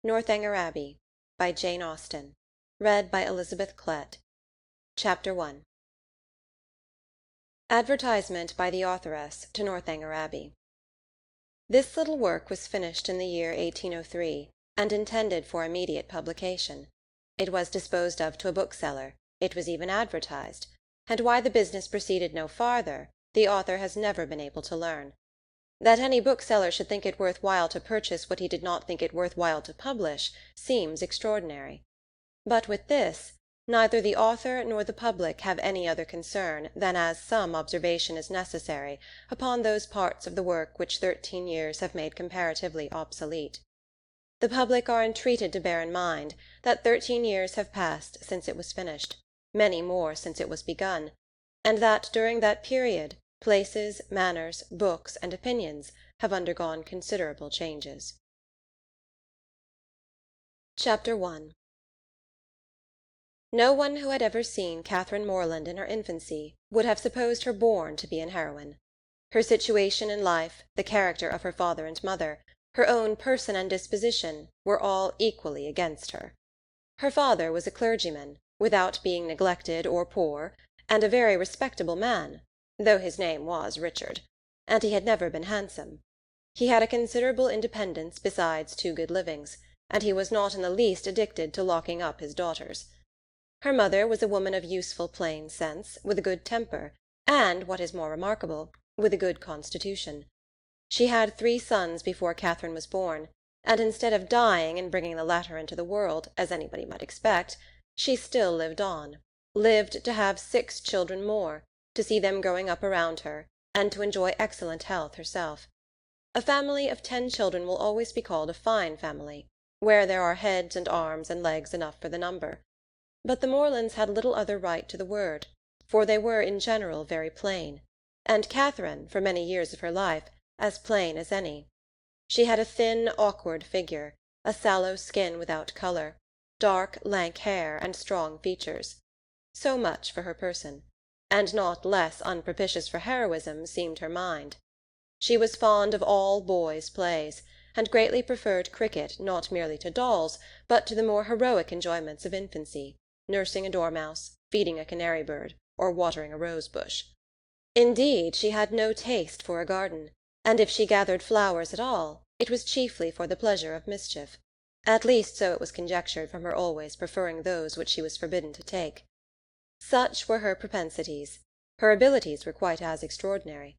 Northanger Abbey, by Jane Austen. Read by Elizabeth Klett. Chapter 1. Advertisement by the authoress to Northanger Abbey. This little work was finished in the year 1803, and intended for immediate publication. It was disposed of to a bookseller, it was even advertised, and why the business proceeded no farther, the author has never been able to learn. That any bookseller should think it worth while to purchase what he did not think it worth while to publish seems extraordinary. But with this, neither the author nor the public have any other concern than as some observation is necessary upon those parts of the work which 13 years have made comparatively obsolete. The public are entreated to bear in mind that 13 years have passed since it was finished, many more since it was begun, and that during that period places, manners, books, and opinions have undergone considerable changes. Chapter 1. No one who had ever seen Catherine Morland in her infancy would have supposed her born to be an heroine. Her situation in life, the character of her father and mother, her own person and disposition, were all equally against her. Her father was a clergyman, without being neglected or poor, and a very respectable man, though his name was Richard, and he had never been handsome. He had a considerable independence besides 2 good livings, and he was not in the least addicted to locking up his daughters. Her mother was a woman of useful plain sense, with a good temper, and, what is more remarkable, with a good constitution. She had 3 sons before Catherine was born, and instead of dying and bringing the latter into the world, as anybody might expect, she still lived on, lived to have 6 children more, to see them growing up around her, and to enjoy excellent health herself. A family of 10 children will always be called a fine family, where there are heads and arms and legs enough for the number. But the Morlands had little other right to the word, for they were in general very plain, and Catherine, for many years of her life, as plain as any. She had a thin, awkward figure, a sallow skin without colour, dark, lank hair, and strong features. So much for her person, and not less unpropitious for heroism seemed her mind. She was fond of all boys' plays, and greatly preferred cricket not merely to dolls, but to the more heroic enjoyments of infancy, nursing a dormouse, feeding a canary bird, or watering a rose-bush. Indeed, she had no taste for a garden, and if she gathered flowers at all, it was chiefly for the pleasure of mischief. At least so it was conjectured from her always preferring those which she was forbidden to take. Such were her propensities. Her abilities were quite as extraordinary.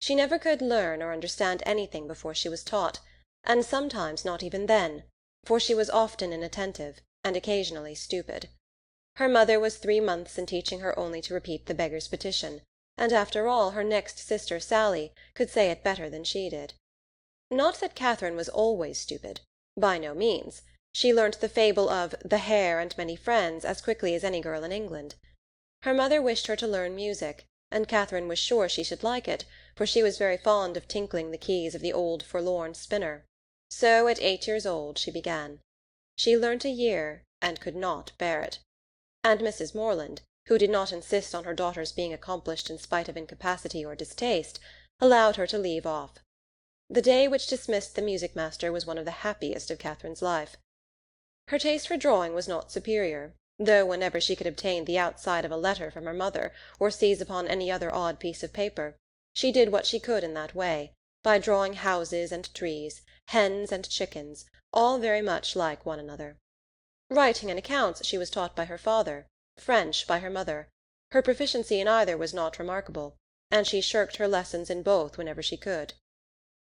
She never could learn or understand anything before she was taught, and sometimes not even then, for she was often inattentive, and occasionally stupid. Her mother was 3 months in teaching her only to repeat the beggar's petition, and after all her next sister Sally could say it better than she did. Not that Catherine was always stupid, by no means. She learnt the fable of the Hare and Many Friends as quickly as any girl in England. Her mother wished her to learn music, and Catherine was sure she should like it, for she was very fond of tinkling the keys of the old forlorn spinner. So at 8 years old she began. She learnt a year, and could not bear it. And Mrs. Morland, who did not insist on her daughter's being accomplished in spite of incapacity or distaste, allowed her to leave off. The day which dismissed the music-master was one of the happiest of Catherine's life. Her taste for drawing was not superior, though whenever she could obtain the outside of a letter from her mother, or seize upon any other odd piece of paper, she did what she could in that way, by drawing houses and trees, hens and chickens, all very much like one another. Writing and accounts she was taught by her father, French by her mother. Her proficiency in either was not remarkable, and she shirked her lessons in both whenever she could.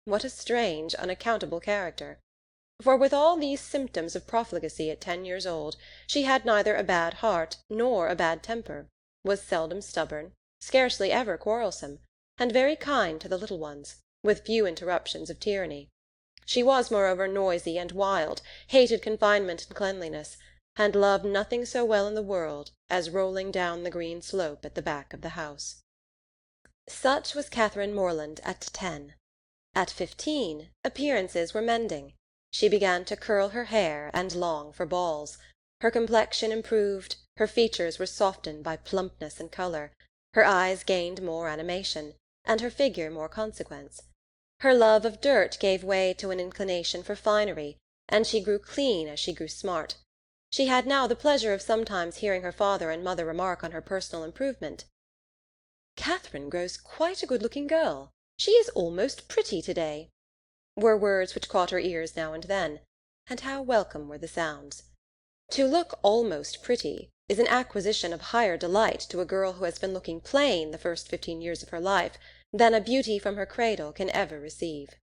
What a strange, unaccountable character! For with all these symptoms of profligacy at 10 years old, she had neither a bad heart nor a bad temper, was seldom stubborn, scarcely ever quarrelsome, and very kind to the little ones, with few interruptions of tyranny. She was moreover noisy and wild, hated confinement and cleanliness, and loved nothing so well in the world as rolling down the green slope at the back of the house. Such was Catherine Morland at 10. At 15, appearances were mending. She began to curl her hair and long for balls. Her complexion improved, her features were softened by plumpness and colour, her eyes gained more animation, and her figure more consequence. Her love of dirt gave way to an inclination for finery, and she grew clean as she grew smart. She had now the pleasure of sometimes hearing her father and mother remark on her personal improvement. "Catherine grows quite a good-looking girl. She is almost pretty to-day," were words which caught her ears now and then, and how welcome were the sounds. To look almost pretty is an acquisition of higher delight to a girl who has been looking plain the first 15 years of her life than a beauty from her cradle can ever receive.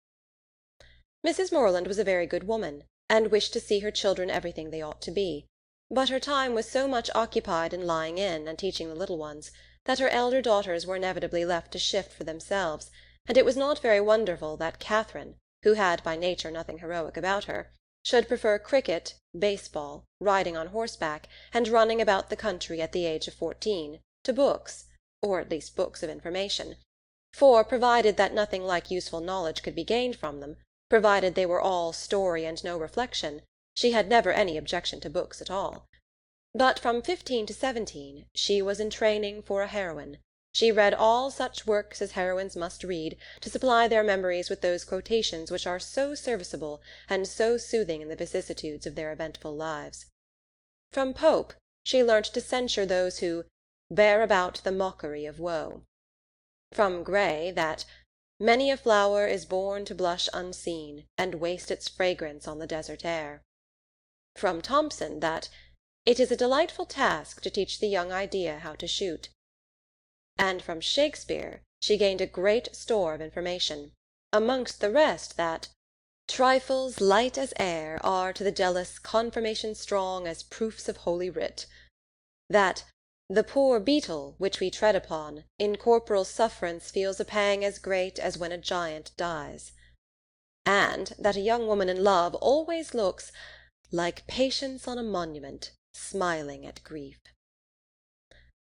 Mrs. Morland was a very good woman, and wished to see her children everything they ought to be, but her time was so much occupied in lying in and teaching the little ones that her elder daughters were inevitably left to shift for themselves, and it was not very wonderful that Catherine, who had by nature nothing heroic about her, should prefer cricket, baseball, riding on horseback, and running about the country at the age of 14, to books, or at least books of information; for, provided that nothing like useful knowledge could be gained from them, provided they were all story and no reflection, she had never any objection to books at all. But from 15 to 17 she was in training for a heroine. She read all such works as heroines must read, to supply their memories with those quotations which are so serviceable and so soothing in the vicissitudes of their eventful lives. From Pope she learnt to censure those who "bear about the mockery of woe." From Gray that "many a flower is born to blush unseen, and waste its fragrance on the desert air." From Thomson that "it is a delightful task to teach the young idea how to shoot." And from Shakespeare she gained a great store of information, amongst the rest that "trifles light as air are to the jealous confirmation strong as proofs of holy writ"; that "the poor beetle, which we tread upon, in corporal sufferance feels a pang as great as when a giant dies"; and that a young woman in love always looks "like patience on a monument, smiling at grief."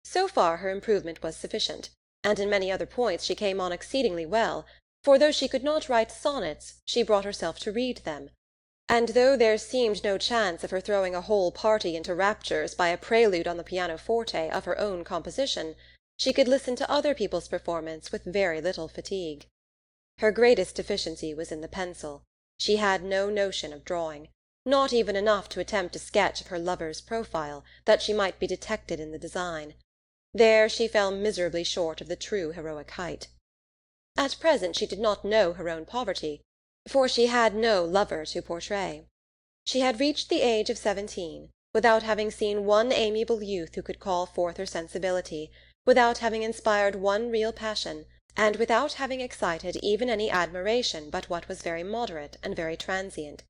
So far her improvement was sufficient, and in many other points she came on exceedingly well, for though she could not write sonnets, she brought herself to read them, and though there seemed no chance of her throwing a whole party into raptures by a prelude on the pianoforte of her own composition, she could listen to other people's performance with very little fatigue. Her greatest deficiency was in the pencil. She had no notion of drawing, not even enough to attempt a sketch of her lover's profile, that she might be detected in the design. There she fell miserably short of the true heroic height. At present she did not know her own poverty, for she had no lover to portray. She had reached the age of 17, without having seen one amiable youth who could call forth her sensibility, without having inspired one real passion, and without having excited even any admiration but what was very moderate and very transient.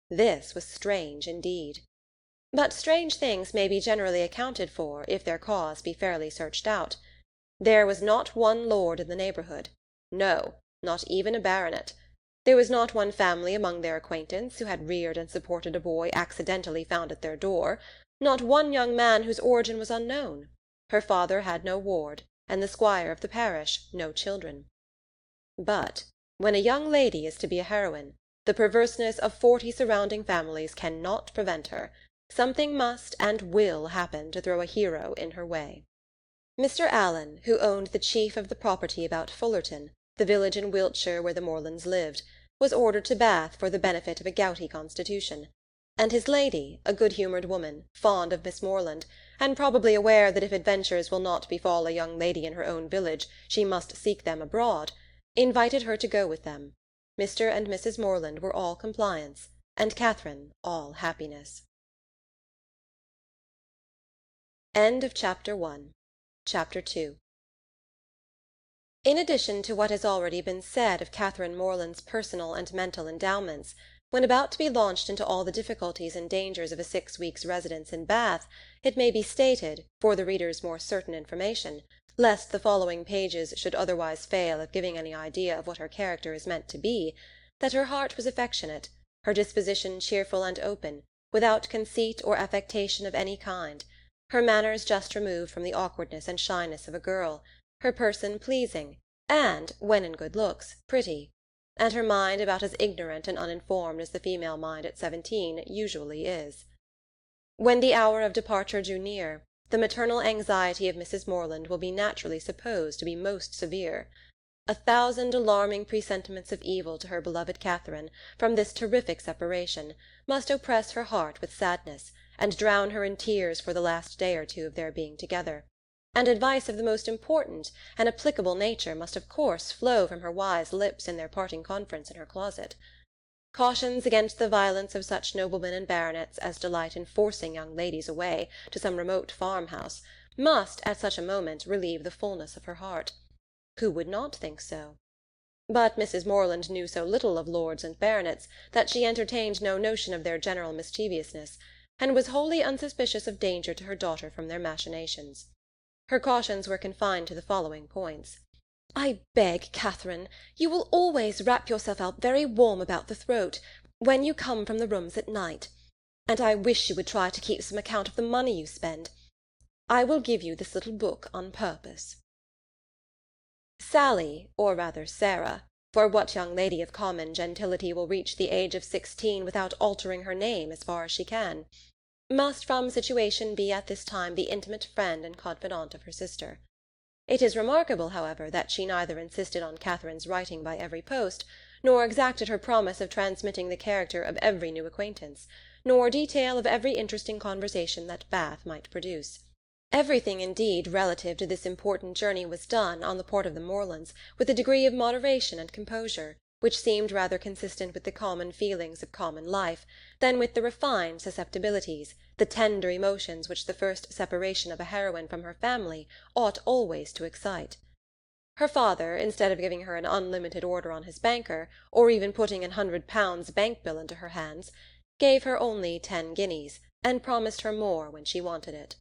This was strange indeed. But strange things may be generally accounted for if their cause be fairly searched out. There was not one lord in the neighbourhood, no, not even a baronet. There was not one family among their acquaintance who had reared and supported a boy accidentally found at their door, not one young man whose origin was unknown. Her father had no ward, and the squire of the parish no children. But when a young lady is to be a heroine, the perverseness of 40 surrounding families cannot prevent her. Something must and will happen to throw a hero in her way. Mr. Allen, who owned the chief of the property about Fullerton, the village in Wiltshire where the Morlands lived, was ordered to Bath for the benefit of a gouty constitution, and his lady, a good-humoured woman, fond of Miss Morland, and probably aware that if adventures will not befall a young lady in her own village she must seek them abroad, invited her to go with them. Mr. and Mrs. Morland were all compliance, and Catherine all happiness. End of Chapter 1. Chapter 2. In addition to what has already been said of Catherine Morland's personal and mental endowments, when about to be launched into all the difficulties and dangers of a 6 weeks' residence in Bath, it may be stated, for the reader's more certain information, lest the following pages should otherwise fail of giving any idea of what her character is meant to be, that her heart was affectionate, her disposition cheerful and open, without conceit or affectation of any kind, her manners just removed from the awkwardness and shyness of a girl, her person pleasing, and, when in good looks, pretty, and her mind about as ignorant and uninformed as the female mind at 17 usually is. When the hour of departure drew near, the maternal anxiety of Mrs. Morland will be naturally supposed to be most severe. 1,000 alarming presentiments of evil to her beloved Catherine, from this terrific separation, must oppress her heart with sadness, and drown her in tears for the last day or two of their being together; and advice of the most important and applicable nature must of course flow from her wise lips in their parting conference in her closet. Cautions against the violence of such noblemen and baronets as delight in forcing young ladies away to some remote farmhouse must, at such a moment, relieve the fulness of her heart. Who would not think so? But Mrs. Morland knew so little of lords and baronets that she entertained no notion of their general mischievousness, and was wholly unsuspicious of danger to her daughter from their machinations. Her cautions were confined to the following points. "I beg, Catherine, you will always wrap yourself up very warm about the throat when you come from the rooms at night, and I wish you would try to keep some account of the money you spend. I will give you this little book on purpose." Sally, or rather Sarah, for what young lady of common gentility will reach the age of 16 without altering her name as far as she can, must from situation be at this time the intimate friend and confidante of her sister. It is remarkable, however, that she neither insisted on Catherine's writing by every post, nor exacted her promise of transmitting the character of every new acquaintance, nor detail of every interesting conversation that Bath might produce. Everything, indeed, relative to this important journey was done, on the part of the Morlands, with a degree of moderation and composure, which seemed rather consistent with the common feelings of common life, than with the refined susceptibilities, the tender emotions which the first separation of a heroine from her family ought always to excite. Her father, instead of giving her an unlimited order on his banker, or even putting £100 bank bill into her hands, gave her only 10 guineas, and promised her more when she wanted it.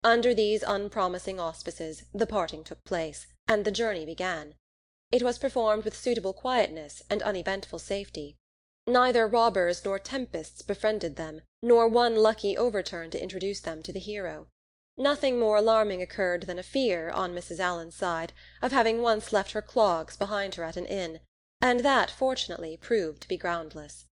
Under these unpromising auspices the parting took place, and the journey began. It was performed with suitable quietness and uneventful safety. Neither robbers nor tempests befriended them, nor one lucky overturn to introduce them to the hero. Nothing more alarming occurred than a fear, on Mrs. Allen's side, of having once left her clogs behind her at an inn, and that, fortunately, proved to be groundless.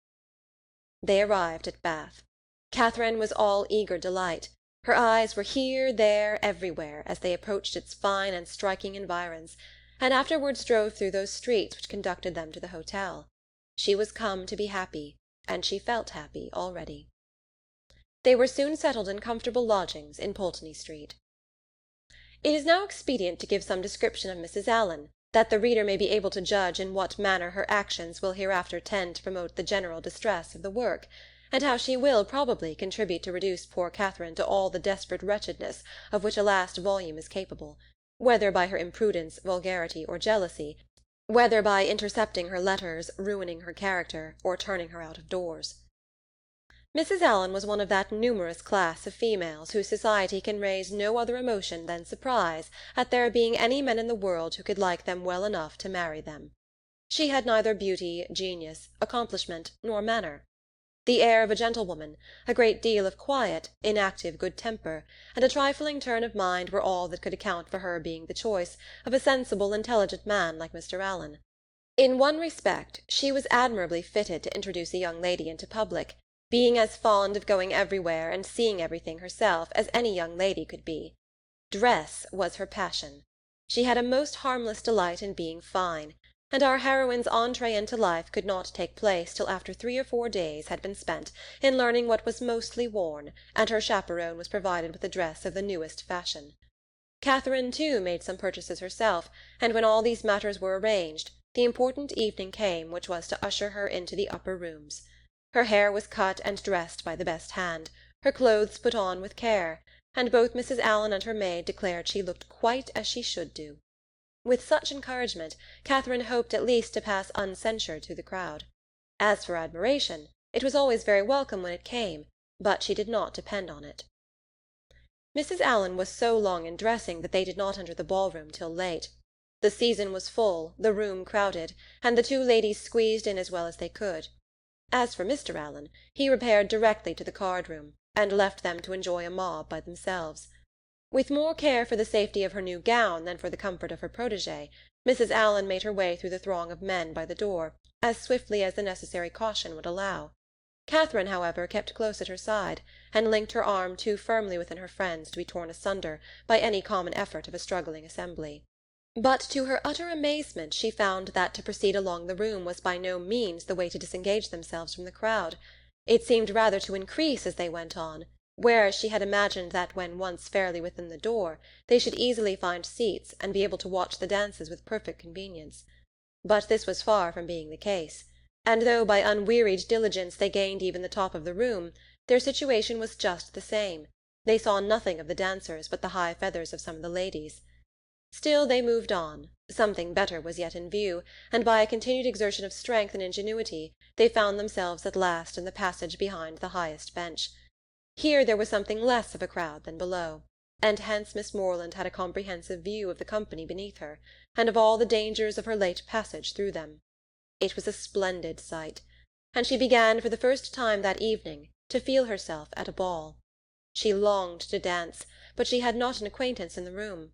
They arrived at Bath. Catherine was all eager delight. Her eyes were here, there, everywhere, as they approached its fine and striking environs, and afterwards drove through those streets which conducted them to the hotel. She was come to be happy, and she felt happy already. They were soon settled in comfortable lodgings in Pulteney Street. It is now expedient to give some description of Mrs. Allen, that the reader may be able to judge in what manner her actions will hereafter tend to promote the general distress of the work, and how she will probably contribute to reduce poor Catherine to all the desperate wretchedness of which a last volume is capable, whether by her imprudence, vulgarity, or jealousy, whether by intercepting her letters, ruining her character, or turning her out of doors. Mrs. Allen was one of that numerous class of females whose society can raise no other emotion than surprise at there being any men in the world who could like them well enough to marry them. She had neither beauty, genius, accomplishment, nor manner. The air of a gentlewoman, a great deal of quiet, inactive good temper, and a trifling turn of mind were all that could account for her being the choice of a sensible, intelligent man like Mr. Allen. In one respect she was admirably fitted to introduce a young lady into public, being as fond of going everywhere and seeing everything herself as any young lady could be. Dress was her passion. She had a most harmless delight in being fine, and our heroine's entree into life could not take place till after 3 or 4 days had been spent in learning what was mostly worn, and her chaperon was provided with a dress of the newest fashion. Catherine, too, made some purchases herself, and when all these matters were arranged, the important evening came which was to usher her into the upper rooms. Her hair was cut and dressed by the best hand, her clothes put on with care, and both Mrs. Allen and her maid declared she looked quite as she should do. With such encouragement, Catherine hoped at least to pass uncensured through the crowd. As for admiration, it was always very welcome when it came, but she did not depend on it. Mrs. Allen was so long in dressing that they did not enter the ballroom till late. The season was full, the room crowded, and the two ladies squeezed in as well as they could. As for Mr. Allen, he repaired directly to the card-room, and left them to enjoy a mob by themselves. With more care for the safety of her new gown than for the comfort of her protégée, Mrs. Allen made her way through the throng of men by the door, as swiftly as the necessary caution would allow. Catherine, however, kept close at her side, and linked her arm too firmly within her friend's to be torn asunder by any common effort of a struggling assembly. But to her utter amazement she found that to proceed along the room was by no means the way to disengage themselves from the crowd. It seemed rather to increase as they went on, whereas she had imagined that when once fairly within the door they should easily find seats and be able to watch the dances with perfect convenience. But this was far from being the case, and though by unwearied diligence they gained even the top of the room, their situation was just the same. They saw nothing of the dancers but the high feathers of some of the ladies. Still they moved on. Something better was yet in view, and by a continued exertion of strength and ingenuity they found themselves at last in the passage behind the highest bench. Here there was something less of a crowd than below, and hence Miss Morland had a comprehensive view of the company beneath her, and of all the dangers of her late passage through them. It was a splendid sight, and she began for the first time that evening to feel herself at a ball. She longed to dance, but she had not an acquaintance in the room.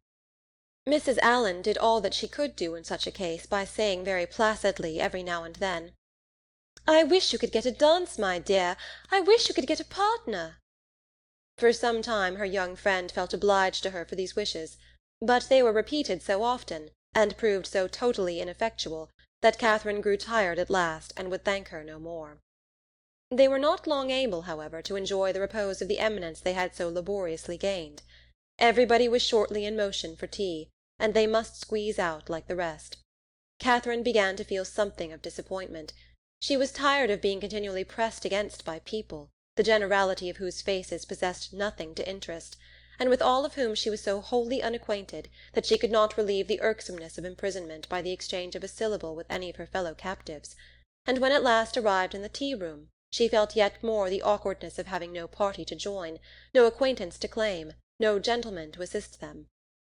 Mrs. Allen did all that she could do in such a case by saying very placidly every now and then, "I wish you could get a dance, my dear. I wish you could get a partner." For some time her young friend felt obliged to her for these wishes, but they were repeated so often, and proved so totally ineffectual, that Catherine grew tired at last and would thank her no more. They were not long able, however, to enjoy the repose of the eminence they had so laboriously gained. Everybody was shortly in motion for tea, and they must squeeze out like the rest. Catherine began to feel something of disappointment. She was tired of being continually pressed against by people, the generality of whose faces possessed nothing to interest, and with all of whom she was so wholly unacquainted that she could not relieve the irksomeness of imprisonment by the exchange of a syllable with any of her fellow-captives, and when at last arrived in the tea-room she felt yet more the awkwardness of having no party to join, no acquaintance to claim, no gentleman to assist them.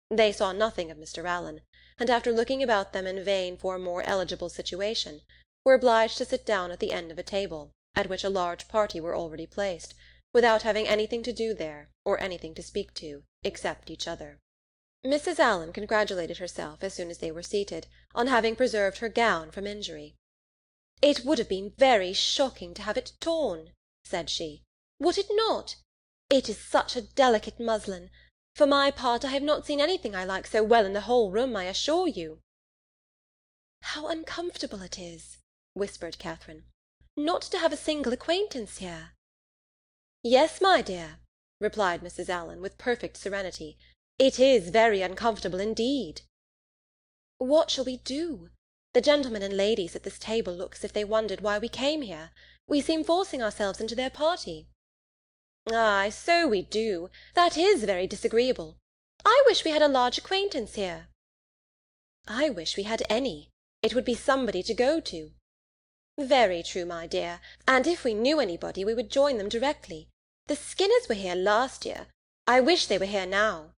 They saw nothing of Mr. Allen, and after looking about them in vain for a more eligible situation, were obliged to sit down at the end of a table, at which a large party were already placed, without having anything to do there, or anything to speak to, except each other. Mrs. Allen congratulated herself, as soon as they were seated, on having preserved her gown from injury. "It would have been very shocking to have it torn," said she. "Would it not? It is such a delicate muslin. For my part, I have not seen anything I like so well in the whole room, I assure you." "How uncomfortable it is," whispered Catherine, "not to have a single acquaintance here." "Yes, my dear," replied Mrs. Allen, with perfect serenity, "it is very uncomfortable indeed." "What shall we do? The gentlemen and ladies at this table look as if they wondered why we came here. We seem forcing ourselves into their party." "Ay, so we do. That is very disagreeable. I wish we had a large acquaintance here." "I wish we had any. It would be somebody to go to." "Very true, my dear, and if we knew anybody we would join them directly. The Skinners were here last year. I wish they were here now."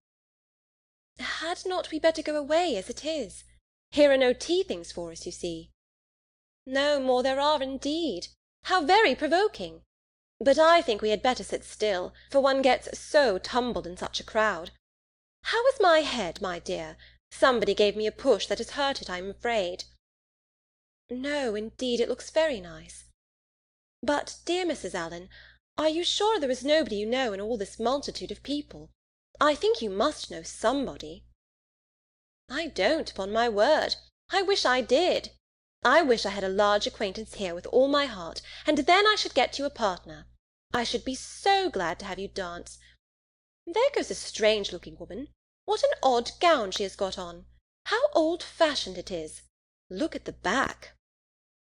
"Had not we better go away as it is? Here are no tea-things for us, you see." "No more there are, indeed. How very provoking! But I think we had better sit still, for one gets so tumbled in such a crowd. How is my head, my dear? Somebody gave me a push that has hurt it, I am afraid." "No, indeed, it looks very nice. But, dear Mrs. Allen, are you sure there is nobody you know in all this multitude of people? I think you must know somebody." "I don't, upon my word. I wish I did. I wish I had a large acquaintance here with all my heart, and then I should get you a partner. I should be so glad to have you dance. There goes a strange-looking woman. What an odd gown she has got on! How old-fashioned it is! Look at the back."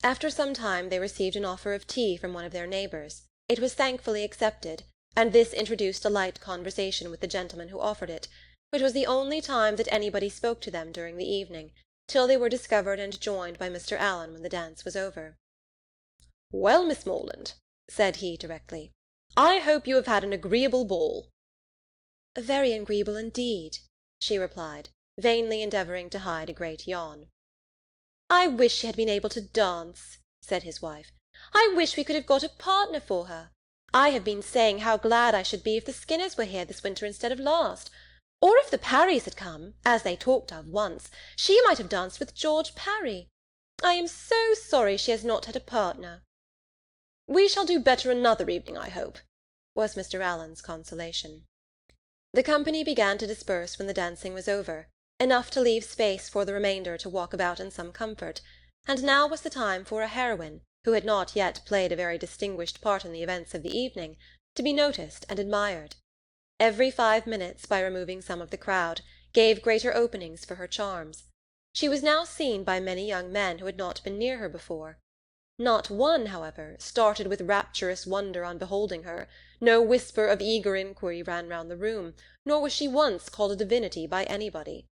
After some time they received an offer of tea from one of their neighbours. It was thankfully accepted, and this introduced a light conversation with the gentleman who offered it, which was the only time that anybody spoke to them during the evening, till they were discovered and joined by Mr. Allen when the dance was over. "Well, Miss Morland," said he directly, "I hope you have had an agreeable ball." "Very agreeable indeed," she replied, vainly endeavouring to hide a great yawn. "I wish she had been able to dance," said his wife. "I wish we could have got a partner for her. I have been saying how glad I should be if the Skinners were here this winter instead of last. Or if the Parrys had come, as they talked of once, she might have danced with George Parry. I am so sorry she has not had a partner." "We shall do better another evening, I hope," was Mr. Allen's consolation. The company began to disperse when the dancing was over, enough to leave space for the remainder to walk about in some comfort, and now was the time for a heroine, who had not yet played a very distinguished part in the events of the evening, to be noticed and admired. Every 5 minutes, by removing some of the crowd, gave greater openings for her charms. She was now seen by many young men who had not been near her before. Not one, however, started with rapturous wonder on beholding her, no whisper of eager inquiry ran round the room, nor was she once called a divinity by anybody.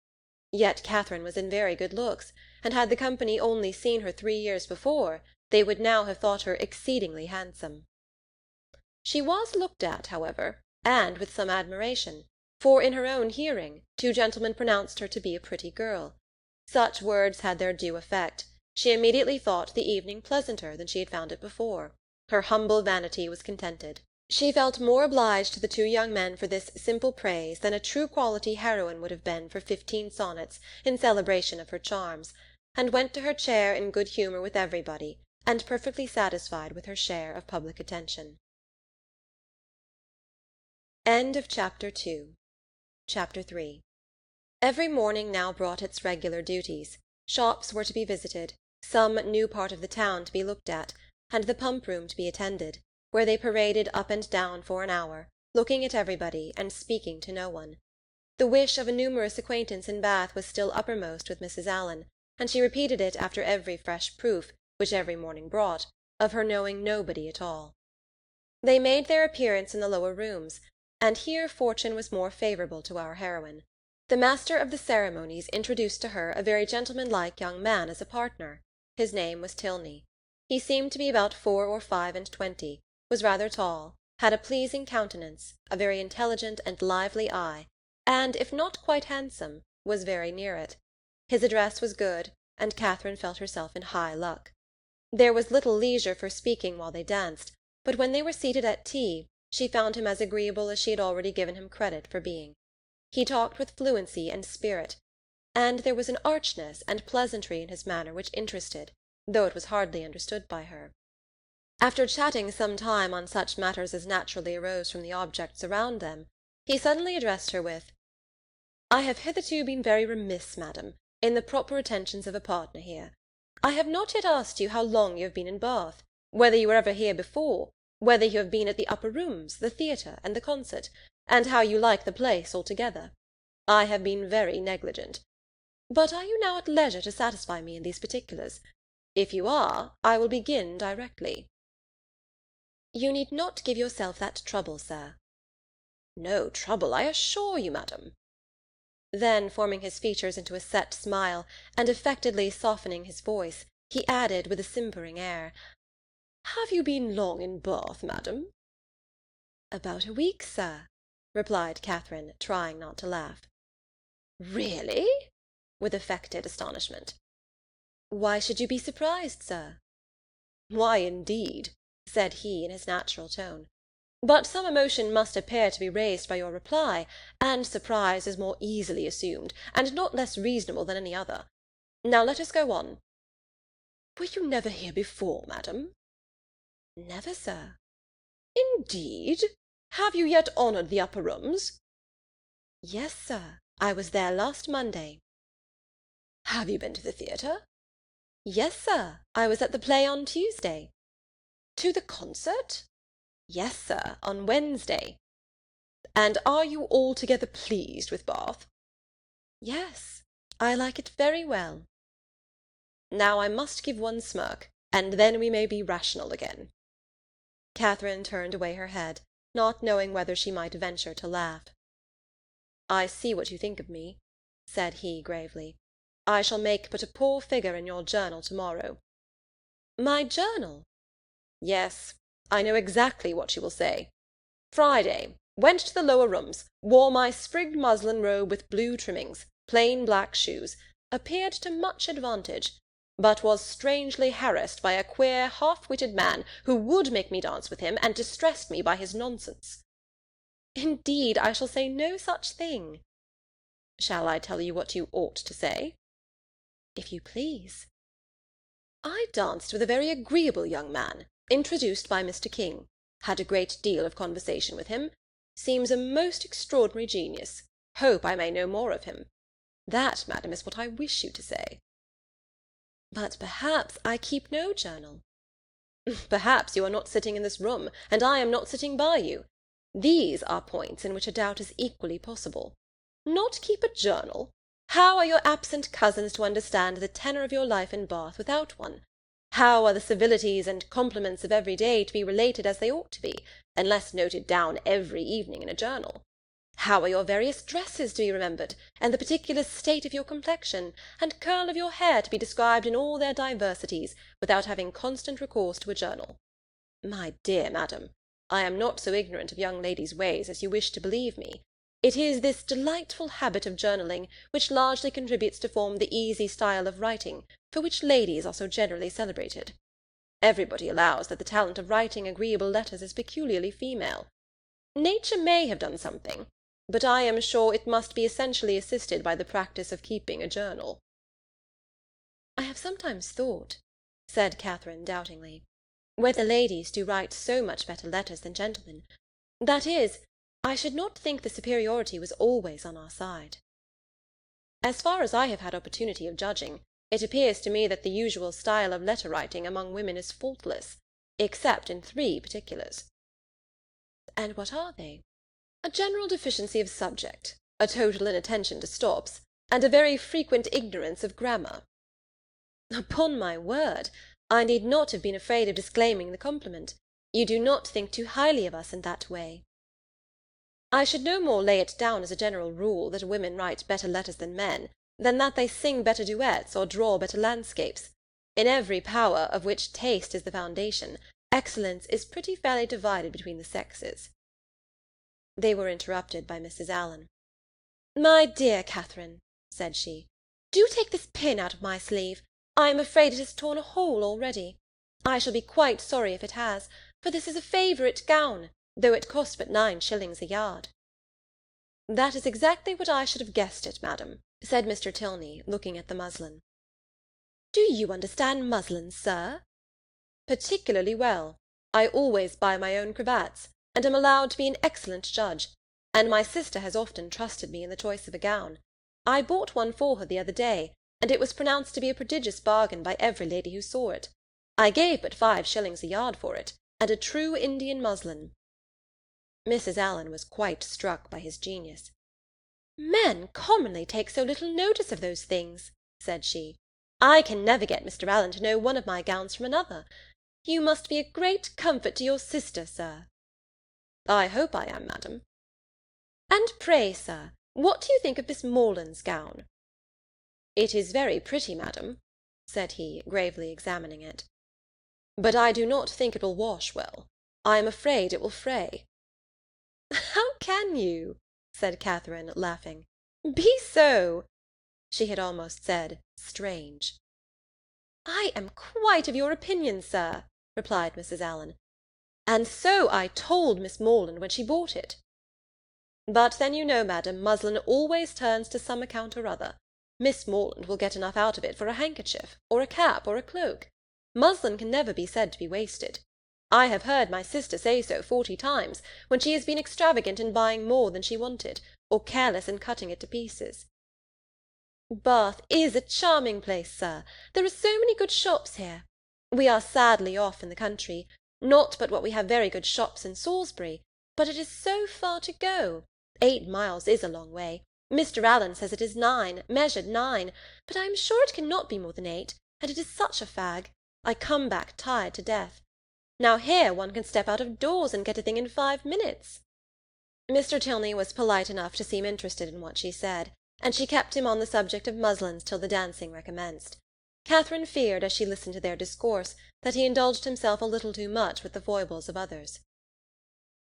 Yet Catherine was in very good looks, and had the company only seen her 3 years before, they would now have thought her exceedingly handsome. She was looked at, however, and with some admiration, for in her own hearing 2 gentlemen pronounced her to be a pretty girl. Such words had their due effect. She immediately thought the evening pleasanter than she had found it before. Her humble vanity was contented. She felt more obliged to the 2 young men for this simple praise than a true quality heroine would have been for 15 sonnets in celebration of her charms, and went to her chair in good humour with everybody, and perfectly satisfied with her share of public attention. Chapter 3. Every morning now brought its regular duties. Shops were to be visited, some new part of the town to be looked at, and the pump-room to be attended, where they paraded up and down for an hour, looking at everybody and speaking to no one. The wish of a numerous acquaintance in Bath was still uppermost with Mrs. Allen, and she repeated it after every fresh proof, which every morning brought, of her knowing nobody at all. They made their appearance in the lower rooms, and here fortune was more favourable to our heroine. The master of the ceremonies introduced to her a very gentleman-like young man as a partner. His name was Tilney. He seemed to be about 4 or 25, was rather tall, had a pleasing countenance, a very intelligent and lively eye, and, if not quite handsome, was very near it. His address was good, and Catherine felt herself in high luck. There was little leisure for speaking while they danced, but when they were seated at tea, she found him as agreeable as she had already given him credit for being. He talked with fluency and spirit, and there was an archness and pleasantry in his manner which interested, though it was hardly understood by her. After chatting some time on such matters as naturally arose from the objects around them, he suddenly addressed her with, "I have hitherto been very remiss, madam, in the proper attentions of a partner here. I have not yet asked you how long you have been in Bath, whether you were ever here before, whether you have been at the upper rooms, the theatre, and the concert, and how you like the place altogether. I have been very negligent. But are you now at leisure to satisfy me in these particulars? If you are, I will begin directly." "You need not give yourself that trouble, sir." "No trouble, I assure you, madam." Then, forming his features into a set smile, and affectedly softening his voice, he added, with a simpering air, "Have you been long in Bath, madam?" "About a week, sir," replied Catherine, trying not to laugh. "Really?" with affected astonishment. "Why should you be surprised, sir?" "Why, indeed," said he in his natural tone. "But some emotion must appear to be raised by your reply, and surprise is more easily assumed, and not less reasonable than any other. Now let us go on. Were you never here before, madam?" "Never, sir." "Indeed? Have you yet honoured the upper rooms?" "Yes, sir. I was there last Monday." "Have you been to the theatre?" "Yes, sir. I was at the play on Tuesday." "To the concert?" "Yes, sir, on Wednesday." "And are you altogether pleased with Bath?" "Yes, I like it very well." "Now I must give one smirk, and then we may be rational again." Catherine turned away her head, not knowing whether she might venture to laugh. "I see what you think of me," said he gravely. "I shall make but a poor figure in your journal to-morrow." "My journal?" "Yes, I know exactly what you will say. Friday, went to the lower rooms, wore my sprigged muslin robe with blue trimmings, plain black shoes, appeared to much advantage, but was strangely harassed by a queer half-witted man who would make me dance with him, and distressed me by his nonsense." "Indeed, I shall say no such thing." "Shall I tell you what you ought to say?" "If you please." "I danced with a very agreeable young man, introduced by Mr. King, had a great deal of conversation with him, seems a most extraordinary genius, hope I may know more of him. That, madam, is what I wish you to say." "But perhaps I keep no journal." Perhaps you are not sitting in this room, and I am not sitting by you. These are points in which a doubt is equally possible. Not keep a journal? How are your absent cousins to understand the tenor of your life in Bath without one? How are the civilities and compliments of every day to be related as they ought to be, unless noted down every evening in a journal? How are your various dresses to be remembered, and the particular state of your complexion, and curl of your hair to be described in all their diversities, without having constant recourse to a journal? My dear madam, I am not so ignorant of young ladies' ways as you wish to believe me. It is this delightful habit of journaling which largely contributes to form the easy style of writing, for which ladies are so generally celebrated. Everybody allows that the talent of writing agreeable letters is peculiarly female. Nature may have done something, but I am sure it must be essentially assisted by the practice of keeping a journal. I have sometimes thought, said Catherine doubtingly, whether ladies do write so much better letters than gentlemen. That is, I should not think the superiority was always on our side. As far as I have had opportunity of judging, it appears to me that the usual style of letter-writing among women is faultless, except in 3 particulars. And what are they? A general deficiency of subject, a total inattention to stops, and a very frequent ignorance of grammar. Upon my word, I need not have been afraid of disclaiming the compliment. You do not think too highly of us in that way. I should no more lay it down as a general rule that women write better letters than men, than that they sing better duets or draw better landscapes. In every power of which taste is the foundation, excellence is pretty fairly divided between the sexes. They were interrupted by Mrs. Allen. "My dear Catherine," said she, "do take this pin out of my sleeve. I am afraid it has torn a hole already. I shall be quite sorry if it has, for this is a favourite gown, though it cost but 9 shillings a yard." "That is exactly what I should have guessed it, madam," said Mr. Tilney, looking at the muslin. "Do you understand muslins, sir?" "Particularly well. I always buy my own cravats, and am allowed to be an excellent judge, and my sister has often trusted me in the choice of a gown. I bought one for her the other day, and it was pronounced to be a prodigious bargain by every lady who saw it. I gave but 5 shillings a yard for it, and a true Indian muslin." Mrs. Allen was quite struck by his genius. "Men commonly take so little notice of those things," said she. "I can never get Mr. Allen to know one of my gowns from another. You must be a great comfort to your sister, sir." "I hope I am, madam." "And pray, sir, what do you think of Miss Morland's gown?" "It is very pretty, madam," said he, gravely examining it. "But I do not think it will wash well. I am afraid it will fray." "How can you?" said Catherine, laughing. "Be so!" She had almost said, strange. "I am quite of your opinion, sir," replied Mrs. Allen. "And so I told Miss Morland when she bought it." "But then you know, madam, muslin always turns to some account or other. Miss Morland will get enough out of it for a handkerchief, or a cap, or a cloak. Muslin can never be said to be wasted. I have heard my sister say so 40 times, when she has been extravagant in buying more than she wanted, or careless in cutting it to pieces." "Bath is a charming place, sir. There are so many good shops here. We are sadly off in the country, not but what we have very good shops in Salisbury, but it is so far to go. 8 miles is a long way. Mr. Allen says it is 9, measured 9, but I am sure it cannot be more than 8, and it is such a fag. I come back tired to death. Now here one can step out of doors and get a thing in 5 minutes." Mr. Tilney was polite enough to seem interested in what she said, and she kept him on the subject of muslins till the dancing recommenced. Catherine feared, as she listened to their discourse, that he indulged himself a little too much with the foibles of others.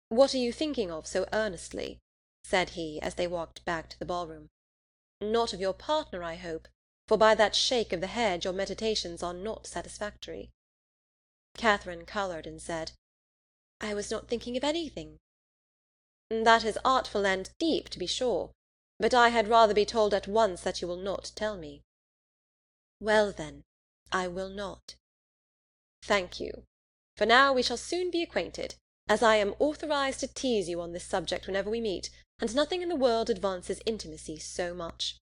"What are you thinking of so earnestly?" said he, as they walked back to the ballroom. "Not of your partner, I hope, for by that shake of the head your meditations are not satisfactory." Catherine coloured and said, "I was not thinking of anything." "That is artful and deep, to be sure, but I had rather be told at once that you will not tell me." "Well, then, I will not." "Thank you. For now we shall soon be acquainted, as I am authorized to tease you on this subject whenever we meet, and nothing in the world advances intimacy so much."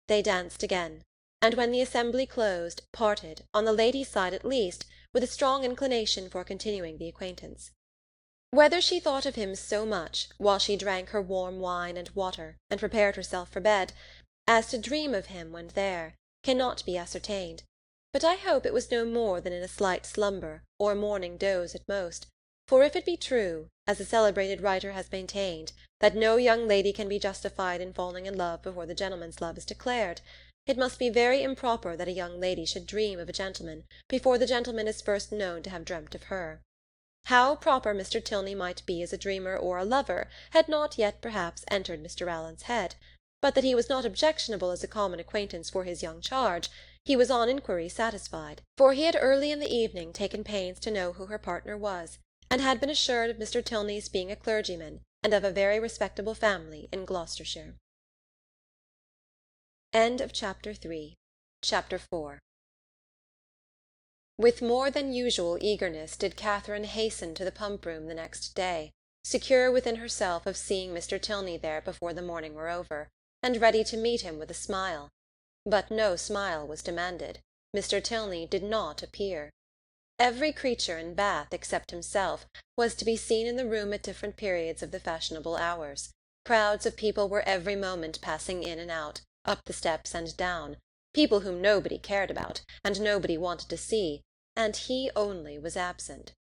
They danced again, and when the assembly closed, parted, on the ladies' side at least, with a strong inclination for continuing the acquaintance. Whether she thought of him so much, while she drank her warm wine and water, and prepared herself for bed, as to dream of him when there, cannot be ascertained, but I hope it was no more than in a slight slumber, or a morning doze at most, for if it be true, as a celebrated writer has maintained, that no young lady can be justified in falling in love before the gentleman's love is declared, it must be very improper that a young lady should dream of a gentleman before the gentleman is first known to have dreamt of her. How proper Mr. Tilney might be as a dreamer or a lover had not yet perhaps entered Mr. Allen's head, but that he was not objectionable as a common acquaintance for his young charge, he was on inquiry satisfied, for he had early in the evening taken pains to know who her partner was, and had been assured of Mr. Tilney's being a clergyman, and of a very respectable family in Gloucestershire. Chapter 4. With more than usual eagerness did Catherine hasten to the pump-room the next day, secure within herself of seeing Mr. Tilney there before the morning were over, and ready to meet him with a smile. But no smile was demanded. Mr. Tilney did not appear. Every creature in Bath, except himself, was to be seen in the room at different periods of the fashionable hours. Crowds of people were every moment passing in and out, up the steps and down, people whom nobody cared about, and nobody wanted to see, and he only was absent.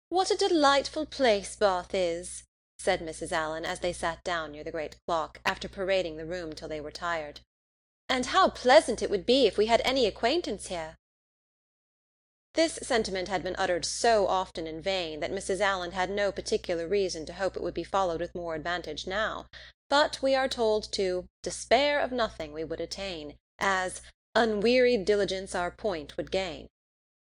"What a delightful place Bath is!" said Mrs. Allen, as they sat down near the great clock, after parading the room till they were tired. "And how pleasant it would be if we had any acquaintance here!" This sentiment had been uttered so often in vain that Mrs. Allen had no particular reason to hope it would be followed with more advantage now, but we are told to "despair of nothing we would attain," as "unwearied diligence our point would gain,"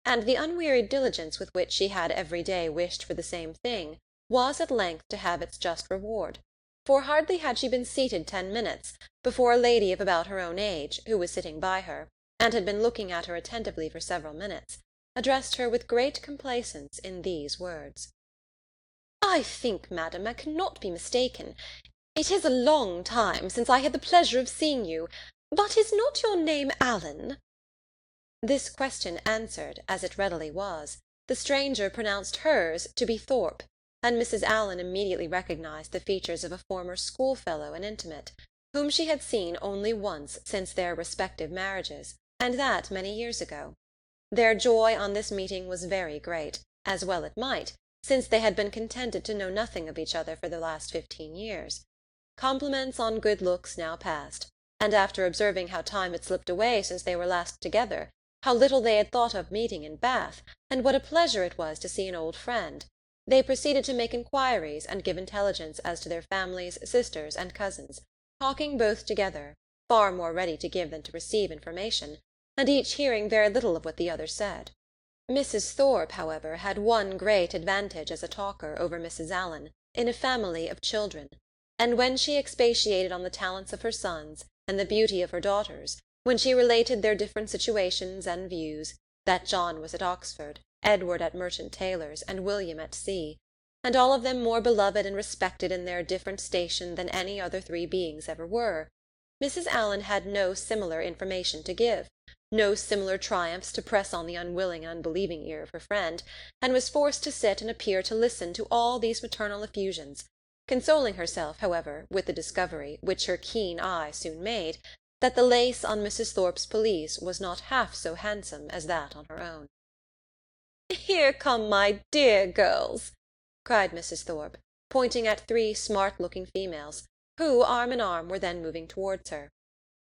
and the unwearied diligence with which she had every day wished for the same thing was at length to have its just reward, for hardly had she been seated 10 minutes before a lady of about her own age, who was sitting by her, and had been looking at her attentively for several minutes, addressed her with great complaisance in these words: "I think, madam, I cannot be mistaken. It is a long time since I had the pleasure of seeing you, but is not your name Allen?" This question answered, as it readily was, the stranger pronounced hers to be Thorpe, and Mrs. Allen immediately recognized the features of a former schoolfellow and intimate, whom she had seen only once since their respective marriages, and that many years ago. Their joy on this meeting was very great, as well it might, since they had been contented to know nothing of each other for the last 15 years. Compliments on good looks now passed, and after observing how time had slipped away since they were last together, how little they had thought of meeting in Bath, and what a pleasure it was to see an old friend, they proceeded to make inquiries and give intelligence as to their families, sisters, and cousins, talking both together, far more ready to give than to receive information, and each hearing very little of what the other said. Mrs. Thorpe, however, had one great advantage as a talker over Mrs. Allen, in a family of children, and when she expatiated on the talents of her sons and the beauty of her daughters, when she related their different situations and views, that John was at Oxford, Edward at Merchant Taylor's, and William at sea, and all of them more beloved and respected in their different station than any other 3 beings ever were, Mrs. Allen had no similar information to give, no similar triumphs to press on the unwilling and unbelieving ear of her friend, and was forced to sit and appear to listen to all these maternal effusions, consoling herself, however, with the discovery, which her keen eye soon made, that the lace on Mrs. Thorpe's pelisse was not half so handsome as that on her own. "Here come my dear girls!" cried Mrs. Thorpe, pointing at 3 smart-looking females, who, arm in arm, were then moving towards her.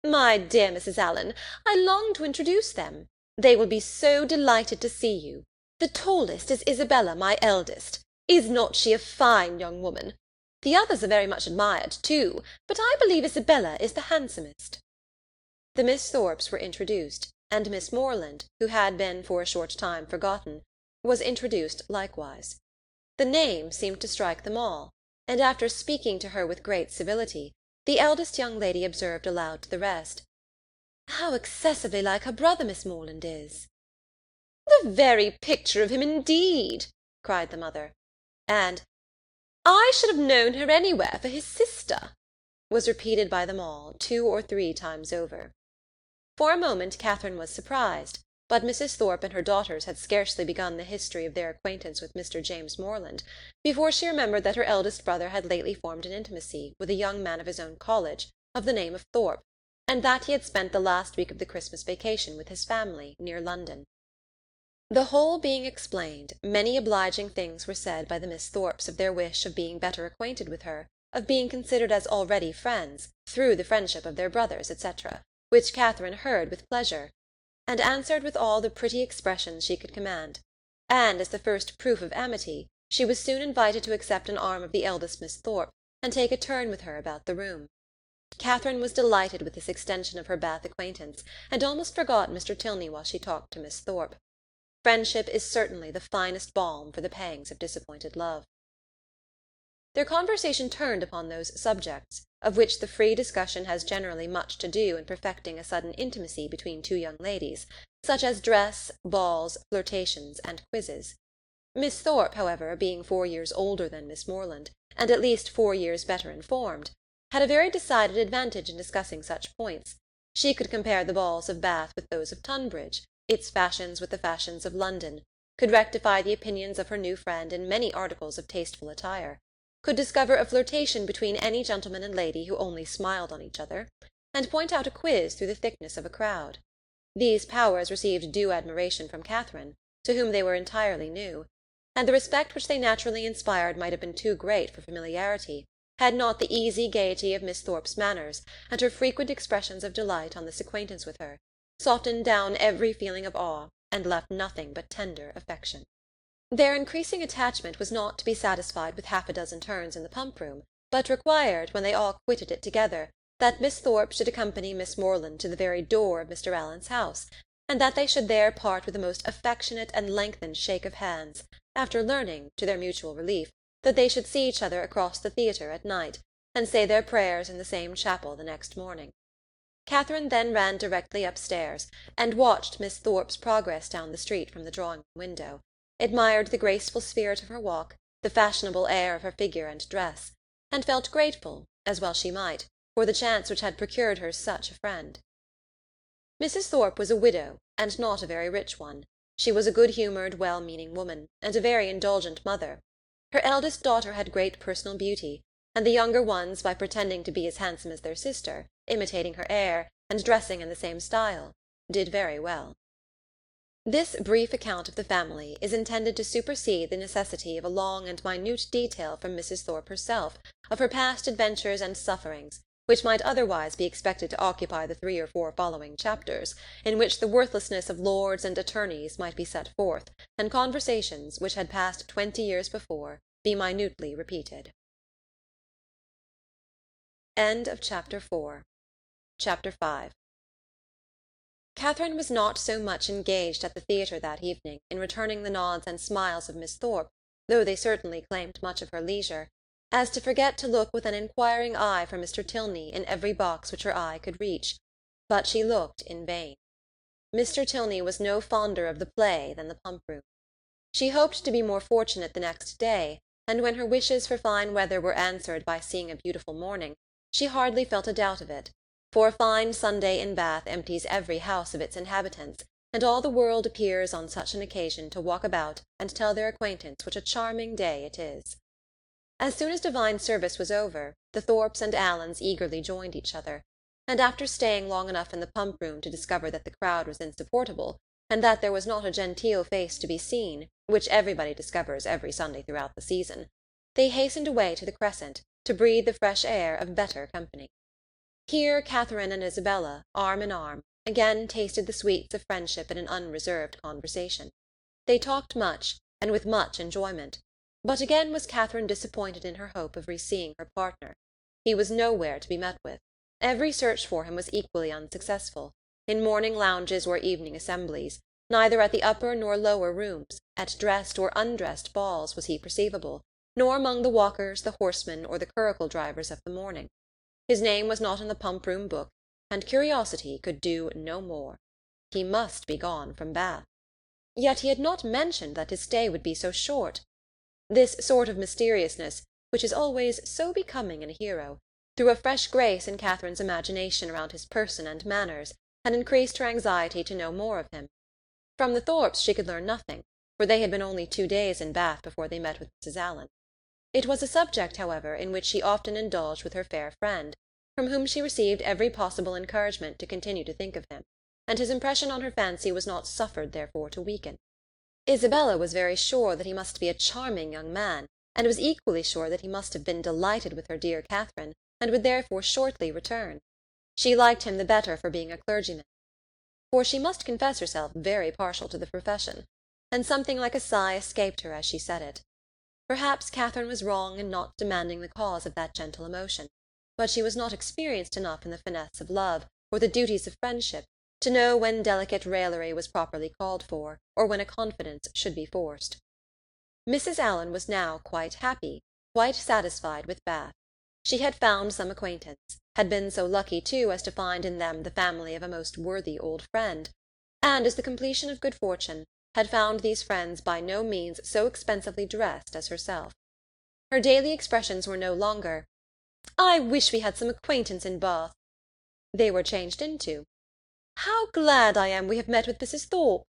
"My dear Mrs. Allen, I long to introduce them. They will be so delighted to see you. The tallest is Isabella, my eldest. Is not she a fine young woman? The others are very much admired, too, but I believe Isabella is the handsomest." The Miss Thorpes were introduced, and Miss Morland, who had been for a short time forgotten, was introduced likewise. The name seemed to strike them all, and after speaking to her with great civility, the eldest young lady observed aloud to the rest, "How excessively like her brother Miss Morland is!" "The very picture of him indeed!" cried the mother, and "I should have known her anywhere for his sister," was repeated by them all 2 or 3 times over. For a moment Catherine was surprised, but Mrs. Thorpe and her daughters had scarcely begun the history of their acquaintance with Mr. James Morland before she remembered that her eldest brother had lately formed an intimacy with a young man of his own college of the name of Thorpe, and that he had spent the last week of the Christmas vacation with his family near London. The whole being explained, many obliging things were said by the Miss Thorpes of their wish of being better acquainted with her, of being considered as already friends, through the friendship of their brothers, etc., which Catherine heard with pleasure, and answered with all the pretty expressions she could command; and, as the first proof of amity, she was soon invited to accept an arm of the eldest Miss Thorpe, and take a turn with her about the room. Catherine was delighted with this extension of her Bath acquaintance, and almost forgot Mr. Tilney while she talked to Miss Thorpe. Friendship is certainly the finest balm for the pangs of disappointed love. Their conversation turned upon those subjects, of which the free discussion has generally much to do in perfecting a sudden intimacy between two young ladies, such as dress, balls, flirtations, and quizzes. Miss Thorpe, however, being 4 years older than Miss Morland, and at least 4 years better informed, had a very decided advantage in discussing such points. She could compare the balls of Bath with those of Tunbridge, its fashions with the fashions of London, could rectify the opinions of her new friend in many articles of tasteful attire, could discover a flirtation between any gentleman and lady who only smiled on each other, and point out a quiz through the thickness of a crowd. These powers received due admiration from Catherine, to whom they were entirely new, and the respect which they naturally inspired might have been too great for familiarity, had not the easy gaiety of Miss Thorpe's manners, and her frequent expressions of delight on this acquaintance with her, softened down every feeling of awe, and left nothing but tender affection. Their increasing attachment was not to be satisfied with half a dozen turns in the pump-room, but required, when they all quitted it together, that Miss Thorpe should accompany Miss Morland to the very door of Mr. Allen's house, and that they should there part with a most affectionate and lengthened shake of hands, after learning, to their mutual relief, that they should see each other across the theatre at night, and say their prayers in the same chapel the next morning. Catherine then ran directly upstairs, and watched Miss Thorpe's progress down the street from the drawing-room window, admired the graceful spirit of her walk, the fashionable air of her figure and dress, and felt grateful, as well she might, for the chance which had procured her such a friend. Mrs. Thorpe was a widow, and not a very rich one. She was a good-humoured, well-meaning woman, and a very indulgent mother. Her eldest daughter had great personal beauty, and the younger ones, by pretending to be as handsome as their sister, imitating her air, and dressing in the same style, did very well. This brief account of the family is intended to supersede the necessity of a long and minute detail from Mrs. Thorpe herself of her past adventures and sufferings, which might otherwise be expected to occupy the 3 or 4 following chapters, in which the worthlessness of lords and attorneys might be set forth, and conversations, which had passed 20 years before, be minutely repeated. End of Chapter 4. Chapter 5. Catherine was not so much engaged at the theatre that evening in returning the nods and smiles of Miss Thorpe, though they certainly claimed much of her leisure, as to forget to look with an inquiring eye for Mr. Tilney in every box which her eye could reach, but she looked in vain. Mr. Tilney was no fonder of the play than the pump-room. She hoped to be more fortunate the next day, and when her wishes for fine weather were answered by seeing a beautiful morning, she hardly felt a doubt of it, for a fine Sunday in Bath empties every house of its inhabitants, and all the world appears on such an occasion to walk about and tell their acquaintance what a charming day it is. As soon as divine service was over, the Thorpes and Allens eagerly joined each other, and after staying long enough in the pump-room to discover that the crowd was insupportable, and that there was not a genteel face to be seen, which everybody discovers every Sunday throughout the season, they hastened away to the Crescent, to breathe the fresh air of better company. Here Catherine and Isabella, arm in arm, again tasted the sweets of friendship in an unreserved conversation. They talked much, and with much enjoyment, but again was Catherine disappointed in her hope of re-seeing her partner. He was nowhere to be met with. Every search for him was equally unsuccessful, in morning lounges or evening assemblies, neither at the upper nor lower rooms, at dressed or undressed balls was he perceivable, nor among the walkers, the horsemen, or the curricle drivers of the morning. His name was not in the pump-room book, and curiosity could do no more. He must be gone from Bath. Yet he had not mentioned that his stay would be so short. This sort of mysteriousness, which is always so becoming in a hero, threw a fresh grace in Catherine's imagination around his person and manners, and increased her anxiety to know more of him. From the Thorpes she could learn nothing, for they had been only 2 days in Bath before they met with Mrs. Allen. It was a subject, however, in which she often indulged with her fair friend, from whom she received every possible encouragement to continue to think of him, and his impression on her fancy was not suffered therefore to weaken. Isabella was very sure that he must be a charming young man, and was equally sure that he must have been delighted with her dear Catherine, and would therefore shortly return. She liked him the better for being a clergyman, for she must confess herself very partial to the profession, and something like a sigh escaped her as she said it. Perhaps Catherine was wrong in not demanding the cause of that gentle emotion, but she was not experienced enough in the finesse of love, or the duties of friendship, to know when delicate raillery was properly called for, or when a confidence should be forced. Mrs. Allen was now quite happy, quite satisfied with Bath. She had found some acquaintance, had been so lucky too as to find in them the family of a most worthy old friend, and, as the completion of good fortune, had found these friends by no means so expensively dressed as herself. Her daily expressions were no longer, "I wish we had some acquaintance in Bath." They were changed into, "How glad I am we have met with Mrs. Thorpe!"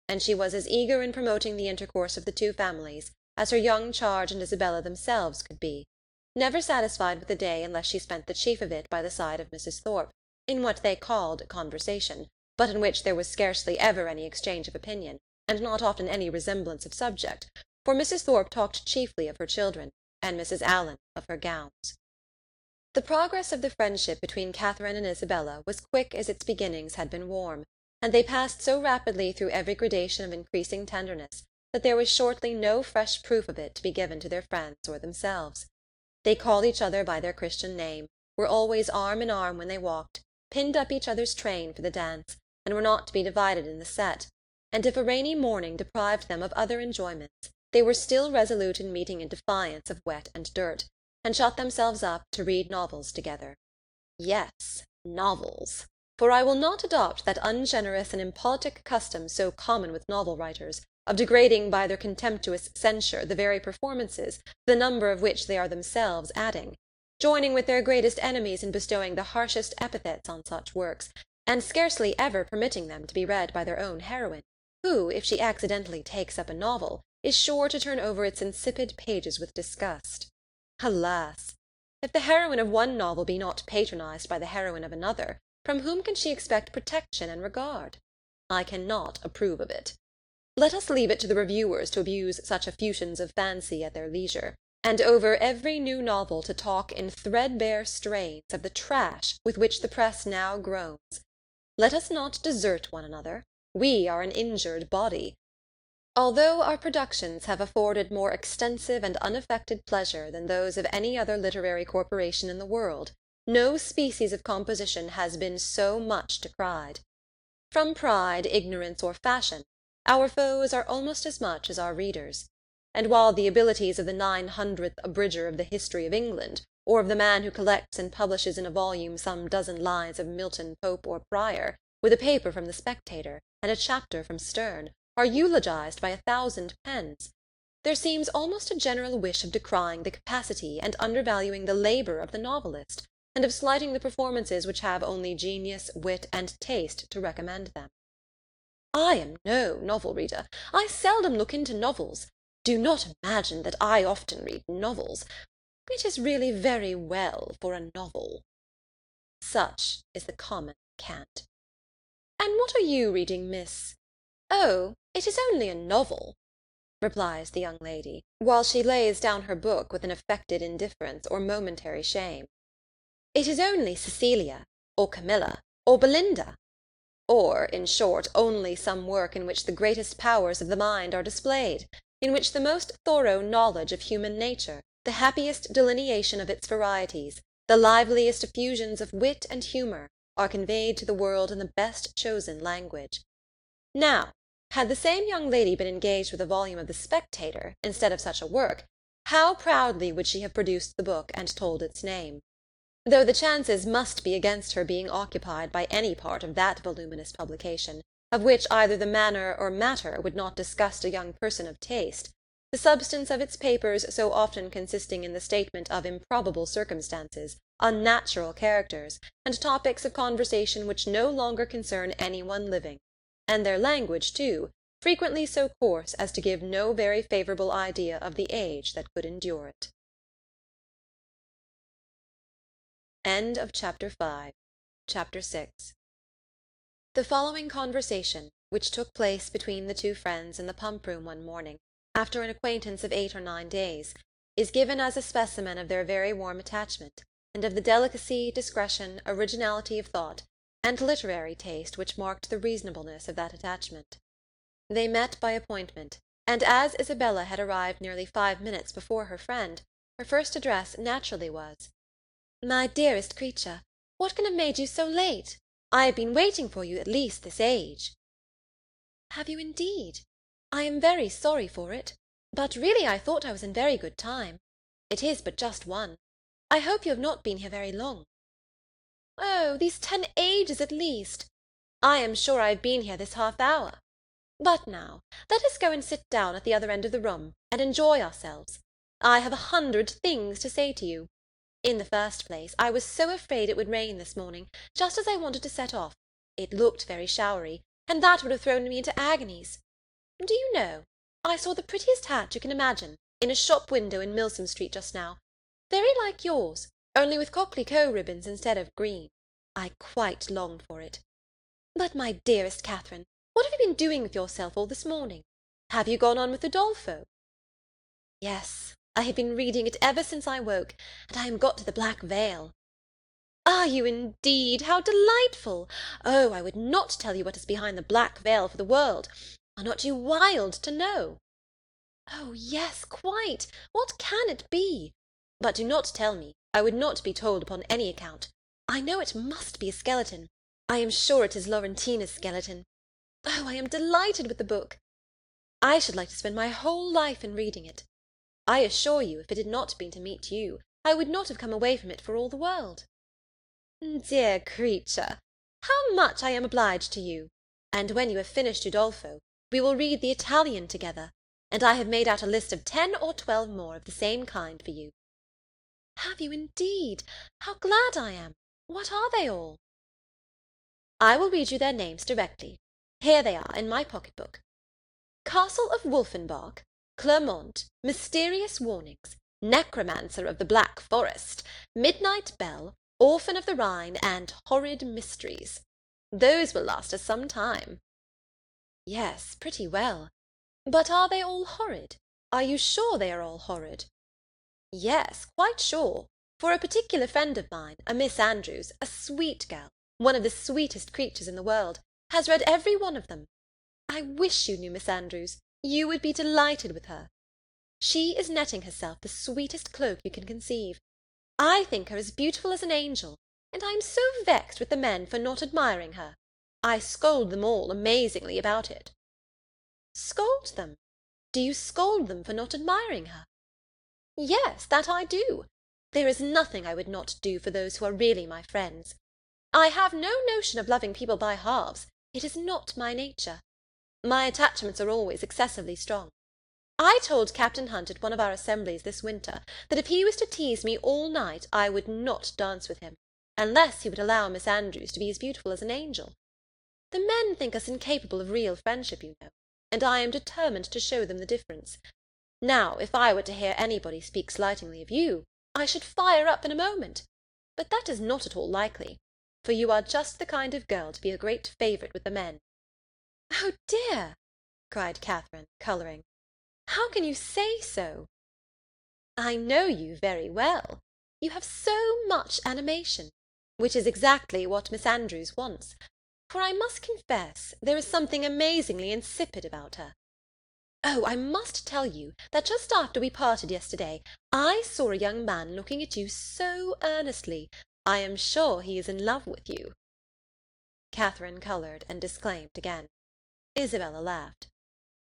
And she was as eager in promoting the intercourse of the two families as her young charge and Isabella themselves could be, never satisfied with the day unless she spent the chief of it by the side of Mrs. Thorpe, in what they called conversation, but in which there was scarcely ever any exchange of opinion, and not often any resemblance of subject, for Mrs. Thorpe talked chiefly of her children, and Mrs. Allen of her gowns. The progress of the friendship between Catherine and Isabella was quick as its beginnings had been warm, and they passed so rapidly through every gradation of increasing tenderness that there was shortly no fresh proof of it to be given to their friends or themselves. They called each other by their Christian name, were always arm in arm when they walked, pinned up each other's train for the dance, and were not to be divided in the set, and if a rainy morning deprived them of other enjoyments, they were still resolute in meeting in defiance of wet and dirt, and shut themselves up to read novels together. Yes, novels, for I will not adopt that ungenerous and impolitic custom so common with novel-writers, of degrading by their contemptuous censure the very performances, the number of which they are themselves adding, joining with their greatest enemies in bestowing the harshest epithets on such works, and scarcely ever permitting them to be read by their own heroine, who, if she accidentally takes up a novel, is sure to turn over its insipid pages with disgust. Alas! If the heroine of one novel be not patronized by the heroine of another, from whom can she expect protection and regard? I cannot approve of it. Let us leave it to the reviewers to abuse such effusions of fancy at their leisure, and over every new novel to talk in threadbare strains of the trash with which the press now groans. Let us not desert one another. We are an injured body. Although our productions have afforded more extensive and unaffected pleasure than those of any other literary corporation in the world, no species of composition has been so much decried. From pride, ignorance, or fashion, our foes are almost as much as our readers, and while the abilities of the 900th abridger of the History of England, or of the man who collects and publishes in a volume some dozen lines of Milton, Pope, or Prior, with a paper from the Spectator, and a chapter from Sterne, are eulogized by 1,000 pens, there seems almost a general wish of decrying the capacity and undervaluing the labour of the novelist, and of slighting the performances which have only genius, wit, and taste to recommend them. I am no novel reader. I seldom look into novels. Do not imagine that I often read novels. It is really very well for a novel. Such is the common cant. And what are you reading, miss? Oh, it is only a novel, replies the young lady, while she lays down her book with an affected indifference or momentary shame. It is only Cecilia, or Camilla, or Belinda, or, in short, only some work in which the greatest powers of the mind are displayed, in which the most thorough knowledge of human nature, the happiest delineation of its varieties, the liveliest effusions of wit and humour, are conveyed to the world in the best chosen language. Now, had the same young lady been engaged with a volume of the Spectator, instead of such a work, how proudly would she have produced the book and told its name! Though the chances must be against her being occupied by any part of that voluminous publication, of which either the manner or matter would not disgust a young person of taste, the substance of its papers so often consisting in the statement of improbable circumstances, unnatural characters, and topics of conversation which no longer concern any one living, and their language too, frequently so coarse as to give no very favourable idea of the age that could endure it. End of Chapter 5. Chapter 6. The following conversation, which took place between the two friends in the pump-room one morning, after an acquaintance of 8 or 9 days, is given as a specimen of their very warm attachment, and of the delicacy, discretion, originality of thought, and literary taste which marked the reasonableness of that attachment. They met by appointment, and as Isabella had arrived nearly 5 minutes before her friend, her first address naturally was, "My dearest creature, what can have made you so late? I have been waiting for you at least this age." "Have you indeed? I am very sorry for it, but really I thought I was in very good time. It is but just 1. I hope you have not been here very long." "Oh, these 10 ages at least. I am sure I have been here this half-hour. But now, let us go and sit down at the other end of the room, and enjoy ourselves. I have 100 things to say to you. In the first place, I was so afraid it would rain this morning, just as I wanted to set off. It looked very showery, and that would have thrown me into agonies. Do you know, I saw the prettiest hat you can imagine, in a shop window in Milsom Street just now, very like yours, only with coquelicot ribbons instead of green. I quite longed for it. But, my dearest Catherine, what have you been doing with yourself all this morning? Have you gone on with Udolpho?" "Yes, I have been reading it ever since I woke, and I am got to the Black Veil." "Are you indeed? How delightful! Oh, I would not tell you what is behind the Black Veil for the world. Are not you wild to know?" "Oh, yes, quite. What can it be? But do not tell me. I would not be told upon any account. I know it must be a skeleton. I am sure it is Laurentina's skeleton. Oh, I am delighted with the book. I should like to spend my whole life in reading it. I assure you, if it had not been to meet you, I would not have come away from it for all the world." "Dear creature, how much I am obliged to you! And when you have finished Udolpho, we will read the Italian together, and I have made out a list of 10 or 12 more of the same kind for you." "Have you indeed? How glad I am! What are they all?" "I will read you their names directly. Here they are in my pocket-book. Castle of Wolfenbach, Clermont, Mysterious Warnings, Necromancer of the Black Forest, Midnight Bell, Orphan of the Rhine, and Horrid Mysteries. Those will last us some time." "Yes, pretty well. But are they all horrid? Are you sure they are all horrid?" "Yes, quite sure. For a particular friend of mine, a Miss Andrews, a sweet girl, one of the sweetest creatures in the world, has read every one of them. I wish you knew Miss Andrews. You would be delighted with her. She is netting herself the sweetest cloak you can conceive. I think her as beautiful as an angel, and I am so vexed with the men for not admiring her. I scold them all amazingly about it." "Scold them? Do you scold them for not admiring her?" "Yes, that I do. There is nothing I would not do for those who are really my friends. I have no notion of loving people by halves. It is not my nature. My attachments are always excessively strong. I told Captain Hunt at one of our assemblies this winter that if he was to tease me all night I would not dance with him, unless he would allow Miss Andrews to be as beautiful as an angel. The men think us incapable of real friendship, you know, and I am determined to show them the difference. Now, if I were to hear anybody speak slightingly of you, I should fire up in a moment. But that is not at all likely, for you are just the kind of girl to be a great favourite with the men." "Oh dear!" cried Catherine, colouring. "How can you say so?" "I know you very well. You have so much animation, which is exactly what Miss Andrews wants, for I must confess there is something amazingly insipid about her. Oh, I must tell you that just after we parted yesterday, I saw a young man looking at you so earnestly. I am sure he is in love with you." Catherine coloured and disclaimed again. Isabella laughed.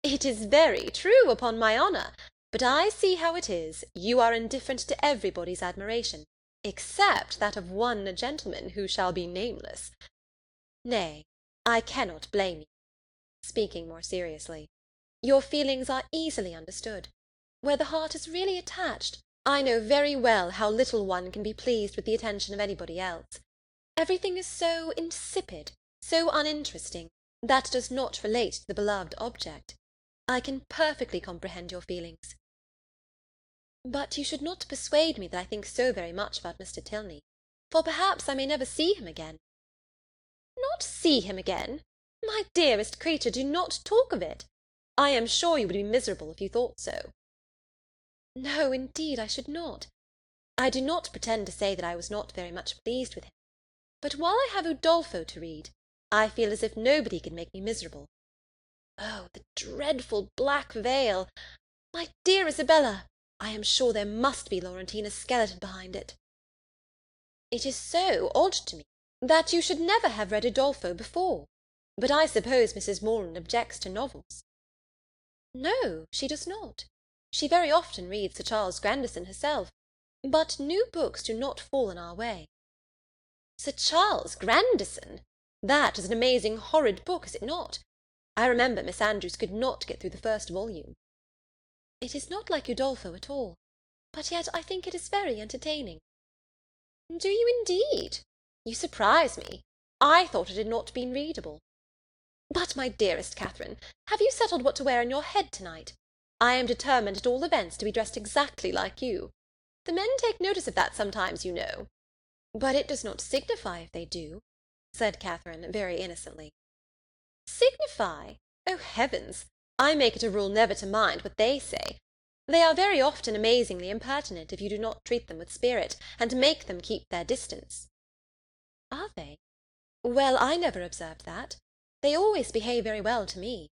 "It is very true, upon my honour. But I see how it is. You are indifferent to everybody's admiration, except that of one gentleman who shall be nameless. Nay, I cannot blame you." Speaking more seriously, "your feelings are easily understood. Where the heart is really attached, I know very well how little one can be pleased with the attention of anybody else. Everything is so insipid, so uninteresting. That does not relate to the beloved object. I can perfectly comprehend your feelings. But you should not persuade me that I think so very much about Mr. Tilney, for perhaps I may never see him again." "Not see him again? My dearest creature, do not talk of it. I am sure you would be miserable if you thought so." "No, indeed, I should not. I do not pretend to say that I was not very much pleased with him. But while I have Udolpho to read, I feel as if nobody could make me miserable. Oh, the dreadful black veil! My dear Isabella, I am sure there must be Laurentina's skeleton behind it." "It is so odd to me that you should never have read Udolpho before. But I suppose Mrs. Morland objects to novels." "No, she does not. She very often reads Sir Charles Grandison herself, but new books do not fall in our way." "Sir Charles Grandison! That is an amazing horrid book, is it not? I remember Miss Andrews could not get through the first volume." "It is not like Udolpho at all, but yet I think it is very entertaining." "Do you indeed? You surprise me. I thought it had not been readable. But, my dearest Catherine, have you settled what to wear in your head to-night? I am determined at all events to be dressed exactly like you. The men take notice of that sometimes, you know." "But it does not signify if they do," said Catherine, very innocently. "Signify? Oh, heavens! I make it a rule never to mind what they say. They are very often amazingly impertinent if you do not treat them with spirit, and make them keep their distance." "Are they? Well, I never observed that. They always behave very well to me."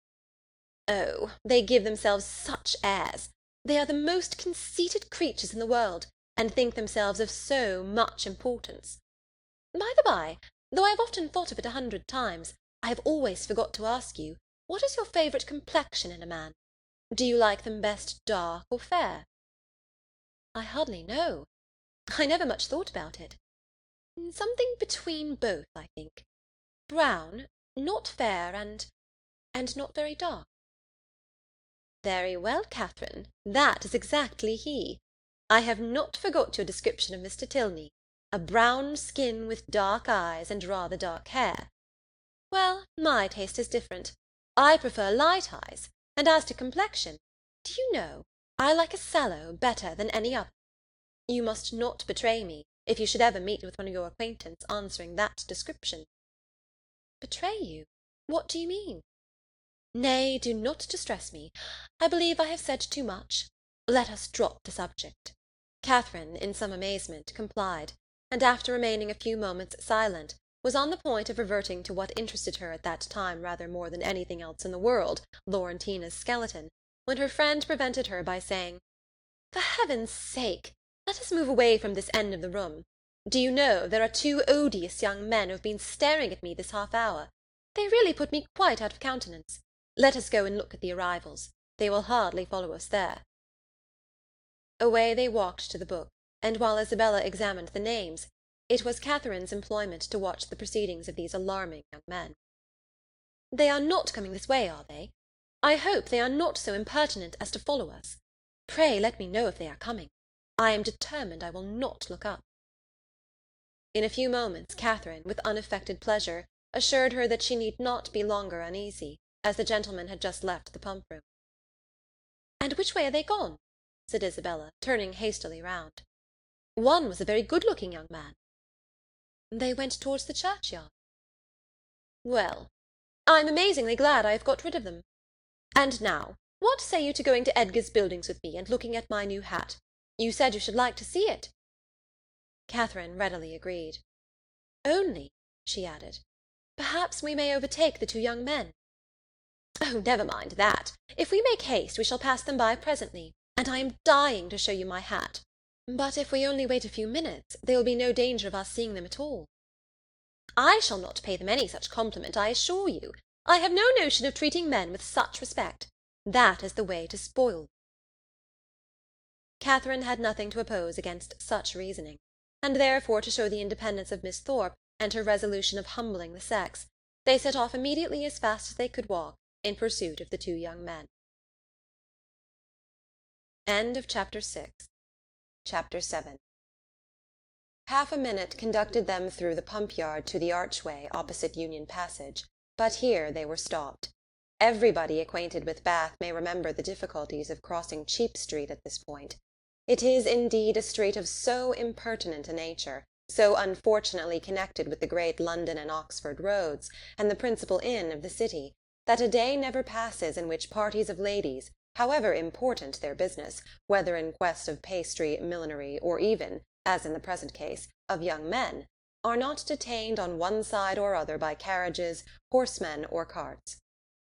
"Oh, they give themselves such airs. They are the most conceited creatures in the world, and think themselves of so much importance. By the by, though I have often thought of it 100 times, I have always forgot to ask you, what is your favourite complexion in a man? Do you like them best dark or fair?" "I hardly know. I never much thought about it. Something between both, I think. Brown, not fair, and not very dark." "Very well, Catherine, that is exactly he. I have not forgot your description of Mr. Tilney, a brown skin with dark eyes and rather dark hair. Well, my taste is different. I prefer light eyes, and as to complexion, do you know, I like a sallow better than any other. You must not betray me, if you should ever meet with one of your acquaintance answering that description." "Betray you? What do you mean?" "Nay, do not distress me. I believe I have said too much. Let us drop the subject." Catherine, in some amazement, complied, and after remaining a few moments silent, was on the point of reverting to what interested her at that time rather more than anything else in the world, Laurentina's skeleton, when her friend prevented her by saying, "For heaven's sake, let us move away from this end of the room. Do you know, there are 2 odious young men who have been staring at me this half-hour. They really put me quite out of countenance. Let us go and look at the arrivals. They will hardly follow us there." Away they walked to the book, and while Isabella examined the names, it was Catherine's employment to watch the proceedings of these alarming young men. "They are not coming this way, are they? I hope they are not so impertinent as to follow us. Pray let me know if they are coming. I am determined I will not look up." In a few moments Catherine, with unaffected pleasure, assured her that she need not be longer uneasy, as the gentlemen had just left the pump-room. "And which way are they gone?" said Isabella, turning hastily round. "One was a very good-looking young man." "They went towards the churchyard." "Well, I'm amazingly glad I have got rid of them. And now, what say you to going to Edgar's Buildings with me, and looking at my new hat? You said you should like to see it." Catherine readily agreed. "Only," she added, "perhaps we may overtake the 2 young men." "Oh, never mind that. If we make haste, we shall pass them by presently, and I am dying to show you my hat." "But if we only wait a few minutes, there will be no danger of our seeing them at all." "I shall not pay them any such compliment, I assure you. I have no notion of treating men with such respect. That is the way to spoil them." Catherine had nothing to oppose against such reasoning, and therefore, to show the independence of Miss Thorpe, and her resolution of humbling the sex, they set off immediately as fast as they could walk, in pursuit of the 2 young men. Chapter 7. Half a minute conducted them through the pump-yard to the archway opposite Union Passage, but here they were stopped. Everybody acquainted with Bath may remember the difficulties of crossing Cheap Street at this point. It is indeed a street of so impertinent a nature, so unfortunately connected with the great London and Oxford roads, and the principal inn of the city, that a day never passes in which parties of ladies, however important their business, whether in quest of pastry, millinery, or even, as in the present case, of young men, are not detained on one side or other by carriages, horsemen, or carts.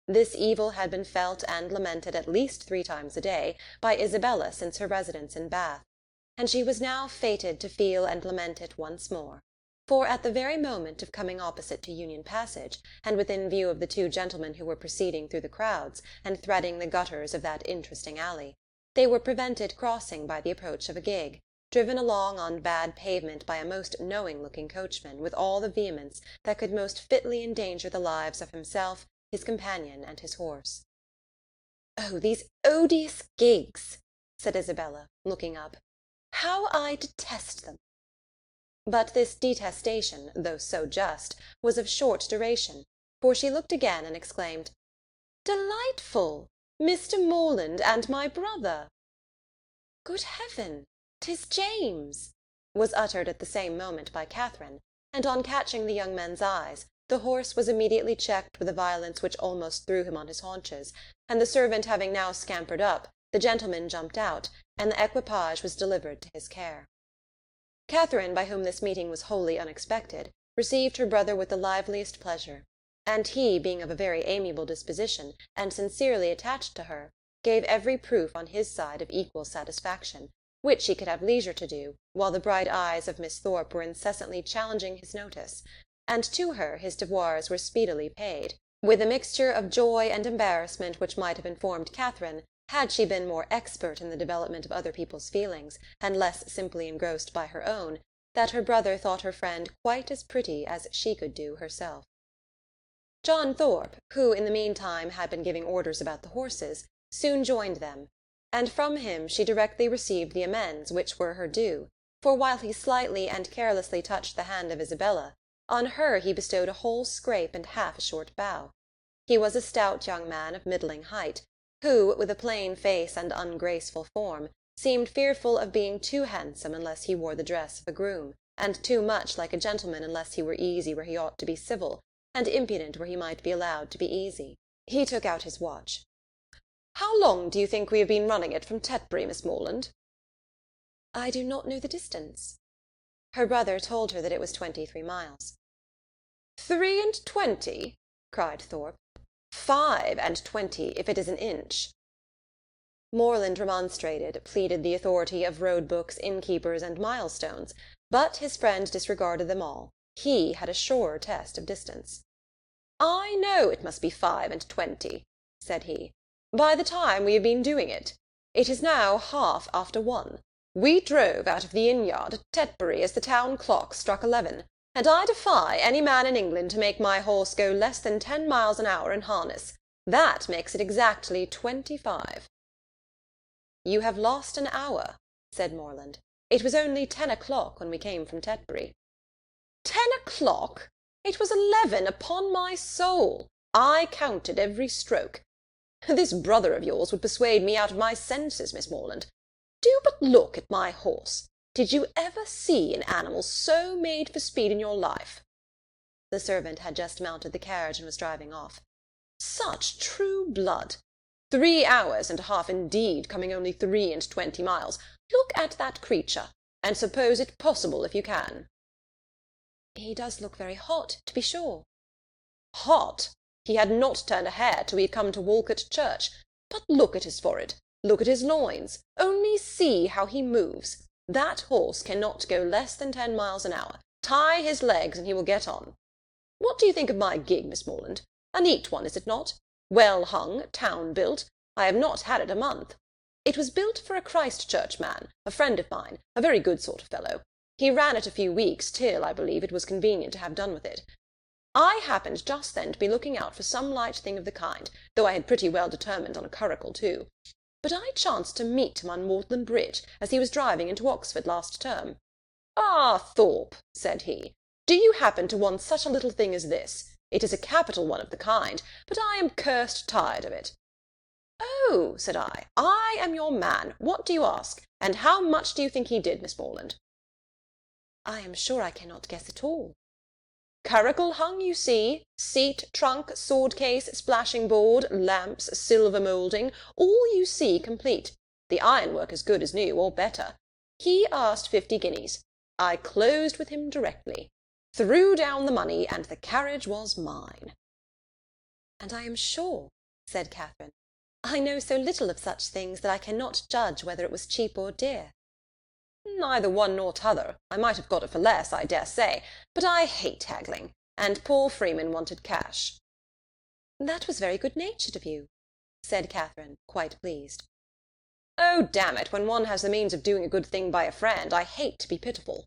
This evil had been felt and lamented at least 3 times a day by Isabella since her residence in Bath, and she was now fated to feel and lament it once more. For at the very moment of coming opposite to Union Passage, and within view of the 2 gentlemen who were proceeding through the crowds, and threading the gutters of that interesting alley, they were prevented crossing by the approach of a gig, driven along on bad pavement by a most knowing-looking coachman, with all the vehemence that could most fitly endanger the lives of himself, his companion, and his horse. "Oh, these odious gigs!" said Isabella, looking up. "How I detest them!" But this detestation, though so just, was of short duration, for she looked again and exclaimed, "Delightful! Mr. Morland and my brother!" "Good heaven! 'Tis James!" was uttered at the same moment by Catherine, and on catching the young men's eyes, the horse was immediately checked with a violence which almost threw him on his haunches, and the servant having now scampered up, the gentleman jumped out, and the equipage was delivered to his care. Catherine, by whom this meeting was wholly unexpected, received her brother with the liveliest pleasure, and he, being of a very amiable disposition, and sincerely attached to her, gave every proof on his side of equal satisfaction, which he could have leisure to do, while the bright eyes of Miss Thorpe were incessantly challenging his notice, and to her his devours were speedily paid, with a mixture of joy and embarrassment which might have informed Catherine, had she been more expert in the development of other people's feelings, and less simply engrossed by her own, that her brother thought her friend quite as pretty as she could do herself. John Thorpe, who in the meantime had been giving orders about the horses, soon joined them, and from him she directly received the amends which were her due, for while he slightly and carelessly touched the hand of Isabella, on her he bestowed a whole scrape and half a short bow. He was a stout young man of middling height, who, with a plain face and ungraceful form, seemed fearful of being too handsome unless he wore the dress of a groom, and too much like a gentleman unless he were easy where he ought to be civil, and impudent where he might be allowed to be easy. He took out his watch. "How long do you think we have been running it from Tetbury, Miss Morland?" "I do not know the distance." Her brother told her that it was 23 miles. 23? cried Thorpe. 25, if it is an inch. Morland remonstrated, pleaded the authority of road-books, innkeepers, and milestones, but his friend disregarded them all. He had a surer test of distance. "I know it must be 25, said he, "by the time we have been doing it. It is now 1:30. We drove out of the inn-yard at Tetbury as the town clock struck 11, and I defy any man in England to make my horse go less than 10 miles an hour in harness. That makes it exactly 25. "You have lost an hour," said Morland. "It was only 10 o'clock when we came from Tetbury." 10 o'clock! It was 11, upon my soul. I counted every stroke. This brother of yours would persuade me out of my senses, Miss Morland. Do but look at my horse. Did you ever see an animal so made for speed in your life?" The servant had just mounted the carriage and was driving off. "Such true blood! 3 hours and a half indeed, coming only 23 miles. Look at that creature, and suppose it possible if you can." "He does look very hot, to be sure." "Hot! He had not turned a hair till we had come to Walcot Church. But look at his forehead, look at his loins, only see how he moves. That horse cannot go less than 10 miles an hour. Tie his legs, and he will get on. What do you think of my gig, Miss Morland? A neat one, is it not? Well hung, town-built. I have not had it a month. It was built for a Christchurch man, a friend of mine, a very good sort of fellow. He ran it a few weeks, till, I believe, it was convenient to have done with it. I happened just then to be looking out for some light thing of the kind, though I had pretty well determined on a curricle too. But I chanced to meet him on Magdalen Bridge, as he was driving into Oxford last term. 'Ah, Thorpe,' said he, 'do you happen to want such a little thing as this? It is a capital one of the kind, but I am cursed tired of it. Oh, said I am your man. What do you ask? And how much do you think he did, Miss Morland? I am sure I cannot guess at all. Curricle hung, you see, seat, trunk, sword-case, splashing-board, lamps, silver moulding, all you see complete. The ironwork as good as new, or better. He asked 50 guineas. I closed with him directly, threw down the money, and the carriage was mine. And I am sure, said Catherine, I know so little of such things that I cannot judge whether it was cheap or dear. Neither one nor t'other. I might have got it for less, I dare say, but I hate haggling, and poor Freeman wanted cash. That was very good-natured of you, said Catherine, quite pleased. Oh, damn it, when one has the means of doing a good thing by a friend, I hate to be pitiful.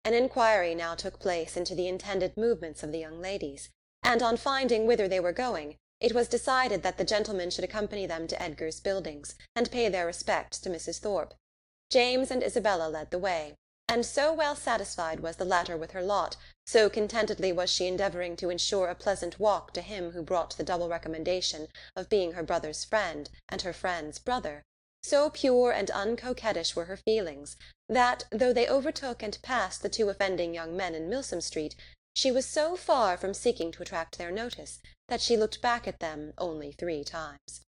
An inquiry now took place into the intended movements of the young ladies, and on finding whither they were going, it was decided that the gentlemen should accompany them to Edgar's Buildings, and pay their respects to Mrs. Thorpe. James and Isabella led the way, and so well satisfied was the latter with her lot, so contentedly was she endeavouring to ensure a pleasant walk to him who brought the double recommendation of being her brother's friend and her friend's brother, so pure and uncoquettish were her feelings, that, though they overtook and passed the 2 offending young men in Milsom Street, she was so far from seeking to attract their notice that she looked back at them only 3 times.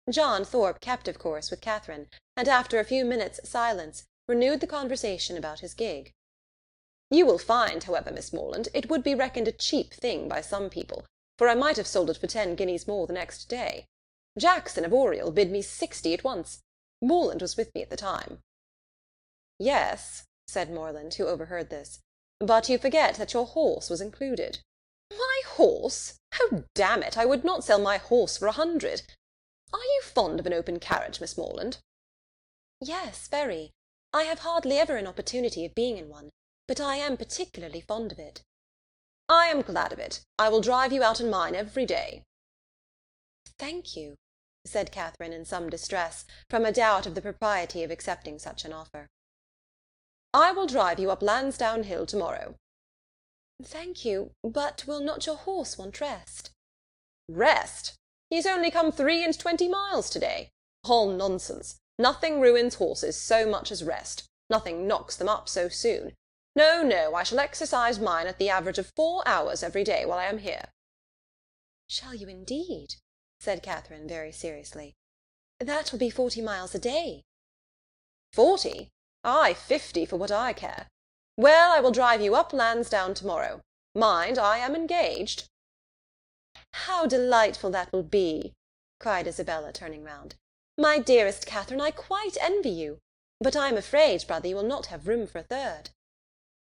John Thorpe kept, of course, with Catherine, and after a few minutes' silence renewed the conversation about his gig. You will find, however, Miss Morland, it would be reckoned a cheap thing by some people, for I might have sold it for 10 guineas more the next day. Jackson of Oriel bid me 60 at once. Morland was with me at the time. Yes, said Morland, who overheard this, but you forget that your horse was included. My horse? Oh, damn it, I would not sell my horse for 100. Are you fond of an open carriage, Miss Morland? Yes, very. I have hardly ever an opportunity of being in one, but I am particularly fond of it. I am glad of it. I will drive you out in mine every day. Thank you, said Catherine in some distress, from a doubt of the propriety of accepting such an offer. I will drive you up Lansdowne Hill to-morrow. Thank you, but will not your horse want rest? Rest? He has only come 23 miles to-day. All nonsense. Nothing ruins horses so much as rest. Nothing knocks them up so soon. No, no, I shall exercise mine at the average of 4 hours every day while I am here. Shall you indeed? Said Catherine very seriously. That will be 40 miles a day. 40? Ay, 50 for what I care. Well, I will drive you up Lansdowne to-morrow. Mind, I am engaged. How delightful that will be, cried Isabella, turning round. My dearest Catherine, I quite envy you. But I am afraid, brother, you will not have room for a third.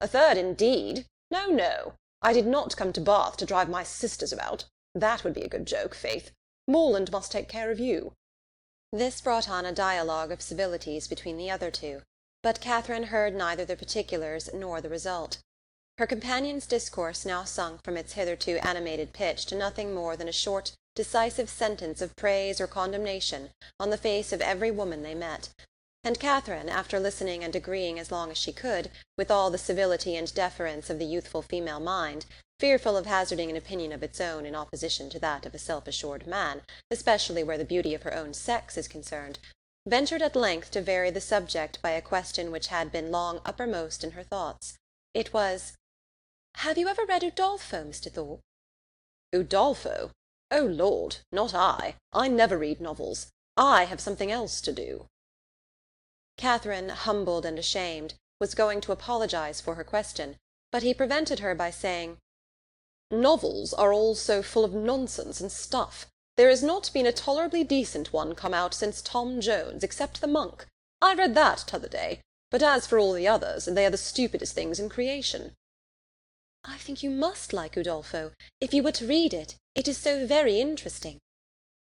A third, indeed? No, no. I did not come to Bath to drive my sisters about. That would be a good joke, faith. Morland must take care of you. This brought on a dialogue of civilities between the other 2, but Catherine heard neither the particulars nor the result. Her companion's discourse now sunk from its hitherto animated pitch to nothing more than a short, decisive sentence of praise or condemnation on the face of every woman they met, and Catherine, after listening and agreeing as long as she could, with all the civility and deference of the youthful female mind, fearful of hazarding an opinion of its own in opposition to that of a self-assured man, especially where the beauty of her own sex is concerned, ventured at length to vary the subject by a question which had been long uppermost in her thoughts. It was, "Have you ever read Udolpho, Mr. Thorpe?" Udolpho? Oh, Lord, not I. I never read novels. I have something else to do. Catherine, humbled and ashamed, was going to apologize for her question, but he prevented her by saying, Novels are all so full of nonsense and stuff. There has not been a tolerably decent one come out since Tom Jones, except The Monk. I read that t'other day, but as for all the others, they are the stupidest things in creation. I think you must like Udolpho, if you were to read it. It is so very interesting.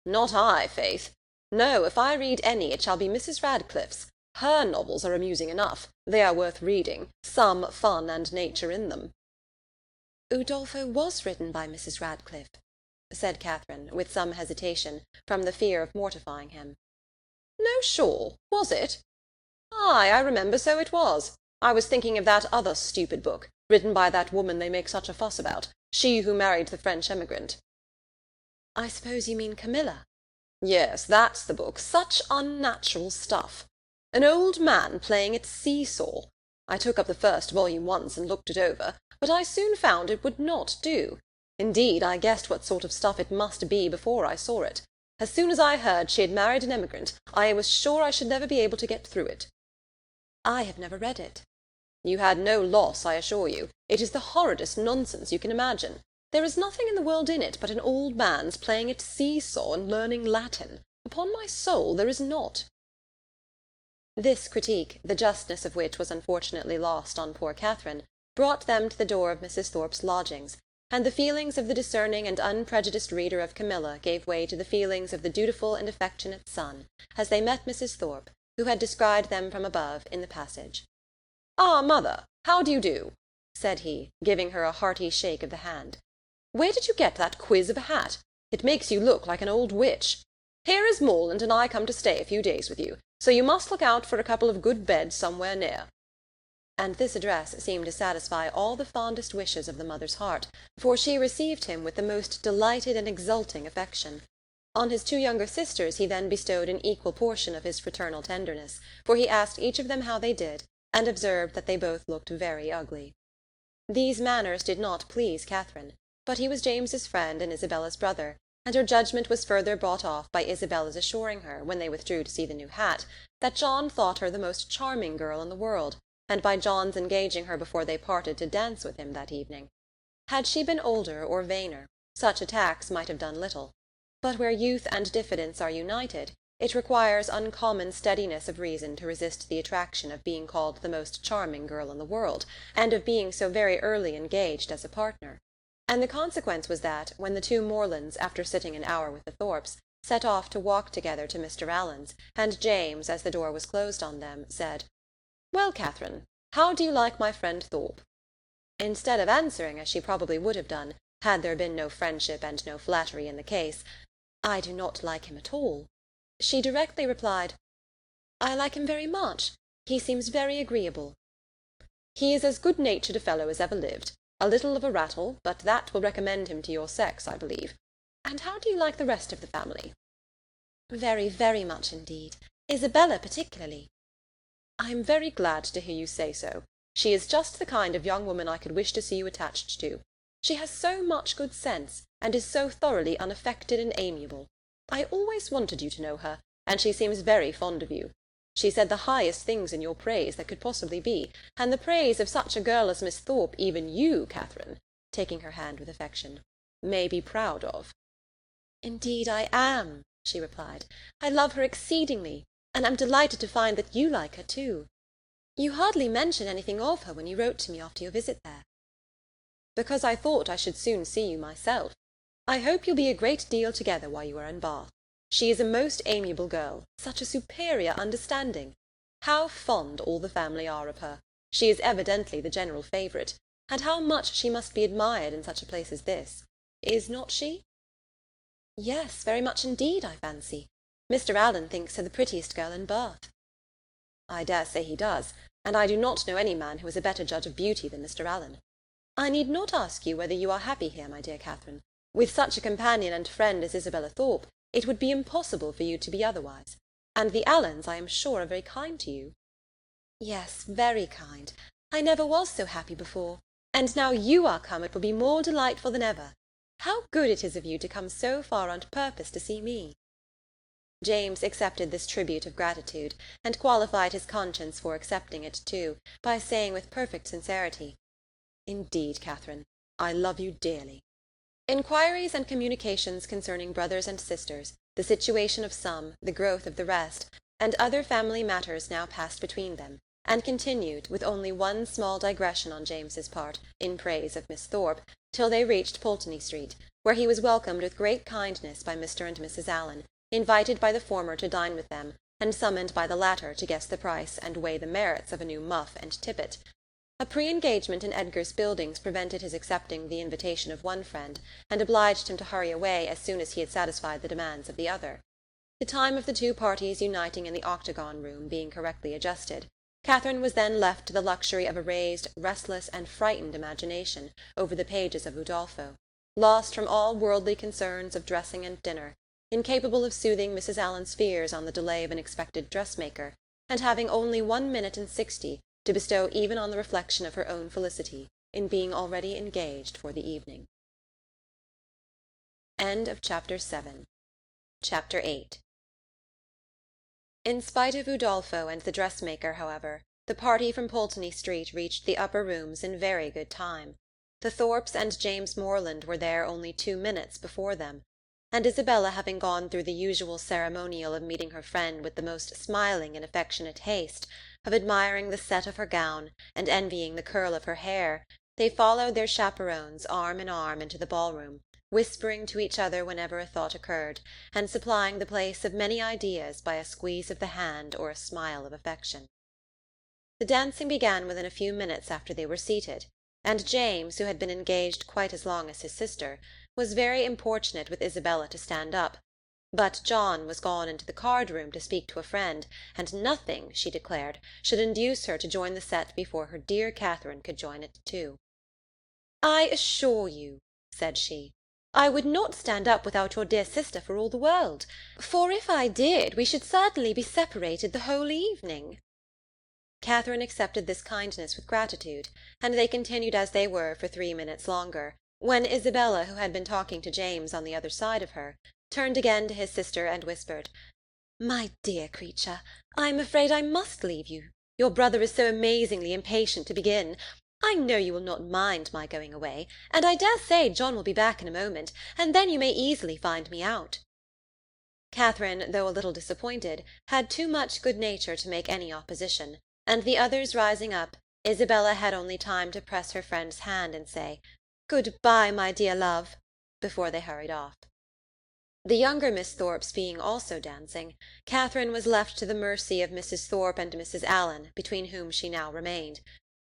Not I, faith. No, if I read any, it shall be Mrs. Radcliffe's. Her novels are amusing enough. They are worth reading. Some fun and nature in them. Udolpho was written by Mrs. Radcliffe, said Catherine, with some hesitation, from the fear of mortifying him. No, sure. Was it? Ay, I remember so it was. I was thinking of that other stupid book, written by that woman they make such a fuss about, she who married the French emigrant." "I suppose you mean Camilla?" "Yes, that's the book. Such unnatural stuff. An old man playing at see-saw. I took up the first volume once and looked it over, but I soon found it would not do. Indeed, I guessed what sort of stuff it must be before I saw it. As soon as I heard she had married an emigrant, I was sure I should never be able to get through it." "I have never read it." "You had no loss, I assure you. It is the horridest nonsense you can imagine. There is nothing in the world in it but an old man's playing at see-saw and learning Latin. Upon my soul, there is not." This critique, the justness of which was unfortunately lost on poor Catherine, brought them to the door of Mrs. Thorpe's lodgings, and the feelings of the discerning and unprejudiced reader of Camilla gave way to the feelings of the dutiful and affectionate son, as they met Mrs. Thorpe, who had descried them from above in the passage. "Ah, mother, how do you do?" said he, giving her a hearty shake of the hand. "Where did you get that quiz of a hat? It makes you look like an old witch. Here is Morland and I come to stay a few days with you, so you must look out for a couple of good beds somewhere near." And this address seemed to satisfy all the fondest wishes of the mother's heart, for she received him with the most delighted and exulting affection. On his two younger sisters he then bestowed an equal portion of his fraternal tenderness, for he asked each of them how they did, and observed that they both looked very ugly. These manners did not please Catherine, but he was James's friend and Isabella's brother, and her judgment was further brought off by Isabella's assuring her, when they withdrew to see the new hat, that John thought her the most charming girl in the world, and by John's engaging her before they parted to dance with him that evening. Had she been older or vainer, such attacks might have done little, but where youth and diffidence are united, it requires uncommon steadiness of reason to resist the attraction of being called the most charming girl in the world, and of being so very early engaged as a partner. And the consequence was that, when the two Morlands, after sitting an hour with the Thorpes, set off to walk together to Mr. Allen's, and James, as the door was closed on them, said, "Well, Catherine, how do you like my friend Thorpe?" Instead of answering, as she probably would have done, had there been no friendship and no flattery in the case, "I do not like him at all," she directly replied, "I like him very much. He seems very agreeable." "He is as good-natured a fellow as ever lived. A little of a rattle, but that will recommend him to your sex, I believe. And how do you like the rest of the family?" "Very, very much indeed. Isabella particularly." "I am very glad to hear you say so. She is just the kind of young woman I could wish to see you attached to. She has so much good sense, and is so thoroughly unaffected and amiable. I always wanted you to know her, and she seems very fond of you. She said the highest things in your praise that could possibly be, and the praise of such a girl as Miss Thorpe even you, Catherine," taking her hand with affection, "may be proud of." "Indeed I am," she replied. "I love her exceedingly, and am delighted to find that you like her too. You hardly mentioned anything of her when you wrote to me after your visit there." "Because I thought I should soon see you myself. I hope you'll be a great deal together while you are in Bath. She is a most amiable girl, such a superior understanding. How fond all the family are of her! She is evidently the general favourite, and how much she must be admired in such a place as this. Is not she?" "Yes, very much indeed, I fancy. Mr. Allen thinks her the prettiest girl in Bath." "I dare say he does, and I do not know any man who is a better judge of beauty than Mr. Allen. I need not ask you whether you are happy here, my dear Catherine. With such a companion and friend as Isabella Thorpe, it would be impossible for you to be otherwise. And the Allens, I am sure, are very kind to you." "Yes, very kind. I never was so happy before, and now you are come it will be more delightful than ever. How good it is of you to come so far on purpose to see me." James accepted this tribute of gratitude, and qualified his conscience for accepting it too, by saying with perfect sincerity, "Indeed, Catherine, I love you dearly." Inquiries and communications concerning brothers and sisters, the situation of some, the growth of the rest, and other family matters now passed between them, and continued, with only one small digression on James's part, in praise of Miss Thorpe, till they reached Pulteney Street, where he was welcomed with great kindness by Mr. and Mrs. Allen, invited by the former to dine with them, and summoned by the latter to guess the price and weigh the merits of a new muff and tippet. A pre-engagement in Edgar's Buildings prevented his accepting the invitation of one friend, and obliged him to hurry away as soon as he had satisfied the demands of the other. The time of the two parties uniting in the octagon room being correctly adjusted, Catherine was then left to the luxury of a raised, restless, and frightened imagination over the pages of Udolpho, lost from all worldly concerns of dressing and dinner, incapable of soothing Mrs. Allen's fears on the delay of an expected dressmaker, and having only 1 minute and 60 to bestow even on the reflection of her own felicity in being already engaged for the evening. Chapter 8. In spite of Udolpho and the dressmaker, however, the party from Pulteney Street reached the upper rooms in very good time. The Thorpes and James Morland were there only 2 minutes before them, and Isabella, having gone through the usual ceremonial of meeting her friend with the most smiling and affectionate haste, of admiring the set of her gown, and envying the curl of her hair, they followed their chaperons arm in arm into the ballroom, whispering to each other whenever a thought occurred, and supplying the place of many ideas by a squeeze of the hand or a smile of affection. The dancing began within a few minutes after they were seated, and James, who had been engaged quite as long as his sister, was very importunate with Isabella to stand up, but John was gone into the card-room to speak to a friend, and nothing, she declared, should induce her to join the set before her dear Catherine could join it too. "I assure you," said she, "I would not stand up without your dear sister for all the world, for if I did we should certainly be separated the whole evening." Catherine accepted this kindness with gratitude, and they continued as they were for 3 minutes longer, when Isabella, who had been talking to James on the other side of her, turned again to his sister and whispered, "My dear creature, I am afraid I must leave you. Your brother is so amazingly impatient to begin. I know you will not mind my going away, and I dare say John will be back in a moment, and then you may easily find me out." Catherine, though a little disappointed, had too much good nature to make any opposition, and the others rising up, Isabella had only time to press her friend's hand and say, "Good-bye, my dear love," before they hurried off. The younger Miss Thorpes being also dancing, Catherine was left to the mercy of Mrs. Thorpe and Mrs. Allen, between whom she now remained.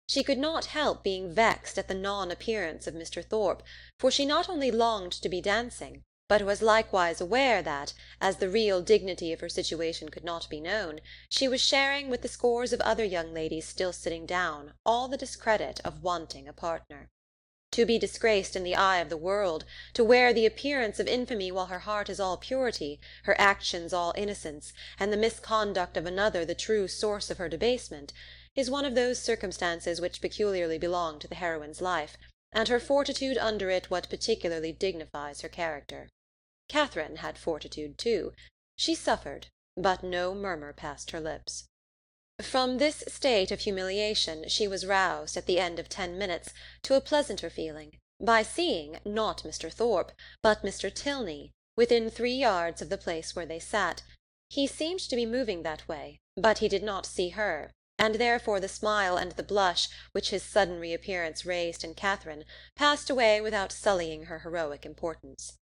She could not help being vexed at the non-appearance of Mr. Thorpe, for she not only longed to be dancing, but was likewise aware that, as the real dignity of her situation could not be known, she was sharing with the scores of other young ladies still sitting down all the discredit of wanting a partner. To be disgraced in the eye of the world, to wear the appearance of infamy while her heart is all purity, her actions all innocence, and the misconduct of another the true source of her debasement, is one of those circumstances which peculiarly belong to the heroine's life, and her fortitude under it what particularly dignifies her character. Catherine had fortitude too. She suffered, but no murmur passed her lips. From this state of humiliation she was roused, at the end of 10 minutes, to a pleasanter feeling, by seeing, not Mr. Thorpe, but Mr. Tilney, within 3 yards of the place where they sat. He seemed to be moving that way, but he did not see her, and therefore the smile and the blush which his sudden reappearance raised in Catherine passed away without sullying her heroic importance.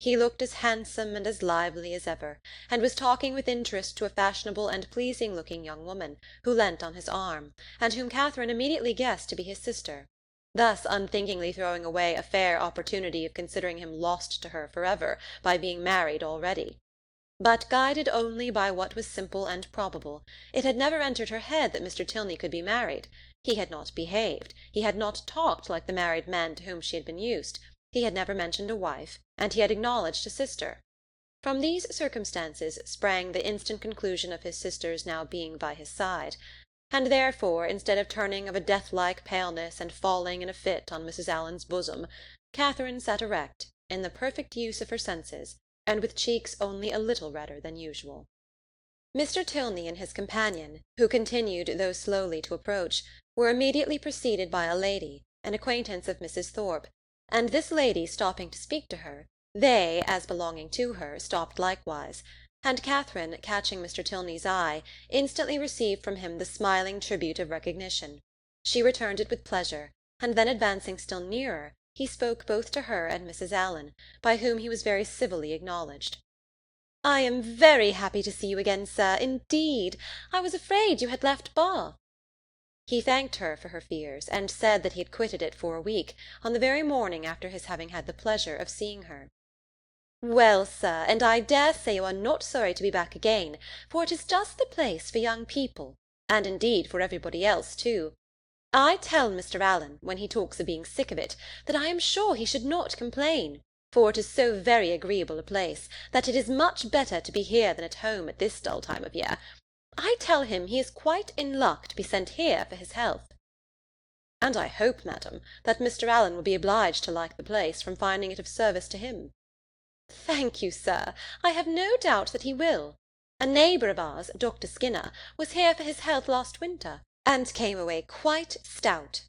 He looked as handsome and as lively as ever, and was talking with interest to a fashionable and pleasing-looking young woman, who leant on his arm, and whom Catherine immediately guessed to be his sister, thus unthinkingly throwing away a fair opportunity of considering him lost to her for ever, by being married already. But guided only by what was simple and probable, it had never entered her head that Mr. Tilney could be married. He had not behaved, he had not talked like the married men to whom she had been used. He had never mentioned a wife, and he had acknowledged a sister. From these circumstances sprang the instant conclusion of his sister's now being by his side, and therefore, instead of turning of a death-like paleness and falling in a fit on Mrs. Allen's bosom, Catherine sat erect, in the perfect use of her senses, and with cheeks only a little redder than usual. Mr. Tilney and his companion, who continued, though slowly, to approach, were immediately preceded by a lady, an acquaintance of Mrs. Thorpe, and this lady stopping to speak to her, they, as belonging to her, stopped likewise, and Catherine, catching Mr. Tilney's eye, instantly received from him the smiling tribute of recognition. She returned it with pleasure, and then advancing still nearer, he spoke both to her and Mrs. Allen, by whom he was very civilly acknowledged. "I am very happy to see you again, sir, indeed. I was afraid you had left Bath." He thanked her for her fears, and said that he had quitted it for a week, on the very morning after his having had the pleasure of seeing her. "Well, sir, and I dare say you are not sorry to be back again, for it is just the place for young people. and indeed for everybody else too. I tell Mr. Allen, when he talks of being sick of it, that I am sure he should not complain, for it is so very agreeable a place, that it is much better to be here than at home at this dull time of year. I tell him he is quite in luck to be sent here for his health. And I hope, madam, that Mr. Allen will be obliged to like the place, from finding it of service to him. Thank you, sir, I have no doubt that he will. A neighbour of ours, Dr. Skinner, was here for his health last winter, and came away quite stout.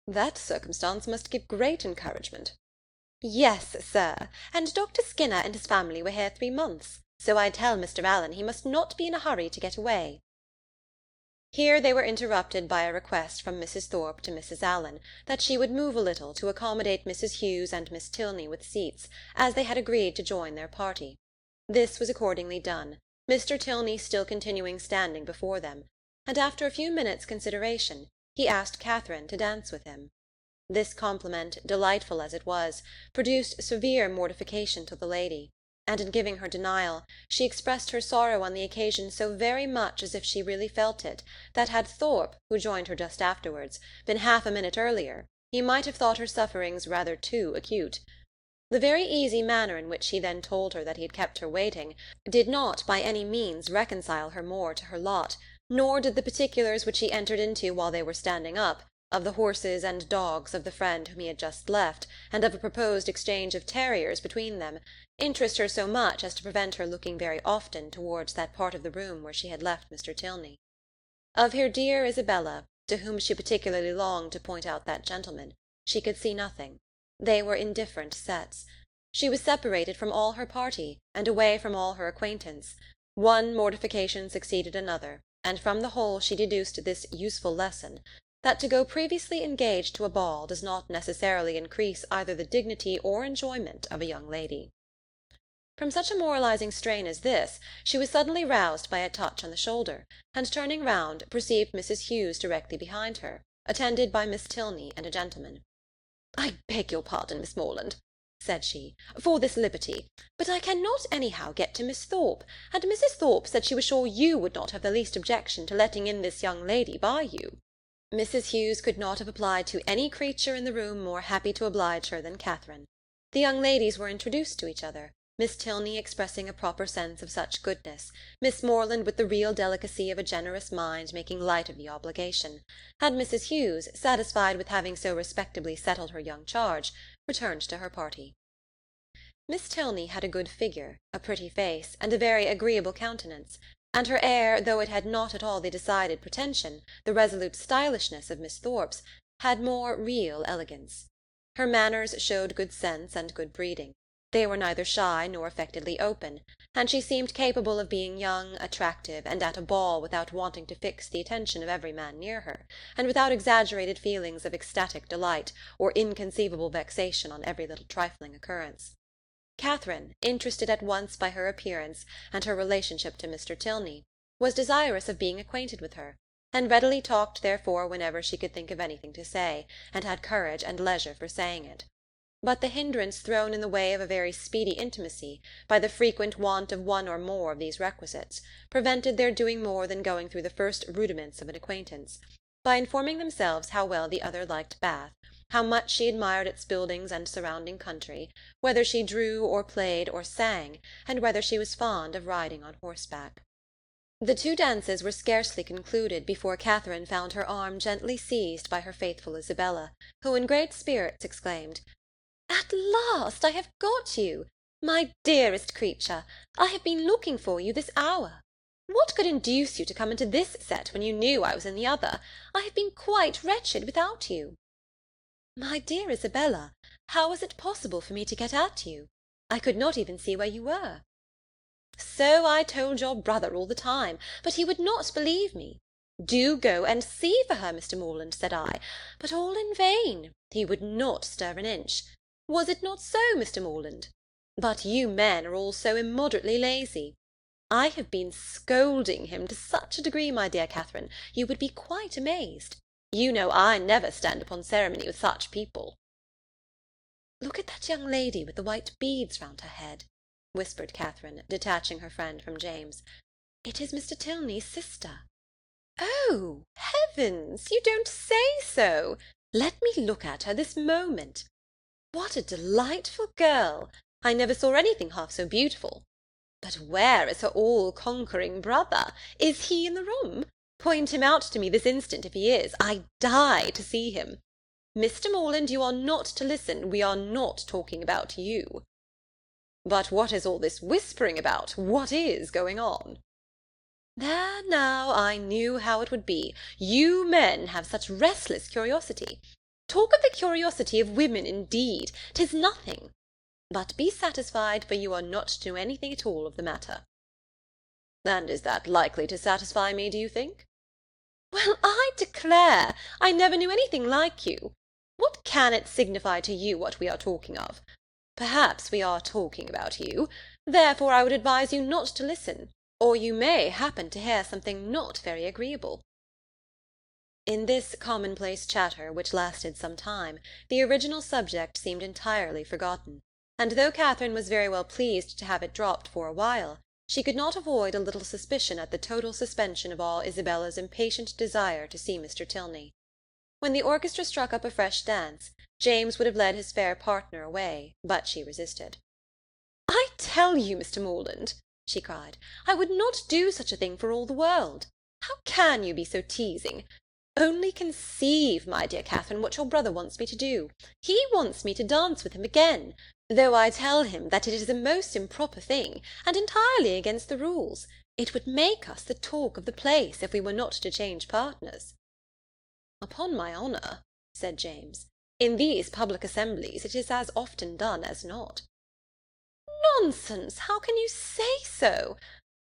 That circumstance must give great encouragement. Yes, sir, and Dr. Skinner and his family were here 3 months, so I tell Mr. Allen he must not be in a hurry to get away. Here they were interrupted by a request from Mrs. Thorpe to Mrs. Allen, that she would move a little to accommodate Mrs. Hughes and Miss Tilney with seats, as they had agreed to join their party. This was accordingly done, Mr. Tilney still continuing standing before them, and after a few minutes' consideration, he asked Catherine to dance with him. This compliment, delightful as it was, produced severe mortification to the lady, and in giving her denial, she expressed her sorrow on the occasion so very much as if she really felt it, that had Thorpe, who joined her just afterwards, been half a minute earlier, he might have thought her sufferings rather too acute. The very easy manner in which he then told her that he had kept her waiting did not by any means reconcile her more to her lot, nor did the particulars which he entered into while they were standing up, of the horses and dogs of the friend whom he had just left, and of a proposed exchange of terriers between them, interest her so much as to prevent her looking very often towards that part of the room where she had left Mr. Tilney. Of her dear Isabella, to whom she particularly longed to point out that gentleman, she could see nothing. They were in different sets. She was separated from all her party, and away from all her acquaintance. One mortification succeeded another, and from the whole she deduced this useful lesson, that to go previously engaged to a ball does not necessarily increase either the dignity or enjoyment of a young lady. From such a moralizing strain as this, she was suddenly roused by a touch on the shoulder, and turning round, perceived Mrs. Hughes directly behind her, attended by Miss Tilney and a gentleman. "I beg your pardon, Miss Morland," said she, "for this liberty, but I cannot anyhow get to Miss Thorpe, and Mrs. Thorpe said she was sure you would not have the least objection to letting in this young lady by you." Mrs. Hughes could not have applied to any creature in the room more happy to oblige her than Catherine. The young ladies were introduced to each other, Miss Tilney expressing a proper sense of such goodness, Miss Morland with the real delicacy of a generous mind making light of the obligation, and Mrs. Hughes, satisfied with having so respectably settled her young charge, returned to her party. Miss Tilney had a good figure, a pretty face, and a very agreeable countenance, and her air, though it had not at all the decided pretension, the resolute stylishness of Miss Thorpe's, had more real elegance. Her manners showed good sense and good breeding. They were neither shy nor affectedly open, and she seemed capable of being young, attractive, and at a ball without wanting to fix the attention of every man near her, and without exaggerated feelings of ecstatic delight, or inconceivable vexation on every little trifling occurrence. Catherine, interested at once by her appearance and her relationship to Mr. Tilney, was desirous of being acquainted with her, and readily talked therefore whenever she could think of anything to say, and had courage and leisure for saying it. But the hindrance thrown in the way of a very speedy intimacy, by the frequent want of one or more of these requisites, prevented their doing more than going through the first rudiments of an acquaintance, by informing themselves how well the other liked Bath, how much she admired its buildings and surrounding country, whether she drew or played or sang, and whether she was fond of riding on horseback. The 2 dances were scarcely concluded before Catherine found her arm gently seized by her faithful Isabella, who in great spirits exclaimed, "At last I have got you! My dearest creature, I have been looking for you this hour. What could induce you to come into this set when you knew I was in the other? I have been quite wretched without you." "My dear Isabella, how was it possible for me to get at you? I could not even see where you were." "So I told your brother all the time, but he would not believe me. 'Do go and see for her, Mr. Morland,' said I, but all in vain. He would not stir an inch. Was it not so, Mr. Morland? But you men are all so immoderately lazy. I have been scolding him to such a degree, my dear Catherine, you would be quite amazed. You know I never stand upon ceremony with such people." "Look at that young lady with the white beads round her head," whispered Catherine, detaching her friend from James. "It is Mr. Tilney's sister." "Oh, heavens! You don't say so! Let me look at her this moment. What a delightful girl! I never saw anything half so beautiful. But where is her all-conquering brother? Is he in the room? Point him out to me this instant if he is. I die to see him. Mr. Morland, you are not to listen. We are not talking about you." "But what is all this whispering about? What is going on?" "There now, I knew how it would be. You men have such restless curiosity. Talk of the curiosity of women, indeed! 'Tis nothing. But be satisfied, for you are not to know anything at all of the matter." "And is that likely to satisfy me, do you think?" "Well, I declare, I never knew anything like you. What can it signify to you what we are talking of? Perhaps we are talking about you, therefore I would advise you not to listen, or you may happen to hear something not very agreeable." In this commonplace chatter, which lasted some time, the original subject seemed entirely forgotten, and though Catherine was very well pleased to have it dropped for a while, she could not avoid a little suspicion at the total suspension of all Isabella's impatient desire to see Mr. Tilney. When the orchestra struck up a fresh dance, James would have led his fair partner away, but she resisted. "I tell you, Mr. Morland," she cried, "I would not do such a thing for all the world. How can you be so teasing? Only conceive, my dear Catherine, what your brother wants me to do. He wants me to dance with him again, though I tell him that it is a most improper thing, and entirely against the rules. It would make us the talk of the place if we were not to change partners." "Upon my honour," said James, "in these public assemblies it is as often done as not." "Nonsense! How can you say so?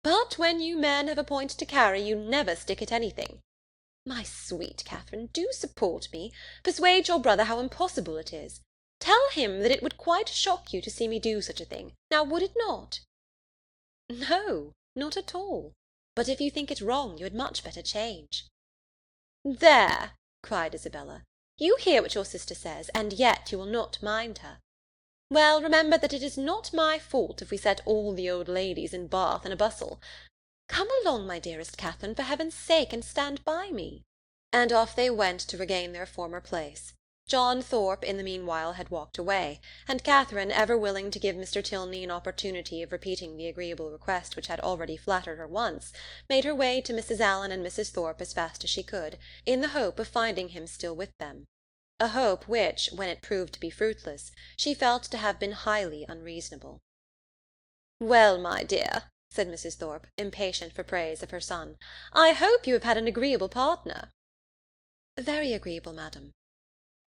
But when you men have a point to carry, you never stick at anything. My sweet Catherine, do support me. Persuade your brother how impossible it is. Tell him that it would quite shock you to see me do such a thing. Now would it not?" "No, not at all. But if you think it wrong, you had much better change." "There!" cried Isabella. "You hear what your sister says, and yet you will not mind her. Well, remember that it is not my fault if we set all the old ladies in Bath in a bustle. Come along, my dearest Catherine, for heaven's sake, and stand by me." And off they went to regain their former place. John Thorpe in the meanwhile had walked away, and Catherine, ever willing to give Mr. Tilney an opportunity of repeating the agreeable request which had already flattered her once, made her way to Mrs. Allen and Mrs. Thorpe as fast as she could, in the hope of finding him still with them. A hope which, when it proved to be fruitless, she felt to have been highly unreasonable. "Well, my dear," said Mrs. Thorpe, impatient for praise of her son, "I hope you have had an agreeable partner." "Very agreeable, madam."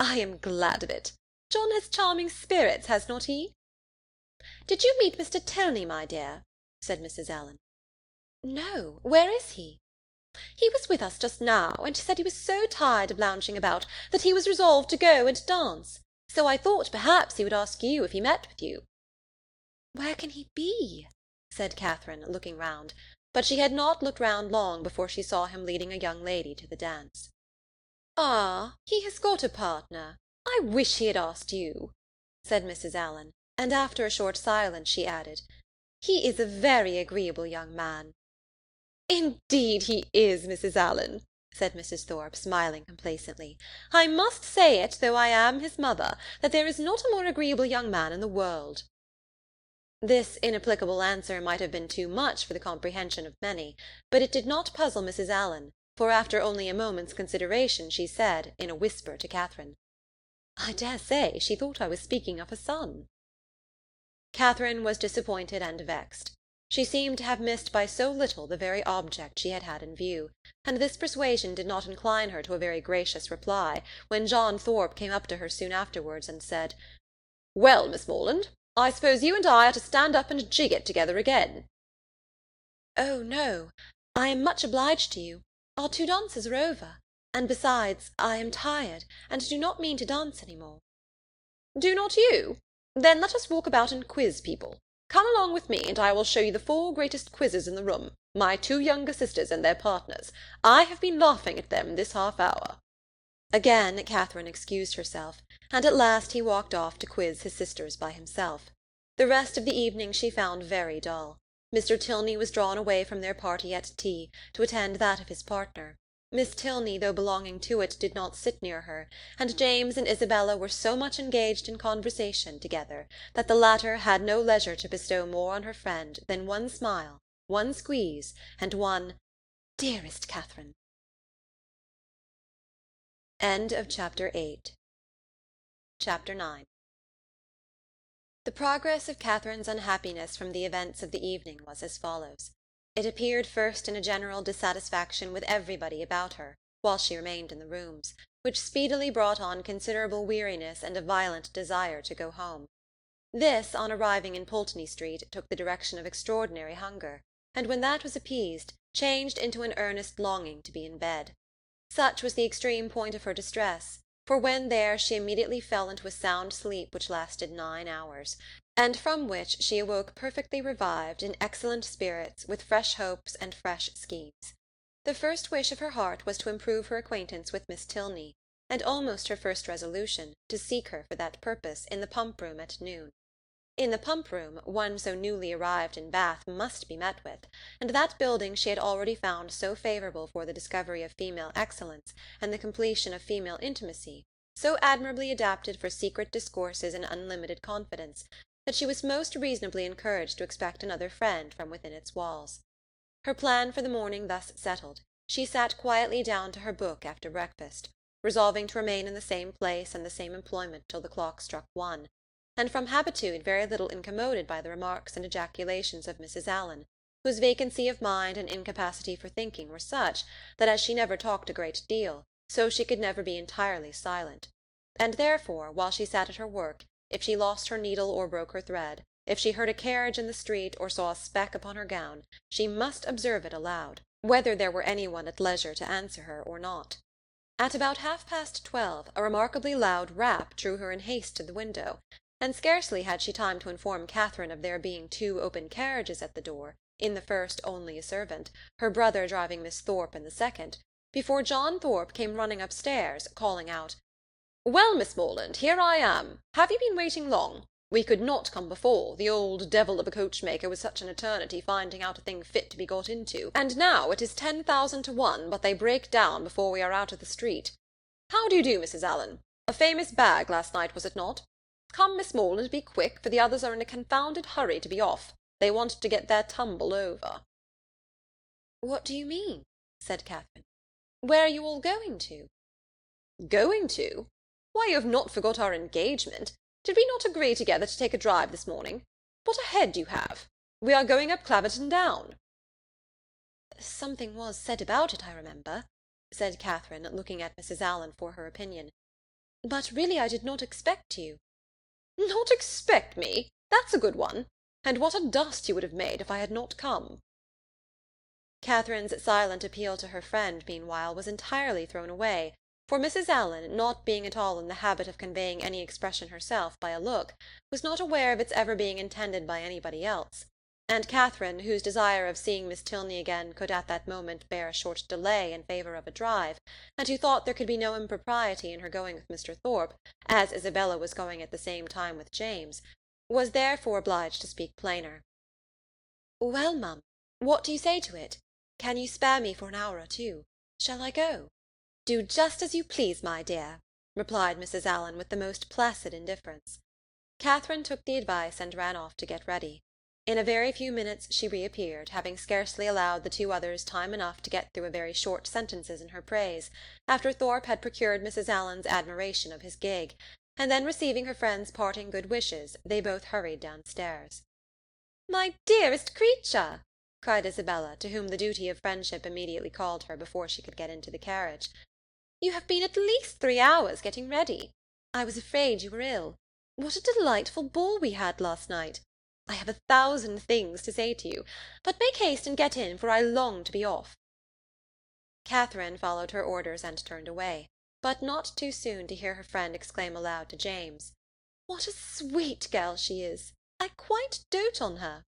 "I am glad of it. John has charming spirits, has not he?" "Did you meet Mr. Tilney, my dear?" said Mrs. Allen. "No. Where is he?" "He was with us just now, and he said he was so tired of lounging about that he was resolved to go and dance. So I thought perhaps he would ask you if he met with you." "Where can he be?" said Catherine, looking round, but she had not looked round long before she saw him leading a young lady to the dance. "Ah, he has got a partner. I wish he had asked you," said Mrs. Allen, and after a short silence she added, "He is a very agreeable young man." "Indeed he is, Mrs. Allen," said Mrs. Thorpe, smiling complacently. "I must say it, though I am his mother, that there is not a more agreeable young man in the world." This inapplicable answer might have been too much for the comprehension of many, but it did not puzzle Mrs. Allen, for after only a moment's consideration she said, in a whisper to Catherine, "I dare say she thought I was speaking of her son." Catherine was disappointed and vexed. She seemed to have missed by so little the very object she had had in view, and this persuasion did not incline her to a very gracious reply, when John Thorpe came up to her soon afterwards and said, "Well, Miss Morland, I suppose you and I are to stand up and jig it together again." "Oh, no. I am much obliged to you. Our 2 dances are over, and besides, I am tired, and do not mean to dance any more." "Do not you? Then let us walk about and quiz people. Come along with me, and I will show you the 4 greatest quizzes in the room, my 2 younger sisters and their partners. I have been laughing at them this half-hour." Again Catherine excused herself, and at last he walked off to quiz his sisters by himself. The rest of the evening she found very dull. Mr. Tilney was drawn away from their party at tea, to attend that of his partner. Miss Tilney, though belonging to it, did not sit near her, and James and Isabella were so much engaged in conversation together that the latter had no leisure to bestow more on her friend than one smile, one squeeze, and one "Dearest Catherine." Chapter 9. The progress of Catherine's unhappiness from the events of the evening was as follows. It appeared first in a general dissatisfaction with everybody about her, while she remained in the rooms, which speedily brought on considerable weariness and a violent desire to go home. This, on arriving in Pulteney Street, took the direction of extraordinary hunger, and when that was appeased, changed into an earnest longing to be in bed. Such was the extreme point of her distress, for when there she immediately fell into a sound sleep which lasted 9 hours, and from which she awoke perfectly revived, in excellent spirits, with fresh hopes and fresh schemes. The first wish of her heart was to improve her acquaintance with Miss Tilney, and almost her first resolution, to seek her for that purpose in the pump-room at noon. In the pump-room, one so newly arrived in Bath must be met with, and that building she had already found so favourable for the discovery of female excellence and the completion of female intimacy, so admirably adapted for secret discourses and unlimited confidence, that she was most reasonably encouraged to expect another friend from within its walls. Her plan for the morning thus settled, she sat quietly down to her book after breakfast, resolving to remain in the same place and the same employment till the clock struck 1, and from habitude very little incommoded by the remarks and ejaculations of Mrs. Allen, whose vacancy of mind and incapacity for thinking were such, that as she never talked a great deal, so she could never be entirely silent; and therefore, while she sat at her work, if she lost her needle or broke her thread, if she heard a carriage in the street or saw a speck upon her gown, she must observe it aloud, whether there were any one at leisure to answer her or not. At about 12:30 a remarkably loud rap drew her in haste to the window, and scarcely had she time to inform Catherine of there being 2 open carriages at the door, in the first only a servant, her brother driving Miss Thorpe in the second, before John Thorpe came running upstairs, calling out, "Well, Miss Morland, here I am. Have you been waiting long? We could not come before, the old devil of a coachmaker was such an eternity finding out a thing fit to be got into, and now it is 10,000 to 1 but they break down before we are out of the street. How do you do, Mrs. Allen? A famous bag last night, was it not? Come, Miss Morland, be quick, for the others are in a confounded hurry to be off. They want to get their tumble over." "What do you mean?" said Catherine. "Where are you all going to?" "Going to? Why, you have not forgot our engagement. Did we not agree together to take a drive this morning? What a head you have! We are going up Claverton Down." "Something was said about it, I remember," said Catherine, looking at Mrs. Allen for her opinion. "But really I did not expect you." "Not expect me? That's a good one. And what a dust you would have made if I had not come." Catherine's silent appeal to her friend, meanwhile, was entirely thrown away, for Mrs. Allen, not being at all in the habit of conveying any expression herself by a look, was not aware of its ever being intended by anybody else; and Catherine, whose desire of seeing Miss Tilney again could at that moment bear a short delay in favour of a drive, and who thought there could be no impropriety in her going with Mr. Thorpe, as Isabella was going at the same time with James, was therefore obliged to speak plainer. "Well, mum, what do you say to it? Can you spare me for an hour or 2? Shall I go?" "Do just as you please, my dear," replied Mrs. Allen with the most placid indifference. Catherine took the advice and ran off to get ready. In a very few minutes she reappeared, having scarcely allowed the 2 others time enough to get through a very short sentences in her praise, after Thorpe had procured Mrs. Allen's admiration of his gig, and then receiving her friend's parting good wishes, they both hurried downstairs. "My dearest creature!" cried Isabella, to whom the duty of friendship immediately called her before she could get into the carriage. "You have been at least 3 hours getting ready. I was afraid you were ill. What a delightful ball we had last night! I have 1,000 things to say to you, but make haste and get in, for I long to be off." Catherine followed her orders and turned away, but not too soon to hear her friend exclaim aloud to James, "What a sweet girl she is! I quite dote on her."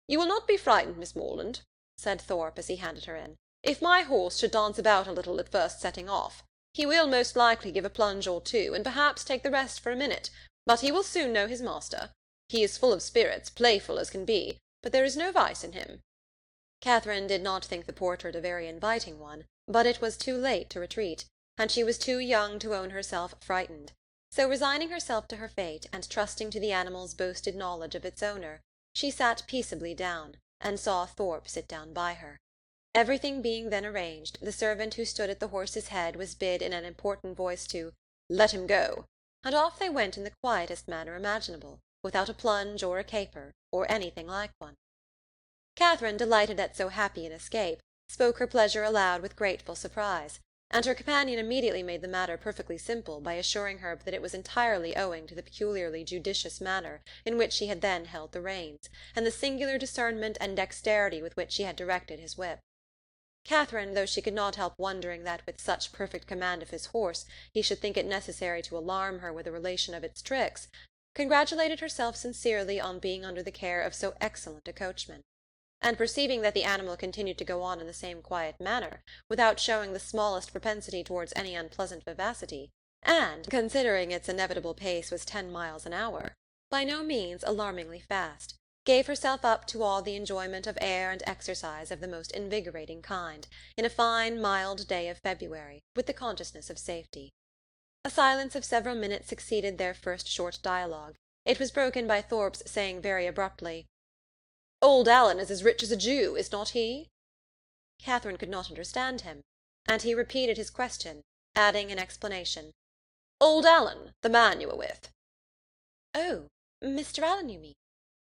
"You will not be frightened, Miss Morland," said Thorpe as he handed her in, "if my horse should dance about a little at first setting off. He will most likely give a plunge or 2, and perhaps take the rest for a minute, but he will soon know his master. He is full of spirits, playful as can be, but there is no vice in him." Catherine did not think the portrait a very inviting one, but it was too late to retreat, and she was too young to own herself frightened. So resigning herself to her fate, and trusting to the animal's boasted knowledge of its owner, she sat peaceably down, and saw Thorpe sit down by her. Everything being then arranged, the servant who stood at the horse's head was bid in an important voice to "let him go," and off they went in the quietest manner imaginable, without a plunge or a caper, or anything like one. Catherine, delighted at so happy an escape, spoke her pleasure aloud with grateful surprise, and her companion immediately made the matter perfectly simple by assuring her that it was entirely owing to the peculiarly judicious manner in which she had then held the reins, and the singular discernment and dexterity with which she had directed his whip. Catherine, though she could not help wondering that with such perfect command of his horse he should think it necessary to alarm her with a relation of its tricks, congratulated herself sincerely on being under the care of so excellent a coachman; and perceiving that the animal continued to go on in the same quiet manner, without showing the smallest propensity towards any unpleasant vivacity, and, considering its inevitable pace was 10 miles an hour, by no means alarmingly fast, gave herself up to all the enjoyment of air and exercise of the most invigorating kind, in a fine mild day of February, with the consciousness of safety. A silence of several minutes succeeded their first short dialogue. It was broken by Thorpe's saying very abruptly, "Old Alan is as rich as a Jew, is not he?" Catherine could not understand him, and he repeated his question, adding in explanation, "Old Alan, the man you were with." "Oh, Mr. Alan, you mean?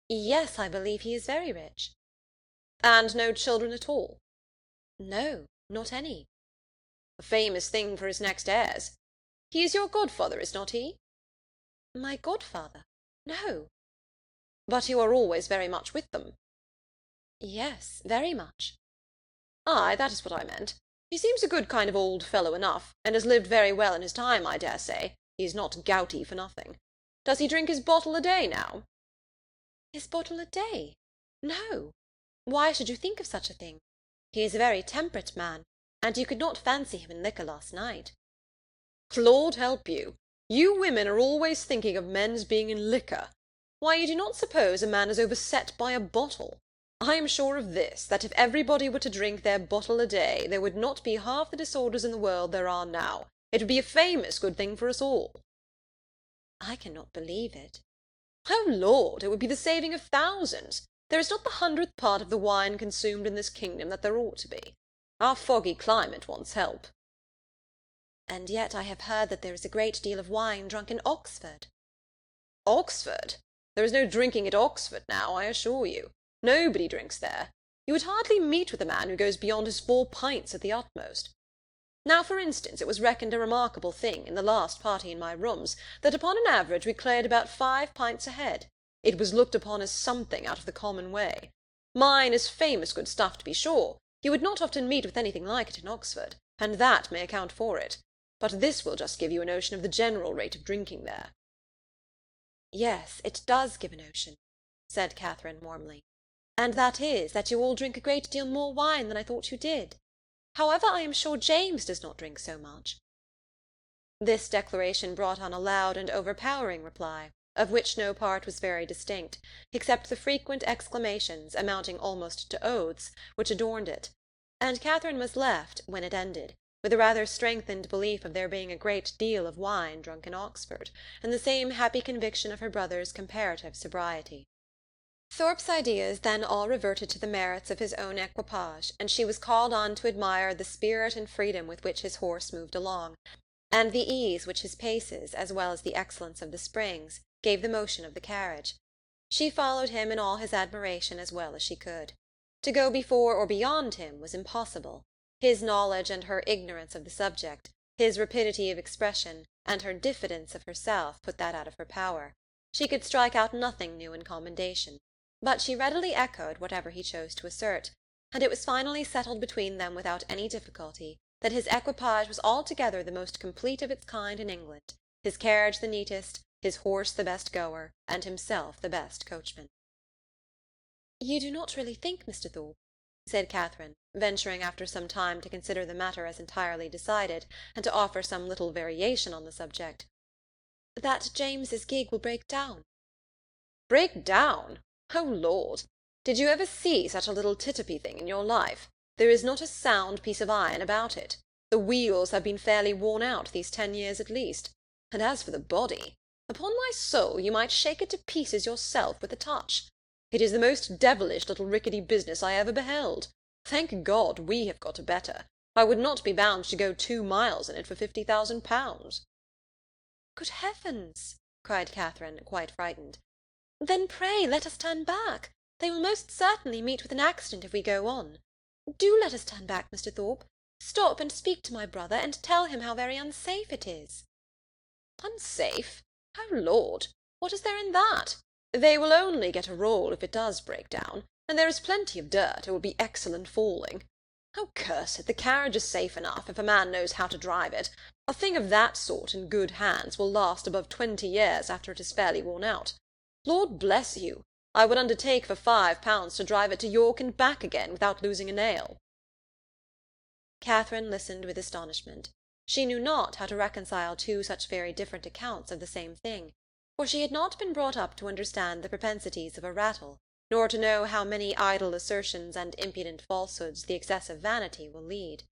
Yes, I believe he is very rich." "And no children at all?" "No, not any." "A famous thing for his next heirs. He is your godfather, is not he?" "My godfather? No." "But you are always very much with them?" "Yes, very much." "Ay, that is what I meant. He seems a good kind of old fellow enough, and has lived very well in his time, I dare say. He is not gouty for nothing. Does he drink his bottle a day now?" "His bottle a day? No. Why should you think of such a thing? He is a very temperate man, and you could not fancy him in liquor last night." "Lord help you! You women are always thinking of men's being in liquor. Why, you do not suppose a man is overset by a bottle. I am sure of this, that if everybody were to drink their bottle a day, there would not be half the disorders in the world there are now. It would be a famous good thing for us all." "I cannot believe it." "Oh, Lord, it would be the saving of thousands. There is not the 100th part of the wine consumed in this kingdom that there ought to be. Our foggy climate wants help." "And yet I have heard that there is a great deal of wine drunk in Oxford." "Oxford? There is no drinking at Oxford now, I assure you. Nobody drinks there. You would hardly meet with a man who goes beyond his 4 pints at the utmost. Now, for instance, it was reckoned a remarkable thing, in the last party in my rooms, that upon an average we cleared about 5 pints a head. It was looked upon as something out of the common way. Mine is famous good stuff, to be sure. You would not often meet with anything like it in Oxford, and that may account for it. But this will just give you a notion of the general rate of drinking there." "Yes, it does give a notion," said Catherine warmly. "And that is, that you all drink a great deal more wine than I thought you did. However, I am sure James does not drink so much." This declaration brought on a loud and overpowering reply, of which no part was very distinct, except the frequent exclamations, amounting almost to oaths, which adorned it; and Catherine was left, when it ended, with a rather strengthened belief of there being a great deal of wine drunk in Oxford, and the same happy conviction of her brother's comparative sobriety. Thorpe's ideas then all reverted to the merits of his own equipage, and she was called on to admire the spirit and freedom with which his horse moved along, and the ease which his paces, as well as the excellence of the springs, gave the motion of the carriage. She followed him in all his admiration as well as she could. To go before or beyond him was impossible. His knowledge and her ignorance of the subject, his rapidity of expression, and her diffidence of herself, put that out of her power. She could strike out nothing new in commendation, but she readily echoed whatever he chose to assert, and it was finally settled between them without any difficulty that his equipage was altogether the most complete of its kind in England, his carriage the neatest, his horse the best goer, and himself the best coachman. "You do not really think, Mr. Thorpe," said Catherine, venturing after some time to consider the matter as entirely decided, and to offer some little variation on the subject, "that James's gig will break down?" "Break down? Oh, Lord! Did you ever see such a little titipy thing in your life? There is not a sound piece of iron about it. The wheels have been fairly worn out these 10 years at least. And as for the body, upon my soul, you might shake it to pieces yourself with a touch. It is the most devilish little rickety business I ever beheld. Thank God we have got a better. I would not be bound to go 2 miles in it for £50,000. Good heavens! cried Catherine, quite frightened. Then pray let us turn back. They will most certainly meet with an accident if we go on. Do let us turn back, Mr. Thorpe. Stop and speak to my brother, and tell him how very unsafe it is. Unsafe? Oh, Lord! What is there in that? They will only get a roll if it does break down, and there is plenty of dirt. It will be excellent falling. Oh, curse it, the carriage is safe enough, if a man knows how to drive it. A thing of that sort in good hands will last above 20 years after it is fairly worn out. Lord bless you! I would undertake for £5 to drive it to York and back again without losing a nail. Catherine listened with astonishment. She knew not how to reconcile two such very different accounts of the same thing, for she had not been brought up to understand the propensities of a rattle, nor to know how many idle assertions and impudent falsehoods the excessive vanity will lead.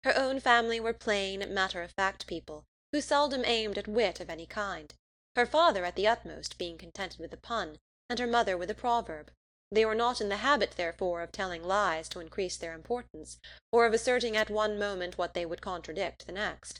Her own family were plain, matter-of-fact people, who seldom aimed at wit of any kind, her father at the utmost being contented with a pun, and her mother with a proverb. They were not in the habit, therefore, of telling lies to increase their importance, or of asserting at one moment what they would contradict the next.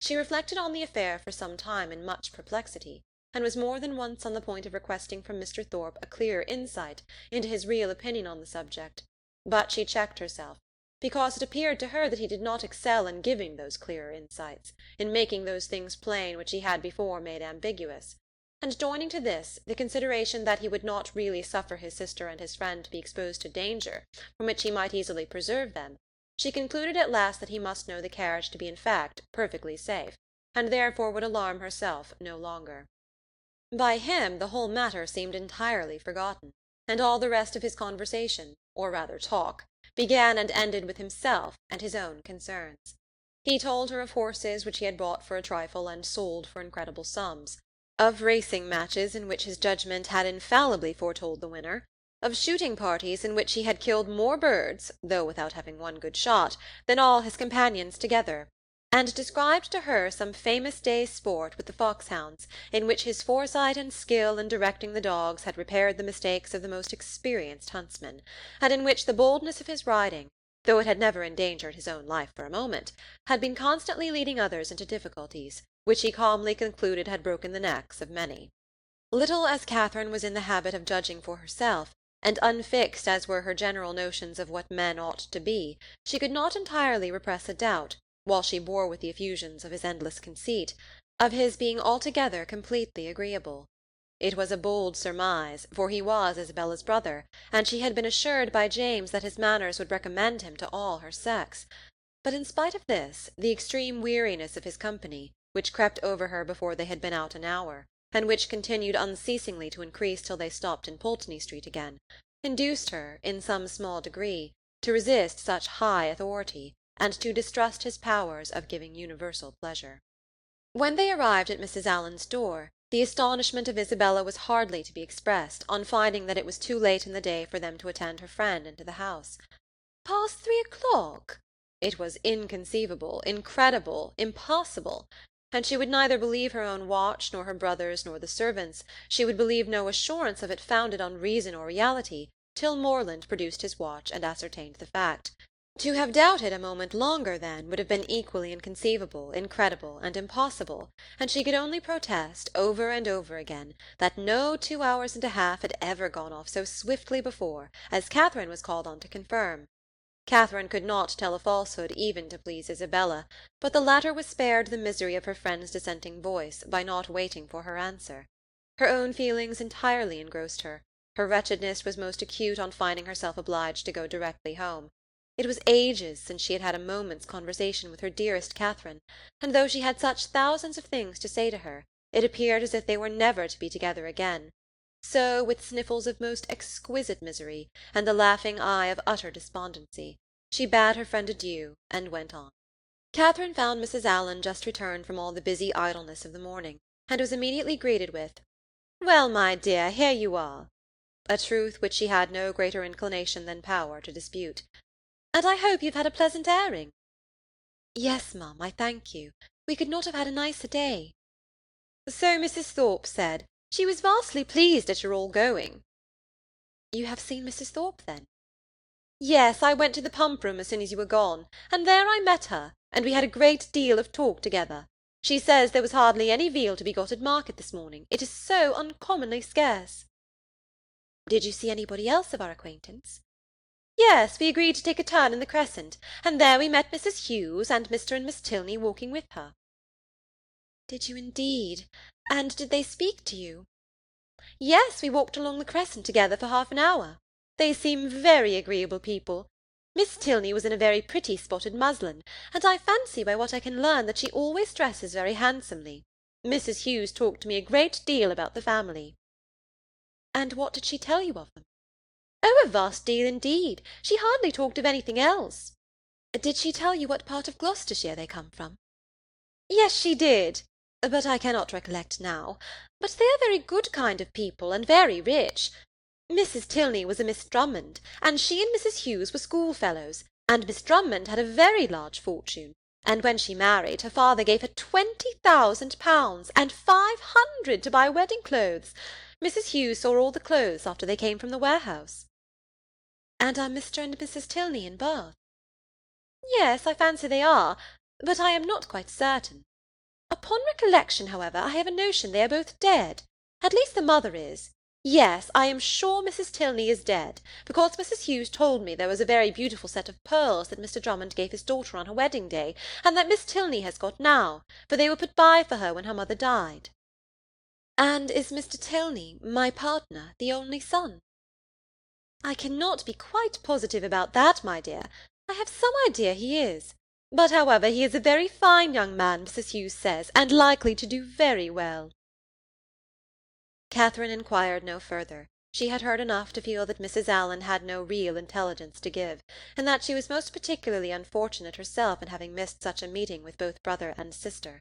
She reflected on the affair for some time in much perplexity, and was more than once on the point of requesting from Mr. Thorpe a clearer insight into his real opinion on the subject, but she checked herself, because it appeared to her that he did not excel in giving those clearer insights, in making those things plain which he had before made ambiguous, and joining to this the consideration that he would not really suffer his sister and his friend to be exposed to danger from which he might easily preserve them, she concluded at last that he must know the carriage to be in fact perfectly safe, and therefore would alarm herself no longer. By him the whole matter seemed entirely forgotten, and all the rest of his conversation, or rather talk, began and ended with himself and his own concerns. He told her of horses which he had bought for a trifle and sold for incredible sums, of racing matches in which his judgment had infallibly foretold the winner, of shooting parties in which he had killed more birds, though without having one good shot, than all his companions together, and described to her some famous day's sport with the foxhounds, in which his foresight and skill in directing the dogs had repaired the mistakes of the most experienced huntsmen, and in which the boldness of his riding, though it had never endangered his own life for a moment, had been constantly leading others into difficulties, which he calmly concluded had broken the necks of many. Little as Catherine was in the habit of judging for herself, and unfixed as were her general notions of what men ought to be, she could not entirely repress a doubt, while she bore with the effusions of his endless conceit, of his being altogether completely agreeable. It was a bold surmise, for he was Isabella's brother, and she had been assured by James that his manners would recommend him to all her sex. But in spite of this, the extreme weariness of his company, which crept over her before they had been out an hour, and which continued unceasingly to increase till they stopped in Pulteney Street again, induced her, in some small degree, to resist such high authority, and to distrust his powers of giving universal pleasure. When they arrived at Mrs. Allen's door, the astonishment of Isabella was hardly to be expressed on finding that it was too late in the day for them to attend her friend into the house. "Past 3 o'clock!" It was inconceivable, incredible, impossible, and she would neither believe her own watch, nor her brother's, nor the servants'. She would believe no assurance of it founded on reason or reality, till Morland produced his watch and ascertained the fact. To have doubted a moment longer, then, would have been equally inconceivable, incredible, and impossible, and she could only protest, over and over again, that no 2 hours and a half had ever gone off so swiftly before, as Catherine was called on to confirm. Catherine could not tell a falsehood even to please Isabella, but the latter was spared the misery of her friend's dissenting voice by not waiting for her answer. Her own feelings entirely engrossed her. Her wretchedness was most acute on finding herself obliged to go directly home. It was ages since she had had a moment's conversation with her dearest Catherine, and though she had such thousands of things to say to her, it appeared as if they were never to be together again. So, with sniffles of most exquisite misery, and the laughing eye of utter despondency, she bade her friend adieu, and went on. Catherine found Mrs. Allen just returned from all the busy idleness of the morning, and was immediately greeted with, "Well, my dear, here you are." a truth which she had no greater inclination than power to dispute. "And I hope you've had a pleasant airing." "Yes, ma'am, I thank you. We could not have had a nicer day." "So Mrs. Thorpe said. She was vastly pleased at your all going." "You have seen Mrs. Thorpe, then?" "Yes, I went to the pump-room as soon as you were gone, and there I met her, and we had a great deal of talk together. She says there was hardly any veal to be got at market this morning, it is so uncommonly scarce." "Did you see anybody else of our acquaintance?" "Yes, we agreed to take a turn in the Crescent, and there we met Mrs. Hughes and Mr. and Miss Tilney walking with her." "Did you indeed? And did they speak to you?" "Yes, we walked along the Crescent together for half an hour. They seem very agreeable people. Miss Tilney was in a very pretty spotted muslin, and I fancy by what I can learn that she always dresses very handsomely. Mrs. Hughes talked to me a great deal about the family." "And what did she tell you of them?" "Oh, a vast deal indeed. She hardly talked of anything else." "Did she tell you what part of Gloucestershire they come from?" "Yes, she did, but I cannot recollect now. But they are very good kind of people, and very rich. Mrs. Tilney was a Miss Drummond, and she and Mrs. Hughes were schoolfellows, and Miss Drummond had a very large fortune, and when she married, her father gave her £20,000, and 500 to buy wedding clothes. Mrs. Hughes saw all the clothes after they came from the warehouse." "And are Mr. and Mrs. Tilney in Bath?" "Yes, I fancy they are, but I am not quite certain. Upon recollection, however, I have a notion they are both dead. At least the mother is. Yes, I am sure Mrs. Tilney is dead, because Mrs. Hughes told me there was a very beautiful set of pearls that Mr. Drummond gave his daughter on her wedding day, and that Miss Tilney has got now, for they were put by for her when her mother died." "And is Mr. Tilney, my partner, the only son?" "I cannot be quite positive about that, my dear. I have some idea he is. But, however, he is a very fine young man, Mrs. Hughes says, and likely to do very well." Catherine inquired no further. She had heard enough to feel that Mrs. Allen had no real intelligence to give, and that she was most particularly unfortunate herself in having missed such a meeting with both brother and sister.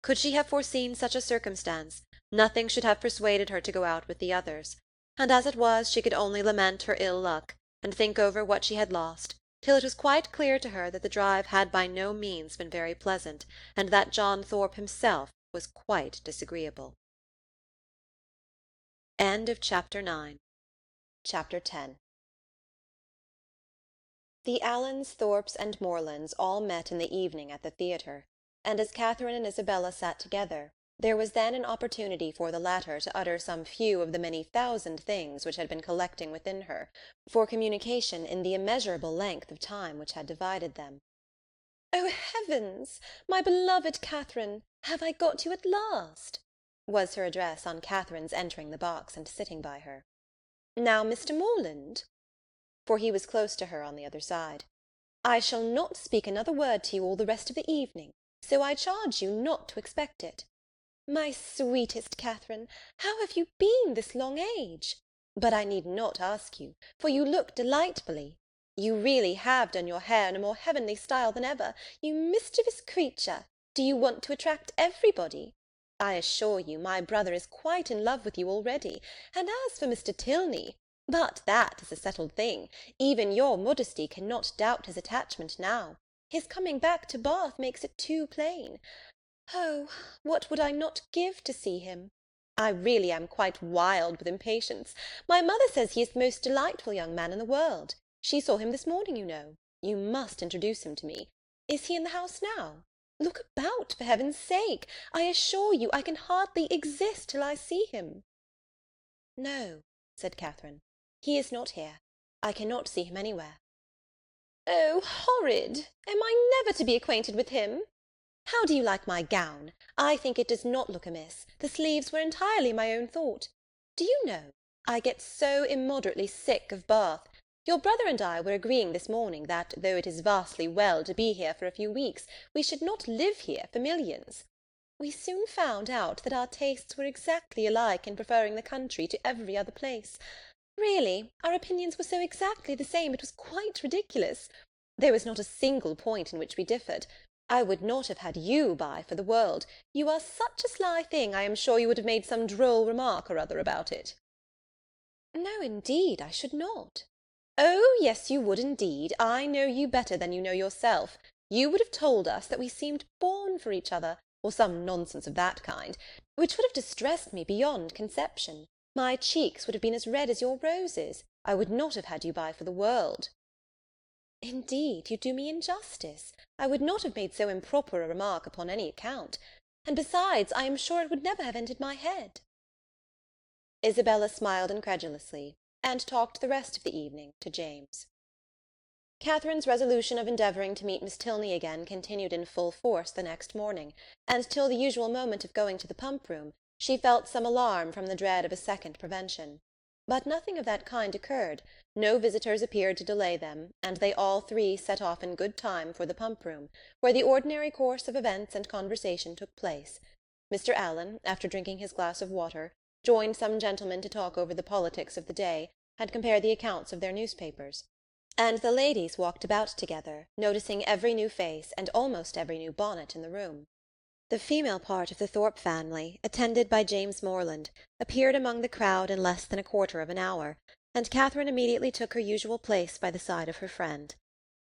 Could she have foreseen such a circumstance, nothing should have persuaded her to go out with the others, and as it was she could only lament her ill luck, and think over what she had lost, till it was quite clear to her that the drive had by no means been very pleasant, and that John Thorpe himself was quite disagreeable. Chapter 10. The Allens, Thorpes, and Morlands all met in the evening at the theatre, and as Catherine and Isabella sat together, there was then an opportunity for the latter to utter some few of the many thousand things which had been collecting within her, for communication in the immeasurable length of time which had divided them. "Oh, heavens! My beloved Catherine, have I got you at last?" was her address on Catherine's entering the box and sitting by her. "Now, Mr. Morland," for he was close to her on the other side, "I shall not speak another word to you all the rest of the evening, so I charge you not to expect it. My sweetest Catherine, how have you been this long age? But I need not ask you, for you look delightfully. You really have done your hair in a more heavenly style than ever. You mischievous creature! Do you want to attract everybody? I assure you my brother is quite in love with you already, and as for Mr. Tilney, but that is a settled thing. Even your modesty cannot doubt his attachment now. His coming back to Bath makes it too plain. Oh, what would I not give to see him! I really am quite wild with impatience. My mother says he is the most delightful young man in the world. She saw him this morning, you know. You must introduce him to me. Is he in the house now? Look about, for heaven's sake! I assure you I can hardly exist till I see him." "No," said Catherine, "he is not here. I cannot see him anywhere." "Oh, horrid! Am I never to be acquainted with him? How do you like my gown? I think it does not look amiss. The sleeves were entirely my own thought. Do you know, I get so immoderately sick of Bath. Your brother and I were agreeing this morning that, though it is vastly well to be here for a few weeks, we should not live here for millions. We soon found out that our tastes were exactly alike in preferring the country to every other place. Really, our opinions were so exactly the same, it was quite ridiculous. There was not a single point in which we differed. I would not have had you by for the world. You are such a sly thing, I am sure you would have made some droll remark or other about it." No, indeed, I should not. Oh, yes, you would indeed. I know you better than you know yourself. You would have told us that we seemed born for each other, or some nonsense of that kind, which would have distressed me beyond conception. My cheeks would have been as red as your roses. I would not have had you by for the world. Indeed, you do me injustice. I would not have made so improper a remark upon any account. And besides, I am sure it would never have entered my head. Isabella smiled incredulously, and talked the rest of the evening to James. Catherine's resolution of endeavouring to meet Miss Tilney again continued in full force the next morning, and till the usual moment of going to the pump-room she felt some alarm from the dread of a second prevention. But nothing of that kind occurred, no visitors appeared to delay them, and they all three set off in good time for the pump-room, where the ordinary course of events and conversation took place. Mr. Allen, after drinking his glass of water, joined some gentlemen to talk over the politics of the day, and compare the accounts of their newspapers; and the ladies walked about together, noticing every new face and almost every new bonnet in the room. The female part of the Thorpe family, attended by James Morland, appeared among the crowd in less than a quarter of an hour, and Catherine immediately took her usual place by the side of her friend.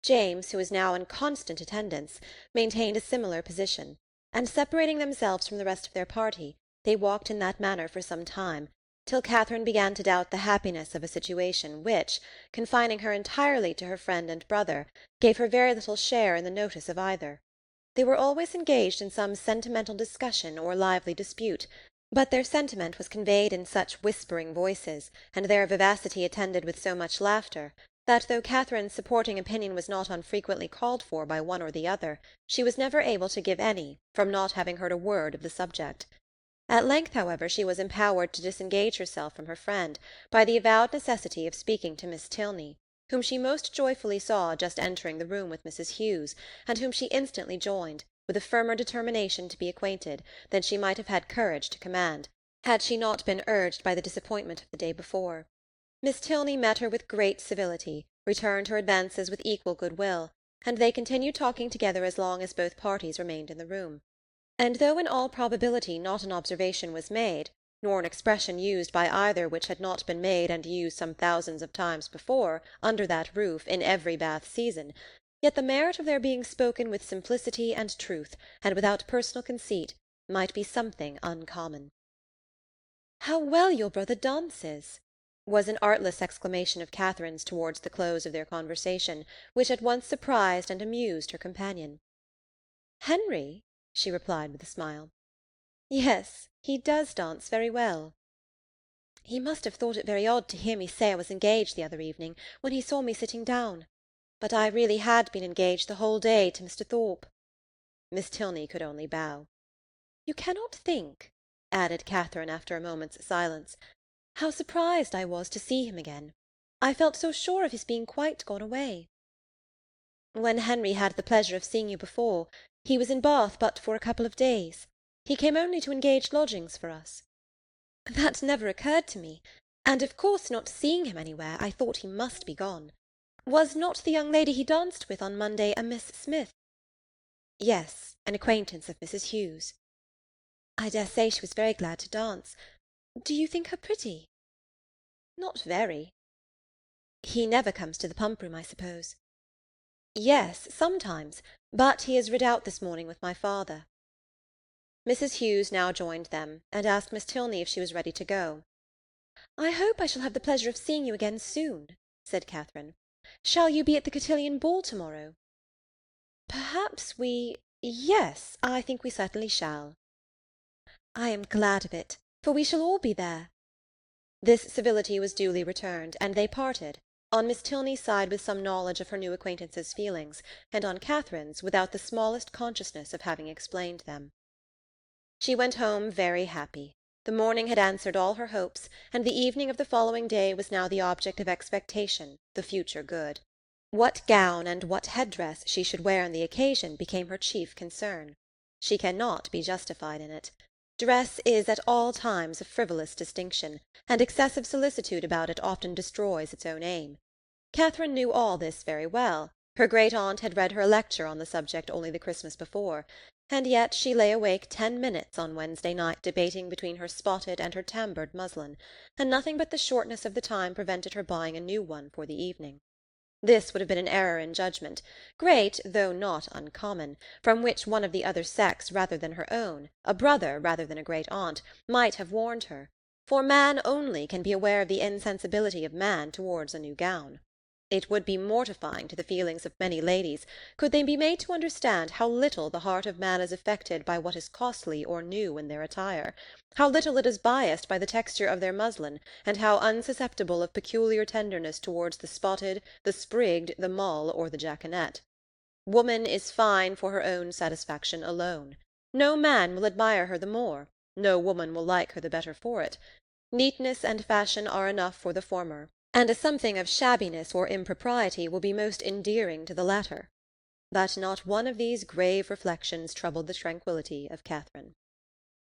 James, who was now in constant attendance, maintained a similar position, and separating themselves from the rest of their party, they walked in that manner for some time, till Catherine began to doubt the happiness of a situation which, confining her entirely to her friend and brother, gave her very little share in the notice of either. They were always engaged in some sentimental discussion or lively dispute, but their sentiment was conveyed in such whispering voices, and their vivacity attended with so much laughter, that though Catherine's supporting opinion was not unfrequently called for by one or the other, she was never able to give any, from not having heard a word of the subject. At length, however, she was empowered to disengage herself from her friend by the avowed necessity of speaking to Miss Tilney, whom she most joyfully saw just entering the room with Mrs. Hughes, and whom she instantly joined, with a firmer determination to be acquainted than she might have had courage to command, had she not been urged by the disappointment of the day before. Miss Tilney met her with great civility, returned her advances with equal good-will, and they continued talking together as long as both parties remained in the room. And though in all probability not an observation was made, nor an expression used by either which had not been made and used some thousands of times before, under that roof, in every Bath season, yet the merit of their being spoken with simplicity and truth, and without personal conceit, might be something uncommon. "How well your brother dances!" was an artless exclamation of Catherine's towards the close of their conversation, which at once surprised and amused her companion. "Henry?" she replied with a smile. "Yes, he does dance very well." "He must have thought it very odd to hear me say I was engaged the other evening, when he saw me sitting down. But I really had been engaged the whole day to Mr. Thorpe." Miss Tilney could only bow. "You cannot think," added Catherine after a moment's silence, "how surprised I was to see him again. I felt so sure of his being quite gone away. When Henry had the pleasure of seeing you before, he was in Bath but for a couple of days. He came only to engage lodgings for us. That never occurred to me, and of course not seeing him anywhere, I thought he must be gone. Was not the young lady he danced with on Monday a Miss Smith?" "Yes, an acquaintance of Mrs. Hughes." "I dare say she was very glad to dance. Do you think her pretty?" "Not very." "He never comes to the pump-room, I suppose?" "Yes, sometimes, but he has rid out this morning with my father." Mrs. Hughes now joined them, and asked Miss Tilney if she was ready to go. "I hope I shall have the pleasure of seeing you again soon," said Catherine. "Shall you be at the cotillion ball to-morrow?" "Perhaps yes, I think we certainly shall." "I am glad of it, for we shall all be there." This civility was duly returned, and they parted, on Miss Tilney's side with some knowledge of her new acquaintance's feelings, and on Catherine's without the smallest consciousness of having explained them. She went home very happy. The morning had answered all her hopes, and the evening of the following day was now the object of expectation, the future good. What gown and what head-dress she should wear on the occasion became her chief concern. She cannot be justified in it. Dress is at all times a frivolous distinction, and excessive solicitude about it often destroys its own aim. Catherine knew all this very well. Her great-aunt had read her a lecture on the subject only the Christmas before, and yet she lay awake 10 minutes on Wednesday night debating between her spotted and her tamboured muslin, and nothing but the shortness of the time prevented her buying a new one for the evening. This would have been an error in judgment, great, though not uncommon, from which one of the other sex rather than her own, a brother rather than a great-aunt, might have warned her, for man only can be aware of the insensibility of man towards a new gown. It would be mortifying to the feelings of many ladies could they be made to understand how little the heart of man is affected by what is costly or new in their attire, how little it is biassed by the texture of their muslin, and how unsusceptible of peculiar tenderness towards the spotted, the sprigged, the mull, or the jaconet. Woman is fine for her own satisfaction alone. No man will admire her the more, no woman will like her the better for it. Neatness and fashion are enough for the former, and a something of shabbiness or impropriety will be most endearing to the latter. But not one of these grave reflections troubled the tranquillity of Catherine.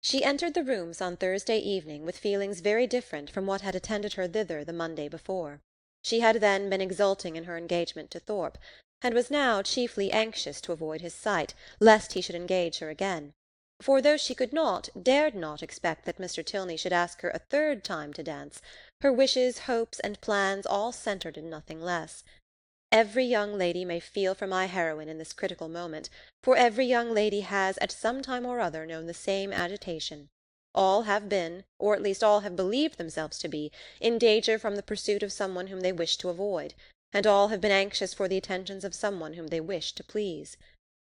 She entered the rooms on Thursday evening with feelings very different from what had attended her thither the Monday before. She had then been exulting in her engagement to Thorpe, and was now chiefly anxious to avoid his sight, lest he should engage her again. For though she could not, dared not expect that Mr. Tilney should ask her a third time to dance, her wishes, hopes, and plans all centred in nothing less. Every young lady may feel for my heroine in this critical moment, for every young lady has at some time or other known the same agitation. All have been, or at least all have believed themselves to be, in danger from the pursuit of some one whom they wished to avoid, and all have been anxious for the attentions of some one whom they wished to please.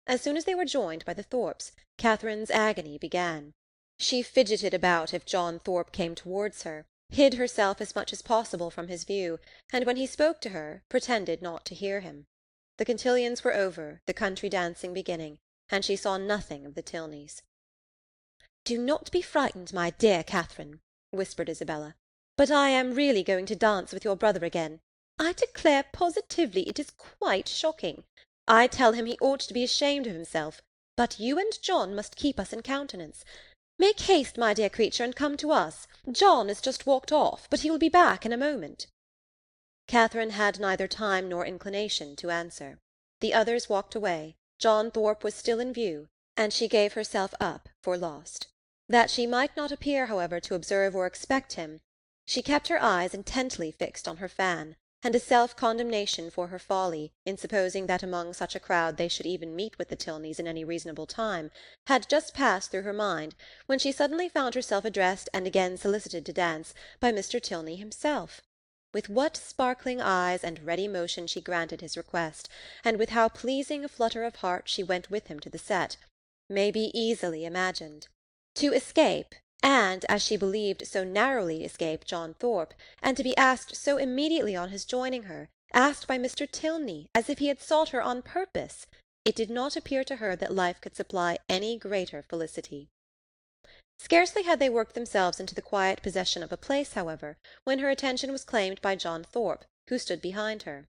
As soon as they were joined by the Thorpes, Catherine's agony began. She fidgeted about if John Thorpe came towards her, hid herself as much as possible from his view, and when he spoke to her, pretended not to hear him. The cotillons were over, the country dancing beginning, and she saw nothing of the Tilneys. "Do not be frightened, my dear Catherine," whispered Isabella, "but I am really going to dance with your brother again. I declare positively it is quite shocking. I tell him he ought to be ashamed of himself, but you and John must keep us in countenance. Make haste, my dear creature, and come to us. John has just walked off, but he will be back in a moment." Catherine had neither time nor inclination to answer. The others walked away, John Thorpe was still in view, and she gave herself up for lost. That she might not appear, however, to observe or expect him, she kept her eyes intently fixed on her fan, and a self-condemnation for her folly, in supposing that among such a crowd they should even meet with the Tilneys in any reasonable time, had just passed through her mind, when she suddenly found herself addressed and again solicited to dance by Mr. Tilney himself. With what sparkling eyes and ready motion she granted his request, and with how pleasing a flutter of heart she went with him to the set, may be easily imagined. To escape, and, as she believed, so narrowly escape John Thorpe, and to be asked so immediately on his joining her, asked by Mr. Tilney, as if he had sought her on purpose, it did not appear to her that life could supply any greater felicity. Scarcely had they worked themselves into the quiet possession of a place, however, when her attention was claimed by John Thorpe, who stood behind her.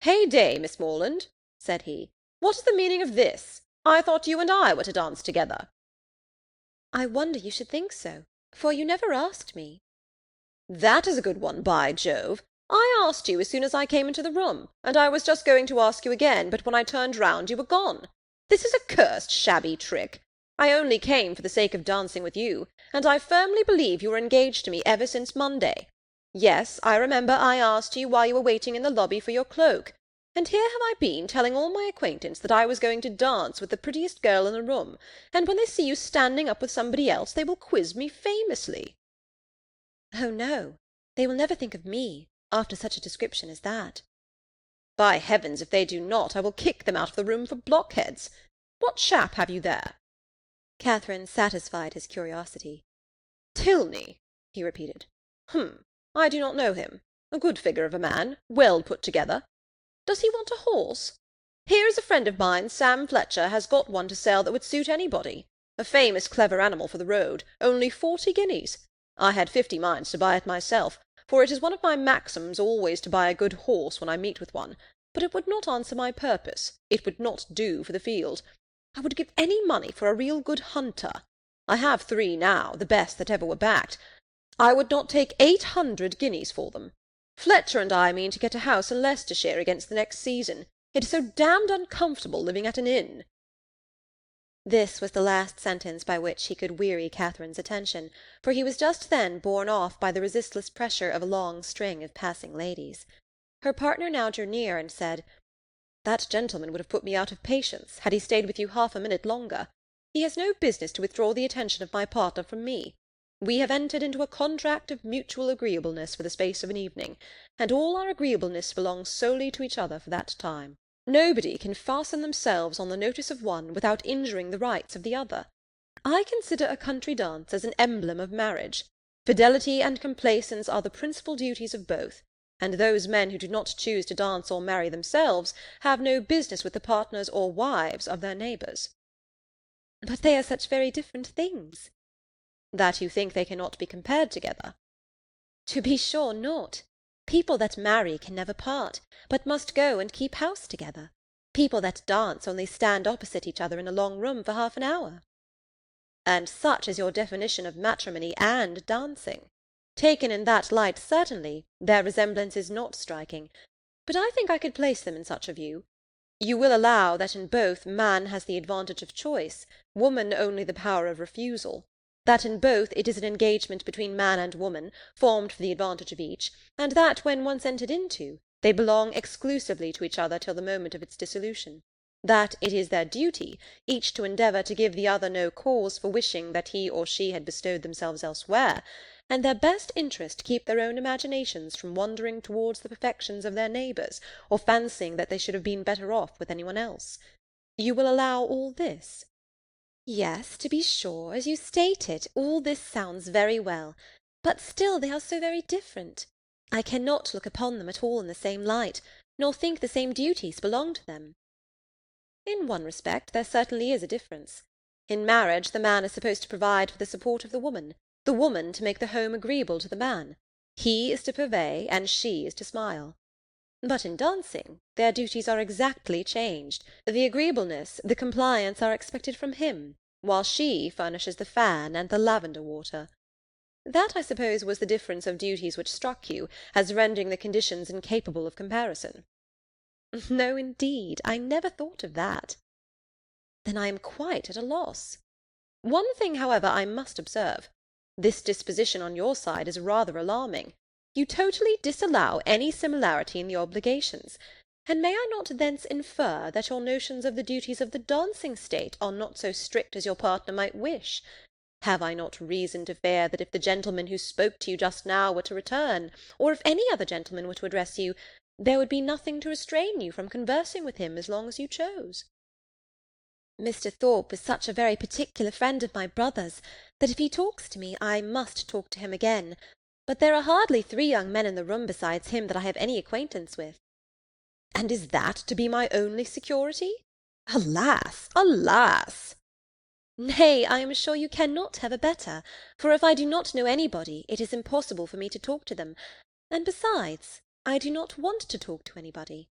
"Hey-day, Miss Morland," said he. "What is the meaning of this? I thought you and I were to dance together." "I wonder you should think so, for you never asked me." "That is a good one, by Jove! I asked you as soon as I came into the room, and I was just going to ask you again, but when I turned round you were gone. This is a cursed shabby trick. I only came for the sake of dancing with you, and I firmly believe you were engaged to me ever since Monday. Yes, I remember I asked you while you were waiting in the lobby for your cloak, and here have I been telling all my acquaintance that I was going to dance with the prettiest girl in the room, and when they see you standing up with somebody else they will quiz me famously." "Oh, no, they will never think of me, after such a description as that." "By heavens, if they do not, I will kick them out of the room for blockheads. What chap have you there?" Catherine satisfied his curiosity. "Tilney," he repeated. I do not know him. A good figure of a man, well put together. Does he want a horse? Here is a friend of mine, Sam Fletcher, has got one to sell that would suit anybody. A famous clever animal for the road, only 40 guineas. I had 50 minds to buy it myself, for it is one of my maxims always to buy a good horse when I meet with one, but it would not answer my purpose, it would not do for the field. I would give any money for a real good hunter. I have 3 now, the best that ever were backed. I would not take 800 guineas for them. Fletcher and I mean to get a house in Leicestershire against the next season. It is so damned uncomfortable living at an inn." This was the last sentence by which he could weary Catherine's attention, for he was just then borne off by the resistless pressure of a long string of passing ladies. Her partner now drew near and said, "That gentleman would have put me out of patience, had he stayed with you half a minute longer. He has no business to withdraw the attention of my partner from me. We have entered into a contract of mutual agreeableness for the space of an evening, and all our agreeableness belongs solely to each other for that time. Nobody can fasten themselves on the notice of one without injuring the rights of the other. I consider a country dance as an emblem of marriage. Fidelity and complaisance are the principal duties of both, and those men who do not choose to dance or marry themselves have no business with the partners or wives of their neighbours." "But they are such very different things." "That you think they cannot be compared together?" "To be sure not. People that marry can never part, but must go and keep house together. People that dance only stand opposite each other in a long room for half an hour." "And such is your definition of matrimony and dancing. Taken in that light, certainly, their resemblance is not striking, but I think I could place them in such a view. You will allow that in both man has the advantage of choice, woman only the power of refusal; that in both it is an engagement between man and woman, formed for the advantage of each, and that when once entered into, they belong exclusively to each other till the moment of its dissolution; that it is their duty, each to endeavour to give the other no cause for wishing that he or she had bestowed themselves elsewhere, and their best interest to keep their own imaginations from wandering towards the perfections of their neighbours, or fancying that they should have been better off with any one else. You will allow all this?" "Yes, to be sure, as you state it, all this sounds very well, but still they are so very different. I cannot look upon them at all in the same light, nor think the same duties belong to them." "In one respect there certainly is a difference. In marriage the man is supposed to provide for the support of the woman to make the home agreeable to the man. He is to purvey, and she is to smile. But in dancing their duties are exactly changed. The agreeableness, the compliance are expected from him, while she furnishes the fan and the lavender water. That, I suppose, was the difference of duties which struck you, as rendering the conditions incapable of comparison." "No, indeed, I never thought of that." "Then I am quite at a loss. One thing, however, I must observe. This disposition on your side is rather alarming. You totally disallow any similarity in the obligations, and may I not thence infer that your notions of the duties of the dancing state are not so strict as your partner might wish? Have I not reason to fear that if the gentleman who spoke to you just now were to return, or if any other gentleman were to address you, there would be nothing to restrain you from conversing with him as long as you chose?" "Mr. Thorpe is such a very particular friend of my brother's, that if he talks to me, I must talk to him again. But there are hardly 3 young men in the room besides him that I have any acquaintance with." "And is that to be my only security? Alas, alas!" "Nay, I am sure you cannot have a better, for if I do not know anybody, it is impossible for me to talk to them, and besides, I do not want to talk to anybody."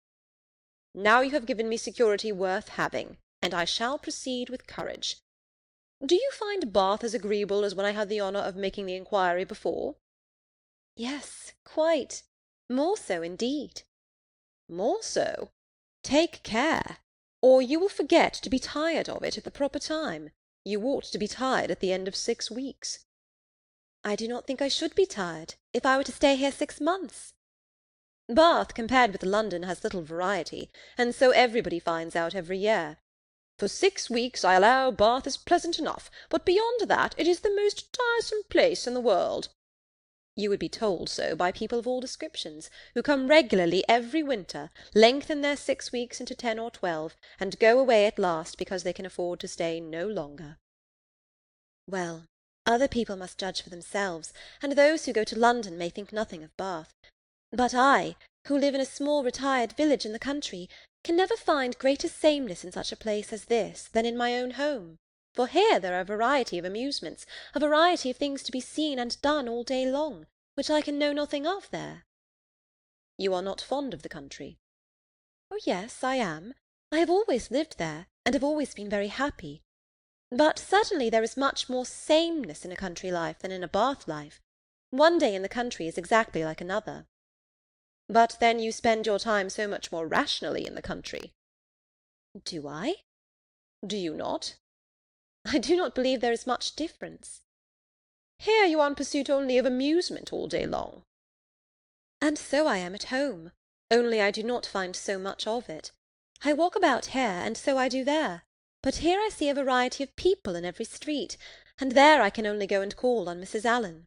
"Now you have given me security worth having, and I shall proceed with courage. Do you find Bath as agreeable as when I had the honour of making the inquiry before?" "Yes, quite. More so, indeed." "More so? Take care, or you will forget to be tired of it at the proper time. You ought to be tired at the end of 6 weeks." "I do not think I should be tired, if I were to stay here 6 months." "Bath, compared with London, has little variety, and so everybody finds out every year. For 6 weeks, I allow, Bath is pleasant enough, but beyond that it is the most tiresome place in the world." "You would be told so by people of all descriptions, who come regularly every winter, lengthen their 6 weeks into 10 or 12, and go away at last because they can afford to stay no longer." "Well, other people must judge for themselves, and those who go to London may think nothing of Bath. But I, who live in a small retired village in the country, can never find greater sameness in such a place as this than in my own home. For here there are a variety of amusements, a variety of things to be seen and done all day long, which I can know nothing of there." "You are not fond of the country?" "Oh yes, I am. I have always lived there, and have always been very happy. But certainly there is much more sameness in a country life than in a Bath life. One day in the country is exactly like another." "But then you spend your time so much more rationally in the country." "Do I?" "Do you not?" I do not believe there is much difference." "Here you are in pursuit only of amusement all day long." "And so I am at home, only I do not find so much of it. I walk about here, and so I do there, but here I see a variety of people in every street, and there I can only go and call on Mrs. Allen."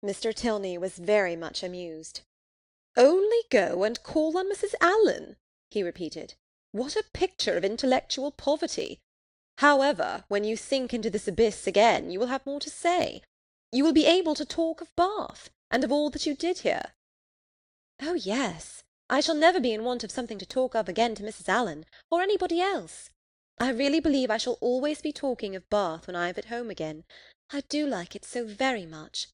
Mr. Tilney was very much amused. "Only go and call on Mrs. Allen!" he repeated. "What a picture of intellectual poverty! However, when you sink into this abyss again, you will have more to say. You will be able to talk of Bath, and of all that you did here." "Oh, yes, I shall never be in want of something to talk of again to Mrs. Allen, or anybody else. I really believe I shall always be talking of Bath when I am at home again. I do like it so very much.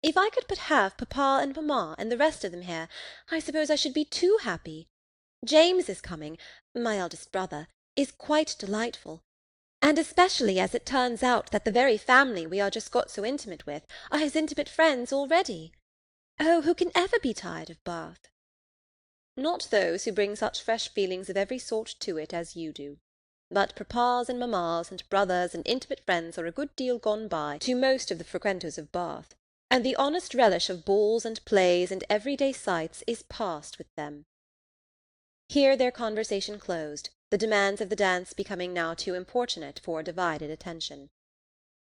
If I could but have papa and mamma and the rest of them here, I suppose I should be too happy. James is coming, my eldest brother, is quite delightful, and especially as it turns out that the very family we are just got so intimate with are his intimate friends already. Oh, who can ever be tired of Bath?" "Not those who bring such fresh feelings of every sort to it as you do. But papas and mammas and brothers and intimate friends are a good deal gone by to most of the frequenters of Bath, and the honest relish of balls and plays and everyday sights is past with them." Here their conversation closed, the demands of the dance becoming now too importunate for divided attention.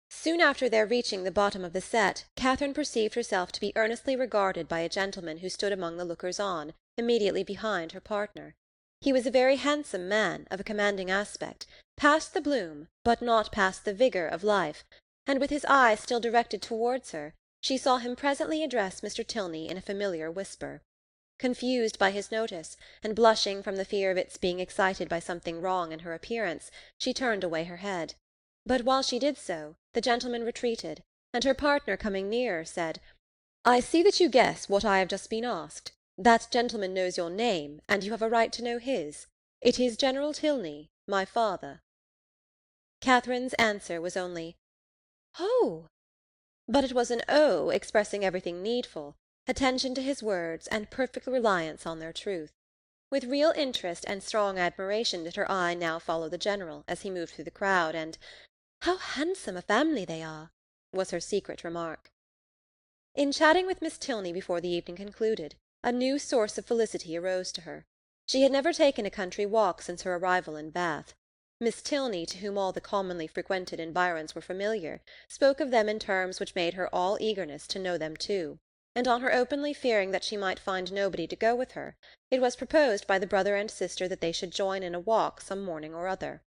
Soon after their reaching the bottom of the set, Catherine perceived herself to be earnestly regarded by a gentleman who stood among the lookers-on, immediately behind her partner. He was a very handsome man, of a commanding aspect, past the bloom, but not past the vigour of life, and with his eyes still directed towards her, she saw him presently address Mr. Tilney in a familiar whisper. Confused by his notice, and blushing from the fear of its being excited by something wrong in her appearance, she turned away her head. But while she did so, the gentleman retreated, and her partner coming nearer, said, "I see that you guess what I have just been asked. That gentleman knows your name, and you have a right to know his. It is General Tilney, my father." Catherine's answer was only, "Oh!" But it was an "oh" expressing everything needful, attention to his words, and perfect reliance on their truth. With real interest and strong admiration did her eye now follow the General, as he moved through the crowd, and "How handsome a family they are!" was her secret remark. In chatting with Miss Tilney before the evening concluded, a new source of felicity arose to her. She had never taken a country walk since her arrival in Bath. Miss Tilney, to whom all the commonly frequented environs were familiar, spoke of them in terms which made her all eagerness to know them too, and on her openly fearing that she might find nobody to go with her, it was proposed by the brother and sister that they should join in a walk some morning or other.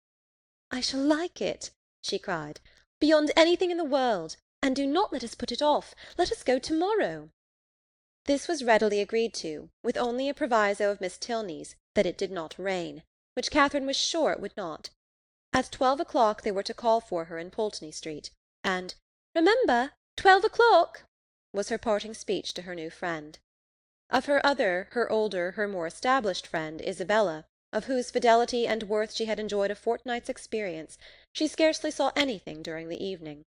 "I shall like it," she cried, "beyond anything in the world, and do not let us put it off. Let us go to-morrow." This was readily agreed to, with only a proviso of Miss Tilney's, that it did not rain, which Catherine was sure it would not. At 12 o'clock they were to call for her in Pulteney Street, and "Remember, 12 o'clock!" was her parting speech to her new friend. Of her other, her older, her more established friend, Isabella, of whose fidelity and worth she had enjoyed a fortnight's experience, she scarcely saw anything during the evening.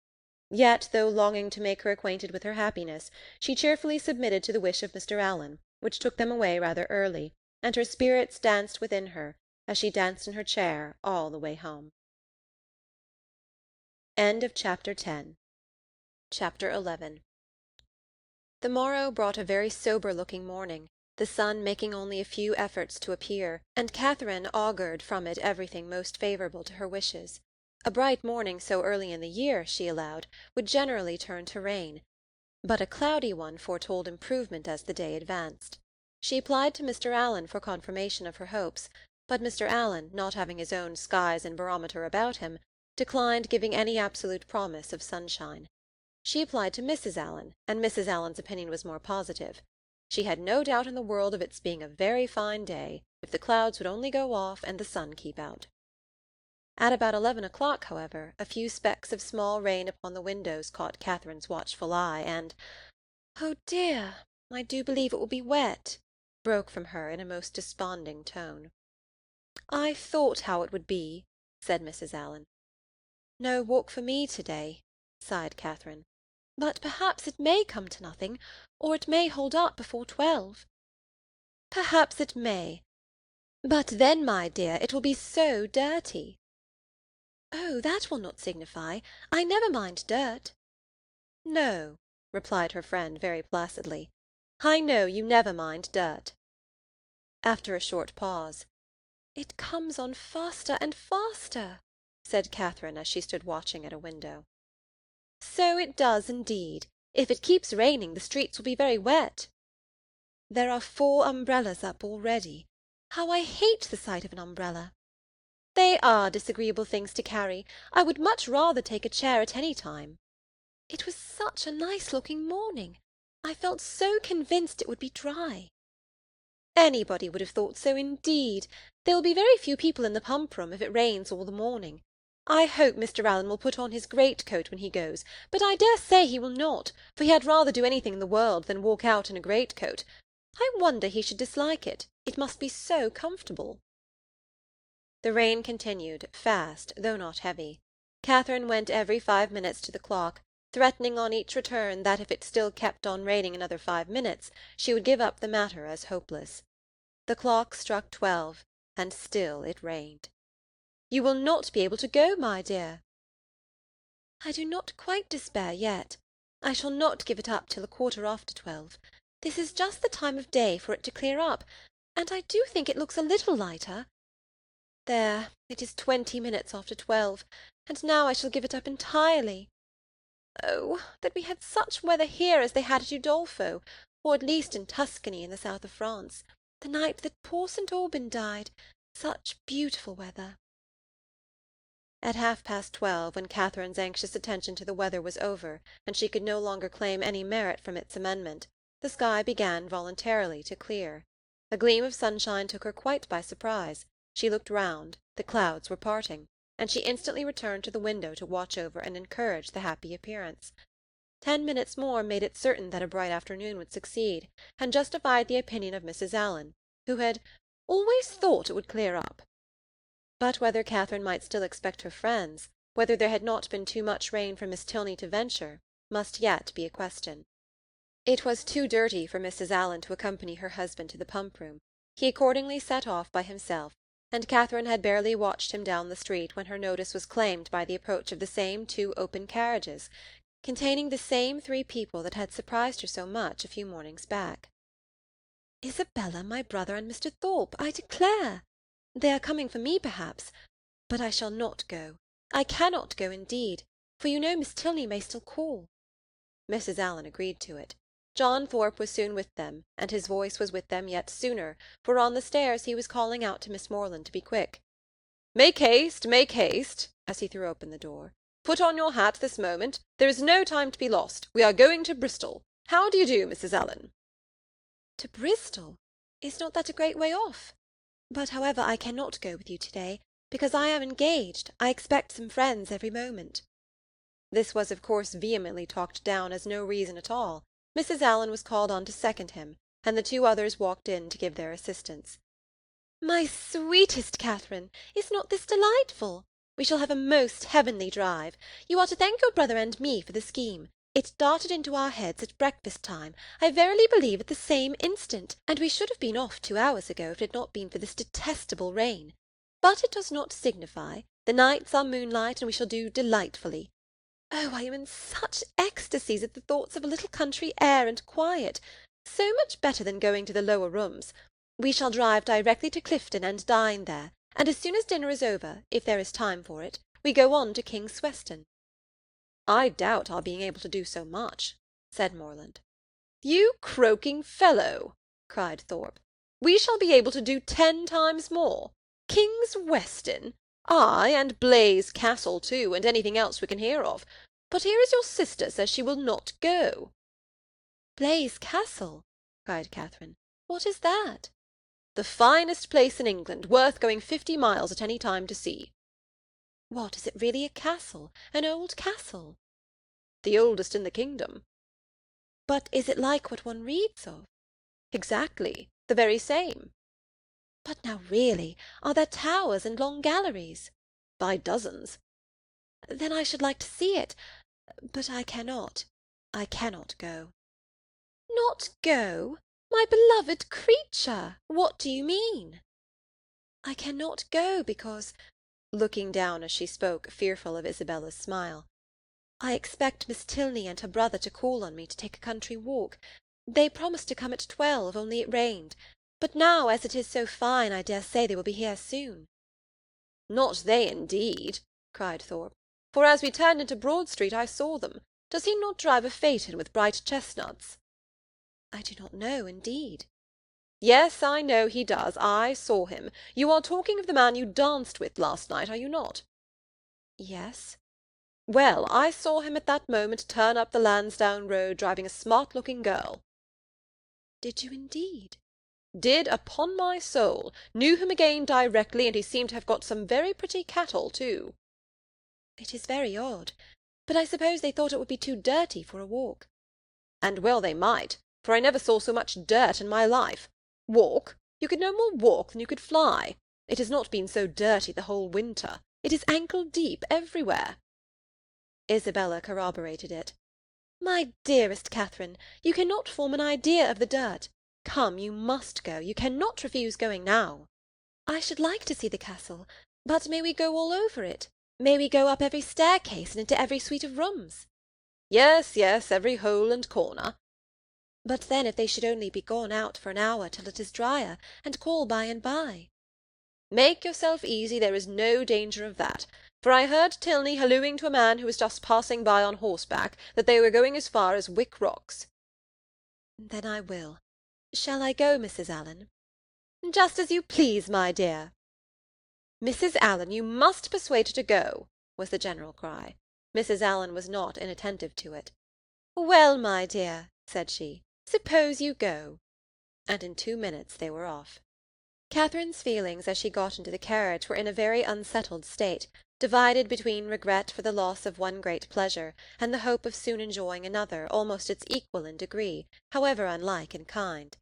Yet, though longing to make her acquainted with her happiness, she cheerfully submitted to the wish of Mr. Allen, which took them away rather early, and her spirits danced within her, as she danced in her chair all the way home. Chapter 11. The morrow brought a very sober-looking morning, the sun making only a few efforts to appear, and Catherine augured from it everything most favourable to her wishes. A bright morning so early in the year, she allowed, would generally turn to rain, but a cloudy one foretold improvement as the day advanced. She applied to Mr. Allen for confirmation of her hopes, but Mr. Allen, not having his own skies and barometer about him, declined giving any absolute promise of sunshine. She applied to Mrs. Allen, and Mrs. Allen's opinion was more positive. She had no doubt in the world of its being a very fine day, if the clouds would only go off and the sun keep out. At about 11 o'clock, however, a few specks of small rain upon the windows caught Catherine's watchful eye, and "Oh dear, I do believe it will be wet," broke from her in a most desponding tone. "I thought how it would be," said Mrs. Allen. "No walk for me to-day," sighed Catherine. "But perhaps it may come to nothing, or it may hold up before 12." "Perhaps it may. But then, my dear, it will be so dirty." "Oh, that will not signify. I never mind dirt." "No," replied her friend very placidly. "I know you never mind dirt." After a short pause, "It comes on faster and faster," said Catherine as she stood watching at a window. "So it does indeed. If it keeps raining the streets will be very wet." "There are 4 umbrellas up already. How I hate the sight of an umbrella!" "They are disagreeable things to carry. I would much rather take a chair at any time." "It was such a nice-looking morning. I felt so convinced it would be dry." "Anybody would have thought so indeed. There will be very few people in the pump-room if it rains all the morning. I hope Mr. Allen will put on his great-coat when he goes, but I dare say he will not, for he had rather do anything in the world than walk out in a great-coat. I wonder he should dislike it. It must be so comfortable." The rain continued, fast, though not heavy. Catherine went every 5 minutes to the clock, threatening on each return that if it still kept on raining another 5 minutes, she would give up the matter as hopeless. The clock struck 12, and still it rained. "You will not be able to go, my dear." "I do not quite despair yet. I shall not give it up till 12:15. This is just the time of day for it to clear up, and I do think it looks a little lighter. There, it is 20 minutes after 12, and now I shall give it up entirely. Oh, that we had such weather here as they had at Udolpho, or at least in Tuscany in the south of France, the night that poor St. Aubin died. Such beautiful weather." At 12:30, when Catherine's anxious attention to the weather was over, and she could no longer claim any merit from its amendment, the sky began voluntarily to clear. A gleam of sunshine took her quite by surprise. She looked round, the clouds were parting, and she instantly returned to the window to watch over and encourage the happy appearance. 10 minutes more made it certain that a bright afternoon would succeed, and justified the opinion of Mrs. Allen, who had "always thought it would clear up." But whether Catherine might still expect her friends, whether there had not been too much rain for Miss Tilney to venture, must yet be a question. It was too dirty for Mrs. Allen to accompany her husband to the pump-room. He accordingly set off by himself, and Catherine had barely watched him down the street when her notice was claimed by the approach of the same 2 open carriages, containing the same 3 people that had surprised her so much a few mornings back. "Isabella, my brother, and Mr. Thorpe, I declare! They are coming for me, perhaps, but I shall not go. I cannot go, indeed, for you know Miss Tilney may still call." Mrs. Allen agreed to it. John Thorpe was soon with them, and his voice was with them yet sooner, for on the stairs he was calling out to Miss Morland to be quick. Make haste," as he threw open the door. "Put on your hat this moment. There is no time to be lost. We are going to Bristol. How do you do, Mrs. Allen?" "To Bristol? Is not that a great way off? But, however, I cannot go with you to-day, because I am engaged. I expect some friends every moment." This was of course vehemently talked down as no reason at all. Mrs. Allen was called on to second him, and the 2 others walked in to give their assistance. "My sweetest Catherine, is not this delightful? We shall have a most heavenly drive. You are to thank your brother and me for the scheme. It darted into our heads at breakfast-time, I verily believe at the same instant, and we should have been off 2 hours ago if it had not been for this detestable rain. But it does not signify. The nights are moonlight, and we shall do delightfully. Oh, I am in such ecstasies at the thoughts of a little country air and quiet, so much better than going to the lower rooms. We shall drive directly to Clifton and dine there, and as soon as dinner is over, if there is time for it, we go on to King's Sweston." "I doubt our being able to do so much," said Morland. "You croaking fellow!" cried Thorpe. "We shall be able to do 10 times more. King's Weston! Ay, and Blaise Castle too, and anything else we can hear of. But here is your sister says she will not go." "Blaise Castle!" cried Catherine. "What is that?" "The finest place in England, worth going 50 miles at any time to see." "What, is it really a castle? An old castle?" "The oldest in the kingdom." "But is it like what one reads of?" "Exactly. The very same." "But now really, are there towers and long galleries?" "By dozens." "Then I should like to see it, but I cannot go." "Not go? My beloved creature! What do you mean?" "I cannot go because looking down as she spoke, fearful of Isabella's smile. "I expect Miss Tilney and her brother to call on me to take a country walk. They promised to come at 12, only it rained. But now, as it is so fine, I dare say they will be here soon." "Not they, indeed!" cried Thorpe, "for as we turned into Broad Street I saw them. Does he not drive a phaeton with bright chestnuts?" "I do not know, indeed." "Yes, I know he does. I saw him. You are talking of the man you danced with last night, are you not?" "Yes." "Well, I saw him at that moment turn up the Lansdowne Road driving a smart-looking girl." "Did you indeed?" "Did, upon my soul. Knew him again directly, and he seemed to have got some very pretty cattle too." "It is very odd. But I suppose they thought it would be too dirty for a walk." "And well they might, for I never saw so much dirt in my life. Walk? You could no more walk than you could fly. It has not been so dirty the whole winter. It is ankle-deep everywhere." Isabella corroborated it. "My dearest Catherine, you cannot form an idea of the dirt. Come, you must go. You cannot refuse going now." "I should like to see the castle. But may we go all over it? May we go up every staircase and into every suite of rooms?" "Yes, yes, every hole and corner." "But then if they should only be gone out for an hour till it is drier, and call by and by?" "Make yourself easy, there is no danger of that, for I heard Tilney hallooing to a man who was just passing by on horseback that they were going as far as Wick Rocks." "Then I will. Shall I go, Mrs. Allen?" "Just as you please, my dear." "Mrs. Allen, you must persuade her to go," was the general cry. Mrs. Allen was not inattentive to it. "Well, my dear," said she, "suppose you go." And in 2 minutes they were off. Catherine's feelings as she got into the carriage were in a very unsettled state, divided between regret for the loss of one great pleasure, and the hope of soon enjoying another, almost its equal in degree, however unlike in kind.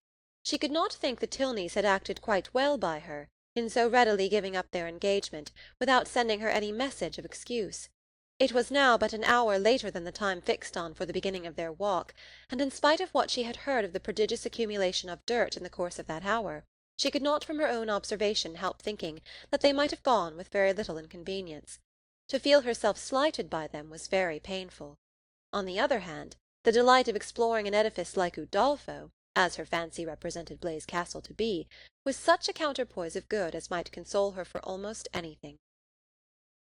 She could not think the Tilneys had acted quite well by her, in so readily giving up their engagement, without sending her any message of excuse. It was now but an hour later than the time fixed on for the beginning of their walk, and in spite of what she had heard of the prodigious accumulation of dirt in the course of that hour, she could not from her own observation help thinking that they might have gone with very little inconvenience. To feel herself slighted by them was very painful. On the other hand, the delight of exploring an edifice like Udolpho, as her fancy represented Blaise Castle to be, was such a counterpoise of good as might console her for almost anything.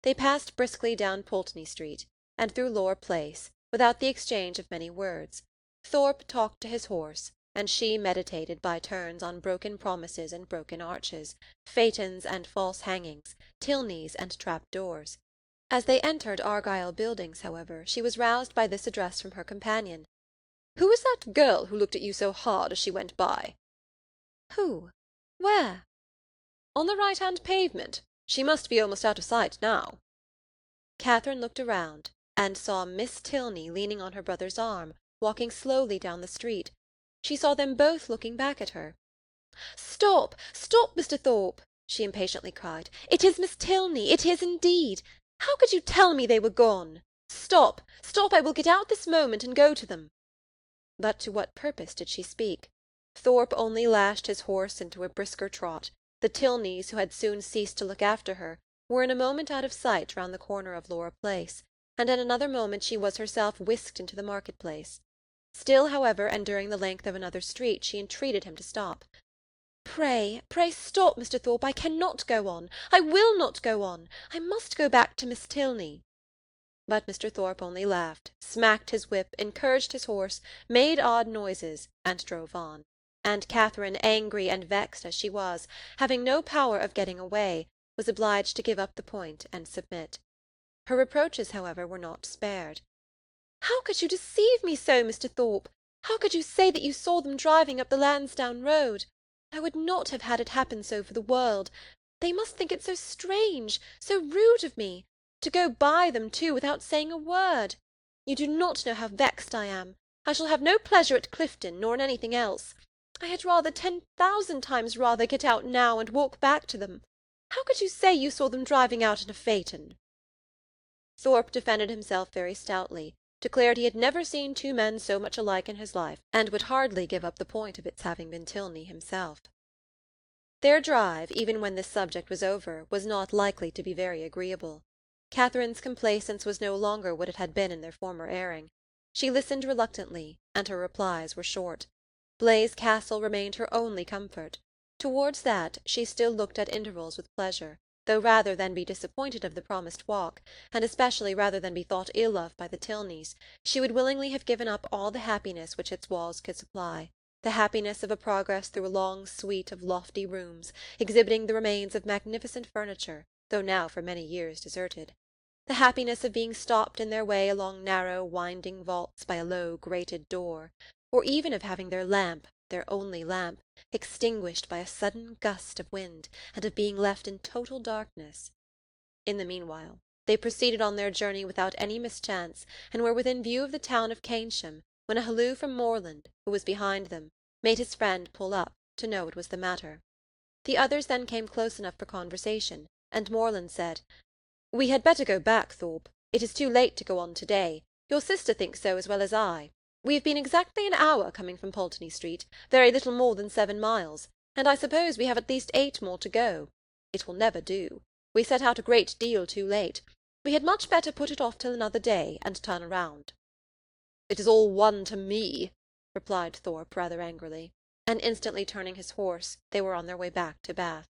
They passed briskly down Pulteney Street, and through Laura Place, without the exchange of many words. Thorpe talked to his horse, and she meditated by turns on broken promises and broken arches, phaetons and false hangings, Tilneys and trap-doors. As they entered Argyle Buildings, however, she was roused by this address from her companion. "Who was that girl who looked at you so hard as she went by?" "Who? Where?" "On the right-hand pavement. She must be almost out of sight now." Catherine looked around, and saw Miss Tilney leaning on her brother's arm, walking slowly down the street. She saw them both looking back at her. "Stop, stop, Mr. Thorpe!" she impatiently cried. "It is Miss Tilney, it is indeed. How could you tell me they were gone? Stop, stop, I will get out this moment and go to them." But to what purpose did she speak? Thorpe only lashed his horse into a brisker trot. The Tilneys, who had soon ceased to look after her, were in a moment out of sight round the corner of Laura Place, and in another moment she was herself whisked into the market-place. Still, however, and during the length of another street, she entreated him to stop. "Pray, pray stop, Mr. Thorpe, I cannot go on. I will not go on. I must go back to Miss Tilney." But Mr. Thorpe only laughed, smacked his whip, encouraged his horse, made odd noises, and drove on. And Catherine, angry and vexed as she was, having no power of getting away, was obliged to give up the point and submit. Her reproaches, however, were not spared. "How could you deceive me so, Mr. Thorpe? How could you say that you saw them driving up the Lansdowne Road? I would not have had it happen so for the world. They must think it so strange, so rude of me, to go by them, too, without saying a word. You do not know how vexed I am. I shall have no pleasure at Clifton, nor in anything else. I had rather, 10,000 times rather, get out now and walk back to them. How could you say you saw them driving out in a phaeton?" Thorpe defended himself very stoutly, declared he had never seen two men so much alike in his life, and would hardly give up the point of its having been Tilney himself. Their drive, even when this subject was over, was not likely to be very agreeable. Catherine's complaisance was no longer what it had been in their former airing. She listened reluctantly, and her replies were short. Blaise Castle remained her only comfort. Towards that she still looked at intervals with pleasure, though rather than be disappointed of the promised walk, and especially rather than be thought ill of by the Tilneys, she would willingly have given up all the happiness which its walls could supply, the happiness of a progress through a long suite of lofty rooms, exhibiting the remains of magnificent furniture, though now for many years deserted, the happiness of being stopped in their way along narrow winding vaults by a low grated door, or even of having their lamp, their only lamp, extinguished by a sudden gust of wind, and of being left in total darkness. In the meanwhile they proceeded on their journey without any mischance, and were within view of the town of Keynsham, when a halloo from Morland, who was behind them, made his friend pull up, to know what was the matter. The others then came close enough for conversation, and Morland said, "We had better go back, Thorpe. It is too late to go on to-day. Your sister thinks so as well as I. We have been exactly an hour coming from Pulteney Street, very little more than 7 miles, and I suppose we have at least 8 more to go. It will never do. We set out a great deal too late. We had much better put it off till another day, and turn round." "It is all one to me," replied Thorpe rather angrily, and instantly turning his horse, they were on their way back to Bath.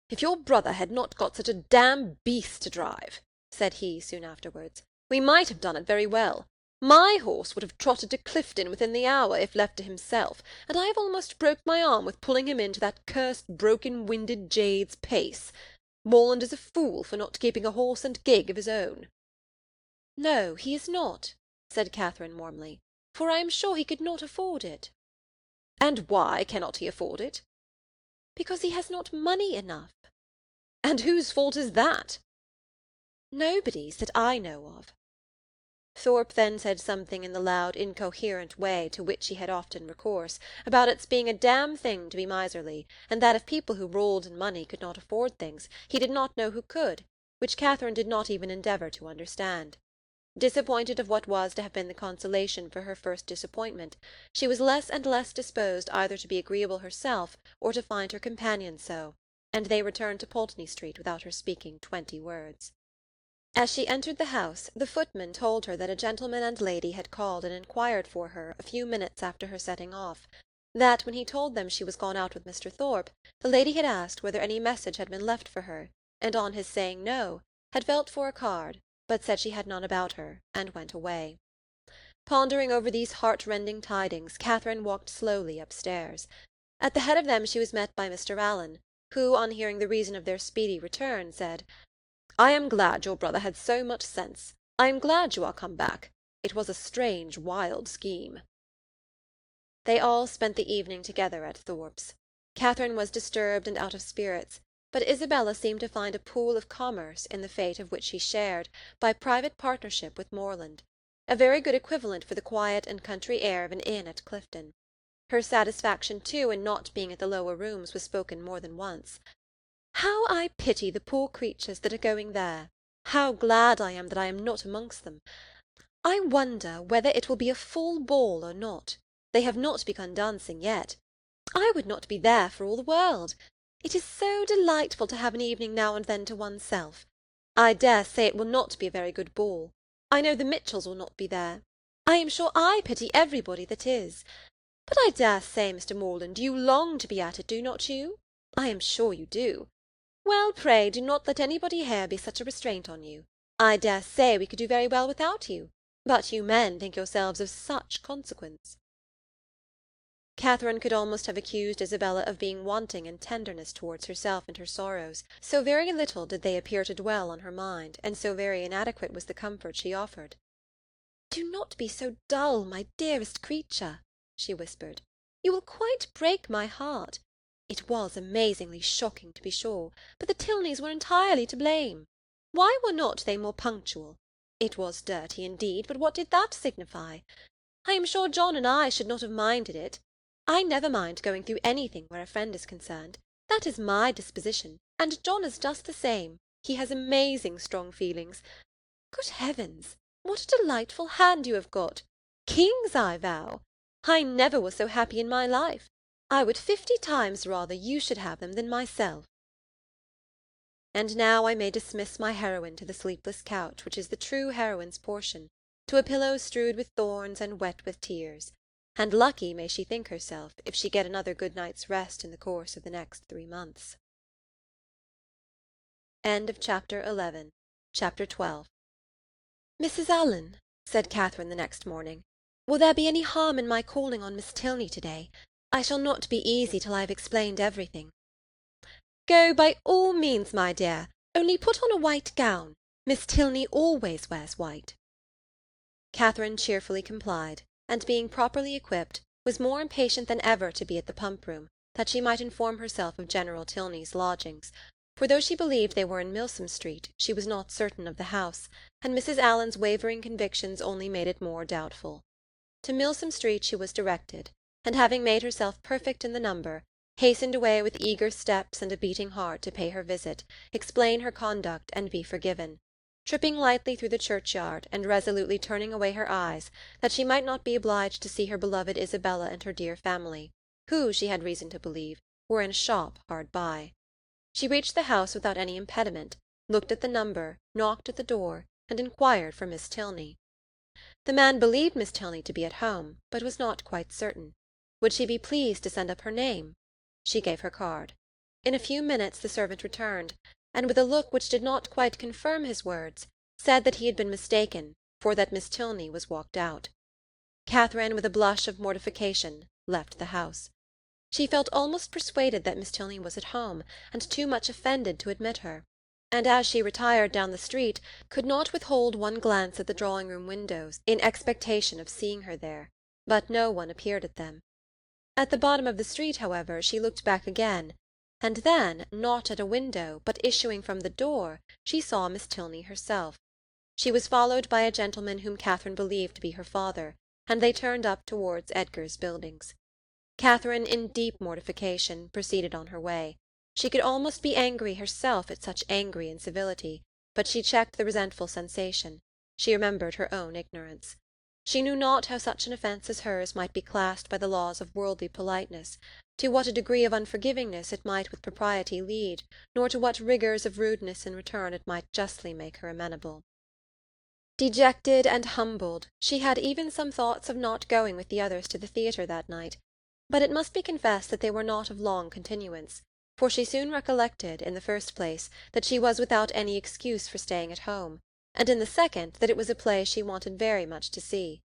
"If your brother had not got such a damn beast to drive," said he soon afterwards, "we might have done it very well. My horse would have trotted to Clifton within the hour, if left to himself, and I have almost broke my arm with pulling him into that cursed broken-winded jade's pace. Morland is a fool for not keeping a horse and gig of his own." "No, he is not," said Catherine warmly, "for I am sure he could not afford it." "And why cannot he afford it?" "Because he has not money enough." "And whose fault is that?" "Nobody's, that I know of." Thorpe then said something in the loud incoherent way to which he had often recourse, about its being a damn thing to be miserly, and that if people who rolled in money could not afford things, he did not know who could, which Catherine did not even endeavour to understand. Disappointed of what was to have been the consolation for her first disappointment, she was less and less disposed either to be agreeable herself or to find her companion so, and they returned to Pulteney Street without her speaking 20 words. As she entered the house, the footman told her that a gentleman and lady had called and inquired for her a few minutes after her setting off, that, when he told them she was gone out with Mr. Thorpe, the lady had asked whether any message had been left for her, and on his saying no, had felt for a card, but said she had none about her, and went away. Pondering over these heart-rending tidings, Catherine walked slowly upstairs. At the head of them she was met by Mr. Allen, who, on hearing the reason of their speedy return, said, "I am glad your brother had so much sense. I am glad you are come back. It was a strange, wild scheme." They all spent the evening together at Thorpe's. Catherine was disturbed and out of spirits, but Isabella seemed to find a pool of commerce in the fate of which she shared, by private partnership with Morland, a very good equivalent for the quiet and country air of an inn at Clifton. Her satisfaction, too, in not being at the lower rooms was spoken more than once. "How I pity the poor creatures that are going there! How glad I am that I am not amongst them! I wonder whether it will be a full ball or not. They have not begun dancing yet. I would not be there for all the world. It is so delightful to have an evening now and then to oneself. I dare say it will not be a very good ball. I know the Mitchells will not be there. I am sure I pity everybody that is. But I dare say, Mr. Morland, you long to be at it, do not you? I am sure you do. Well, pray do not let anybody here be such a restraint on you. I dare say we could do very well without you, but you men think yourselves of such consequence." Catherine could almost have accused Isabella of being wanting in tenderness towards herself and her sorrows, so very little did they appear to dwell on her mind, and so very inadequate was the comfort she offered. "Do not be so dull, my dearest creature," she whispered. "You will quite break my heart. It was amazingly shocking, to be sure, but the Tilneys were entirely to blame. Why were not they more punctual? It was dirty, indeed, but what did that signify? I am sure John and I should not have minded it. I never mind going through anything where a friend is concerned. That is my disposition, and John is just the same. He has amazing strong feelings. Good heavens! What a delightful hand you have got! Kings, I vow! I never was so happy in my life. I would 50 times rather you should have them than myself. And now I may dismiss my heroine to the sleepless couch which is the true heroine's portion, to a pillow strewed with thorns and wet with tears, and lucky may she think herself if she get another good night's rest in the course of the next 3 months. End of Chapter 11. Chapter 12. "Mrs. Allen," said Catherine the next morning, "will there be any harm in my calling on Miss Tilney to-day? I shall not be easy till I have explained everything." "Go by all means, my dear, only put on a white gown. Miss Tilney always wears white." Catherine cheerfully complied, and being properly equipped, was more impatient than ever to be at the pump-room, that she might inform herself of General Tilney's lodgings, for though she believed they were in Milsom Street, she was not certain of the house, and Mrs. Allen's wavering convictions only made it more doubtful. To Milsom Street she was directed, and having made herself perfect in the number, hastened away with eager steps and a beating heart to pay her visit, explain her conduct, and be forgiven, tripping lightly through the churchyard, and resolutely turning away her eyes, that she might not be obliged to see her beloved Isabella and her dear family, who, she had reason to believe, were in a shop hard by. She reached the house without any impediment, looked at the number, knocked at the door, and inquired for Miss Tilney. The man believed Miss Tilney to be at home, but was not quite certain. Would she be pleased to send up her name? She gave her card. In a few minutes the servant returned, and with a look which did not quite confirm his words, said that he had been mistaken, for that Miss Tilney was walked out. Catherine, with a blush of mortification, left the house. She felt almost persuaded that Miss Tilney was at home, and too much offended to admit her, and as she retired down the street could not withhold one glance at the drawing-room windows in expectation of seeing her there, but no one appeared at them. At the bottom of the street, however, she looked back again, and then, not at a window, but issuing from the door, she saw Miss Tilney herself. She was followed by a gentleman whom Catherine believed to be her father, and they turned up towards Edgar's Buildings. Catherine, in deep mortification, proceeded on her way. She could almost be angry herself at such angry incivility, but she checked the resentful sensation. She remembered her own ignorance. She knew not how such an offence as hers might be classed by the laws of worldly politeness, to what a degree of unforgivingness it might with propriety lead, nor to what rigours of rudeness in return it might justly make her amenable. Dejected and humbled, she had even some thoughts of not going with the others to the theatre that night, but it must be confessed that they were not of long continuance, for she soon recollected, in the first place, that she was without any excuse for staying at home, and in the second that it was a play she wanted very much to see.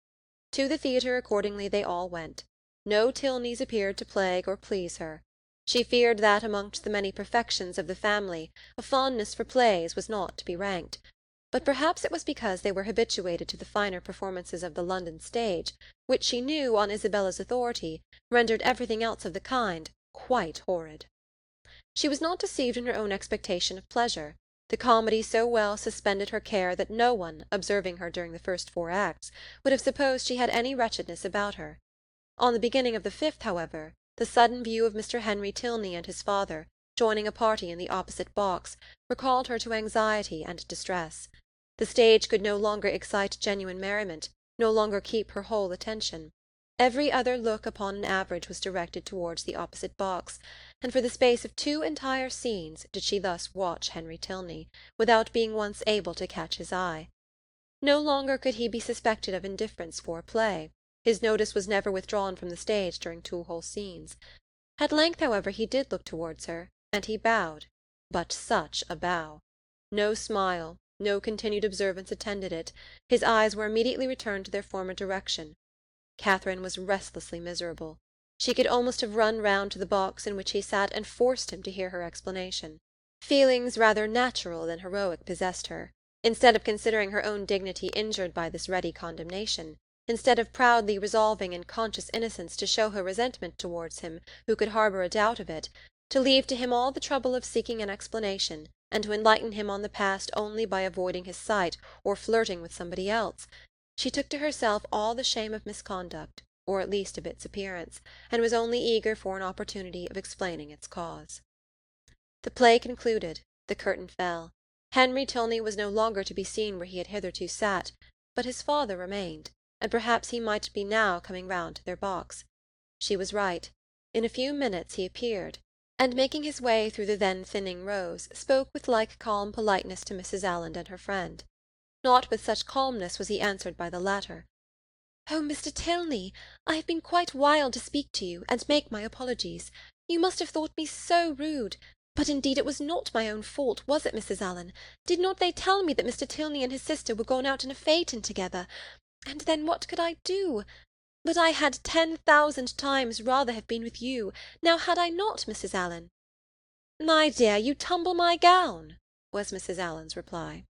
To the theatre accordingly they all went. No Tilneys appeared to plague or please her. She feared that amongst the many perfections of the family a fondness for plays was not to be ranked, but perhaps it was because they were habituated to the finer performances of the London stage, which she knew, on Isabella's authority, rendered everything else of the kind quite horrid. She was not deceived in her own expectation of pleasure. The comedy so well suspended her care that no one, observing her during the first 4 acts, would have supposed she had any wretchedness about her. On the beginning of the 5th, however, the sudden view of Mr. Henry Tilney and his father, joining a party in the opposite box, recalled her to anxiety and distress. The stage could no longer excite genuine merriment, no longer keep her whole attention. Every other look upon an average was directed towards the opposite box, and for the space of 2 entire scenes did she thus watch Henry Tilney, without being once able to catch his eye. No longer could he be suspected of indifference for a play. His notice was never withdrawn from the stage during 2 whole scenes. At length, however, he did look towards her, and he bowed, but such a bow! No smile, no continued observance attended it. His eyes were immediately returned to their former direction. Catherine was restlessly miserable. She could almost have run round to the box in which he sat and forced him to hear her explanation. Feelings rather natural than heroic possessed her. Instead of considering her own dignity injured by this ready condemnation, instead of proudly resolving in conscious innocence to show her resentment towards him who could harbour a doubt of it, to leave to him all the trouble of seeking an explanation, and to enlighten him on the past only by avoiding his sight or flirting with somebody else, she took to herself all the shame of misconduct, or at least of its appearance, and was only eager for an opportunity of explaining its cause. The play concluded, the curtain fell. Henry Tilney was no longer to be seen where he had hitherto sat, but his father remained, and perhaps he might be now coming round to their box. She was right. In a few minutes he appeared, and making his way through the then thinning rows, spoke with like calm politeness to Mrs. Allen and her friend. Not with such calmness was he answered by the latter. "Oh, Mr. Tilney, I have been quite wild to speak to you, and make my apologies. You must have thought me so rude. But indeed it was not my own fault, was it, Mrs. Allen? Did not they tell me that Mr. Tilney and his sister were gone out in a phaeton together? And then what could I do? But I had 10,000 times rather have been with you, now had I not, Mrs. Allen?" "My dear, you tumble my gown," was Mrs. Allen's reply.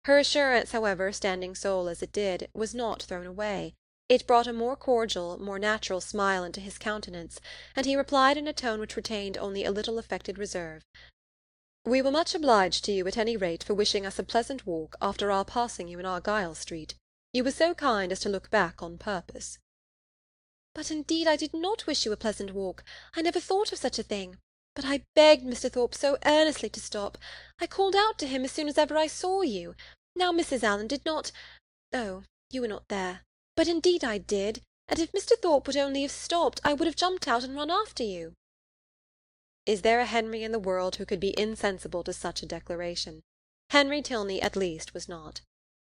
Her assurance, however, standing sole as it did, was not thrown away. It brought a more cordial, more natural smile into his countenance, and he replied in a tone which retained only a little affected reserve. "We were much obliged to you, at any rate, for wishing us a pleasant walk after our passing you in Argyle Street. You were so kind as to look back on purpose." "But indeed I did not wish you a pleasant walk. I never thought of such a thing. But I begged Mr. Thorpe so earnestly to stop. I called out to him as soon as ever I saw you. Now Mrs. Allen did not— Oh, you were not there. But indeed I did, and if Mr. Thorpe would only have stopped, I would have jumped out and run after you." Is there a Henry in the world who could be insensible to such a declaration? Henry Tilney, at least, was not.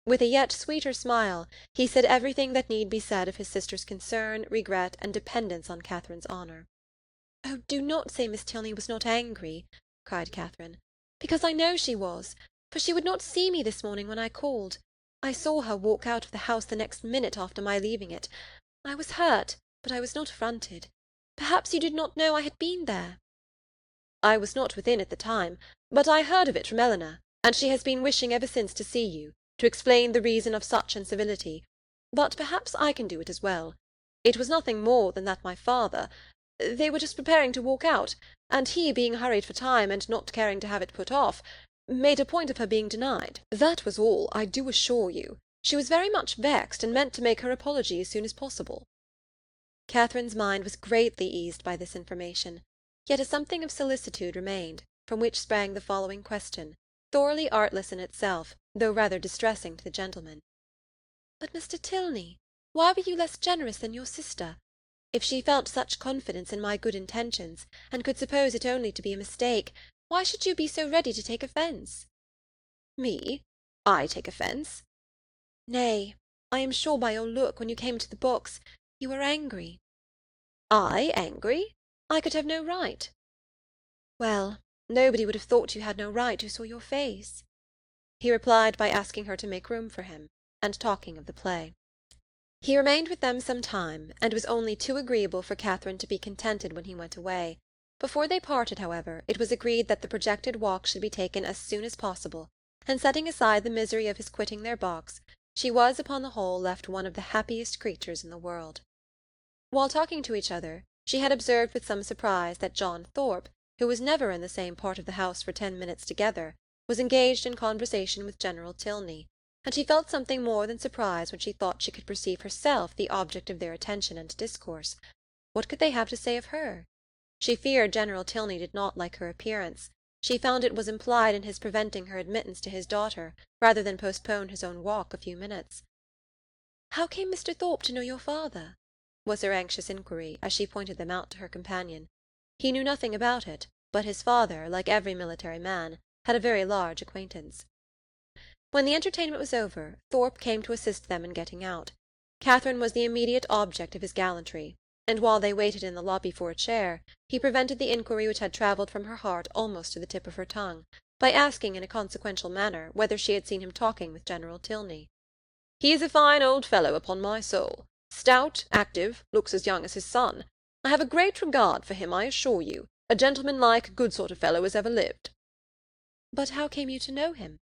With a yet sweeter smile, he said everything that need be said of his sister's concern, regret, and dependence on Catherine's honour. "Oh, do not say Miss Tilney was not angry," cried Catherine, "because I know she was, for she would not see me this morning when I called. I saw her walk out of the house the next minute after my leaving it. I was hurt, but I was not affronted. Perhaps you did not know I had been there." "I was not within at the time, but I heard of it from Eleanor, and she has been wishing ever since to see you, to explain the reason of such incivility. But perhaps I can do it as well. It was nothing more than that my father— They were just preparing to walk out, and he, being hurried for time, and not caring to have it put off, made a point of her being denied. That was all, I do assure you. She was very much vexed, and meant to make her apology as soon as possible." Catherine's mind was greatly eased by this information, yet a something of solicitude remained, from which sprang the following question, thoroughly artless in itself, though rather distressing to the gentleman. "But, Mr. Tilney, why were you less generous than your sister? If she felt such confidence in my good intentions, and could suppose it only to be a mistake, why should you be so ready to take offence?" "Me? I take offence?" "Nay, I am sure by your look, when you came into the box, you were angry." "I angry? I could have no right." "Well, nobody would have thought you had no right who saw your face." He replied by asking her to make room for him, and talking of the play. He remained with them some time, and was only too agreeable for Catherine to be contented when he went away. Before they parted, however, it was agreed that the projected walk should be taken as soon as possible, and setting aside the misery of his quitting their box, she was, upon the whole, left one of the happiest creatures in the world. While talking to each other, she had observed with some surprise that John Thorpe, who was never in the same part of the house for 10 minutes together, was engaged in conversation with General Tilney, and she felt something more than surprise when she thought she could perceive herself the object of their attention and discourse. What could they have to say of her? She feared General Tilney did not like her appearance. She found it was implied in his preventing her admittance to his daughter, rather than postpone his own walk a few minutes. "How came Mr. Thorpe to know your father?" was her anxious inquiry, as she pointed them out to her companion. He knew nothing about it, but his father, like every military man, had a very large acquaintance. When the entertainment was over, Thorpe came to assist them in getting out. Catherine was the immediate object of his gallantry, and while they waited in the lobby for a chair, he prevented the inquiry which had travelled from her heart almost to the tip of her tongue, by asking in a consequential manner whether she had seen him talking with General Tilney. "He is a fine old fellow, upon my soul. Stout, active, looks as young as his son. I have a great regard for him, I assure you. A gentleman-like, good sort of fellow as ever lived." "But how came you to know him?"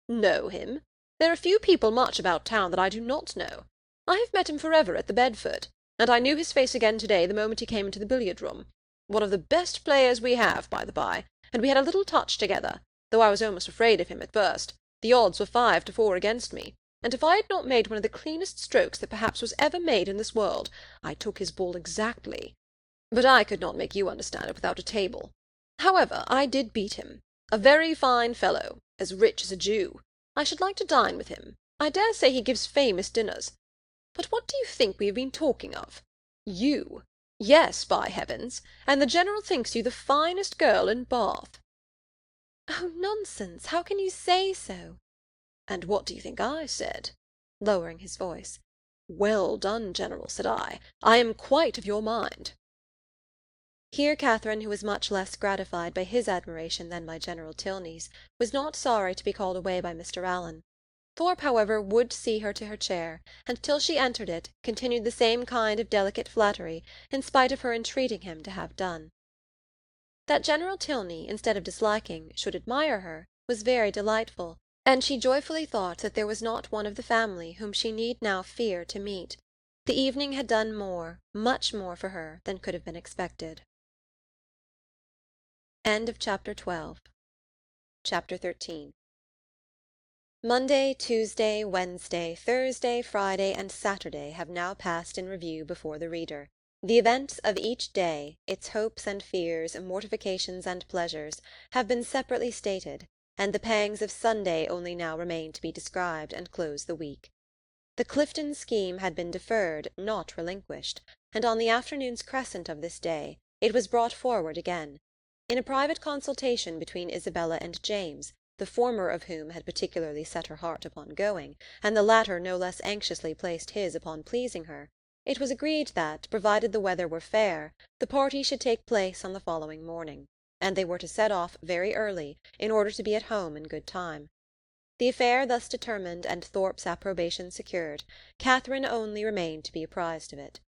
"Know him? There are few people much about town that I do not know. I have met him forever at the Bedford, and I knew his face again to-day the moment he came into the billiard-room. One of the best players we have, by the by, and we had a little touch together, though I was almost afraid of him at first. The odds were 5-4 against me, and if I had not made one of the cleanest strokes that perhaps was ever made in this world, I took his ball exactly. But I could not make you understand it without a table. However, I did beat him. A very fine fellow, as rich as a Jew. I should like to dine with him. I dare say he gives famous dinners. But what do you think we have been talking of? You. Yes, by heavens, and the General thinks you the finest girl in Bath. Oh, nonsense! How can you say so? And what do you think I said? Lowering his voice. Well done, General, said I. I am quite of your mind. Here Catherine, who was much less gratified by his admiration than by General Tilney's, was not sorry to be called away by Mr. Allen. Thorpe, however, would see her to her chair, and till she entered it, continued the same kind of delicate flattery, in spite of her entreating him to have done. That General Tilney, instead of disliking, should admire her, was very delightful, and she joyfully thought that there was not one of the family whom she need now fear to meet. The evening had done more, much more for her than could have been expected. Chapter 13. Monday, Tuesday, Wednesday, Thursday, Friday, and Saturday have now passed in review before the reader. The events of each day, its hopes and fears, mortifications and pleasures, have been separately stated, and the pangs of Sunday only now remain to be described and close the week. The Clifton scheme had been deferred, not relinquished, and on the afternoon's crescent of this day it was brought forward again. In a private consultation between Isabella and James, the former of whom had particularly set her heart upon going, and the latter no less anxiously placed his upon pleasing her, it was agreed that, provided the weather were fair, the party should take place on the following morning, and they were to set off very early, in order to be at home in good time. The affair thus determined, and Thorpe's approbation secured, Catherine only remained to be apprized of it.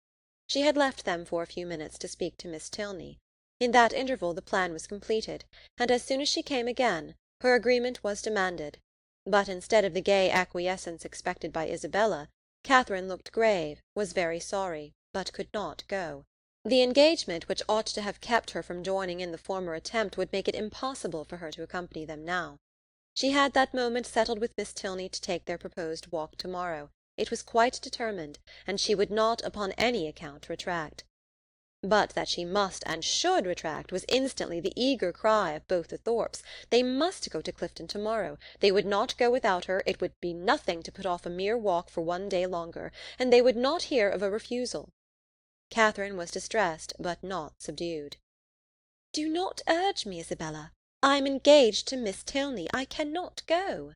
She had left them for a few minutes to speak to Miss Tilney. In that interval the plan was completed, and as soon as she came again, her agreement was demanded. But instead of the gay acquiescence expected by Isabella, Catherine looked grave, was very sorry, but could not go. The engagement which ought to have kept her from joining in the former attempt would make it impossible for her to accompany them now. She had that moment settled with Miss Tilney to take their proposed walk to-morrow. It was quite determined, and she would not upon any account retract. But that she must and should retract was instantly the eager cry of both the Thorpes. They must go to Clifton to-morrow. They would not go without her. It would be nothing to put off a mere walk for one day longer, and they would not hear of a refusal. Catherine was distressed, but not subdued. "Do not urge me, Isabella. I am engaged to Miss Tilney. I cannot go."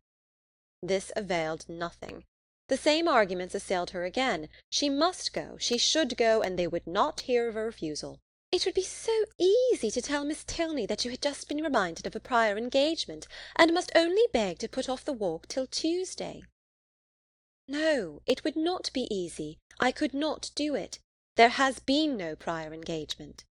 This availed nothing. The same arguments assailed her again. She must go, she should go, and they would not hear of a refusal. "It would be so easy to tell Miss Tilney that you had just been reminded of a prior engagement, and must only beg to put off the walk till Tuesday." "No, it would not be easy. I could not do it. There has been no prior engagement."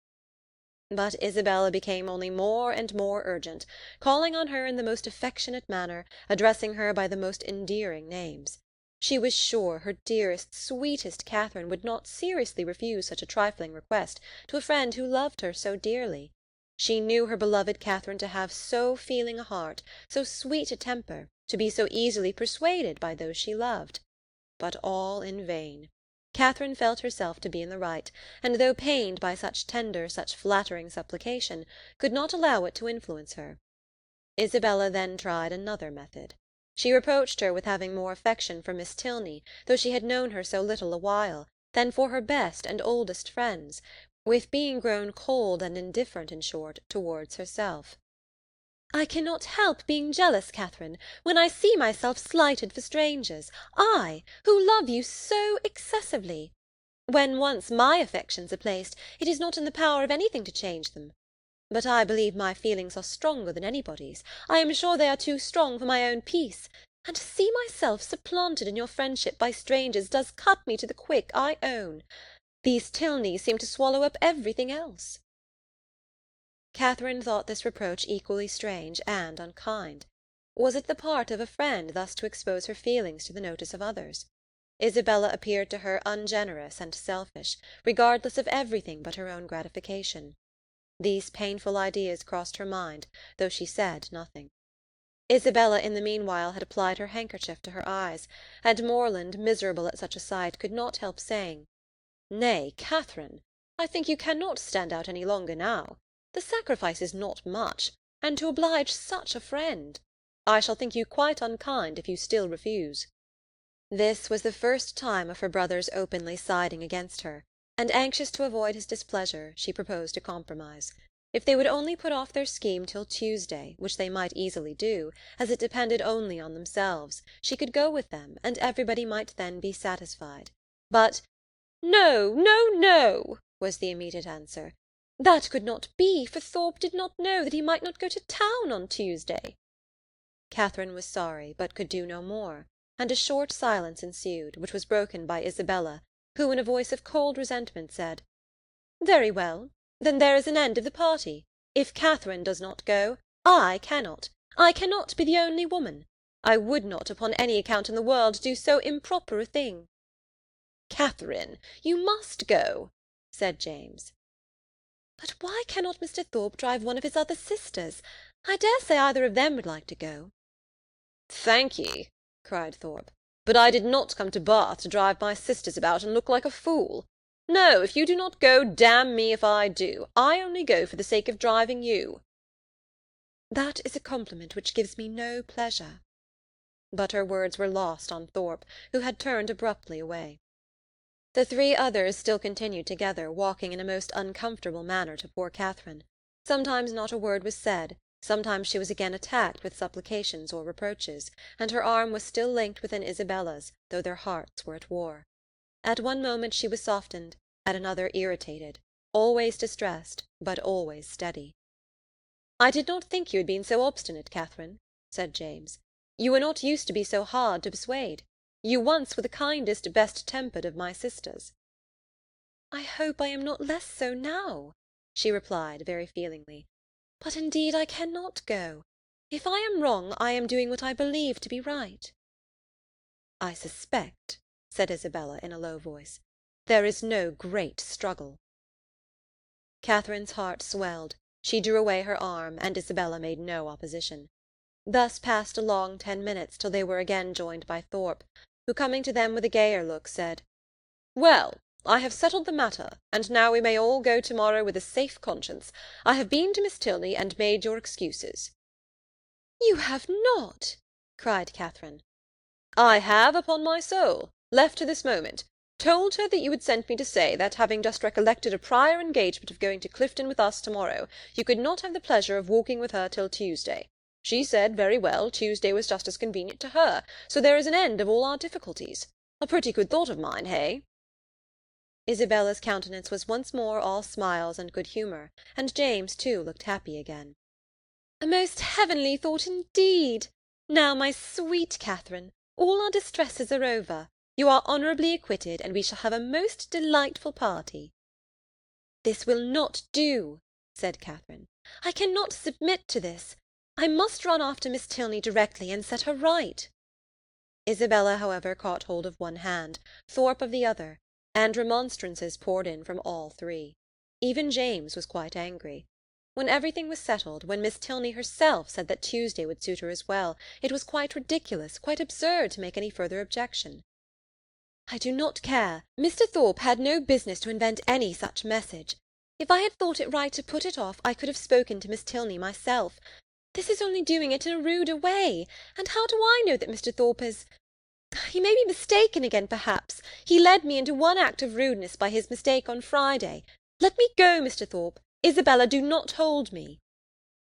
But Isabella became only more and more urgent, calling on her in the most affectionate manner, addressing her by the most endearing names. She was sure her dearest, sweetest Catherine would not seriously refuse such a trifling request to a friend who loved her so dearly. She knew her beloved Catherine to have so feeling a heart, so sweet a temper, to be so easily persuaded by those she loved. But all in vain. Catherine felt herself to be in the right, and though pained by such tender, such flattering supplication, could not allow it to influence her. Isabella then tried another method. She reproached her with having more affection for Miss Tilney, though she had known her so little a while, than for her best and oldest friends, with being grown cold and indifferent, in short, towards herself. "I cannot help being jealous, Catherine, when I see myself slighted for strangers, I, who love you so excessively. When once my affections are placed, it is not in the power of anything to change them. But I believe my feelings are stronger than anybody's. I am sure they are too strong for my own peace. And to see myself supplanted in your friendship by strangers does cut me to the quick, I own. These Tilneys seem to swallow up everything else." Catherine thought this reproach equally strange and unkind. Was it the part of a friend thus to expose her feelings to the notice of others? Isabella appeared to her ungenerous and selfish, regardless of everything but her own gratification. These painful ideas crossed her mind, though she said nothing. Isabella in the meanwhile had applied her handkerchief to her eyes, and Morland, miserable at such a sight, could not help saying, "Nay, Catherine, I think you cannot stand out any longer now. The sacrifice is not much, and to oblige such a friend. I shall think you quite unkind if you still refuse." This was the first time of her brother's openly siding against her, and anxious to avoid his displeasure, she proposed a compromise. If they would only put off their scheme till Tuesday, which they might easily do, as it depended only on themselves, she could go with them, and everybody might then be satisfied. But "No, no, no," was the immediate answer. That could not be, for Thorpe did not know that he might not go to town on Tuesday. Catherine was sorry, but could do no more, and a short silence ensued, which was broken by Isabella, who, in a voice of cold resentment, said, "Very well. Then there is an end of the party. If Catherine does not go, I cannot. I cannot be the only woman. I would not, upon any account in the world, do so improper a thing." "Catherine, you must go," said James. "But why cannot Mr. Thorpe drive one of his other sisters? I dare say either of them would like to go." "Thank ye," cried Thorpe, "but I did not come to Bath to drive my sisters about and look like a fool. No, if you do not go, damn me if I do. I only go for the sake of driving you." "That is a compliment which gives me no pleasure." But her words were lost on Thorpe, who had turned abruptly away. The three others still continued together, walking in a most uncomfortable manner to poor Catherine. Sometimes not a word was said, sometimes she was again attacked with supplications or reproaches, and her arm was still linked within Isabella's, though their hearts were at war. At one moment she was softened, at another irritated, always distressed, but always steady. "I did not think you had been so obstinate, Catherine," said James. "You were not used to be so hard to persuade. You once were the kindest, best-tempered of my sisters." "I hope I am not less so now," she replied very feelingly. "But indeed I cannot go. If I am wrong, I am doing what I believe to be right." "I suspect," said Isabella in a low voice, "there is no great struggle." Catherine's heart swelled. She drew away her arm, and Isabella made no opposition. Thus passed a long 10 minutes, till they were again joined by Thorpe, who, coming to them with a gayer look, said, "Well, I have settled the matter, and now we may all go to-morrow with a safe conscience. I have been to Miss Tilney, and made your excuses." "You have not!" cried Catherine. "I have, upon my soul. Left her this moment. Told her that you had sent me to say that, having just recollected a prior engagement of going to Clifton with us to-morrow, you could not have the pleasure of walking with her till Tuesday. She said, very well, Tuesday was just as convenient to her, so there is an end of all our difficulties. A pretty good thought of mine, hey?" Isabella's countenance was once more all smiles and good humour, and James, too, looked happy again. "A most heavenly thought indeed! Now, my sweet Catherine, all our distresses are over. You are honourably acquitted, and we shall have a most delightful party." "This will not do," said Catherine. "I cannot submit to this. I must run after Miss Tilney directly, and set her right." Isabella, however, caught hold of one hand, Thorpe of the other, and remonstrances poured in from all three. Even James was quite angry. When everything was settled, when Miss Tilney herself said that Tuesday would suit her as well, it was quite ridiculous, quite absurd to make any further objection. "I do not care. Mr. Thorpe had no business to invent any such message. If I had thought it right to put it off, I could have spoken to Miss Tilney myself. This is only doing it in a ruder way, and how do I know that Mr. Thorpe is— He may be mistaken again, perhaps. He led me into one act of rudeness by his mistake on Friday. Let me go, Mr. Thorpe. Isabella, do not hold me."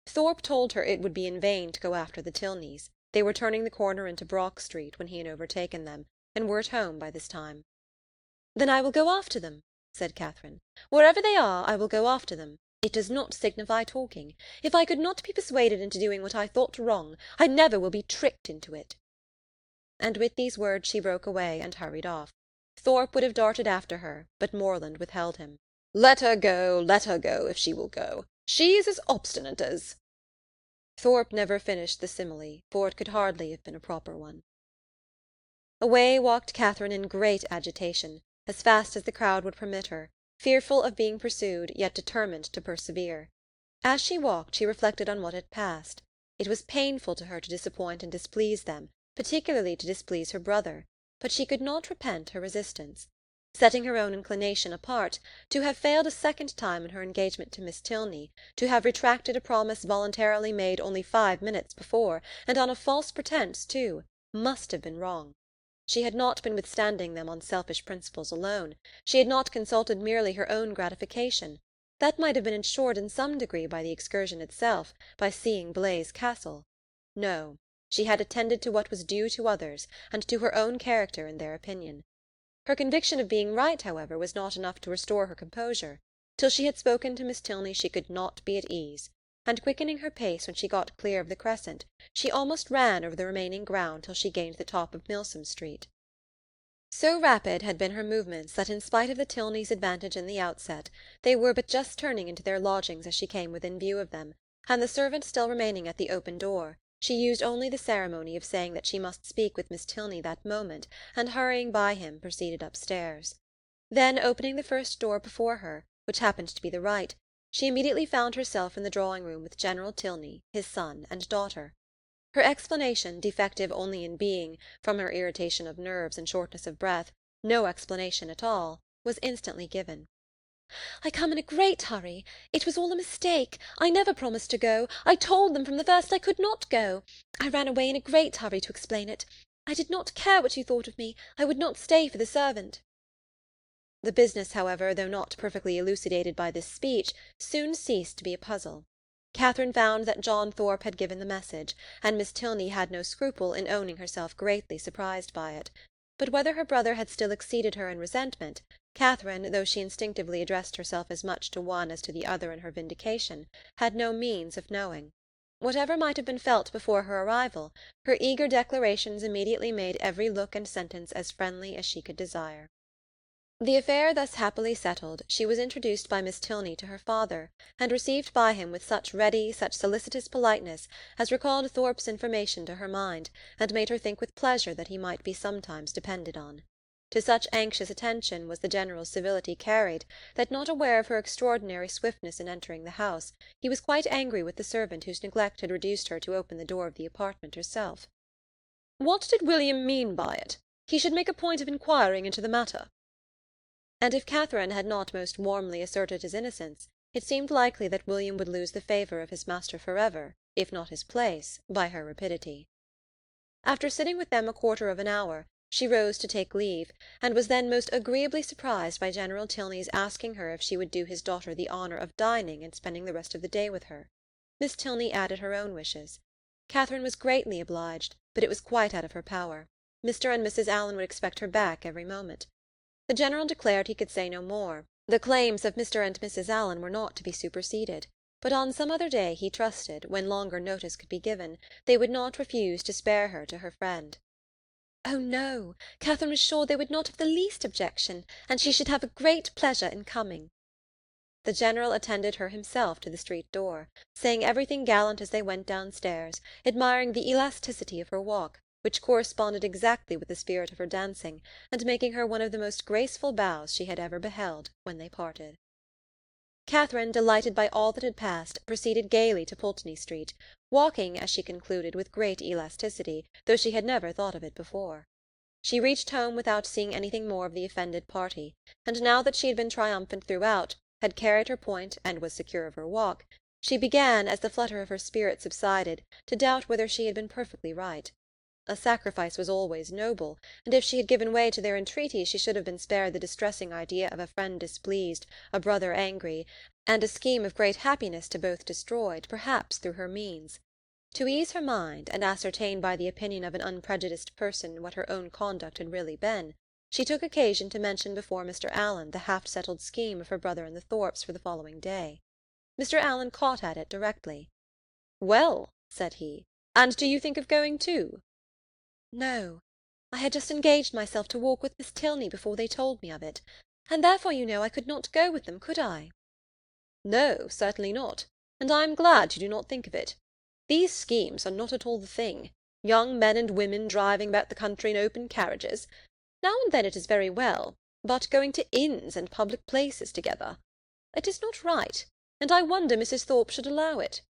Thorpe told her it would be in vain to go after the Tilneys. They were turning the corner into Brock Street when he had overtaken them, and were at home by this time. "Then I will go after them," said Catherine. "Wherever they are, I will go after them. It does not signify talking. If I could not be persuaded into doing what I thought wrong, I never will be tricked into it." And with these words she broke away and hurried off. Thorpe would have darted after her, but Morland withheld him. Let her go, if she will go. She is as obstinate as—" Thorpe never finished the simile, for it could hardly have been a proper one. Away walked Catherine in great agitation, as fast as the crowd would permit her, fearful of being pursued, yet determined to persevere. As she walked, she reflected on what had passed. It was painful to her to disappoint and displease them, particularly to displease her brother, but she could not repent her resistance. Setting her own inclination apart, to have failed a second time in her engagement to Miss Tilney, to have retracted a promise voluntarily made only 5 minutes before, and on a false pretence too, must have been wrong. She had not been withstanding them on selfish principles alone. She had not consulted merely her own gratification. That might have been ensured in some degree by the excursion itself, by seeing Blaise Castle. No, she had attended to what was due to others, and to her own character and their opinion. Her conviction of being right, however, was not enough to restore her composure. Till she had spoken to Miss Tilney she could not be at ease, and quickening her pace when she got clear of the crescent, she almost ran over the remaining ground till she gained the top of Milsom Street. So rapid had been her movements that in spite of the Tilneys' advantage in the outset, they were but just turning into their lodgings as she came within view of them, and the servant still remaining at the open door, she used only the ceremony of saying that she must speak with Miss Tilney that moment, and hurrying by him proceeded upstairs. Then, opening the first door before her, which happened to be the right, she immediately found herself in the drawing-room with General Tilney, his son, and daughter. Her explanation, defective only in being, from her irritation of nerves and shortness of breath, no explanation at all, was instantly given. "I come in a great hurry. It was all a mistake. I never promised to go. I told them from the first I could not go. I ran away in a great hurry to explain it. I did not care what you thought of me. I would not stay for the servant." The business, however, though not perfectly elucidated by this speech, soon ceased to be a puzzle. Catherine found that John Thorpe had given the message, and Miss Tilney had no scruple in owning herself greatly surprised by it. But whether her brother had still exceeded her in resentment, Catherine, though she instinctively addressed herself as much to one as to the other in her vindication, had no means of knowing. Whatever might have been felt before her arrival, her eager declarations immediately made every look and sentence as friendly as she could desire. The affair thus happily settled, she was introduced by Miss Tilney to her father, and received by him with such ready, such solicitous politeness, as recalled Thorpe's information to her mind, and made her think with pleasure that he might be sometimes depended on. To such anxious attention was the general's civility carried, that, not aware of her extraordinary swiftness in entering the house, he was quite angry with the servant whose neglect had reduced her to open the door of the apartment herself. "What did William mean by it? He should make a point of inquiring into the matter." And if Catherine had not most warmly asserted his innocence, it seemed likely that William would lose the favour of his master forever, if not his place, by her rapidity. After sitting with them a quarter of an hour, she rose to take leave, and was then most agreeably surprised by General Tilney's asking her if she would do his daughter the honour of dining and spending the rest of the day with her. Miss Tilney added her own wishes. Catherine was greatly obliged, but it was quite out of her power. Mr. and Mrs. Allen would expect her back every moment. The General declared he could say no more. The claims of Mr. and Mrs. Allen were not to be superseded, but on some other day, he trusted, when longer notice could be given, they would not refuse to spare her to her friend. Oh, no! Catherine was sure they would not have the least objection, and she should have a great pleasure in coming. The General attended her himself to the street door, saying everything gallant as they went downstairs, admiring the elasticity of her walk, which corresponded exactly with the spirit of her dancing, and making her one of the most graceful bows she had ever beheld, when they parted. Catherine, delighted by all that had passed, proceeded gaily to Pulteney Street, walking, as she concluded, with great elasticity, though she had never thought of it before. She reached home without seeing anything more of the offended party, and now that she had been triumphant throughout, had carried her point, and was secure of her walk, she began, as the flutter of her spirit subsided, to doubt whether she had been perfectly right. A sacrifice was always noble, and if she had given way to their entreaties she should have been spared the distressing idea of a friend displeased, a brother angry, and a scheme of great happiness to both destroyed, perhaps through her means. To ease her mind, and ascertain by the opinion of an unprejudiced person what her own conduct had really been, she took occasion to mention before Mr. Allen the half-settled scheme of her brother and the Thorpes for the following day. Mr. Allen caught at it directly. "Well," said he, "and do you think of going too?" "No. I had just engaged myself to walk with Miss Tilney before they told me of it, and therefore, you know, I could not go with them, could I?" "No, certainly not, and I am glad you do not think of it. These schemes are not at all the thing. Young men and women driving about the country in open carriages. Now and then it is very well, but going to inns and public places together. It is not right, and I wonder Mrs. Thorpe should allow it.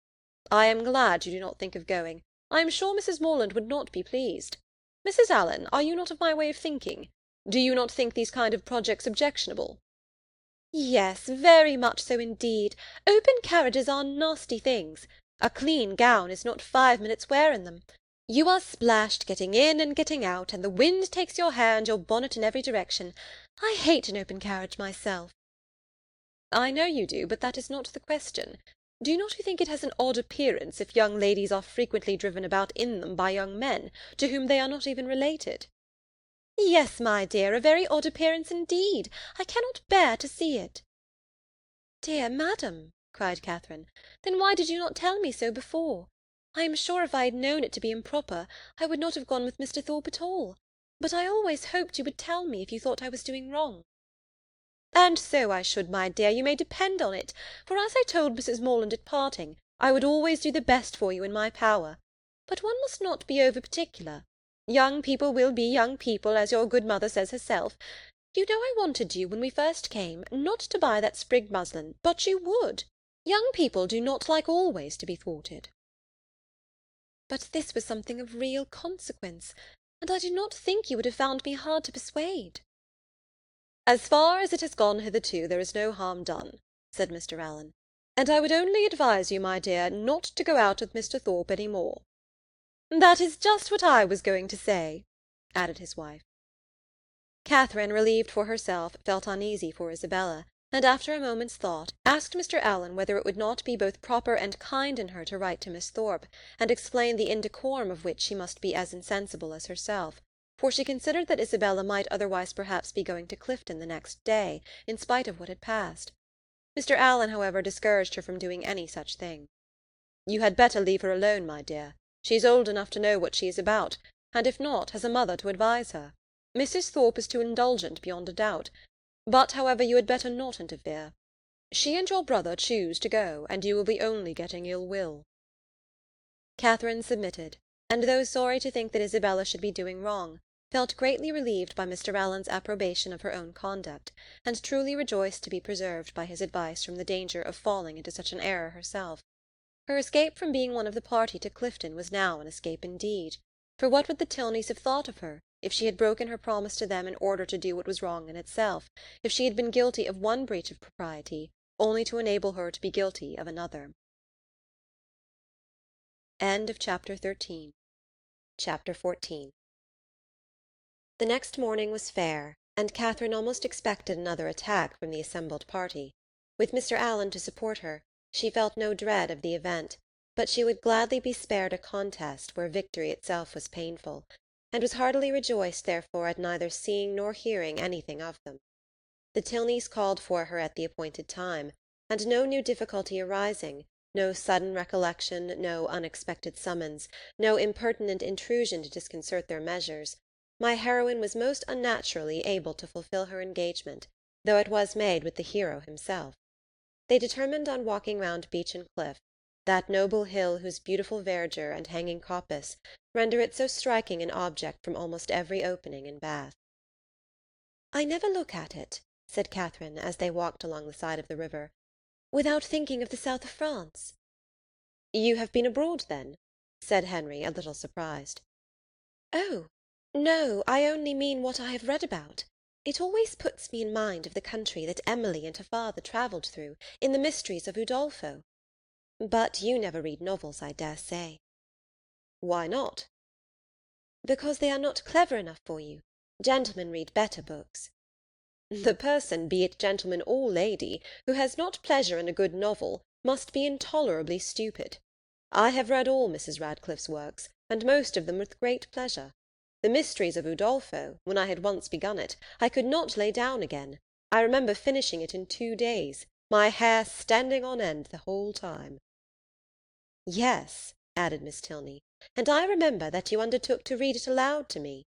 I am glad you do not think of going. I am sure Mrs. Morland would not be pleased. Mrs. Allen, are you not of my way of thinking? Do you not think these kind of projects objectionable?" "Yes, very much so indeed. Open carriages are nasty things. A clean gown is not 5 minutes' wear in them. You are splashed getting in and getting out, and the wind takes your hair and your bonnet in every direction. I hate an open carriage myself." "I know you do, but that is not the question. Do not you think it has an odd appearance if young ladies are frequently driven about in them by young men, to whom they are not even related?" "Yes, my dear, a very odd appearance indeed. I cannot bear to see it." "Dear madam," cried Catherine, "then why did you not tell me so before? I am sure if I had known it to be improper, I would not have gone with Mr. Thorpe at all. But I always hoped you would tell me if you thought I was doing wrong." "And so I should, my dear, you may depend on it, for as I told Mrs. Morland at parting, I would always do the best for you in my power. But one must not be over-particular. Young people will be young people, as your good mother says herself. You know I wanted you, when we first came, not to buy that sprigged muslin, but you would. Young people do not like always to be thwarted." "But this was something of real consequence, and I do not think you would have found me hard to persuade." "As far as it has gone hitherto, there is no harm done," said Mr. Allen, "and I would only advise you, my dear, not to go out with Mr. Thorpe any more." "That is just what I was going to say," added his wife. Catherine, relieved for herself, felt uneasy for Isabella, and after a moment's thought, asked Mr. Allen whether it would not be both proper and kind in her to write to Miss Thorpe, and explain the indecorum of which she must be as insensible as herself, for she considered that Isabella might otherwise perhaps be going to Clifton the next day, in spite of what had passed. Mr. Allen, however, discouraged her from doing any such thing. "You had better leave her alone, my dear. She is old enough to know what she is about, and if not, has a mother to advise her. Mrs. Thorpe is too indulgent, beyond a doubt. But, however, you had better not interfere. She and your brother choose to go, and you will be only getting ill will." Catherine submitted, and though sorry to think that Isabella should be doing wrong, felt greatly relieved by Mr. Allen's approbation of her own conduct, and truly rejoiced to be preserved by his advice from the danger of falling into such an error herself. Her escape from being one of the party to Clifton was now an escape indeed, for what would the Tilneys have thought of her, if she had broken her promise to them in order to do what was wrong in itself, if she had been guilty of one breach of propriety, only to enable her to be guilty of another? Chapter 14. The next morning was fair, and Catherine almost expected another attack from the assembled party. With Mr. Allen to support her, she felt no dread of the event, but she would gladly be spared a contest where victory itself was painful, and was heartily rejoiced therefore at neither seeing nor hearing anything of them. The Tilneys called for her at the appointed time, and no new difficulty arising, no sudden recollection, no unexpected summons, no impertinent intrusion to disconcert their measures, my heroine was most unnaturally able to fulfil her engagement, though it was made with the hero himself. They determined on walking round Beechen Cliff, that noble hill whose beautiful verdure and hanging coppice render it so striking an object from almost every opening in Bath. "I never look at it," said Catherine, as they walked along the side of the river, "without thinking of the south of France." "You have been abroad, then?" said Henry, a little surprised. "Oh, no, I only mean what I have read about. It always puts me in mind of the country that Emily and her father travelled through, in the Mysteries of Udolpho. But you never read novels, I dare say." "Why not?" "Because they are not clever enough for you. Gentlemen read better books." "The person, be it gentleman or lady, who has not pleasure in a good novel, must be intolerably stupid. I have read all Mrs. Radcliffe's works, and most of them with great pleasure. The Mysteries of Udolpho, when I had once begun it, I could not lay down again. I remember finishing it in 2 days, my hair standing on end the whole time." "Yes," added Miss Tilney, "and I remember that you undertook to read it aloud to me,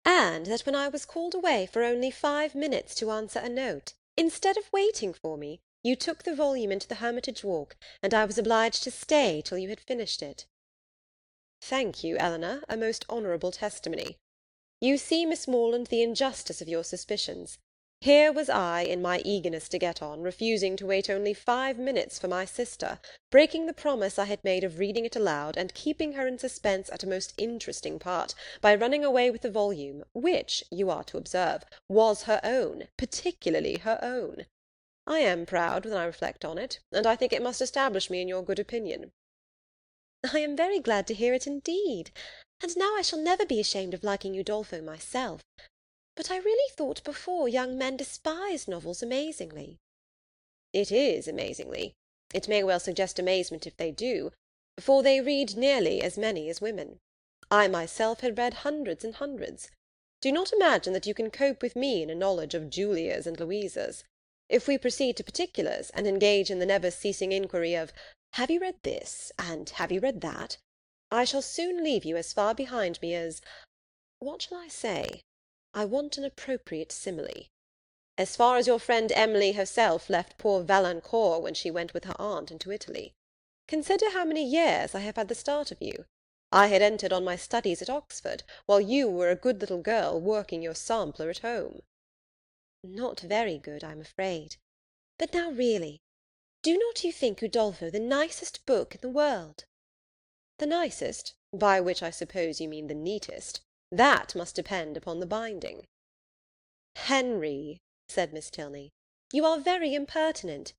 and that when I was called away for only 5 minutes to answer a note, instead of waiting for me, you took the volume into the Hermitage Walk, and I was obliged to stay till you had finished it." "Thank you, Eleanor, a most honourable testimony. You see, Miss Morland, the injustice of your suspicions. Here was I, in my eagerness to get on, refusing to wait only 5 minutes for my sister, breaking the promise I had made of reading it aloud, and keeping her in suspense at a most interesting part, by running away with the volume, which, you are to observe, was her own, particularly her own. I am proud when I reflect on it, and I think it must establish me in your good opinion." "I am very glad to hear it indeed. and now I shall never be ashamed of liking Udolpho myself. But I really thought before young men despised novels amazingly." "It is amazingly. It may well suggest amazement if they do, for they read nearly as many as women. I myself had read hundreds and hundreds. Do not imagine that you can cope with me in a knowledge of Julias and Louisas. If we proceed to particulars, and engage in the never-ceasing inquiry of have you read this, and have you read that, I shall soon leave you as far behind me as what shall I say? I want an appropriate simile. As far as your friend Emily herself left poor Valancourt when she went with her aunt into Italy. Consider how many years I have had the start of you. I had entered on my studies at Oxford, while you were a good little girl working your sampler at home." "Not very good, I'm afraid. But now really, do not you think Udolpho the nicest book in the world?" "The nicest, by which I suppose you mean the neatest. That must depend upon the binding." "Henry," said Miss Tilney, "you are very impertinent.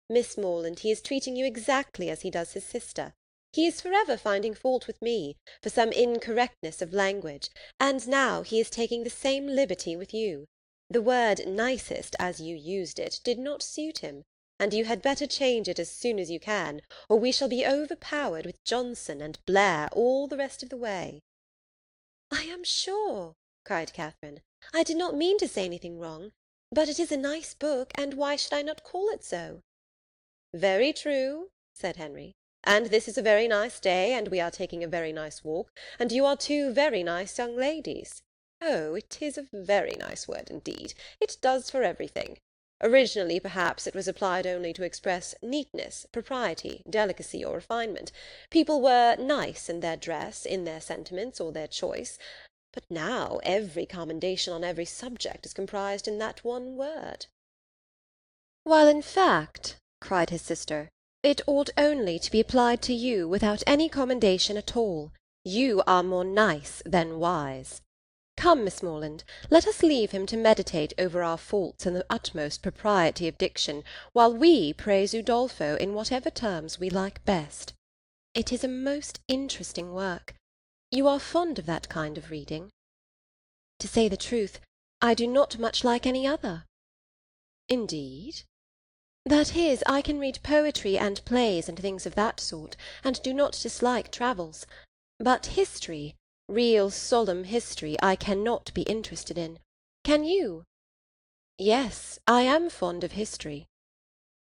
Miss Morland, he is treating you exactly as he does his sister. He is forever finding fault with me, for some incorrectness of language, and now he is taking the same liberty with you. The word nicest, as you used it, did not suit him, and you had better change it as soon as you can, or we shall be overpowered with Johnson and Blair all the rest of the way." "I am sure," cried Catherine, "I did not mean to say anything wrong. But it is a nice book, and why should I not call it so?" "Very true," said Henry, "and this is a very nice day, and we are taking a very nice walk, and you are two very nice young ladies. Oh, it is a very nice word indeed. It does for everything. Originally, perhaps, it was applied only to express neatness, propriety, delicacy, or refinement. People were nice in their dress, in their sentiments, or their choice. But now every commendation on every subject is comprised in that one word." "While in fact," cried his sister, "it ought only to be applied to you without any commendation at all. You are more nice than wise. Come, Miss Morland, let us leave him to meditate over our faults in the utmost propriety of diction, while we praise Udolpho in whatever terms we like best. It is a most interesting work. You are fond of that kind of reading?" "To say the truth, I do not much like any other." "Indeed?" "That is, I can read poetry and plays and things of that sort, and do not dislike travels. But history, real solemn history, I cannot be interested in. Can you?" "Yes, I am fond of history."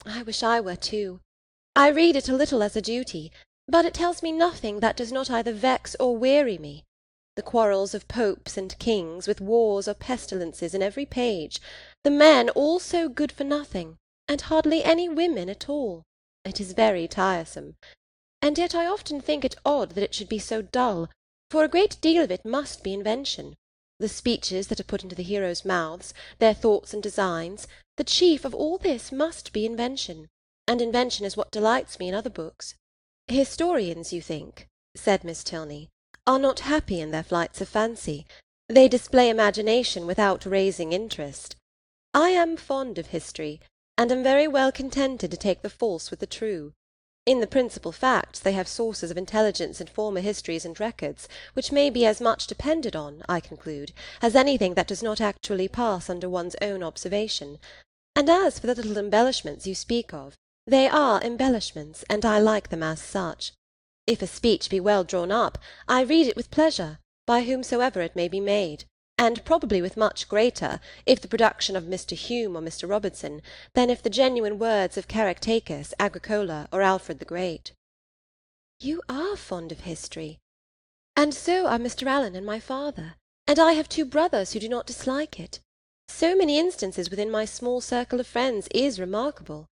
"I wish I were too. I read it a little as a duty, but it tells me nothing that does not either vex or weary me. The quarrels of popes and kings, with wars or pestilences in every page, the men all so good for nothing, and hardly any women at all. It is very tiresome. And yet I often think it odd that it should be so dull, for a great deal of it must be invention. The speeches that are put into the heroes' mouths, their thoughts and designs, the chief of all this must be invention, and invention is what delights me in other books." "Historians, you think," said Miss Tilney, "are not happy in their flights of fancy. They display imagination without raising interest. I am fond of history, and am very well contented to take the false with the true. In the principal facts they have sources of intelligence in former histories and records, which may be as much depended on, I conclude, as anything that does not actually pass under one's own observation. And as for the little embellishments you speak of, they are embellishments, and I like them as such. If a speech be well drawn up, I read it with pleasure, by whomsoever it may be made, and probably with much greater, if the production of Mr. Hume or Mr. Robertson, than if the genuine words of Caractacus, Agricola, or Alfred the Great." "You are fond of history. And so are Mr. Allen and my father, and I have 2 brothers who do not dislike it. So many instances within my small circle of friends is remarkable.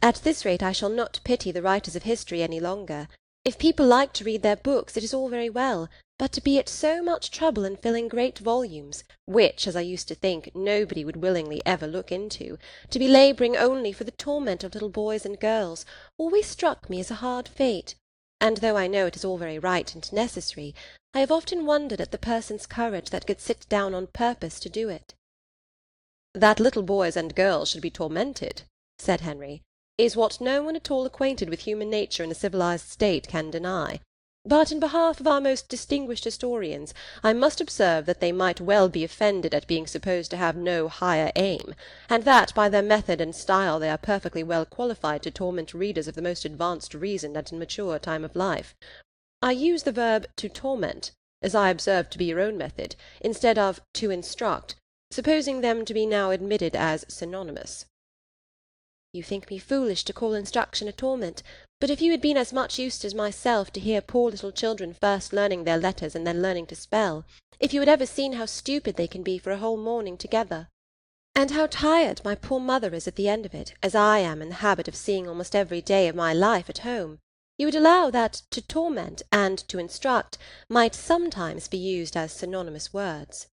At this rate I shall not pity the writers of history any longer. If people like to read their books, it is all very well, but to be at so much trouble in filling great volumes, which, as I used to think, nobody would willingly ever look into, to be labouring only for the torment of little boys and girls, always struck me as a hard fate, and though I know it is all very right and necessary, I have often wondered at the person's courage that could sit down on purpose to do it." "That little boys and girls should be tormented," said Henry, "is what no one at all acquainted with human nature in a civilized state can deny. But in behalf of our most distinguished historians, I must observe that they might well be offended at being supposed to have no higher aim, and that by their method and style they are perfectly well qualified to torment readers of the most advanced reason and in mature time of life. I use the verb to torment, as I observe to be your own method, instead of to instruct, supposing them to be now admitted as synonymous. You think me foolish to call instruction a torment, but if you had been as much used as myself to hear poor little children first learning their letters and then learning to spell, if you had ever seen how stupid they can be for a whole morning together, and how tired my poor mother is at the end of it, as I am in the habit of seeing almost every day of my life at home, you would allow that to torment and to instruct might sometimes be used as synonymous words.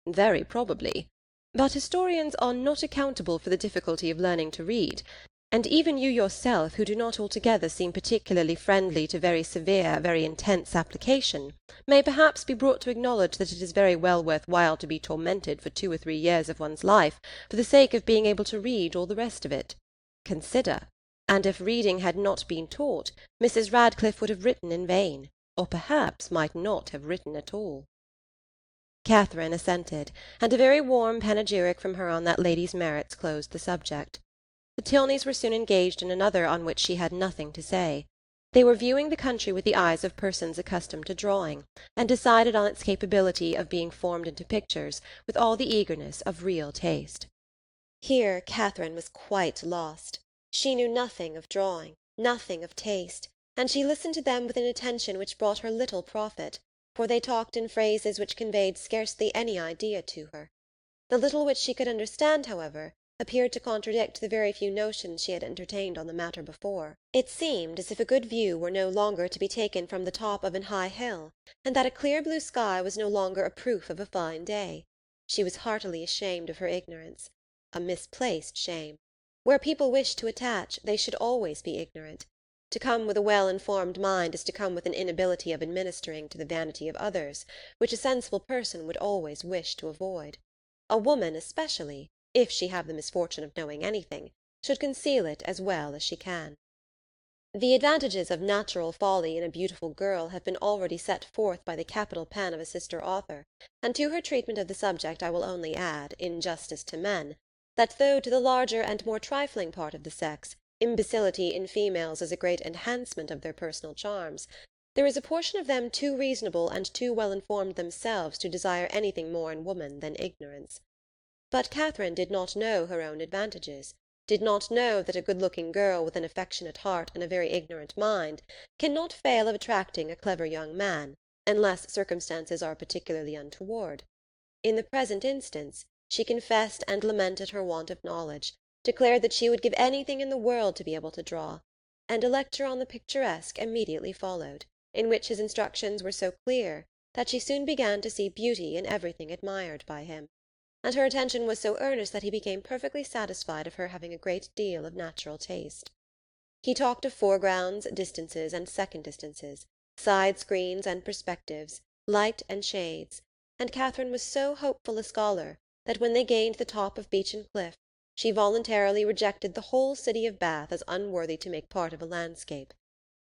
Very probably. But historians are not accountable for the difficulty of learning to read, and even you yourself, who do not altogether seem particularly friendly to very severe, very intense application, may perhaps be brought to acknowledge that it is very well worth while to be tormented for 2 or 3 years of one's life for the sake of being able to read all the rest of it. Consider, and if reading had not been taught, Mrs. Radcliffe would have written in vain, or perhaps might not have written at all. Catherine assented, and a very warm panegyric from her on that lady's merits closed the subject. The Tilneys were soon engaged in another on which she had nothing to say. They were viewing the country with the eyes of persons accustomed to drawing, and decided on its capability of being formed into pictures with all the eagerness of real taste. Here Catherine was quite lost. She knew nothing of drawing, nothing of taste, and she listened to them with an attention which brought her little profit, for they talked in phrases which conveyed scarcely any idea to her. The little which she could understand, however, appeared to contradict the very few notions she had entertained on the matter before. It seemed as if a good view were no longer to be taken from the top of an high hill, and that a clear blue sky was no longer a proof of a fine day. She was heartily ashamed of her ignorance, a misplaced shame. Where people wish to attach, they should always be ignorant. To come with a well-informed mind is to come with an inability of administering to the vanity of others, which a sensible person would always wish to avoid. A woman especially, if she have the misfortune of knowing anything, should conceal it as well as she can. The advantages of natural folly in a beautiful girl have been already set forth by the capital pen of a sister author, and to her treatment of the subject I will only add, in justice to men, that though to the larger and more trifling part of the sex imbecility in females is a great enhancement of their personal charms, there is a portion of them too reasonable and too well informed themselves to desire anything more in woman than ignorance. But Catherine did not know her own advantages, did not know that a good-looking girl with an affectionate heart and a very ignorant mind cannot fail of attracting a clever young man, unless circumstances are particularly untoward. In the present instance, she confessed and lamented her want of knowledge, declared that she would give anything in the world to be able to draw, and a lecture on the picturesque immediately followed, in which his instructions were so clear that she soon began to see beauty in everything admired by him, and her attention was so earnest that he became perfectly satisfied of her having a great deal of natural taste. He talked of foregrounds, distances, and second distances, side screens and perspectives, light and shades, and Catherine was so hopeful a scholar that when they gained the top of Beechen Cliff, she voluntarily rejected the whole city of Bath as unworthy to make part of a landscape.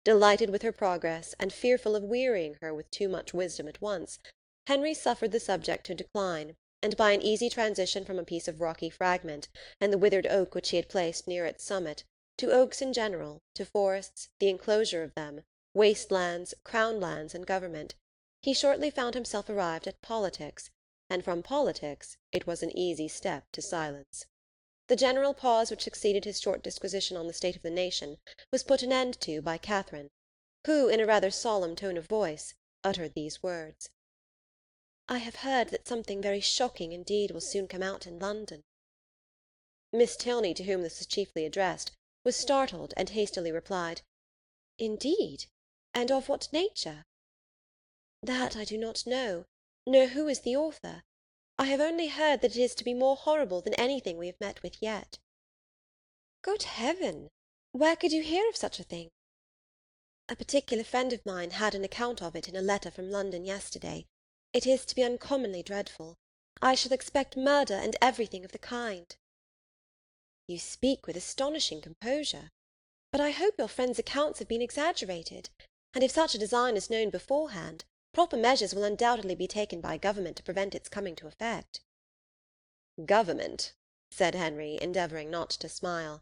Delighted with her progress, and fearful of wearying her with too much wisdom at once, Henry suffered the subject to decline, and by an easy transition from a piece of rocky fragment, and the withered oak which he had placed near its summit, to oaks in general, to forests, the enclosure of them, waste lands, crown lands, and government, he shortly found himself arrived at politics, and from politics it was an easy step to silence. The general pause which succeeded his short disquisition on the state of the nation was put an end to by Catherine, who, in a rather solemn tone of voice, uttered these words: "I have heard that something very shocking indeed will soon come out in London." Miss Tilney, to whom this was chiefly addressed, was startled, and hastily replied, "Indeed? And of what nature?" "That I do not know, nor who is the author. I have only heard that it is to be more horrible than anything we have met with yet." "Good heaven! Where could you hear of such a thing?" "A particular friend of mine had an account of it in a letter from London yesterday. It is to be uncommonly dreadful. I shall expect murder and everything of the kind." "You speak with astonishing composure. But I hope your friend's accounts have been exaggerated. and if such a design is known beforehand, proper measures will undoubtedly be taken by government to prevent its coming to effect." "Government," said Henry, endeavouring not to smile,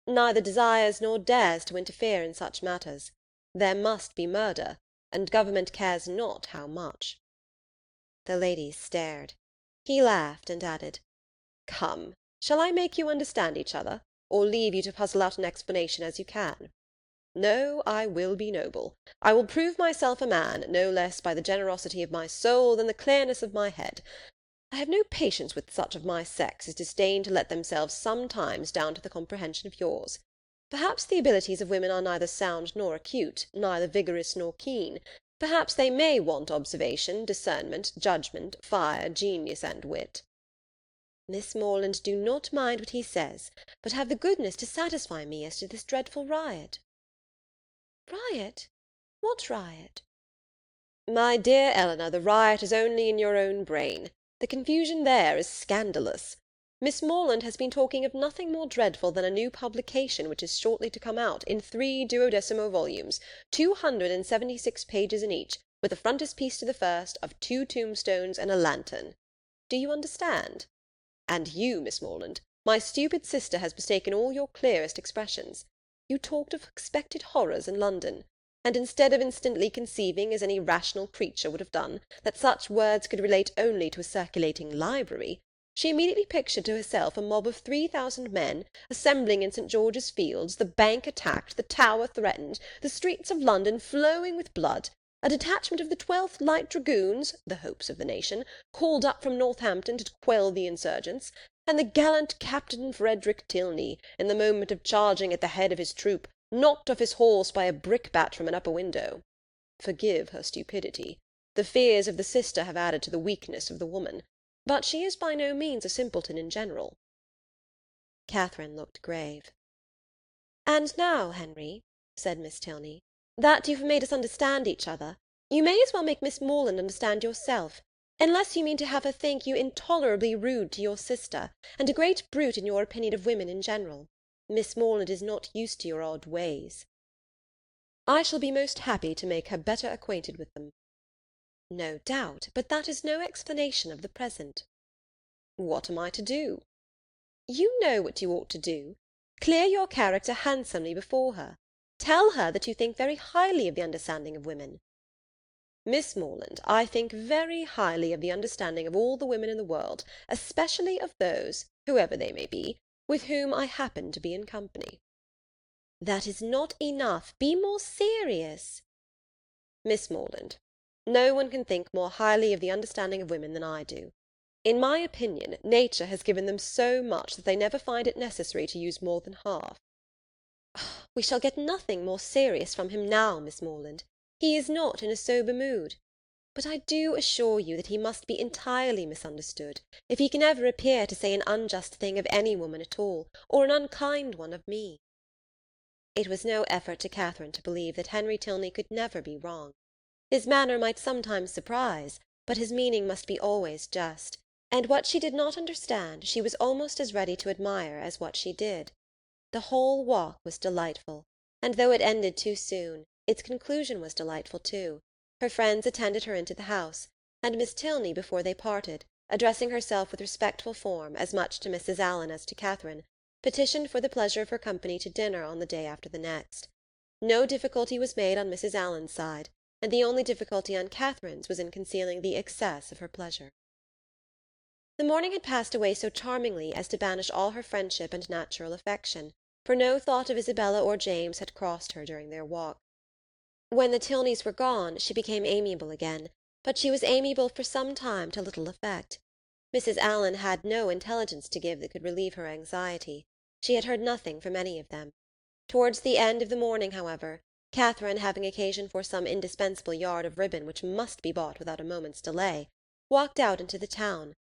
"neither desires nor dares to interfere in such matters. There must be murder, and government cares not how much." The ladies stared. He laughed, and added, "Come, shall I make you understand each other, or leave you to puzzle out an explanation as you can? No, I will be noble. I will prove myself a man, no less by the generosity of my soul than the clearness of my head. I have no patience with such of my sex as disdain to let themselves sometimes down to the comprehension of yours. Perhaps the abilities of women are neither sound nor acute, neither vigorous nor keen. Perhaps they may want observation, discernment, judgment, fire, genius, and wit." "Miss Morland, do not mind what he says, but have the goodness to satisfy me as to this dreadful riot." "Riot? What riot?" "My dear Eleanor, the riot is only in your own brain. The confusion there is scandalous. Miss Morland has been talking of nothing more dreadful than a new publication which is shortly to come out, in 3 duodecimo volumes, 276 pages in each, with a frontispiece to the first, of 2 tombstones and a lantern. Do you understand? And you, Miss Morland, my stupid sister has mistaken all your clearest expressions. You talked of expected horrors in London, and instead of instantly conceiving, as any rational creature would have done, that such words could relate only to a circulating library, she immediately pictured to herself a mob of 3,000 men assembling in St. George's Fields, the Bank attacked, the Tower threatened, the streets of London flowing with blood, a detachment of the 12th Light Dragoons, the hopes of the nation, called up from Northampton to quell the insurgents, and the gallant Captain Frederick Tilney, in the moment of charging at the head of his troop, knocked off his horse by a brickbat from an upper window. Forgive her stupidity. The fears of the sister have added to the weakness of the woman, but she is by no means a simpleton in general." Catherine looked grave. "And now, Henry," said Miss Tilney, "that you have made us understand each other, you may as well make Miss Morland understand yourself, unless you mean to have her think you intolerably rude to your sister, and a great brute in your opinion of women in general. Miss Morland is not used to your odd ways." "I shall be most happy to make her better acquainted with them." "No doubt, but that is no explanation of the present." "What am I to do?" "You know what you ought to do. Clear your character handsomely before her. Tell her that you think very highly of the understanding of women." "Miss Morland, I think very highly of the understanding of all the women in the world, especially of those, whoever they may be, with whom I happen to be in company." "That is not enough. Be more serious." "Miss Morland, no one can think more highly of the understanding of women than I do. In my opinion, nature has given them so much that they never find it necessary to use more than half." "We shall get nothing more serious from him now, Miss Morland. He is not in a sober mood. But I do assure you that he must be entirely misunderstood, if he can ever appear to say an unjust thing of any woman at all, or an unkind one of me." It was no effort to Catherine to believe that Henry Tilney could never be wrong. His manner might sometimes surprise, but his meaning must be always just, and what she did not understand she was almost as ready to admire as what she did. The whole walk was delightful, and though it ended too soon, its conclusion was delightful too. Her friends attended her into the house, and Miss Tilney, before they parted, addressing herself with respectful form as much to Mrs. Allen as to Catherine, petitioned for the pleasure of her company to dinner on the day after the next. No difficulty was made on Mrs. Allen's side, and the only difficulty on Catherine's was in concealing the excess of her pleasure. The morning had passed away so charmingly as to banish all her friendship and natural affection, for no thought of Isabella or James had crossed her during their walk. When the Tilneys were gone, she became amiable again, but she was amiable for some time to little effect. Mrs. Allen had no intelligence to give that could relieve her anxiety. She had heard nothing from any of them. Towards the end of the morning, however, Catherine, having occasion for some indispensable yard of ribbon which must be bought without a moment's delay, walked out into the town,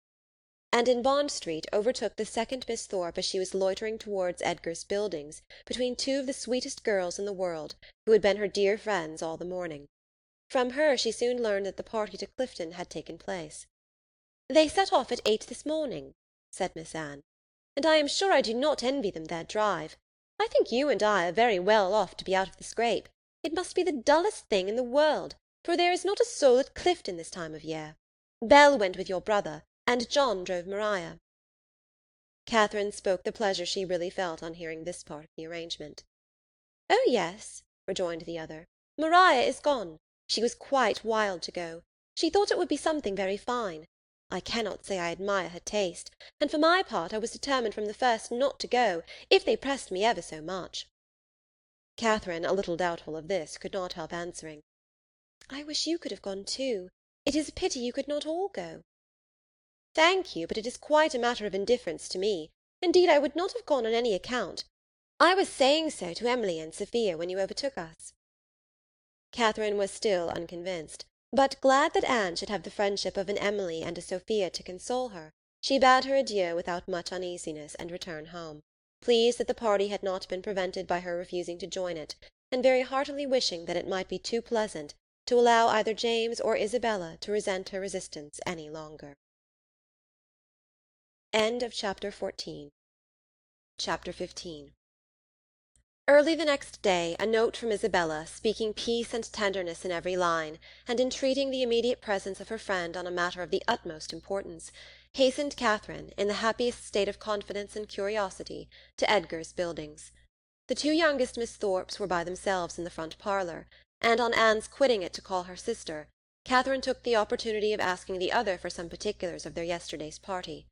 and in Bond Street overtook the second Miss Thorpe as she was loitering towards Edgar's Buildings, between two of the sweetest girls in the world, who had been her dear friends all the morning. From her she soon learned that the party to Clifton had taken place. "They set off at 8 this morning," said Miss Anne, "and I am sure I do not envy them their drive. I think you and I are very well off to be out of the scrape. It must be the dullest thing in the world, for there is not a soul at Clifton this time of year. Belle went with your brother, and John drove Maria." Catherine spoke the pleasure she really felt on hearing this part of the arrangement. "Oh, yes," rejoined the other. "Maria is gone. She was quite wild to go. She thought it would be something very fine. I cannot say I admire her taste, and for my part I was determined from the first not to go, if they pressed me ever so much." Catherine, a little doubtful of this, could not help answering, "I wish you could have gone too. It is a pity you could not all go." "Thank you, but it is quite a matter of indifference to me. Indeed, I would not have gone on any account. I was saying so to Emily and Sophia when you overtook us." Catherine was still unconvinced, but glad that Anne should have the friendship of an Emily and a Sophia to console her, she bade her adieu without much uneasiness and returned home, pleased that the party had not been prevented by her refusing to join it, and very heartily wishing that it might be too pleasant to allow either James or Isabella to resent her resistance any longer. Chapter 15. Early the next day a note from Isabella, speaking peace and tenderness in every line, and entreating the immediate presence of her friend on a matter of the utmost importance, hastened Catherine, in the happiest state of confidence and curiosity, to Edgar's Buildings. The two youngest Miss Thorpes were by themselves in the front parlour, and on Anne's quitting it to call her sister, Catherine took the opportunity of asking the other for some particulars of their yesterday's party.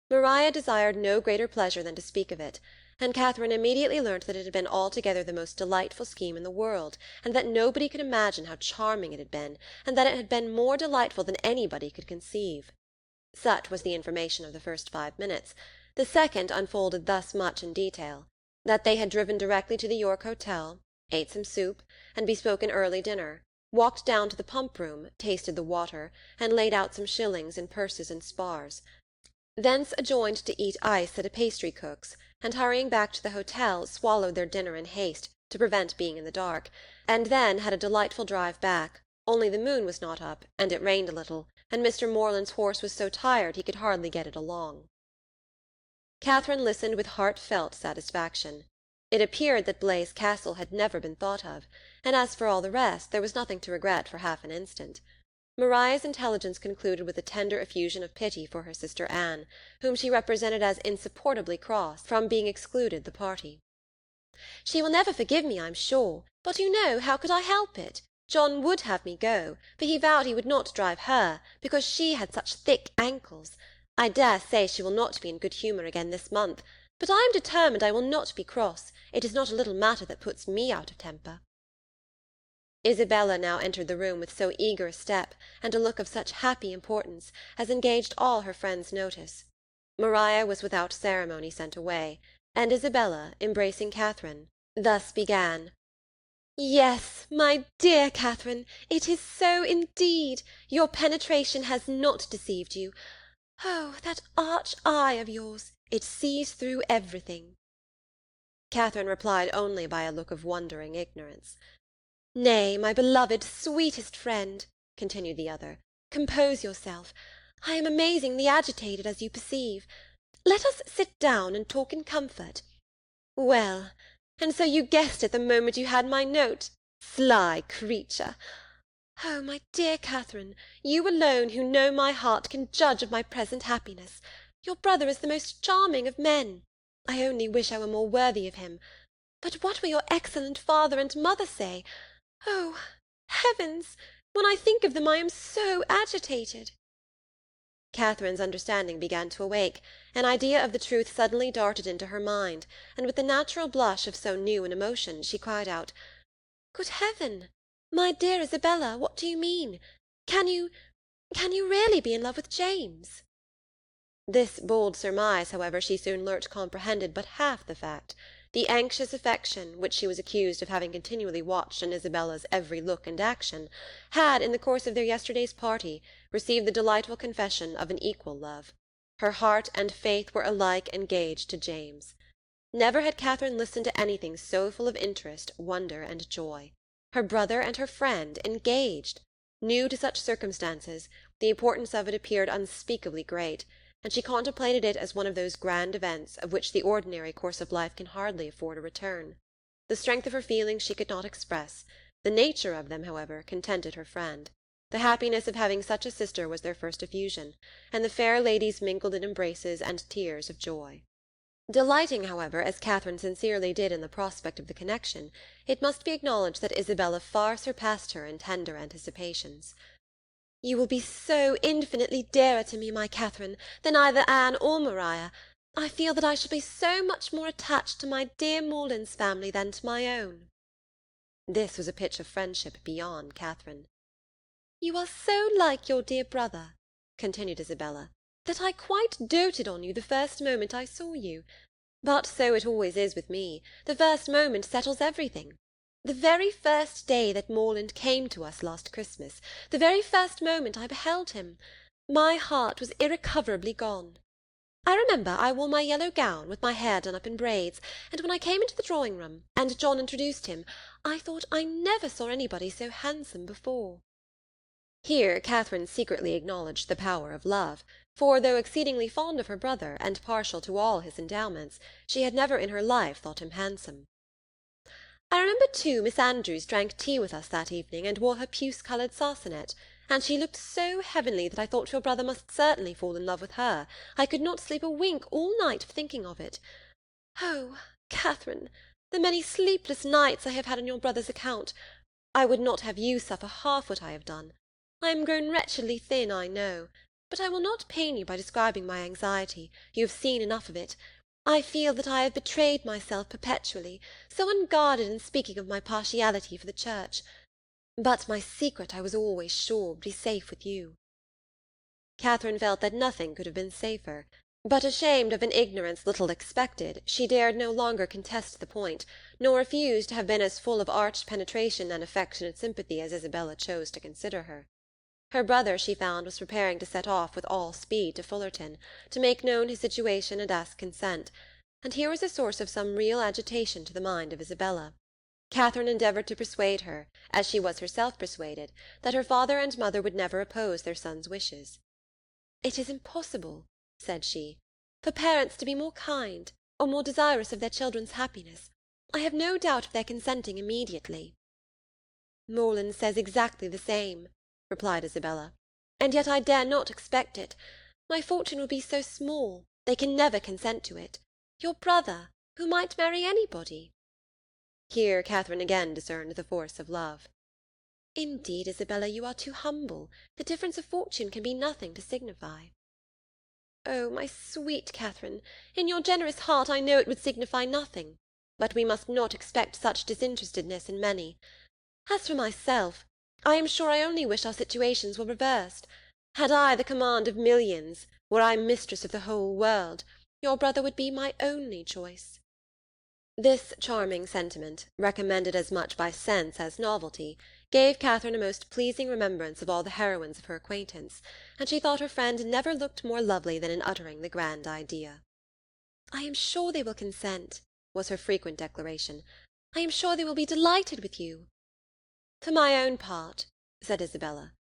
Maria desired no greater pleasure than to speak of it, and Catherine immediately learnt that it had been altogether the most delightful scheme in the world, and that nobody could imagine how charming it had been, and that it had been more delightful than anybody could conceive. Such was the information of the first 5 minutes. The second unfolded thus much in detail: that they had driven directly to the York Hotel, ate some soup, and bespoke an early dinner, walked down to the pump-room, tasted the water, and laid out some shillings in purses and spars. Thence adjourned to eat ice at a pastry-cook's, and hurrying back to the hotel, swallowed their dinner in haste, to prevent being in the dark, and then had a delightful drive back, only the moon was not up, and it rained a little, and Mr. Morland's horse was so tired he could hardly get it along. Catherine listened with heartfelt satisfaction. It appeared that Blaise Castle had never been thought of, and as for all the rest, there was nothing to regret for half an instant. Maria's intelligence concluded with a tender effusion of pity for her sister Anne, whom she represented as insupportably cross from being excluded the party. "She will never forgive me, I'm sure, but you know, how could I help it? John would have me go, for he vowed he would not drive her, because she had such thick ankles. I dare say she will not be in good humour again this month, but I am determined I will not be cross. It is not a little matter that puts me out of temper." Isabella now entered the room with so eager a step, and a look of such happy importance, as engaged all her friend's notice. Maria was without ceremony sent away, and Isabella, embracing Catherine, thus began: "Yes, my dear Catherine, it is so indeed. Your penetration has not deceived you. Oh, that arch eye of yours, it sees through everything." Catherine replied only by a look of wondering ignorance. "Nay, my beloved, sweetest friend," continued the other, "compose yourself. I am amazingly agitated, as you perceive. Let us sit down and talk in comfort. Well, and so you guessed it the moment you had my note? Sly creature! Oh, my dear Catherine, you alone who know my heart can judge of my present happiness. Your brother is the most charming of men. I only wish I were more worthy of him. But what will your excellent father and mother say? Oh, heavens! When I think of them I am so agitated." Catherine's understanding began to awake, an idea of the truth suddenly darted into her mind, and with the natural blush of so new an emotion, she cried out, "Good heaven! My dear Isabella, what do you mean? Can you really be in love with James?" This bold surmise, however, she soon learnt comprehended but half the fact. The anxious affection, which she was accused of having continually watched in Isabella's every look and action, had, in the course of their yesterday's party, received the delightful confession of an equal love. Her heart and faith were alike engaged to James. Never had Catherine listened to anything so full of interest, wonder, and joy. Her brother and her friend engaged! New to such circumstances, the importance of it appeared unspeakably great, and she contemplated it as one of those grand events of which the ordinary course of life can hardly afford a return. The strength of her feelings she could not express, The nature of them, however, contented her friend. The happiness of having such a sister was their first effusion, and the fair ladies mingled in embraces and tears of joy. Delighting, however, as Catherine sincerely did in the prospect of the connection, it must be acknowledged that Isabella far surpassed her in tender anticipations. "You will be so infinitely dearer to me, my Catherine, than either Anne or Maria. I feel that I shall be so much more attached to my dear Morland's family than to my own." This was a pitch of friendship beyond Catherine. "You are so like your dear brother," continued Isabella, "that I quite doted on you the first moment I saw you. But so it always is with me. The first moment settles everything. The very first day that Morland came to us last Christmas, the very first moment I beheld him, my heart was irrecoverably gone. I remember I wore my yellow gown, with my hair done up in braids, and when I came into the drawing-room, and John introduced him, I thought I never saw anybody so handsome before." Here Catherine secretly acknowledged the power of love, for, though exceedingly fond of her brother, and partial to all his endowments, she had never in her life thought him handsome. "I remember, too, Miss Andrews drank tea with us that evening, and wore her puce-coloured sarcenet, and she looked so heavenly that I thought your brother must certainly fall in love with her. I could not sleep a wink all night for thinking of it. Oh, Catherine, the many sleepless nights I have had on your brother's account! I would not have you suffer half what I have done. I am grown wretchedly thin, I know, but I will not pain you by describing my anxiety. You have seen enough of it. I feel that I have betrayed myself perpetually, so unguarded in speaking of my partiality for the Church. But my secret, I was always sure, would be safe with you." Catherine felt that nothing could have been safer, but ashamed of an ignorance little expected, she dared no longer contest the point, nor refuse to have been as full of arch penetration and affectionate sympathy as Isabella chose to consider her. Her brother, she found, was preparing to set off with all speed to Fullerton, to make known his situation and ask consent, and here was a source of some real agitation to the mind of Isabella. Catherine endeavoured to persuade her, as she was herself persuaded, that her father and mother would never oppose their son's wishes. "It is impossible," said she, "for parents to be more kind, or more desirous of their children's happiness. I have no doubt of their consenting immediately." "Morland says exactly the same," replied Isabella, "and yet I dare not expect it. My fortune will be so small, they can never consent to it. Your brother, who might marry anybody." Here Catherine again discerned the force of love. "Indeed, Isabella, you are too humble. The difference of fortune can be nothing to signify." "Oh, my sweet Catherine, in your generous heart I know it would signify nothing, but we must not expect such disinterestedness in many. As for myself, I am sure I only wish our situations were reversed. Had I the command of millions, were I mistress of the whole world, your brother would be my only choice." This charming sentiment, recommended as much by sense as novelty, gave Catherine a most pleasing remembrance of all the heroines of her acquaintance, and she thought her friend never looked more lovely than in uttering the grand idea. "I am sure they will consent," was her frequent declaration. "I am sure they will be delighted with you." "For my own part," said Isabella,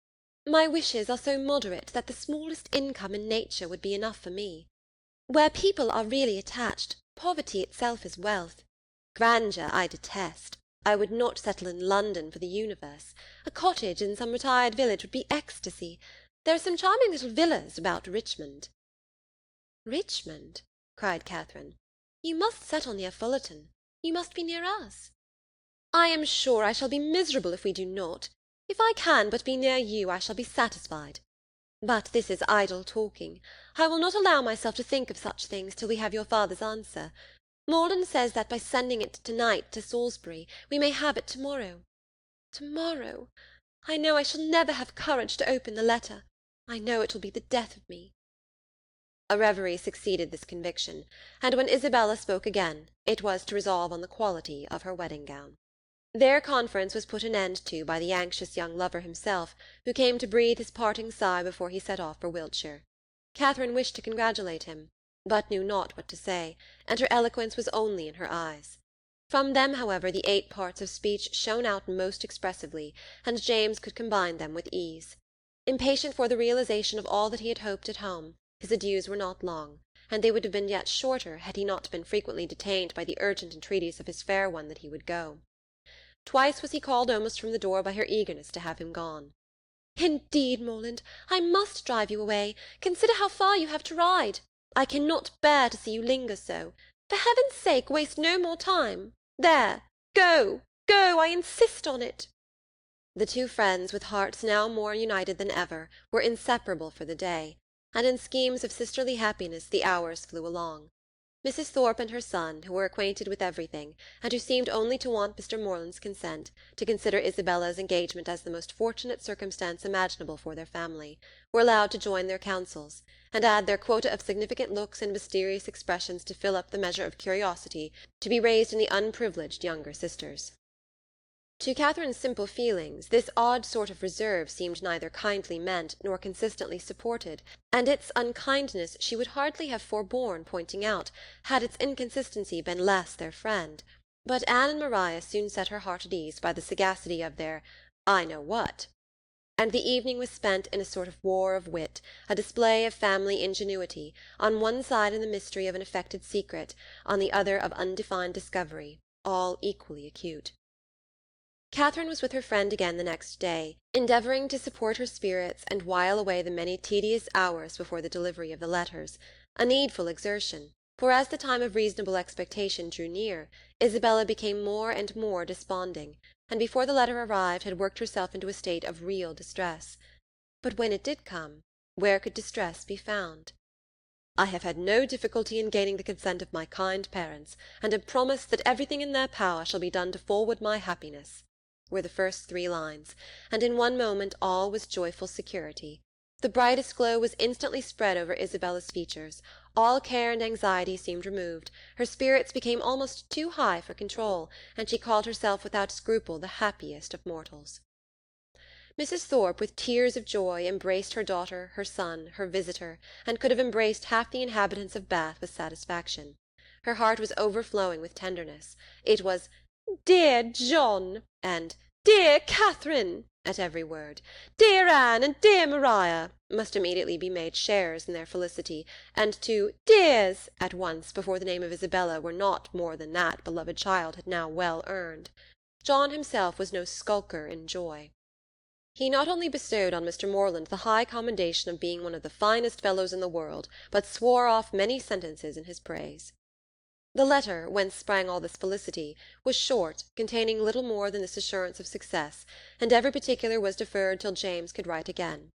"my wishes are so moderate that the smallest income in nature would be enough for me. Where people are really attached, poverty itself is wealth. Grandeur I detest. I would not settle in London for the universe. A cottage in some retired village would be ecstasy. There are some charming little villas about Richmond." "Richmond?" cried Catherine. "You must settle near Fullerton. You must be near us." "I am sure I shall be miserable if we do not. If I can but be near you, I shall be satisfied. But this is idle talking. I will not allow myself to think of such things till we have your father's answer. Morland says that by sending it to-night to Salisbury, we may have it to-morrow. To-morrow! I know I shall never have courage to open the letter. I know it will be the death of me." A reverie succeeded this conviction, and when Isabella spoke again, it was to resolve on the quality of her wedding-gown. Their conference was put an end to by the anxious young lover himself, who came to breathe his parting sigh before he set off for Wiltshire. Catherine wished to congratulate him, but knew not what to say, and her eloquence was only in her eyes. From them, however, the 8 parts of speech shone out most expressively, and James could combine them with ease. Impatient for the realization of all that he had hoped at home, his adieus were not long, and they would have been yet shorter had he not been frequently detained by the urgent entreaties of his fair one that he would go. Twice was he called almost from the door by her eagerness to have him gone. "Indeed, Morland, I must drive you away. Consider how far you have to ride. I cannot bear to see you linger so. For heaven's sake, waste no more time. There, go, go, I insist on it." The two friends, with hearts now more united than ever, were inseparable for the day, and in schemes of sisterly happiness the hours flew along. Mrs. Thorpe and her son, who were acquainted with everything, and who seemed only to want Mr. Morland's consent, to consider Isabella's engagement as the most fortunate circumstance imaginable for their family, were allowed to join their counsels, and add their quota of significant looks and mysterious expressions to fill up the measure of curiosity to be raised in the unprivileged younger sisters. To Catherine's simple feelings, this odd sort of reserve seemed neither kindly meant nor consistently supported, and its unkindness she would hardly have forborne pointing out, had its inconsistency been less their friend. But Anne and Maria soon set her heart at ease by the sagacity of their "I know what," and the evening was spent in a sort of war of wit, a display of family ingenuity, on one side in the mystery of an affected secret, on the other of undefined discovery, all equally acute. Catherine was with her friend again the next day, endeavouring to support her spirits and while away the many tedious hours before the delivery of the letters, a needful exertion, for as the time of reasonable expectation drew near, Isabella became more and more desponding, and before the letter arrived had worked herself into a state of real distress. But when it did come, where could distress be found? "I have had no difficulty in gaining the consent of my kind parents, and have promised that everything in their power shall be done to forward my happiness," were the first 3 lines, and in one moment all was joyful security. The brightest glow was instantly spread over Isabella's features, all care and anxiety seemed removed, her spirits became almost too high for control, and she called herself without scruple the happiest of mortals. Mrs. Thorpe, with tears of joy, embraced her daughter, her son, her visitor, and could have embraced half the inhabitants of Bath with satisfaction. Her heart was overflowing with tenderness. It was "Dear John," and "Dear Catherine," at every word. "Dear Anne" and "Dear Maria" must immediately be made sharers in their felicity, and 2 "dears" at once before the name of Isabella were not more than that beloved child had now well earned. John himself was no skulker in joy. He not only bestowed on Mr. Morland the high commendation of being one of the finest fellows in the world, but swore off many sentences in his praise. The letter, whence sprang all this felicity, was short, containing little more than this assurance of success, and every particular was deferred till James could write again.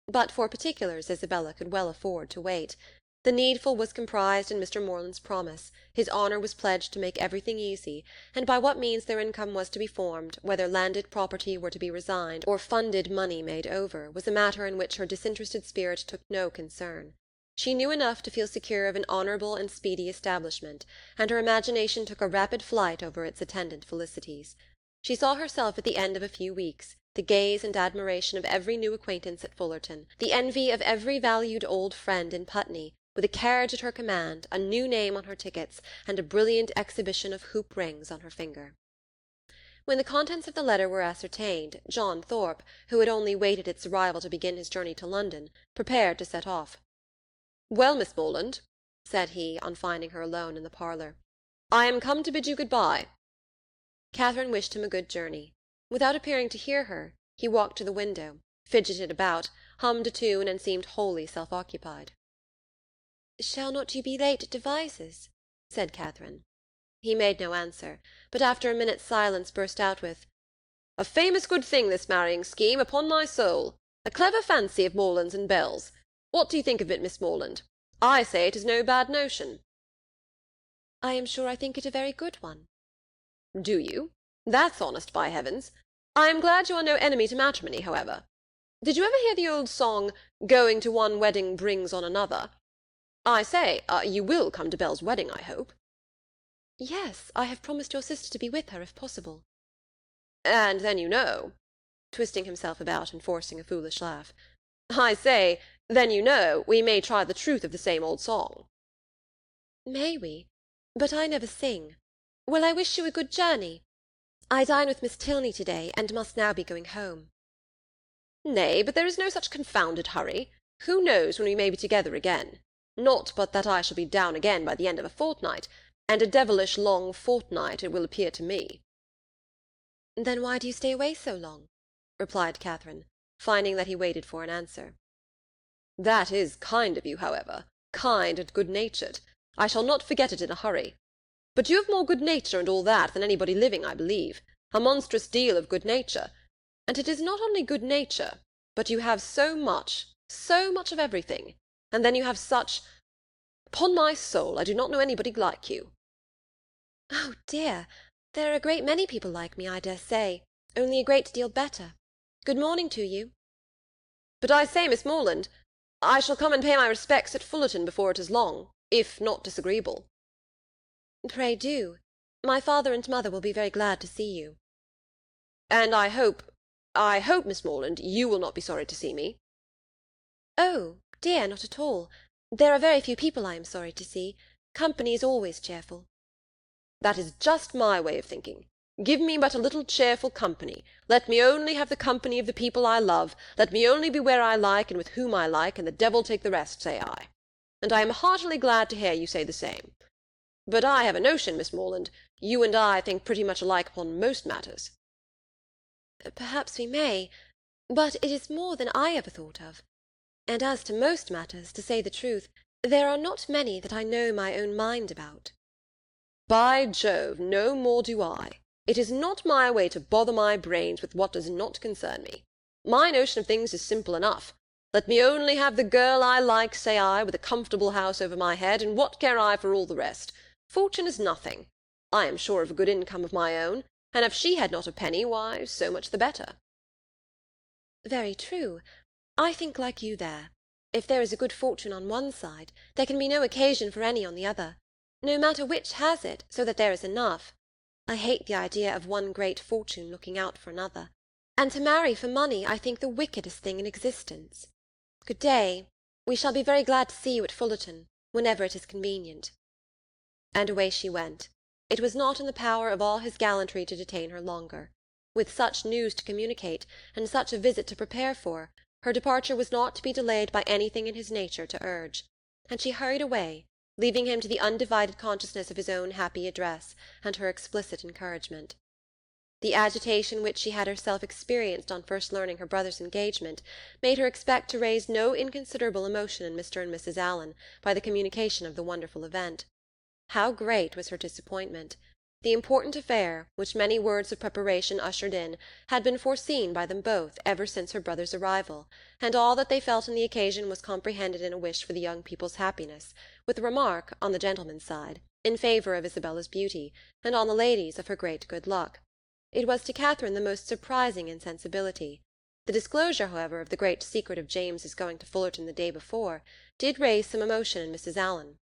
But for particulars Isabella could well afford to wait. The needful was comprised in Mr. Morland's promise, his honour was pledged to make everything easy, and by what means their income was to be formed, whether landed property were to be resigned, or funded money made over, was a matter in which her disinterested spirit took no concern. She knew enough to feel secure of an honourable and speedy establishment, and her imagination took a rapid flight over its attendant felicities. She saw herself at the end of a few weeks, the gaze and admiration of every new acquaintance at Fullerton, the envy of every valued old friend in Putney, with a carriage at her command, a new name on her tickets, and a brilliant exhibition of hoop rings on her finger. When the contents of the letter were ascertained, John Thorpe, who had only waited its arrival to begin his journey to London, prepared to set off. "Well, Miss Morland," said he, on finding her alone in the parlour, "I am come to bid you good-bye." Catherine wished him a good journey. Without appearing to hear her, he walked to the window, fidgeted about, hummed a tune, and seemed wholly self-occupied. "Shall not you be late at Devizes?" said Catherine. He made no answer, but after a minute's silence burst out with, "A famous good thing this marrying scheme, upon my soul! A clever fancy of Morland's and Bell's. What do you think of it, Miss Morland? I say it is no bad notion." "I am sure I think it a very good one." "Do you? That's honest, by heavens! I am glad you are no enemy to matrimony, however. Did you ever hear the old song, 'Going to one wedding brings on another'? I say, you will come to Bell's wedding, I hope?" "Yes, I have promised your sister to be with her, if possible." "And then you know," twisting himself about and forcing a foolish laugh, "I say, then you know, we may try the truth of the same old song." "May we? But I never sing. Well, I wish you a good journey. I dine with Miss Tilney to-day, and must now be going home." "Nay, but there is no such confounded hurry. Who knows when we may be together again? Not but that I shall be down again by the end of a fortnight, and a devilish long fortnight it will appear to me." "Then why do you stay away so long?" replied Catherine, finding that he waited for an answer. "That is kind of you, however, kind and good-natured. I shall not forget it in a hurry. But you have more good-nature and all that than anybody living, I believe. A monstrous deal of good-nature. And it is not only good-nature, but you have so much of everything. And then you have such— Upon my soul, I do not know anybody like you." "Oh, dear, there are a great many people like me, I dare say, only a great deal better. Good morning to you." "But I say, Miss Morland, I shall come and pay my respects at Fullerton before it is long, if not disagreeable." "Pray do. My father and mother will be very glad to see you." "And I hope, Miss Morland, you will not be sorry to see me." "Oh, dear, not at all. There are very few people I am sorry to see. Company is always cheerful." "That is just my way of thinking. Give me but a little cheerful company. Let me only have the company of the people I love. Let me only be where I like, and with whom I like, and the devil take the rest, say I. And I am heartily glad to hear you say the same. But I have a notion, Miss Morland, you and I think pretty much alike upon most matters." "Perhaps we may, but it is more than I ever thought of. And as to most matters, to say the truth, there are not many that I know my own mind about." "By Jove, no more do I. It is not my way to bother my brains with what does not concern me. My notion of things is simple enough. Let me only have the girl I like, say I, with a comfortable house over my head, and what care I for all the rest? Fortune is nothing. I am sure of a good income of my own, and if she had not a penny, why, so much the better." "Very true. I think like you there. If there is a good fortune on one side, there can be no occasion for any on the other, no matter which has it, so that there is enough. I hate the idea of one great fortune looking out for another, and to marry for money I think the wickedest thing in existence. Good day. We shall be very glad to see you at Fullerton, whenever it is convenient." And away she went. It was not in the power of all his gallantry to detain her longer. With such news to communicate, and such a visit to prepare for, her departure was not to be delayed by anything in his nature to urge, and she hurried away, leaving him to the undivided consciousness of his own happy address, and her explicit encouragement. The agitation which she had herself experienced on first learning her brother's engagement made her expect to raise no inconsiderable emotion in Mr. and Mrs. Allen by the communication of the wonderful event. How great was her disappointment! The important affair, which many words of preparation ushered in, had been foreseen by them both ever since her brother's arrival, and all that they felt on the occasion was comprehended in a wish for the young people's happiness, with a remark, on the gentleman's side, in favour of Isabella's beauty, and on the lady's of her great good luck. It was to Catherine the most surprising insensibility. The disclosure, however, of the great secret of James's going to Fullerton the day before, did raise some emotion in Mrs. Allen.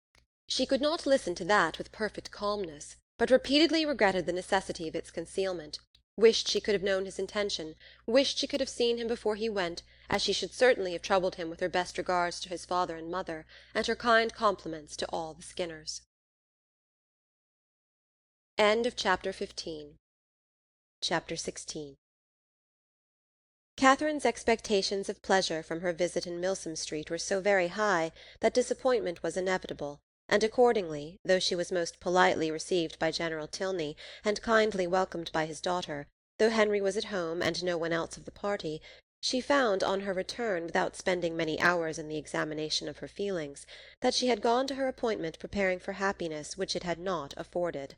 She could not listen to that with perfect calmness, but repeatedly regretted the necessity of its concealment, wished she could have known his intention, wished she could have seen him before he went, as she should certainly have troubled him with her best regards to his father and mother, and her kind compliments to all the Skinners. Chapter 16. Catherine's expectations of pleasure from her visit in Milsom Street were so very high that disappointment was inevitable, and accordingly, though she was most politely received by General Tilney, and kindly welcomed by his daughter, though Henry was at home and no one else of the party, she found, on her return, without spending many hours in the examination of her feelings, that she had gone to her appointment preparing for happiness which it had not afforded.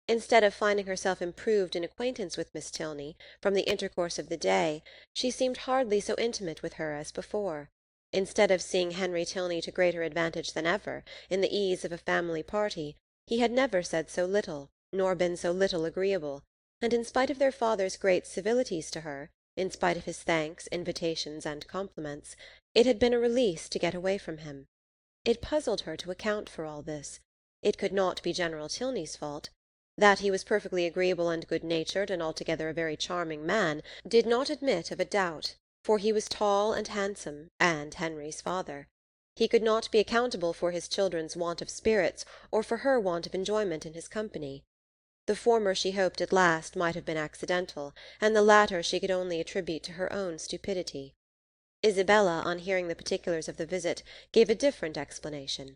Instead of finding herself improved in acquaintance with Miss Tilney, from the intercourse of the day, she seemed hardly so intimate with her as before. Instead of seeing Henry Tilney to greater advantage than ever, in the ease of a family party, he had never said so little, nor been so little agreeable, and in spite of their father's great civilities to her, in spite of his thanks, invitations, and compliments, it had been a release to get away from him. It puzzled her to account for all this. It could not be General Tilney's fault. That he was perfectly agreeable and good-natured, and altogether a very charming man, did not admit of a doubt, for he was tall and handsome, and Henry's father. He could not be accountable for his children's want of spirits, or for her want of enjoyment in his company. The former she hoped at last might have been accidental, and the latter she could only attribute to her own stupidity. Isabella, on hearing the particulars of the visit, gave a different explanation.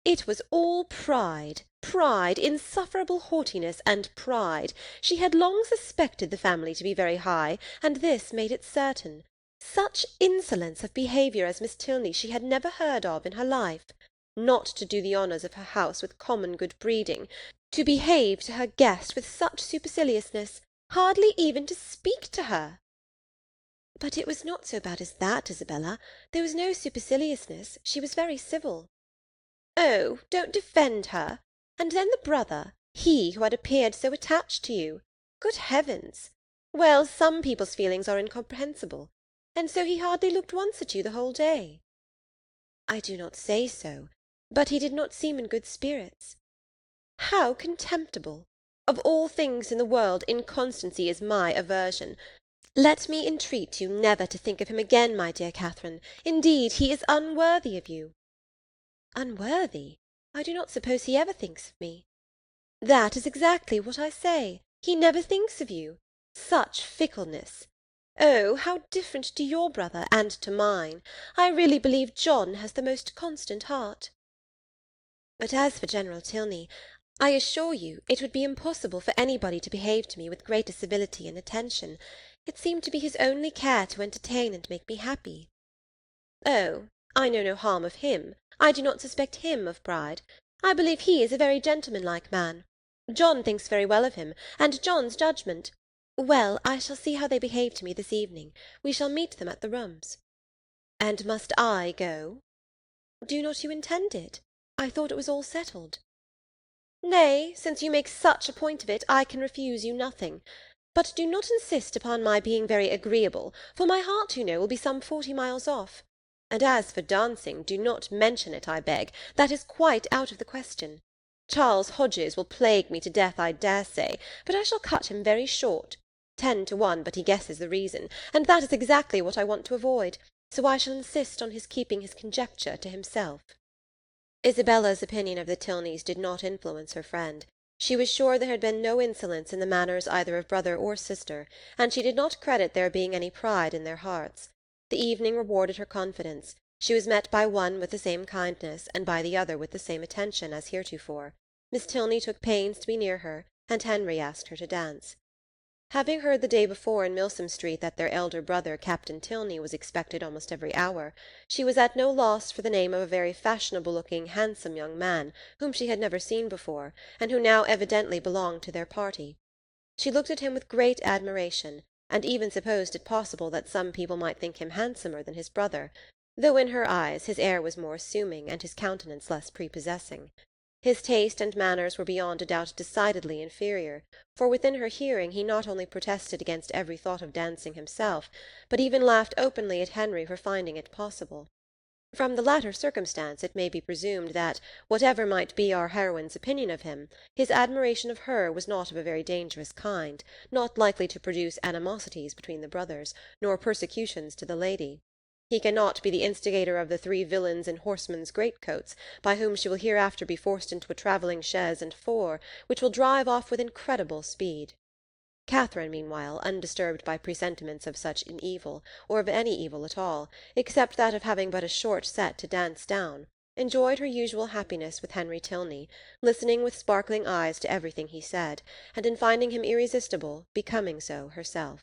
It was all pride, pride, insufferable haughtiness and pride. She had long suspected the family to be very high, and this made it certain. Such insolence of behaviour as Miss Tilney she had never heard of in her life. Not to do the honours of her house with common good breeding, to behave to her guest with such superciliousness, hardly even to speak to her. But it was not so bad as that, Isabella. There was no superciliousness. She was very civil. Oh, don't defend her. And then the brother, he who had appeared so attached to you. Good heavens! Well, some people's feelings are incomprehensible. And so he hardly looked once at you the whole day. I do not say so, but he did not seem in good spirits. How contemptible! Of all things in the world, inconstancy is my aversion. Let me entreat you never to think of him again, my dear Catherine. Indeed, he is unworthy of you. Unworthy? I do not suppose he ever thinks of me. That is exactly what I say. He never thinks of you. Such fickleness! Oh, how different to your brother and to mine! I really believe John has the most constant heart. But as for General Tilney, I assure you it would be impossible for anybody to behave to me with greater civility and attention. It seemed to be his only care to entertain and make me happy. Oh, I know no harm of him. I do not suspect him of pride. I believe he is a very gentlemanlike man. John thinks very well of him, and John's judgment. Well, I shall see how they behave to me this evening. We shall meet them at the rooms. And must I go? Do not you intend it? I thought it was all settled. Nay, since you make such a point of it, I can refuse you nothing. But do not insist upon my being very agreeable, for my heart, you know, will be some 40 miles off. And as for dancing, do not mention it, I beg. That is quite out of the question. Charles Hodges will plague me to death, I dare say, but I shall cut him very short. 10 to 1, but he guesses the reason, and that is exactly what I want to avoid, so I shall insist on his keeping his conjecture to himself. Isabella's opinion of the Tilneys did not influence her friend. She was sure there had been no insolence in the manners either of brother or sister, and she did not credit there being any pride in their hearts. The evening rewarded her confidence. She was met by one with the same kindness, and by the other with the same attention as heretofore. Miss Tilney took pains to be near her, and Henry asked her to dance. Having heard the day before in Milsom Street that their elder brother, Captain Tilney, was expected almost every hour, she was at no loss for the name of a very fashionable-looking, handsome young man, whom she had never seen before, and who now evidently belonged to their party. She looked at him with great admiration, and even supposed it possible that some people might think him handsomer than his brother, though in her eyes his air was more assuming, and his countenance less prepossessing. His taste and manners were beyond a doubt decidedly inferior, for within her hearing he not only protested against every thought of dancing himself, but even laughed openly at Henry for finding it possible. From the latter circumstance it may be presumed that, whatever might be our heroine's opinion of him, his admiration of her was not of a very dangerous kind, not likely to produce animosities between the brothers, nor persecutions to the lady. He cannot be the instigator of the 3 villains in horsemen's greatcoats, by whom she will hereafter be forced into a travelling chaise and 4, which will drive off with incredible speed. Catherine, meanwhile, undisturbed by presentiments of such an evil, or of any evil at all, except that of having but a short set to dance down, enjoyed her usual happiness with Henry Tilney, listening with sparkling eyes to everything he said, and in finding him irresistible, becoming so herself.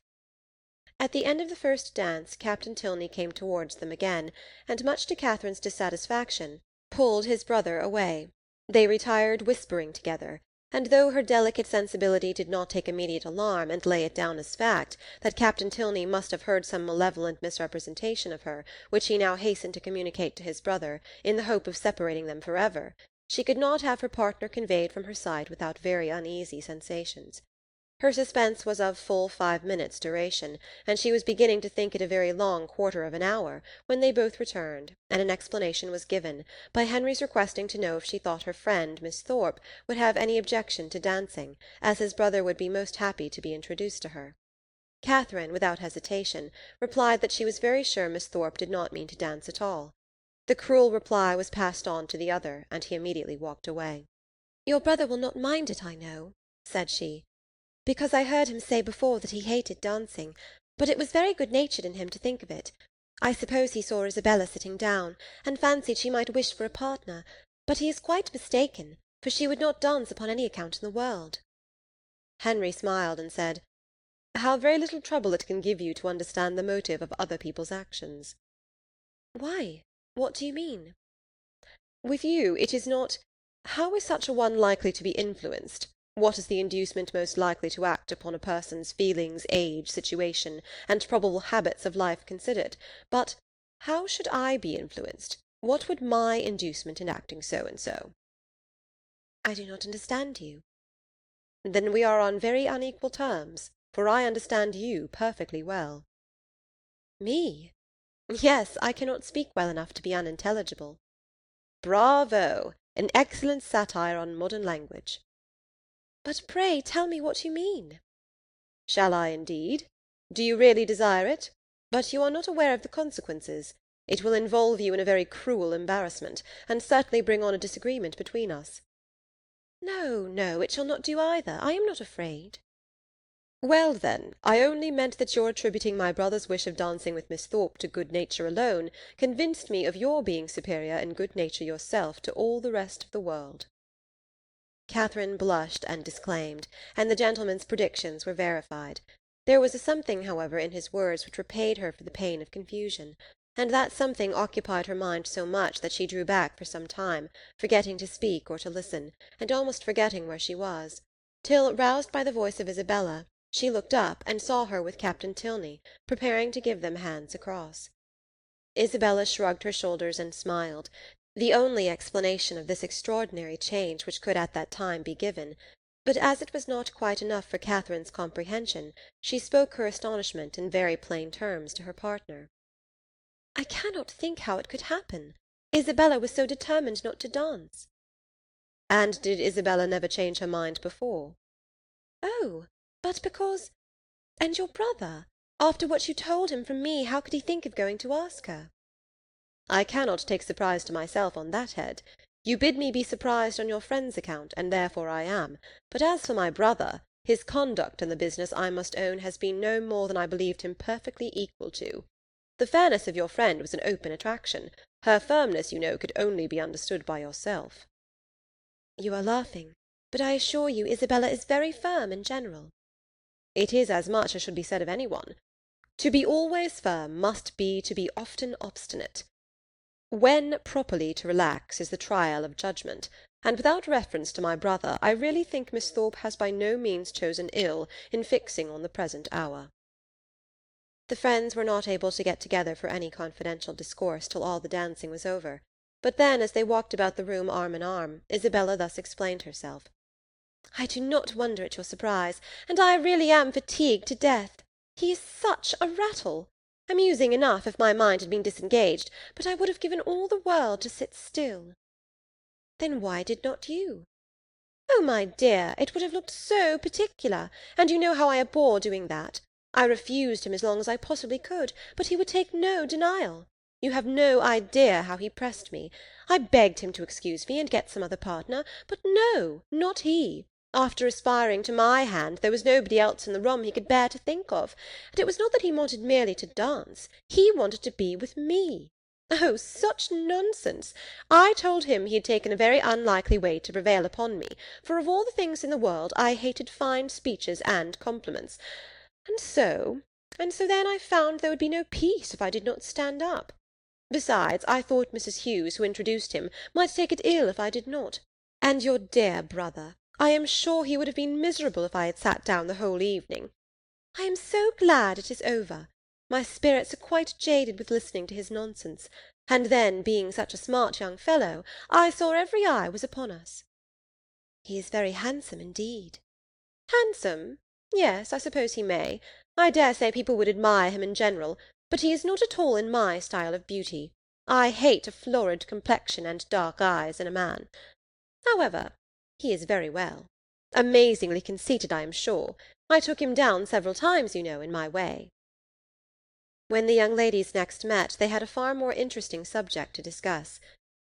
At the end of the first dance Captain Tilney came towards them again, and, much to Catherine's dissatisfaction, pulled his brother away. They retired whispering together, and though her delicate sensibility did not take immediate alarm, and lay it down as fact, that Captain Tilney must have heard some malevolent misrepresentation of her, which he now hastened to communicate to his brother, in the hope of separating them for ever, she could not have her partner conveyed from her sight without very uneasy sensations. Her suspense was of full 5 minutes' duration, and she was beginning to think it a very long quarter of an hour, when they both returned, and an explanation was given, by Henry's requesting to know if she thought her friend, Miss Thorpe, would have any objection to dancing, as his brother would be most happy to be introduced to her. Catherine, without hesitation, replied that she was very sure Miss Thorpe did not mean to dance at all. The cruel reply was passed on to the other, and he immediately walked away. "Your brother will not mind it, I know," said she, "because I heard him say before that he hated dancing, but it was very good-natured in him to think of it. I suppose he saw Isabella sitting down, and fancied she might wish for a partner, But he is quite mistaken, for she would not dance upon any account in the world." Henry smiled and said, "How very little trouble it can give you to understand the motive of other people's actions." "Why? What do you mean?" "With you it is not, how is such a one likely to be influenced? What is the inducement most likely to act upon a person's feelings, age, situation, and probable habits of life considered? But how should I be influenced? What would my inducement in acting so and so?" "I do not understand you." "Then we are on very unequal terms, for I understand you perfectly well." "Me?" "Yes, I cannot speak well enough to be unintelligible." "Bravo! An excellent satire on modern language." "But pray tell me what you mean." "Shall I indeed? Do you really desire it? But you are not aware of the consequences. It will involve you in a very cruel embarrassment, and certainly bring on a disagreement between us." "No, no, it shall not do either. I am not afraid." "Well, then, I only meant that your attributing my brother's wish of dancing with Miss Thorpe to good nature alone convinced me of your being superior in good nature yourself to all the rest of the world." Catherine blushed and disclaimed, and the gentleman's predictions were verified. There was a something, however, in his words which repaid her for the pain of confusion, and that something occupied her mind so much that she drew back for some time, forgetting to speak or to listen, and almost forgetting where she was, till, roused by the voice of Isabella, she looked up and saw her with Captain Tilney, preparing to give them hands across. Isabella shrugged her shoulders and smiled, the only explanation of this extraordinary change which could at that time be given, but as it was not quite enough for Catherine's comprehension, she spoke her astonishment in very plain terms to her partner. "I cannot think how it could happen. Isabella was so determined not to dance." "And did Isabella never change her mind before?" "Oh, but because— And your brother? After what you told him from me, how could he think of going to ask her?" "I cannot take surprise to myself on that head. You bid me be surprised on your friend's account, and therefore I am. But as for my brother, his conduct in the business, I must own, has been no more than I believed him perfectly equal to. The fairness of your friend was an open attraction. Her firmness, you know, could only be understood by yourself." "You are laughing, but I assure you Isabella is very firm in general." "It is as much as should be said of any one. To be always firm must be to be often obstinate. When properly to relax is the trial of judgment, and without reference to my brother, I really think Miss Thorpe has by no means chosen ill in fixing on the present hour." The friends were not able to get together for any confidential discourse till all the dancing was over, but then, as they walked about the room arm in arm, Isabella thus explained herself. "I do not wonder at your surprise, and I really am fatigued to death. He is such a rattle. Amusing enough if my mind had been disengaged, but I would have given all the world to sit still." "Then why did not you?" "Oh, my dear, it would have looked so particular, and you know how I abhor doing that. I refused him as long as I possibly could, but he would take no denial. You have no idea how he pressed me. I begged him to excuse me and get some other partner, but no, not he. After aspiring to my hand, there was nobody else in the room he could bear to think of, and it was not that he wanted merely to dance. He wanted to be with me. Oh, such nonsense! I told him he had taken a very unlikely way to prevail upon me, for of all the things in the world I hated fine speeches and compliments. And so then I found there would be no peace if I did not stand up. Besides, I thought Mrs. Hughes, who introduced him, might take it ill if I did not. And your dear brother, I am sure he would have been miserable if I had sat down the whole evening. I am so glad it is over. My spirits are quite jaded with listening to his nonsense, and then, being such a smart young fellow, I saw every eye was upon us." "He is very handsome indeed." "Handsome? Yes, I suppose he may. I dare say people would admire him in general, but he is not at all in my style of beauty. I hate a florid complexion and dark eyes in a man. However, he is very well. Amazingly conceited, I am sure. I took him down several times, you know, in my way." When the young ladies next met, they had a far more interesting subject to discuss.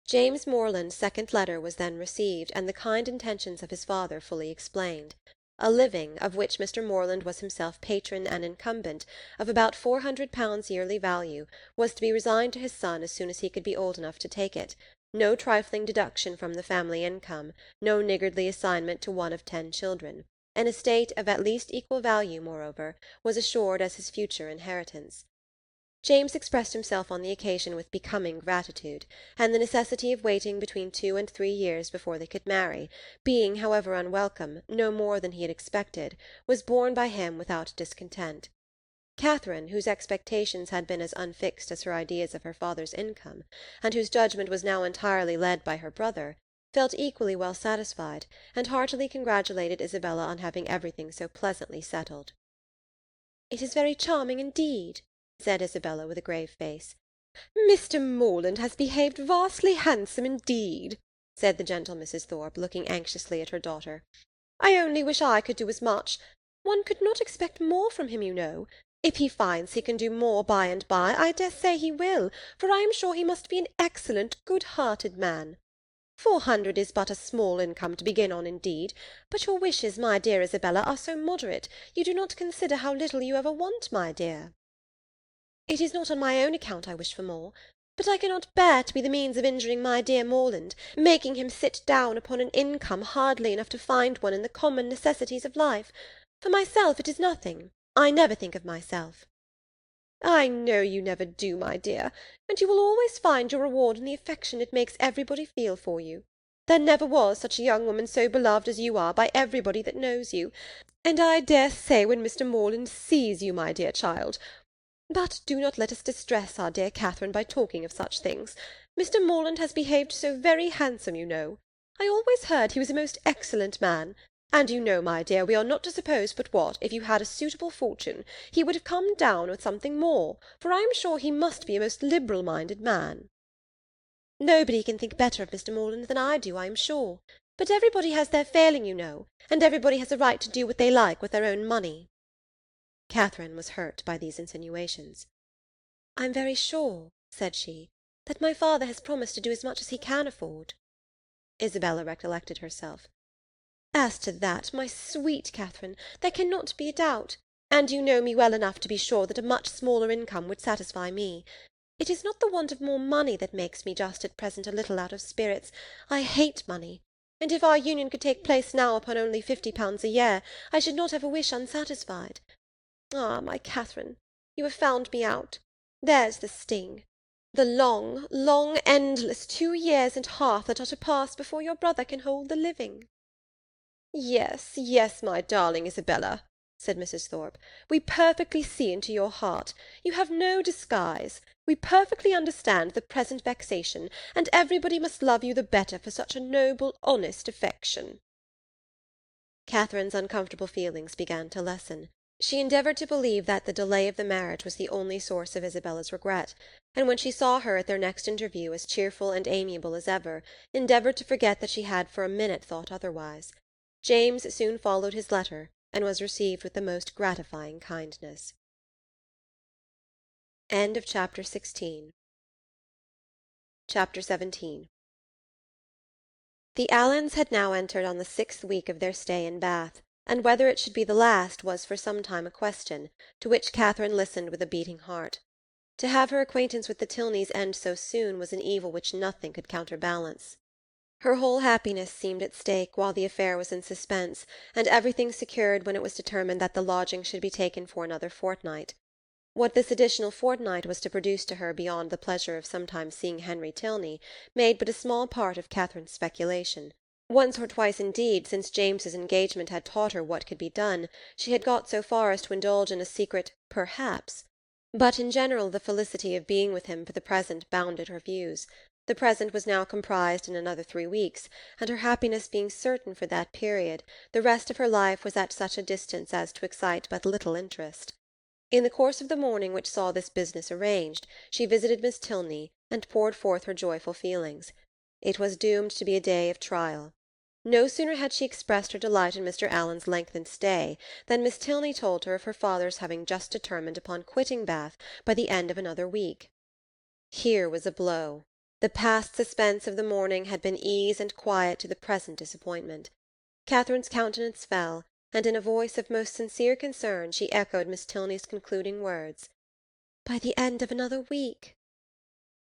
James Morland's second letter was then received, and the kind intentions of his father fully explained. A living, of which Mr. Morland was himself patron and incumbent, of about £400 yearly value, was to be resigned to his son as soon as he could be old enough to take it, no trifling deduction from the family income, no niggardly assignment to one of 10 children. An estate of at least equal value, moreover, was assured as his future inheritance. James expressed himself on the occasion with becoming gratitude, and the necessity of waiting between 2 and 3 years before they could marry, being, however unwelcome, no more than he had expected, was borne by him without discontent. Catherine, whose expectations had been as unfixed as her ideas of her father's income, and whose judgment was now entirely led by her brother, felt equally well satisfied, and heartily congratulated Isabella on having everything so pleasantly settled. "It is very charming indeed," said Isabella with a grave face. "Mr. Morland has behaved vastly handsome indeed," said the gentle Mrs. Thorpe, looking anxiously at her daughter. "I only wish I could do as much. One could not expect more from him, you know. If he finds he can do more by and by, I dare say he will, for I am sure he must be an excellent, good-hearted man. 400 is but a small income to begin on indeed, but your wishes, my dear Isabella, are so moderate, you do not consider how little you ever want, my dear." "It is not on my own account I wish for more, but I cannot bear to be the means of injuring my dear Morland, making him sit down upon an income hardly enough to find one in the common necessities of life. For myself it is nothing. I never think of myself." "I know you never do, my dear, and you will always find your reward in the affection it makes everybody feel for you. There never was such a young woman so beloved as you are by everybody that knows you, and I dare say when Mr. Morland sees you, my dear child. But do not let us distress our dear Catherine by talking of such things. Mr. Morland has behaved so very handsome, you know. I always heard he was a most excellent man. And you know, my dear, we are not to suppose but what, if you had a suitable fortune, he would have come down with something more, for I am sure he must be a most liberal-minded man." "Nobody can think better of Mr. Morland than I do, I am sure. But everybody has their failing, you know, and everybody has a right to do what they like with their own money." Catherine was hurt by these insinuations. "I am very sure," said she, "that my father has promised to do as much as he can afford." Isabella recollected herself. "As to that, my sweet Catherine, there cannot be a doubt, and you know me well enough to be sure that a much smaller income would satisfy me. It is not the want of more money that makes me just at present a little out of spirits. I hate money, and if our union could take place now upon only £50 a year, I should not have a wish unsatisfied. Ah, my Catherine, you have found me out. There's the sting. The long, long, endless 2 years and half that are to pass before your brother can hold the living." "Yes, yes, my darling Isabella," said Mrs. Thorpe, "we perfectly see into your heart. You have no disguise. We perfectly understand the present vexation, and everybody must love you the better for such a noble, honest affection." Catherine's uncomfortable feelings began to lessen. She endeavoured to believe that the delay of the marriage was the only source of Isabella's regret, and when she saw her at their next interview as cheerful and amiable as ever, endeavoured to forget that she had for a minute thought otherwise. James soon followed his letter, and was received with the most gratifying kindness. Chapter 17. The Allens had now entered on the 6th week of their stay in Bath, and whether it should be the last was for some time a question, to which Catherine listened with a beating heart. To have her acquaintance with the Tilneys end so soon was an evil which nothing could counterbalance. Her whole happiness seemed at stake while the affair was in suspense, and everything secured when it was determined that the lodging should be taken for another fortnight. What this additional fortnight was to produce to her beyond the pleasure of sometimes seeing Henry Tilney made but a small part of Catherine's speculation. Once or twice indeed, since James's engagement had taught her what could be done, she had got so far as to indulge in a secret perhaps. But in general the felicity of being with him for the present bounded her views. The present was now comprised in another 3 weeks, and her happiness being certain for that period, the rest of her life was at such a distance as to excite but little interest. In the course of the morning which saw this business arranged, she visited Miss Tilney, and poured forth her joyful feelings. It was doomed to be a day of trial. No sooner had she expressed her delight in Mr. Allen's lengthened stay than Miss Tilney told her of her father's having just determined upon quitting Bath by the end of another week. Here was a blow. The past suspense of the morning had been ease and quiet to the present disappointment. Catherine's countenance fell, and in a voice of most sincere concern she echoed Miss Tilney's concluding words, "By the end of another week."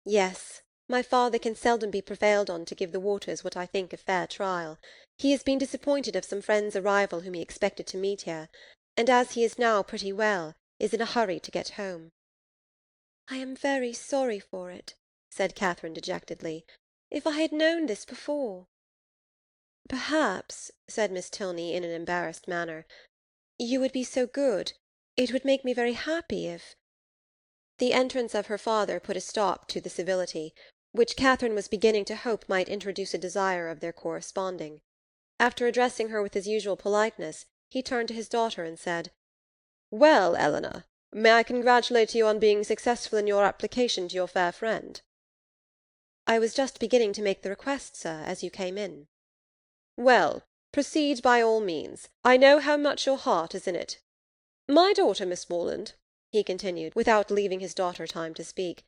Yes, My father can seldom be prevailed on to give the waters what I think a fair trial. He has been disappointed of some friend's arrival whom he expected to meet here, and as he is now pretty well, is in a hurry to get home." "I am very sorry for it," said Catherine dejectedly. "If I had known this before—" "Perhaps," said Miss Tilney in an embarrassed manner, "you would be so good. It would make me very happy if—" The entrance of her father put a stop to the civility, which Catherine was beginning to hope might introduce a desire of their corresponding. After addressing her with his usual politeness, he turned to his daughter and said, "Well, Eleanor, may I congratulate you on being successful in your application to your fair friend?" "I was just beginning to make the request, sir, as you came in." "Well, proceed by all means. I know how much your heart is in it. My daughter, Miss Morland," he continued, without leaving his daughter time to speak,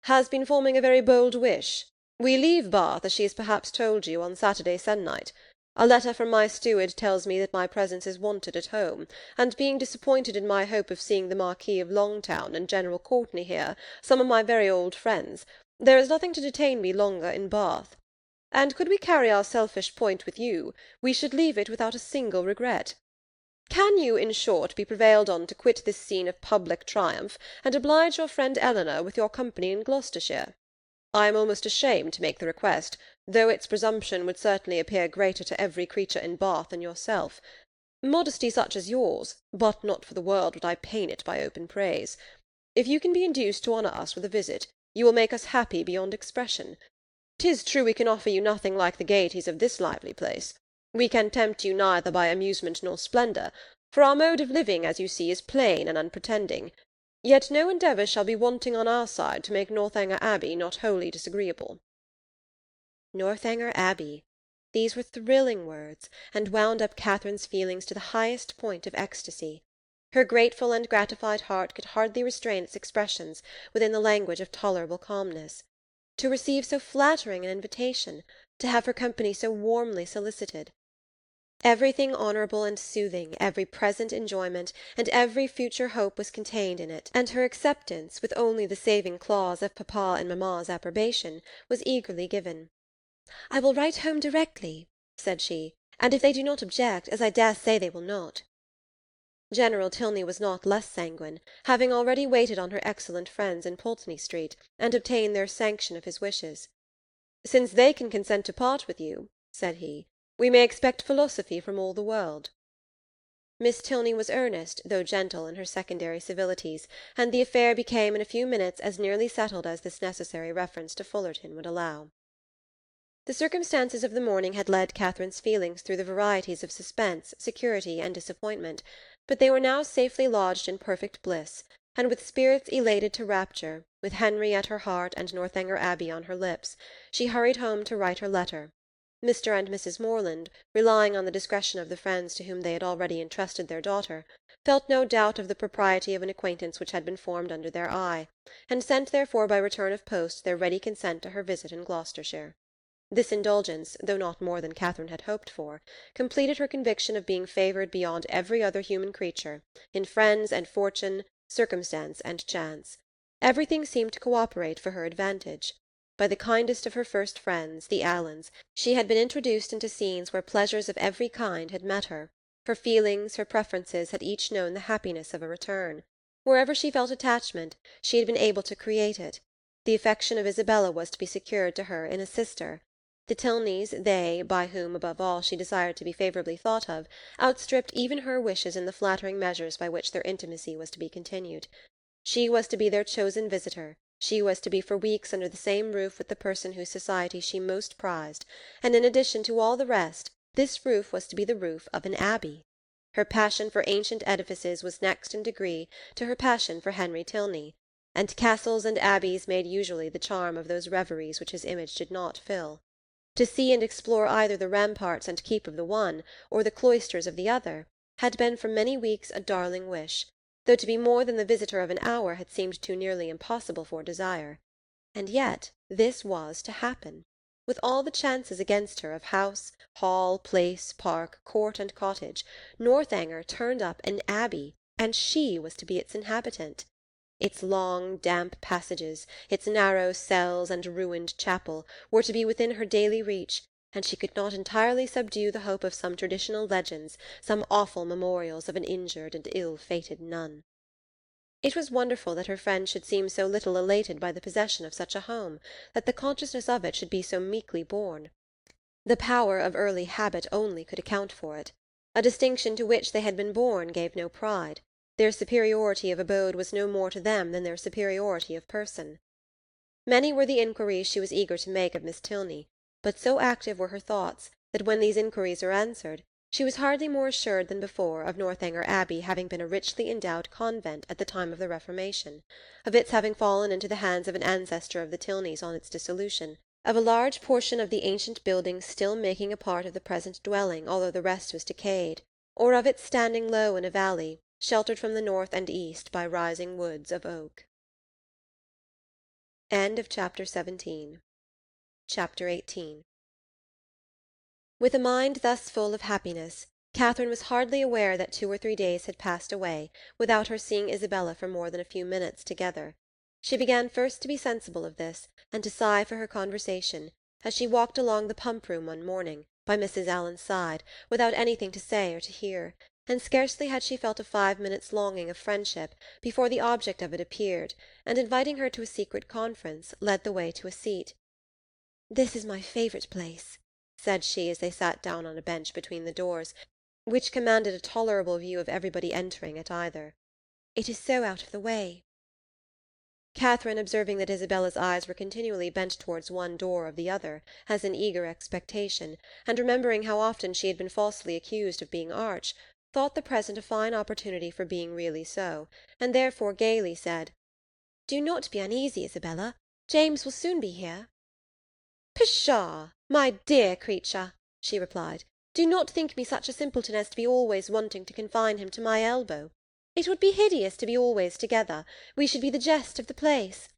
"has been forming a very bold wish. We leave Bath, as she has perhaps told you, on Saturday se'nnight. A letter from my steward tells me that my presence is wanted at home, and being disappointed in my hope of seeing the Marquis of Longtown and General Courtenay here, some of my very old friends, there is nothing to detain me longer in Bath. And could we carry our selfish point with you, we should leave it without a single regret. Can you, in short, be prevailed on to quit this scene of public triumph, and oblige your friend Eleanor with your company in Gloucestershire? I am almost ashamed to make the request, though its presumption would certainly appear greater to every creature in Bath than yourself. Modesty such as yours, but not for the world would I pain it by open praise. If you can be induced to honour us with a visit, you will make us happy beyond expression. 'Tis true we can offer you nothing like the gaieties of this lively place. We can tempt you neither by amusement nor splendour, for our mode of living, as you see, is plain and unpretending. Yet no endeavour shall be wanting on our side to make Northanger Abbey not wholly disagreeable." Northanger Abbey! These were thrilling words, and wound up Catherine's feelings to the highest point of ecstasy. Her grateful and gratified heart could hardly restrain its expressions within the language of tolerable calmness. To receive so flattering an invitation, to have her company so warmly solicited. Everything honourable and soothing, every present enjoyment, and every future hope was contained in it, and her acceptance, with only the saving clause of papa and mamma's approbation, was eagerly given. "I will write home directly," said she, "and if they do not object, as I dare say they will not." General Tilney was not less sanguine, having already waited on her excellent friends in Pulteney Street, and obtained their sanction of his wishes. "Since they can consent to part with you," said he, "we may expect philosophy from all the world." Miss Tilney was earnest, though gentle, in her secondary civilities, and the affair became in a few minutes as nearly settled as this necessary reference to Fullerton would allow. The circumstances of the morning had led Catherine's feelings through the varieties of suspense, security, and disappointment, but they were now safely lodged in perfect bliss, and with spirits elated to rapture, with Henry at her heart and Northanger Abbey on her lips, she hurried home to write her letter. Mr. and Mrs. Morland, relying on the discretion of the friends to whom they had already entrusted their daughter, felt no doubt of the propriety of an acquaintance which had been formed under their eye, and sent therefore by return of post their ready consent to her visit in Gloucestershire. This indulgence, though not more than Catherine had hoped for, completed her conviction of being favoured beyond every other human creature, in friends and fortune, circumstance and chance. Everything seemed to co-operate for her advantage. By the kindest of her first friends, the Allens, she had been introduced into scenes where pleasures of every kind had met her. Her feelings, her preferences had each known the happiness of a return. Wherever she felt attachment, she had been able to create it. The affection of Isabella was to be secured to her in a sister. The Tilneys, they, by whom, above all, she desired to be favourably thought of, outstripped even her wishes in the flattering measures by which their intimacy was to be continued. She was to be their chosen visitor, she was to be for weeks under the same roof with the person whose society she most prized, and in addition to all the rest, this roof was to be the roof of an abbey. Her passion for ancient edifices was next in degree to her passion for Henry Tilney, and castles and abbeys made usually the charm of those reveries which his image did not fill. To see and explore either the ramparts and keep of the one, or the cloisters of the other, had been for many weeks a darling wish, though to be more than the visitor of an hour had seemed too nearly impossible for desire. And yet this was to happen. With all the chances against her of house, hall, place, park, court, and cottage, Northanger turned up an abbey, and she was to be its inhabitant. Its long, damp passages, its narrow cells and ruined chapel, were to be within her daily reach, and she could not entirely subdue the hope of some traditional legends, some awful memorials of an injured and ill-fated nun. It was wonderful that her friend should seem so little elated by the possession of such a home, that the consciousness of it should be so meekly borne. The power of early habit only could account for it. A distinction to which they had been born gave no pride. Their superiority of abode was no more to them than their superiority of person. Many were the inquiries she was eager to make of Miss Tilney, but so active were her thoughts that when these inquiries were answered, she was hardly more assured than before of Northanger Abbey having been a richly endowed convent at the time of the Reformation, of its having fallen into the hands of an ancestor of the Tilneys on its dissolution, of a large portion of the ancient buildings still making a part of the present dwelling although the rest was decayed, or of its standing low in a valley, sheltered from the north and east by rising woods of oak. Chapter 18. With a mind thus full of happiness, Catherine was hardly aware that 2 or 3 days had passed away without her seeing Isabella for more than a few minutes together. She began first to be sensible of this, and to sigh for her conversation, as she walked along the pump-room one morning, by Mrs. Allen's side, without anything to say or to hear, and scarcely had she felt a 5 minutes' longing of friendship before the object of it appeared, and inviting her to a secret conference, led the way to a seat. "This is my favourite place," said she as they sat down on a bench between the doors, which commanded a tolerable view of everybody entering at either. "It is so out of the way." Catherine, observing that Isabella's eyes were continually bent towards one door or the other, as in eager expectation, and remembering how often she had been falsely accused of being arch, thought the present a fine opportunity for being really so, and therefore gaily said, "Do not be uneasy, Isabella. James will soon be here." "Pshaw, my dear creature," she replied, "do not think me such a simpleton as to be always wanting to confine him to my elbow. It would be hideous to be always together. We should be the jest of the place.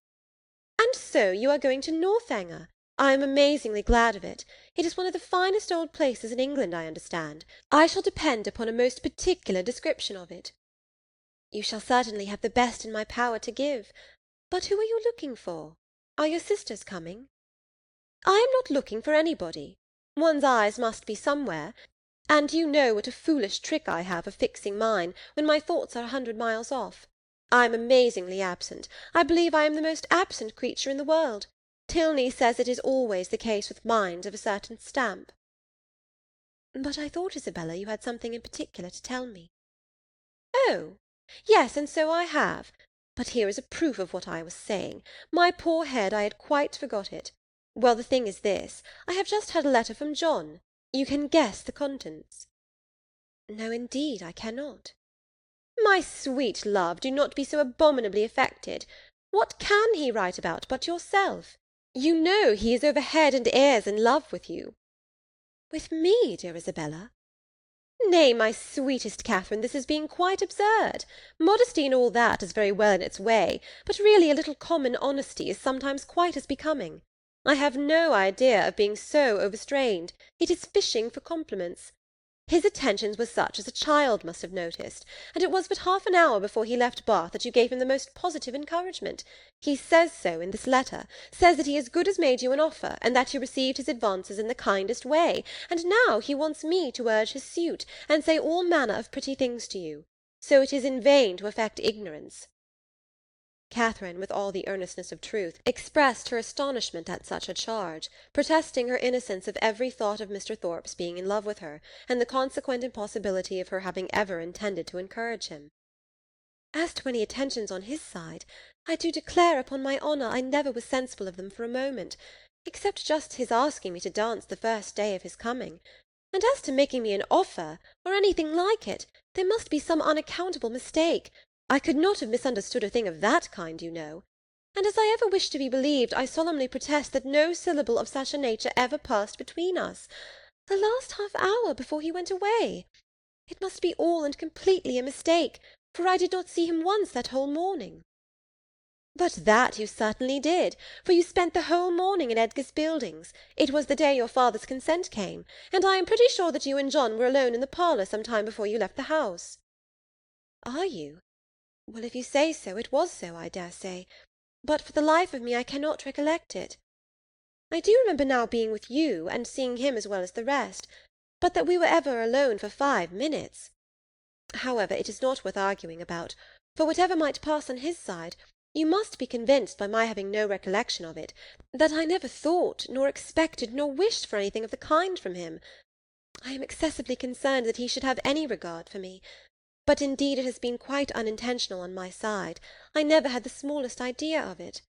And so you are going to Northanger? I am amazingly glad of it. It is one of the finest old places in England, I understand. I shall depend upon a most particular description of it." "You shall certainly have the best in my power to give. But who are you looking for? Are your sisters coming?" "I am not looking for anybody. One's eyes must be somewhere, and you know what a foolish trick I have of fixing mine when my thoughts are 100 miles off. I am amazingly absent. I believe I am the most absent creature in the world. Tilney says it is always the case with minds of a certain stamp." "But I thought, Isabella, you had something in particular to tell me." "Oh, yes, and so I have. But here is a proof of what I was saying. My poor head, I had quite forgot it. Well, the thing is this. I have just had a letter from John. You can guess the contents." "No, indeed, I cannot." "My sweet love, do not be so abominably affected. What can he write about but yourself? You know he is over head and ears in love with you." "With me, dear Isabella?" "Nay, my sweetest Catherine, this is being quite absurd. Modesty and all that is very well in its way, but really a little common honesty is sometimes quite as becoming. I have no idea of being so overstrained. It is fishing for compliments. His attentions were such as a child must have noticed, and it was but half an hour before he left Bath that you gave him the most positive encouragement. He says so in this letter, says that he as good as made you an offer, and that you received his advances in the kindest way, and now he wants me to urge his suit, and say all manner of pretty things to you. So it is in vain to affect ignorance." Catherine, with all the earnestness of truth, expressed her astonishment at such a charge, protesting her innocence of every thought of Mr. Thorpe's being in love with her, and the consequent impossibility of her having ever intended to encourage him. "As to any attentions on his side, I do declare upon my honour I never was sensible of them for a moment, except just his asking me to dance the first day of his coming. And as to making me an offer, or anything like it, there must be some unaccountable mistake. I could not have misunderstood a thing of that kind, you know. And as I ever wish to be believed, I solemnly protest that no syllable of such a nature ever passed between us. The last half-hour before he went away. It must be all and completely a mistake, for I did not see him once that whole morning." "But that you certainly did, for you spent the whole morning in Edgar's Buildings. It was the day your father's consent came, and I am pretty sure that you and John were alone in the parlour some time before you left the house." "Are you? Well, if you say so, it was so, I dare say. But for the life of me I cannot recollect it. I do remember now being with you, and seeing him as well as the rest, but that we were ever alone for 5 minutes. However, it is not worth arguing about, for whatever might pass on his side, you must be convinced by my having no recollection of it, that I never thought, nor expected, nor wished for anything of the kind from him. I am excessively concerned that he should have any regard for me, but indeed it has been quite unintentional on my side. I never had the smallest idea of it.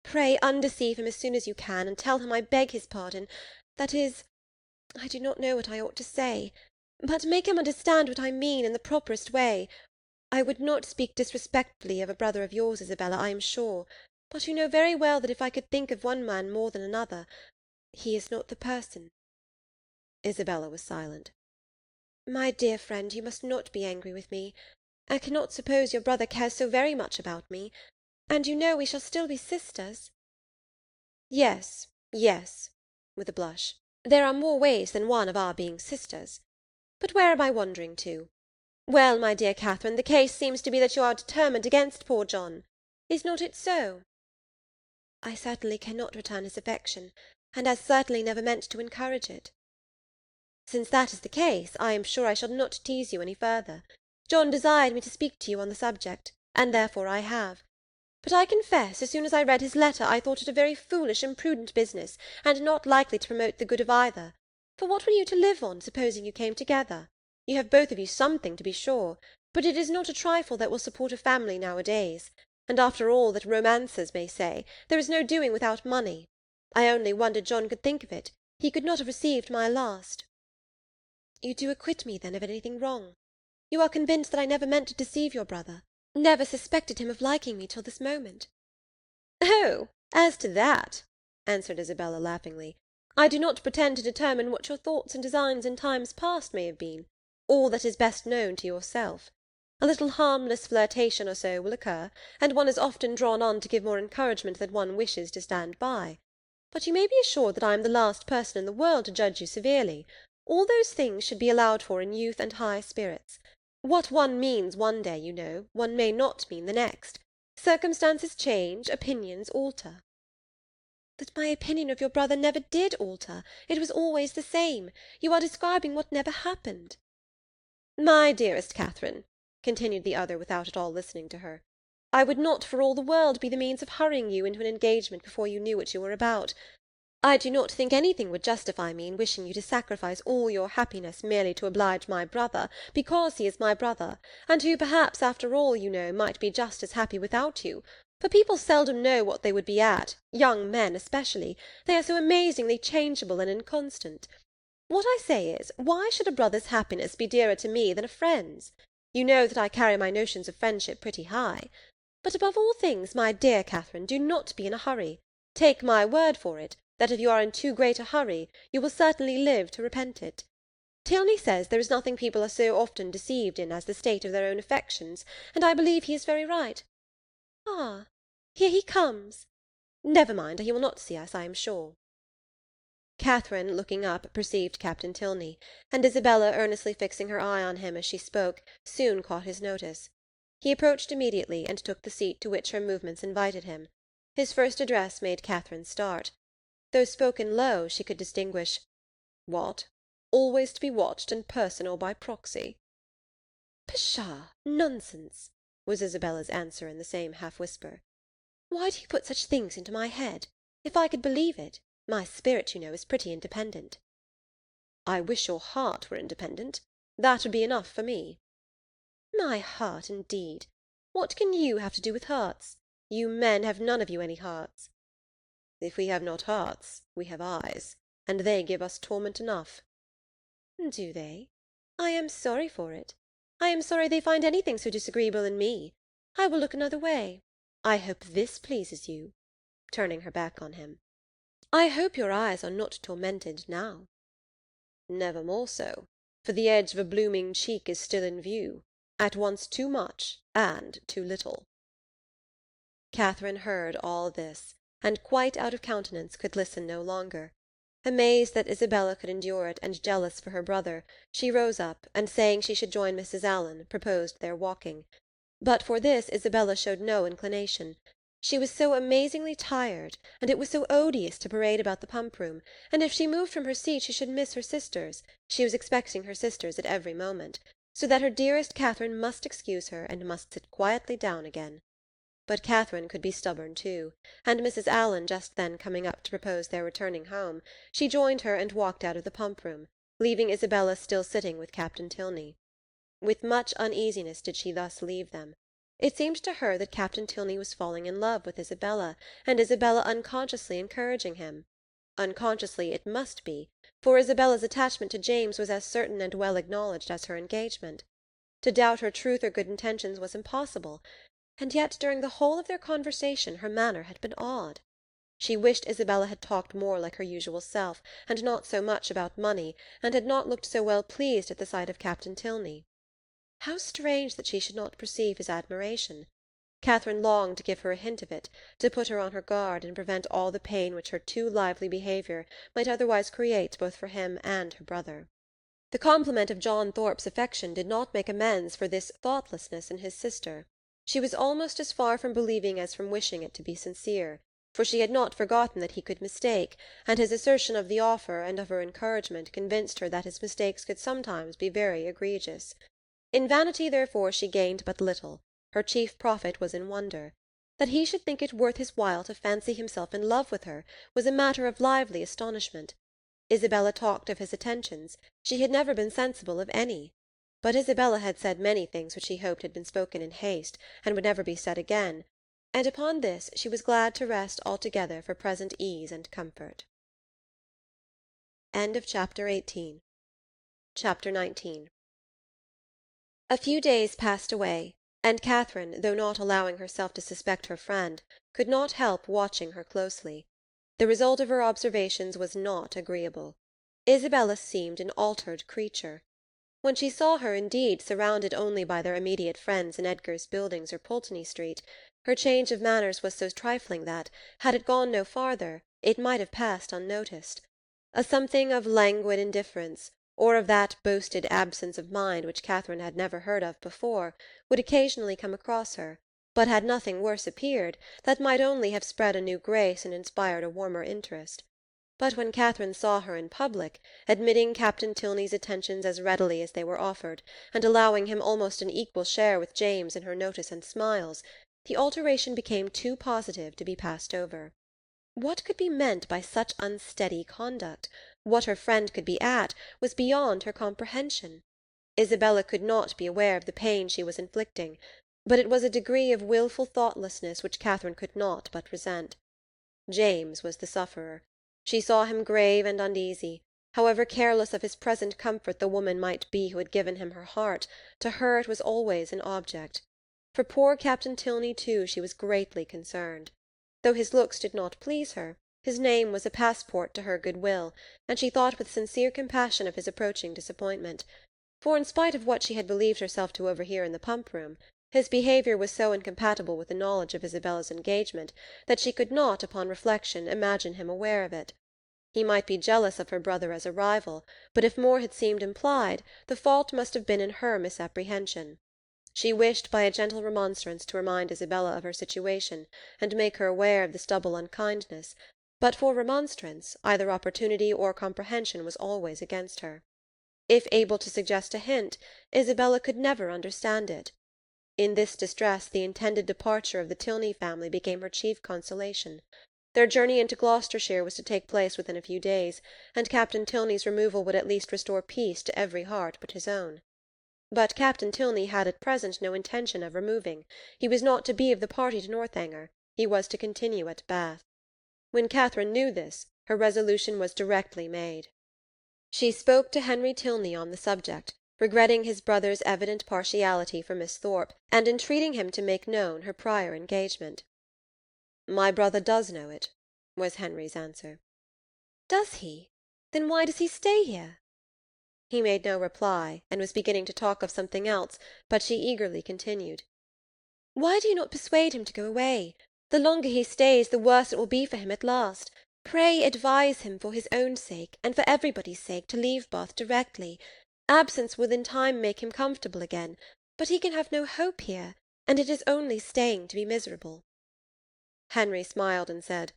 Pray undeceive him as soon as you can, and tell him I beg his pardon. That is, I do not know what I ought to say, but make him understand what I mean in the properest way. I would not speak disrespectfully of a brother of yours, Isabella, I am sure, but you know very well that if I could think of one man more than another, he is not the person. Isabella was silent. My dear friend, you must not be angry with me. I cannot suppose your brother cares so very much about me, and you know we shall still be sisters. Yes, yes, with a blush. There are more ways than one of our being sisters. But where am I wandering to? Well, my dear Catherine, the case seems to be that you are determined against poor John. Is not it so? I certainly cannot return his affection, and as certainly never meant to encourage it. Since that is the case, I am sure I shall not tease you any further. John desired me to speak to you on the subject, and therefore I have. But I confess, as soon as I read his letter, I thought it a very foolish, imprudent business, and not likely to promote the good of either. For what were you to live on, supposing you came together? You have both of you something, to be sure, but it is not a trifle that will support a family nowadays. And after all that romancers may say, there is no doing without money. I only wonder John could think of it. He could not have received my last. You do acquit me, then, of anything wrong. You are convinced that I never meant to deceive your brother, never suspected him of liking me till this moment. Oh, as to that, answered Isabella laughingly, I do not pretend to determine what your thoughts and designs in times past may have been. All that is best known to yourself. A little harmless flirtation or so will occur, and one is often drawn on to give more encouragement than one wishes to stand by. But you may be assured that I am the last person in the world to judge you severely. All those things should be allowed for in youth and high spirits. What one means one day, you know, one may not mean the next. Circumstances change, opinions alter. But my opinion of your brother never did alter. It was always the same. You are describing what never happened. My dearest Catherine, continued the other without at all listening to her, I would not for all the world be the means of hurrying you into an engagement before you knew what you were about. I do not think anything would justify me in wishing you to sacrifice all your happiness merely to oblige my brother, because he is my brother, and who perhaps, after all, you know, might be just as happy without you, for people seldom know what they would be at, young men especially, they are so amazingly changeable and inconstant. What I say is, why should a brother's happiness be dearer to me than a friend's? You know that I carry my notions of friendship pretty high. But above all things, my dear Catherine, do not be in a hurry. Take my word for it, that if you are in too great a hurry, you will certainly live to repent it. Tilney says there is nothing people are so often deceived in as the state of their own affections, and I believe he is very right. Ah, here he comes. Never mind, he will not see us, I am sure. Catherine, looking up, perceived Captain Tilney, and Isabella, earnestly fixing her eye on him as she spoke, soon caught his notice. He approached immediately, and took the seat to which her movements invited him. His first address made Catherine start. Though spoken low, she could distinguish, "What? Always to be watched in person or by proxy?" "Pshaw! Nonsense!" was Isabella's answer in the same half-whisper. "Why do you put such things into my head? If I could believe it, my spirit, you know, is pretty independent." "I wish your heart were independent. That would be enough for me." "My heart, indeed! What can you have to do with hearts? You men have none of you any hearts." "If we have not hearts, we have eyes, and they give us torment enough." "Do they? I am sorry for it. I am sorry they find anything so disagreeable in me. I will look another way. I hope this pleases you," turning her back on him. "I hope your eyes are not tormented now." "Never more so, for the edge of a blooming cheek is still in view, at once too much and too little." Catherine heard all this, and quite out of countenance could listen no longer. Amazed that Isabella could endure it, and jealous for her brother, she rose up, and saying she should join Mrs. Allen, proposed their walking. But for this Isabella showed no inclination. She was so amazingly tired, and it was so odious to parade about the pump-room, and if she moved from her seat she should miss her sisters. She was expecting her sisters at every moment, so that her dearest Catherine must excuse her, and must sit quietly down again. But Catherine could be stubborn too, and Mrs. Allen just then coming up to propose their returning home, she joined her and walked out of the pump-room, leaving Isabella still sitting with Captain Tilney. With much uneasiness did she thus leave them. It seemed to her that Captain Tilney was falling in love with Isabella, and Isabella unconsciously encouraging him. Unconsciously it must be, for Isabella's attachment to James was as certain and well acknowledged as her engagement. To doubt her truth or good intentions was impossible, and yet during the whole of their conversation her manner had been odd. She wished Isabella had talked more like her usual self, and not so much about money, and had not looked so well pleased at the sight of Captain Tilney. How strange that she should not perceive his admiration! Catherine longed to give her a hint of it, to put her on her guard, and prevent all the pain which her too lively behaviour might otherwise create both for him and her brother. The compliment of John Thorpe's affection did not make amends for this thoughtlessness in his sister. She was almost as far from believing as from wishing it to be sincere, for she had not forgotten that he could mistake, and his assertion of the offer and of her encouragement convinced her that his mistakes could sometimes be very egregious. In vanity, therefore, she gained but little. Her chief profit was in wonder. That he should think it worth his while to fancy himself in love with her was a matter of lively astonishment. Isabella talked of his attentions. She had never been sensible of any. But Isabella had said many things which she hoped had been spoken in haste, and would never be said again, and upon this she was glad to rest altogether for present ease and comfort. Chapter 19. A few days passed away, and Catherine, though not allowing herself to suspect her friend, could not help watching her closely. The result of her observations was not agreeable. Isabella seemed an altered creature. When she saw her, indeed, surrounded only by their immediate friends in Edgar's Buildings or Pulteney Street, her change of manners was so trifling that, had it gone no farther, it might have passed unnoticed. A something of languid indifference, or of that boasted absence of mind which Catherine had never heard of before, would occasionally come across her, but had nothing worse appeared, that might only have spread a new grace and inspired a warmer interest. But when Catherine saw her in public, admitting Captain Tilney's attentions as readily as they were offered, and allowing him almost an equal share with James in her notice and smiles, the alteration became too positive to be passed over. What could be meant by such unsteady conduct? What her friend could be at, was beyond her comprehension. Isabella could not be aware of the pain she was inflicting, but it was a degree of wilful thoughtlessness which Catherine could not but resent. James was the sufferer. She saw him grave and uneasy. However careless of his present comfort the woman might be who had given him her heart, to her it was always an object. For poor Captain Tilney, too, she was greatly concerned. Though his looks did not please her, his name was a passport to her good-will, and she thought with sincere compassion of his approaching disappointment, for in spite of what she had believed herself to overhear in the pump-room, his behaviour was so incompatible with the knowledge of Isabella's engagement that she could not, upon reflection, imagine him aware of it. He might be jealous of her brother as a rival, but if more had seemed implied, the fault must have been in her misapprehension. She wished by a gentle remonstrance to remind Isabella of her situation, and make her aware of this double unkindness, but for remonstrance, either opportunity or comprehension was always against her. If able to suggest a hint, Isabella could never understand it. In this distress the intended departure of the Tilney family became her chief consolation. Their journey into Gloucestershire was to take place within a few days, and Captain Tilney's removal would at least restore peace to every heart but his own. But Captain Tilney had at present no intention of removing. He was not to be of the party to Northanger. He was to continue at Bath. When Catherine knew this, her resolution was directly made. She spoke to Henry Tilney on the subject, regretting his brother's evident partiality for Miss Thorpe, and entreating him to make known her prior engagement. "My brother does know it," was Henry's answer. "Does he? Then why does he stay here?" He made no reply, and was beginning to talk of something else, but she eagerly continued. "Why do you not persuade him to go away? The longer he stays, the worse it will be for him at last. Pray advise him, for his own sake, and for everybody's sake, to leave Bath directly. Absence will in time make him comfortable again, but he can have no hope here. and it is only staying to be miserable." Henry smiled and said,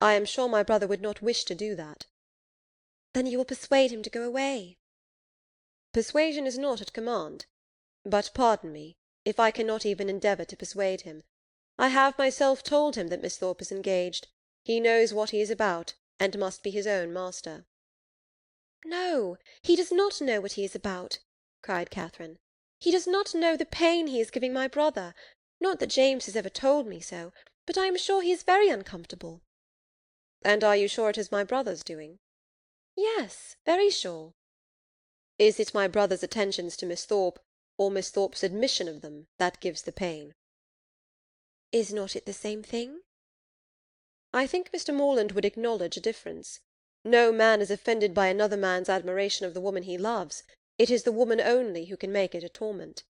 "I am sure my brother would not wish to do that." "Then you will persuade him to go away?" "Persuasion is not at command. But pardon me, if I cannot even endeavour to persuade him. I have myself told him that Miss Thorpe is engaged. He knows what he is about, and must be his own master." "No, he does not know what he is about," cried Catherine. "He does not know the pain he is giving my brother. Not that James has ever told me so, but I am sure he is very uncomfortable." "And are you sure it is my brother's doing?" "Yes, very sure." "Is it my brother's attentions to Miss Thorpe, or Miss Thorpe's admission of them, that gives the pain?" "Is not it the same thing?" "I think Mr. Morland would acknowledge a difference. No man is offended by another man's admiration of the woman he loves. It is the woman only who can make it a torment."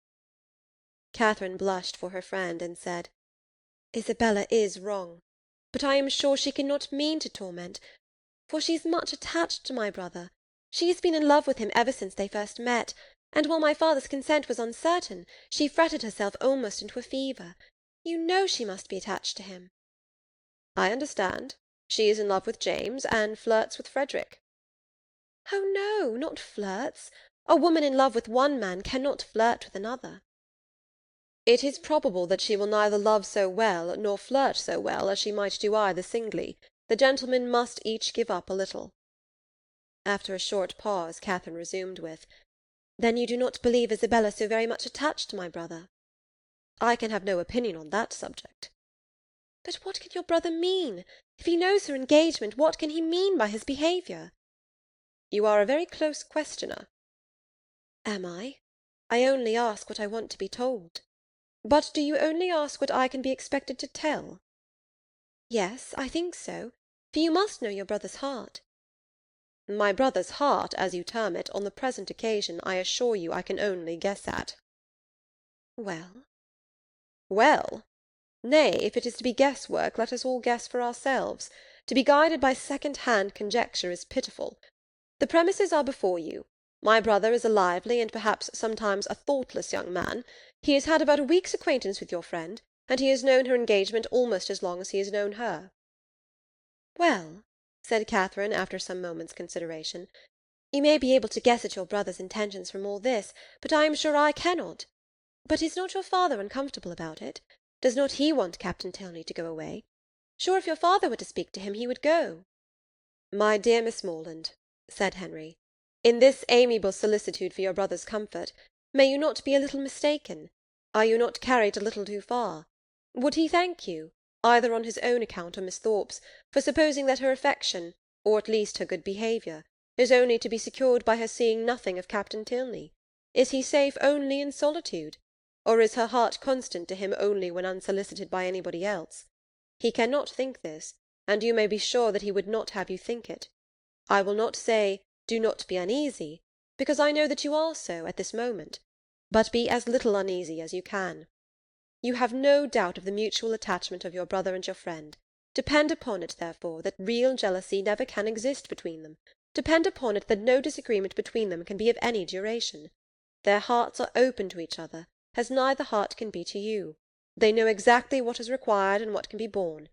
Catherine blushed for her friend, and said, "Isabella is wrong, but I am sure she cannot mean to torment, for she is much attached to my brother. She has been in love with him ever since they first met, and while my father's consent was uncertain, she fretted herself almost into a fever. You know she must be attached to him." "I understand. She is in love with James, and flirts with Frederick." "Oh no, not flirts. A woman in love with one man cannot flirt with another." "It is probable that she will neither love so well nor flirt so well as she might do either singly. The gentlemen must each give up a little." After a short pause, Catherine resumed with, "Then you do not believe Isabella so very much attached to my brother?" "I can have no opinion on that subject." "But what can your brother mean? If he knows her engagement, what can he mean by his behaviour?" "You are a very close questioner." "Am I? I only ask what I want to be told." "But do you only ask what I can be expected to tell?" "Yes, I think so, for you must know your brother's heart." "My brother's heart, as you term it, on the present occasion, I assure you I can only guess at." "Well?" "Well! Nay, if it is to be guess-work, let us all guess for ourselves. To be guided by second-hand conjecture is pitiful. The premises are before you. My brother is a lively, and perhaps sometimes a thoughtless young man. He has had about a week's acquaintance with your friend, and he has known her engagement almost as long as he has known her." "Well," said Catherine, after some moments' consideration, "you may be able to guess at your brother's intentions from all this, but I am sure I cannot. But is not your father uncomfortable about it? Does not he want Captain Tilney to go away? Sure, if your father were to speak to him, he would go." "My dear Miss Morland," said Henry, "in this amiable solicitude for your brother's comfort, may you not be a little mistaken? Are you not carried a little too far? Would he thank you, either on his own account or Miss Thorpe's, for supposing that her affection, or at least her good behaviour, is only to be secured by her seeing nothing of Captain Tilney? Is he safe only in solitude? Or is her heart constant to him only when unsolicited by anybody else? He cannot think this, and you may be sure that he would not have you think it. I will not say, do not be uneasy, because I know that you are so at this moment, but be as little uneasy as you can. You have no doubt of the mutual attachment of your brother and your friend. Depend upon it, therefore, that real jealousy never can exist between them. Depend upon it that no disagreement between them can be of any duration. Their hearts are open to each other, as neither heart can be to you. They know exactly what is required and what can be borne,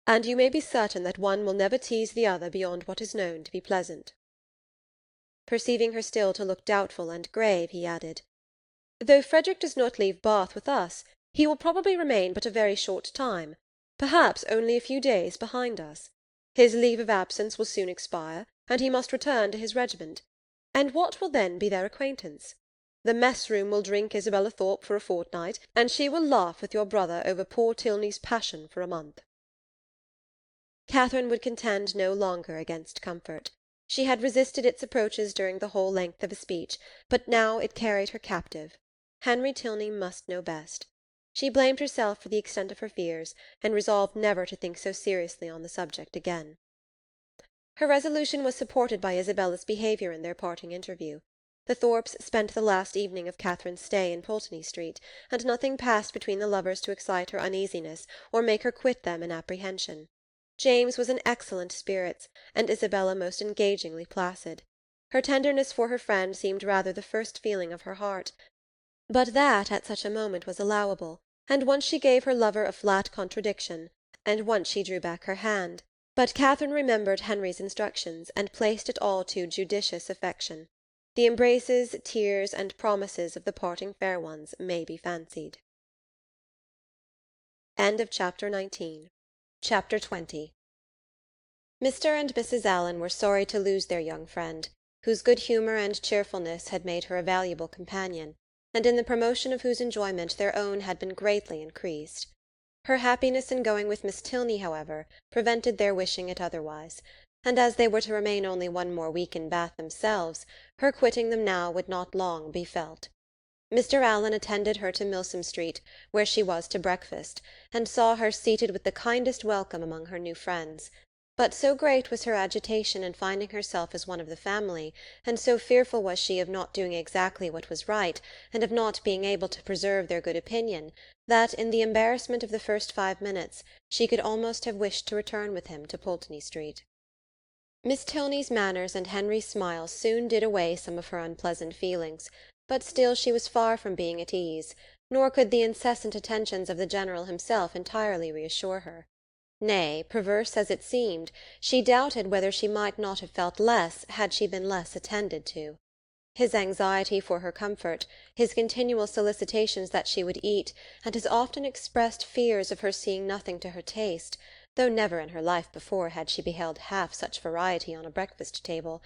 and you may be certain that one will never tease the other beyond what is known to be pleasant." Perceiving her still to look doubtful and grave, he added, "Though Frederick does not leave Bath with us, he will probably remain but a very short time, perhaps only a few days behind us. His leave of absence will soon expire, and he must return to his regiment. And what will then be their acquaintance? The mess-room will drink Isabella Thorpe for a fortnight, and she will laugh with your brother over poor Tilney's passion for a month." Catherine would contend no longer against comfort. She had resisted its approaches during the whole length of a speech, but now it carried her captive. Henry Tilney must know best. She blamed herself for the extent of her fears, and resolved never to think so seriously on the subject again. Her resolution was supported by Isabella's behaviour in their parting interview. The Thorpes spent the last evening of Catherine's stay in Pulteney Street, and nothing passed between the lovers to excite her uneasiness, or make her quit them in apprehension. James was in excellent spirits, and Isabella most engagingly placid. Her tenderness for her friend seemed rather the first feeling of her heart, but that at such a moment was allowable, and once she gave her lover a flat contradiction, and once she drew back her hand, but Catherine remembered Henry's instructions, and placed it all to judicious affection. The embraces, tears, and promises of the parting fair ones may be fancied. Chapter 20. Mr. and Mrs. Allen were sorry to lose their young friend, whose good humour and cheerfulness had made her a valuable companion, and in the promotion of whose enjoyment their own had been greatly increased. Her happiness in going with Miss Tilney, however, prevented their wishing it otherwise, and as they were to remain only one more week in Bath themselves, her quitting them now would not long be felt. Mr. Allen attended her to Milsom Street, where she was to breakfast, and saw her seated with the kindest welcome among her new friends. But so great was her agitation in finding herself as one of the family, and so fearful was she of not doing exactly what was right, and of not being able to preserve their good opinion, that, in the embarrassment of the first 5 minutes, she could almost have wished to return with him to Pulteney Street. Miss Tilney's manners and Henry's smile soon did away some of her unpleasant feelings, but still she was far from being at ease, nor could the incessant attentions of the General himself entirely reassure her. Nay, perverse as it seemed, she doubted whether she might not have felt less had she been less attended to. His anxiety for her comfort, his continual solicitations that she would eat, and his often expressed fears of her seeing nothing to her taste, though never in her life before had she beheld half such variety on a breakfast-table,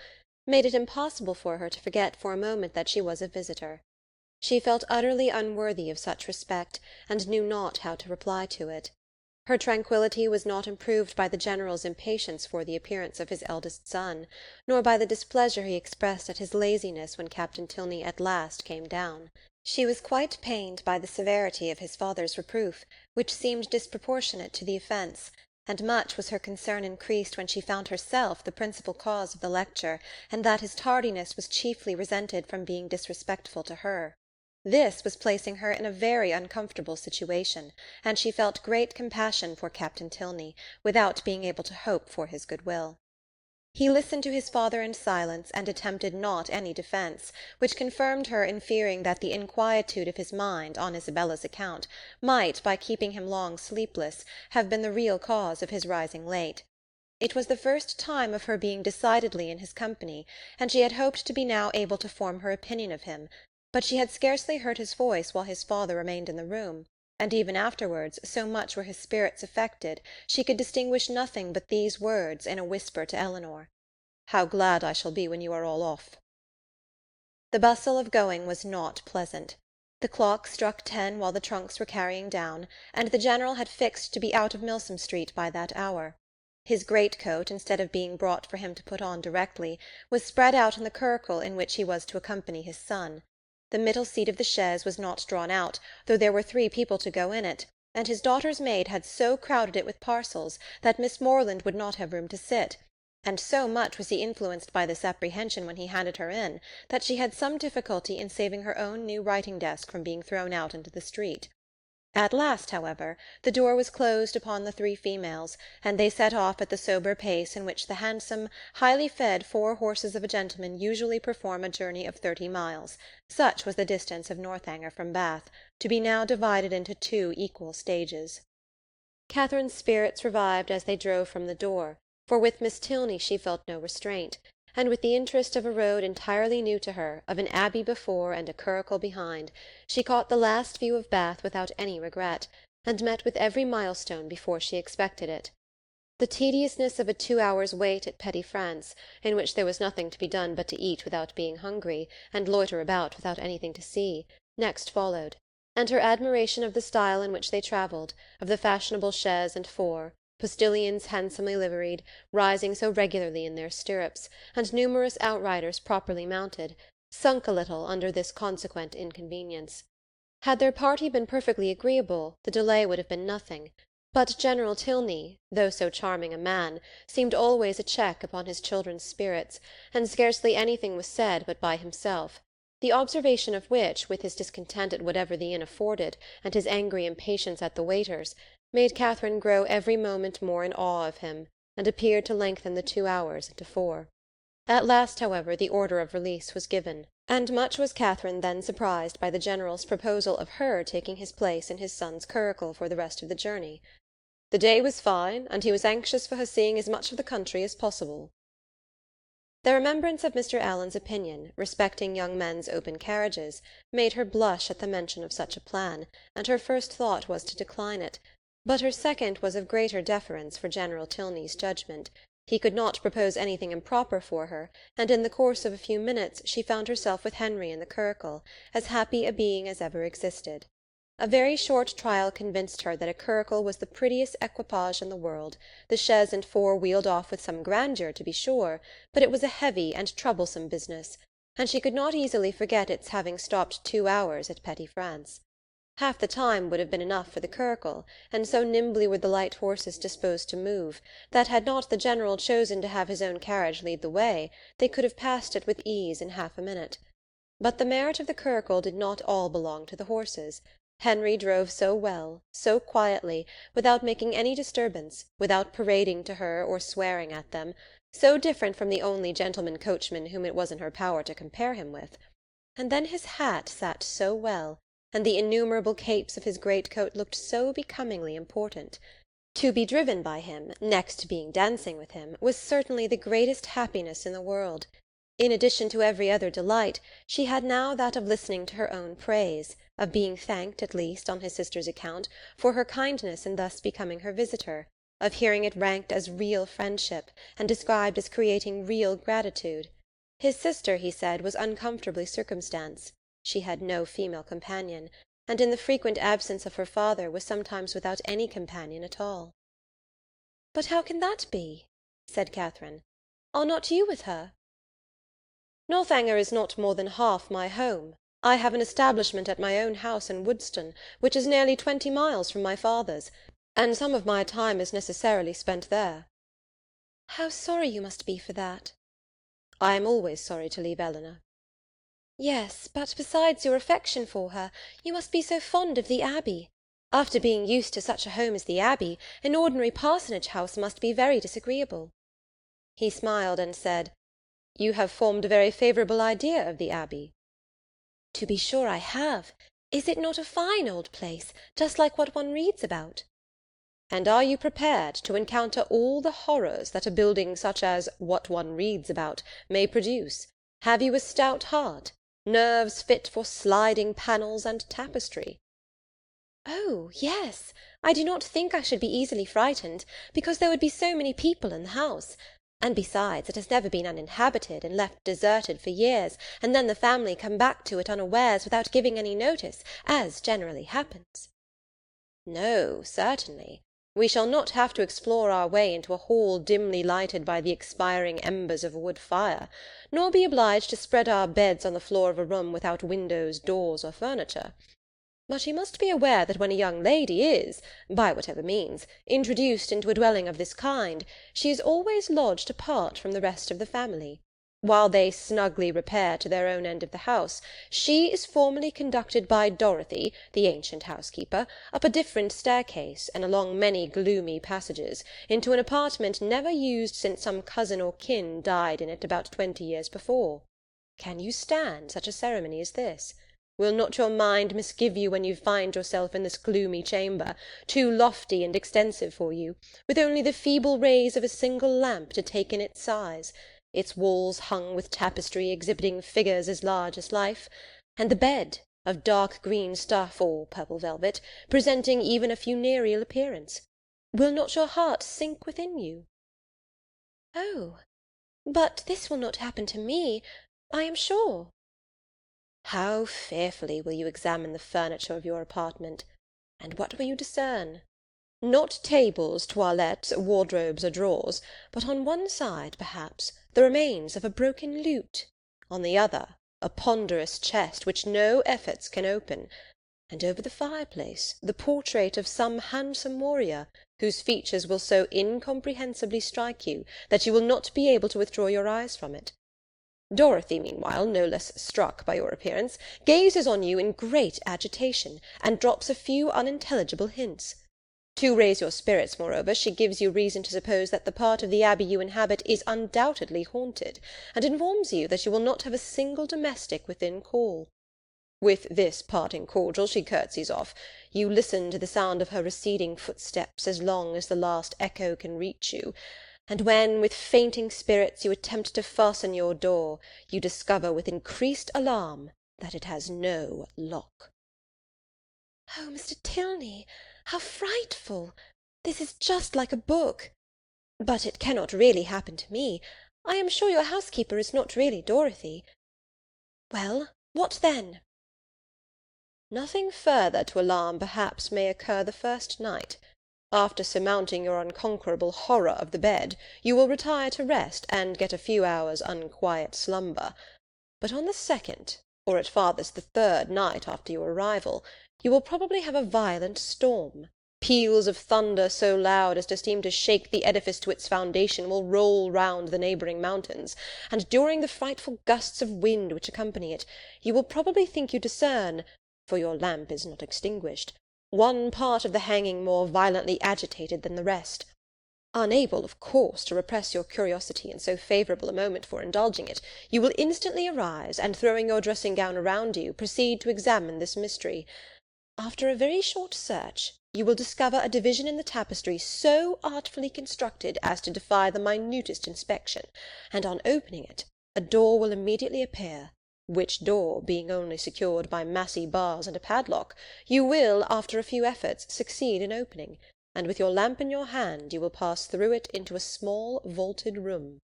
made it impossible for her to forget for a moment that she was a visitor. She felt utterly unworthy of such respect, and knew not how to reply to it. Her tranquillity was not improved by the General's impatience for the appearance of his eldest son, nor by the displeasure he expressed at his laziness when Captain Tilney at last came down. She was quite pained by the severity of his father's reproof, which seemed disproportionate to the offence, and much was her concern increased when she found herself the principal cause of the lecture, and that his tardiness was chiefly resented from being disrespectful to her. This was placing her in a very uncomfortable situation, and she felt great compassion for Captain Tilney, without being able to hope for his goodwill. He listened to his father in silence, and attempted not any defence, which confirmed her in fearing that the inquietude of his mind, on Isabella's account, might, by keeping him long sleepless, have been the real cause of his rising late. It was the first time of her being decidedly in his company, and she had hoped to be now able to form her opinion of him, but she had scarcely heard his voice while his father remained in the room, and even afterwards, so much were his spirits affected, she could distinguish nothing but these words in a whisper to Eleanor: "How glad I shall be when you are all off." The bustle of going was not pleasant. The clock struck 10 while the trunks were carrying down, and the General had fixed to be out of Milsom Street by that hour. His greatcoat, instead of being brought for him to put on directly, was spread out in the curricle in which he was to accompany his son. The middle seat of the chaise was not drawn out, though there were 3 people to go in it, and his daughter's maid had so crowded it with parcels that Miss Morland would not have room to sit, and so much was he influenced by this apprehension when he handed her in, that she had some difficulty in saving her own new writing-desk from being thrown out into the street. At last, however, the door was closed upon the 3 females, and they set off at the sober pace in which the handsome, highly fed 4 horses of a gentleman usually perform a journey of 30 miles, such was the distance of Northanger from Bath, to be now divided into 2 equal stages. Catherine's spirits revived as they drove from the door, for with Miss Tilney she felt no restraint, and with the interest of a road entirely new to her, of an abbey before and a curricle behind, she caught the last view of Bath without any regret, and met with every milestone before she expected it. The tediousness of a 2 hours' wait at Petit France, in which there was nothing to be done but to eat without being hungry, and loiter about without anything to see, next followed, and her admiration of the style in which they travelled, of the fashionable chaise and four, postilions handsomely liveried, rising so regularly in their stirrups, and numerous outriders properly mounted, sunk a little under this consequent inconvenience. Had their party been perfectly agreeable, the delay would have been nothing, but General Tilney, though so charming a man, seemed always a check upon his children's spirits, and scarcely anything was said but by himself, the observation of which, with his discontent at whatever the inn afforded, and his angry impatience at the waiters, made Catherine grow every moment more in awe of him, and appeared to lengthen the 2 hours into 4. At last, however, the order of release was given, and much was Catherine then surprised by the General's proposal of her taking his place in his son's curricle for the rest of the journey. The day was fine, and he was anxious for her seeing as much of the country as possible. The remembrance of Mr. Allen's opinion, respecting young men's open carriages, made her blush at the mention of such a plan, and her first thought was to decline it, but her second was of greater deference for General Tilney's judgment. He could not propose anything improper for her, and in the course of a few minutes she found herself with Henry in the curricle, as happy a being as ever existed. A very short trial convinced her that a curricle was the prettiest equipage in the world. The chaise and four wheeled off with some grandeur, to be sure, but it was a heavy and troublesome business, and she could not easily forget its having stopped 2 hours at Petty France. Half the time would have been enough for the curricle, and so nimbly were the light horses disposed to move, that had not the General chosen to have his own carriage lead the way, they could have passed it with ease in half a minute. But the merit of the curricle did not all belong to the horses. Henry drove so well, so quietly, without making any disturbance, without parading to her or swearing at them, so different from the only gentleman coachman whom it was in her power to compare him with. And then his hat sat so well, and the innumerable capes of his greatcoat looked so becomingly important. To be driven by him, next to being dancing with him, was certainly the greatest happiness in the world. In addition to every other delight, she had now that of listening to her own praise, of being thanked, at least, on his sister's account, for her kindness in thus becoming her visitor, of hearing it ranked as real friendship, and described as creating real gratitude. His sister, he said, was uncomfortably circumstanced. She had no female companion, and in the frequent absence of her father was sometimes without any companion at all. "But how can that be?" said Catherine. "Are not you with her?" "Northanger is not more than half my home. I have an establishment at my own house in Woodston, which is nearly 20 miles from my father's, and some of my time is necessarily spent there." "How sorry you must be for that." "I am always sorry to leave Eleanor." "Yes, but besides your affection for her, you must be so fond of the Abbey. After being used to such a home as the Abbey, an ordinary parsonage house must be very disagreeable." He smiled and said, "You have formed a very favourable idea of the Abbey." "To be sure I have. Is it not a fine old place, just like what one reads about?" "And are you prepared to encounter all the horrors that a building such as what one reads about may produce? Have you a stout heart? Nerves fit for sliding panels and tapestry?" "Oh, yes. I do not think I should be easily frightened, because there would be so many people in the house. And besides, it has never been uninhabited, and left deserted for years, and then the family come back to it unawares without giving any notice, as generally happens." "No, certainly. We shall not have to explore our way into a hall dimly lighted by the expiring embers of a wood fire, nor be obliged to spread our beds on the floor of a room without windows, doors, or furniture. But you must be aware that when a young lady is, by whatever means, introduced into a dwelling of this kind, she is always lodged apart from the rest of the family. While they snugly repair to their own end of the house, she is formally conducted by Dorothy, the ancient housekeeper, up a different staircase, and along many gloomy passages, into an apartment never used since some cousin or kin died in it about 20 years before. Can you stand such a ceremony as this? Will not your mind misgive you when you find yourself in this gloomy chamber, too lofty and extensive for you, with only the feeble rays of a single lamp to take in its size, its walls hung with tapestry exhibiting figures as large as life, and the bed, of dark green stuff or purple velvet, presenting even a funereal appearance? Will not your heart sink within you?" "Oh, but this will not happen to me, I am sure." "How fearfully will you examine the furniture of your apartment! And what will you discern? Not tables, toilettes, wardrobes, or drawers, but on one side, perhaps, the remains of a broken lute, on the other, a ponderous chest which no efforts can open, and over the fireplace the portrait of some handsome warrior, whose features will so incomprehensibly strike you that you will not be able to withdraw your eyes from it. Dorothy, meanwhile, no less struck by your appearance, gazes on you in great agitation, and drops a few unintelligible hints. To raise your spirits, moreover, she gives you reason to suppose that the part of the Abbey you inhabit is undoubtedly haunted, and informs you that you will not have a single domestic within call. With this parting cordial she curtsies off. You listen to the sound of her receding footsteps as long as the last echo can reach you, and when, with fainting spirits, you attempt to fasten your door, you discover with increased alarm that it has no lock. Oh, Mr. Tilney, how frightful! This is just like a book. But it cannot really happen to me. I am sure your housekeeper is not really Dorothy. Well, what then? Nothing further to alarm perhaps may occur the first night. After surmounting your unconquerable horror of the bed, you will retire to rest, and get a few hours' unquiet slumber. But on the second, or at farthest the third night after your arrival, you will probably have a violent storm. Peals of thunder so loud as to seem to shake the edifice to its foundation will roll round the neighbouring mountains, and during the frightful gusts of wind which accompany it, you will probably think you discern, for your lamp is not extinguished, one part of the hanging more violently agitated than the rest. Unable, of course, to repress your curiosity in so favourable a moment for indulging it, you will instantly arise, and throwing your dressing-gown around you, proceed to examine this mystery. After a very short search, you will discover a division in the tapestry so artfully constructed as to defy the minutest inspection, and on opening it, a door will immediately appear, which door, being only secured by massy bars and a padlock, you will, after a few efforts, succeed in opening, and with your lamp in your hand you will pass through it into a small vaulted room.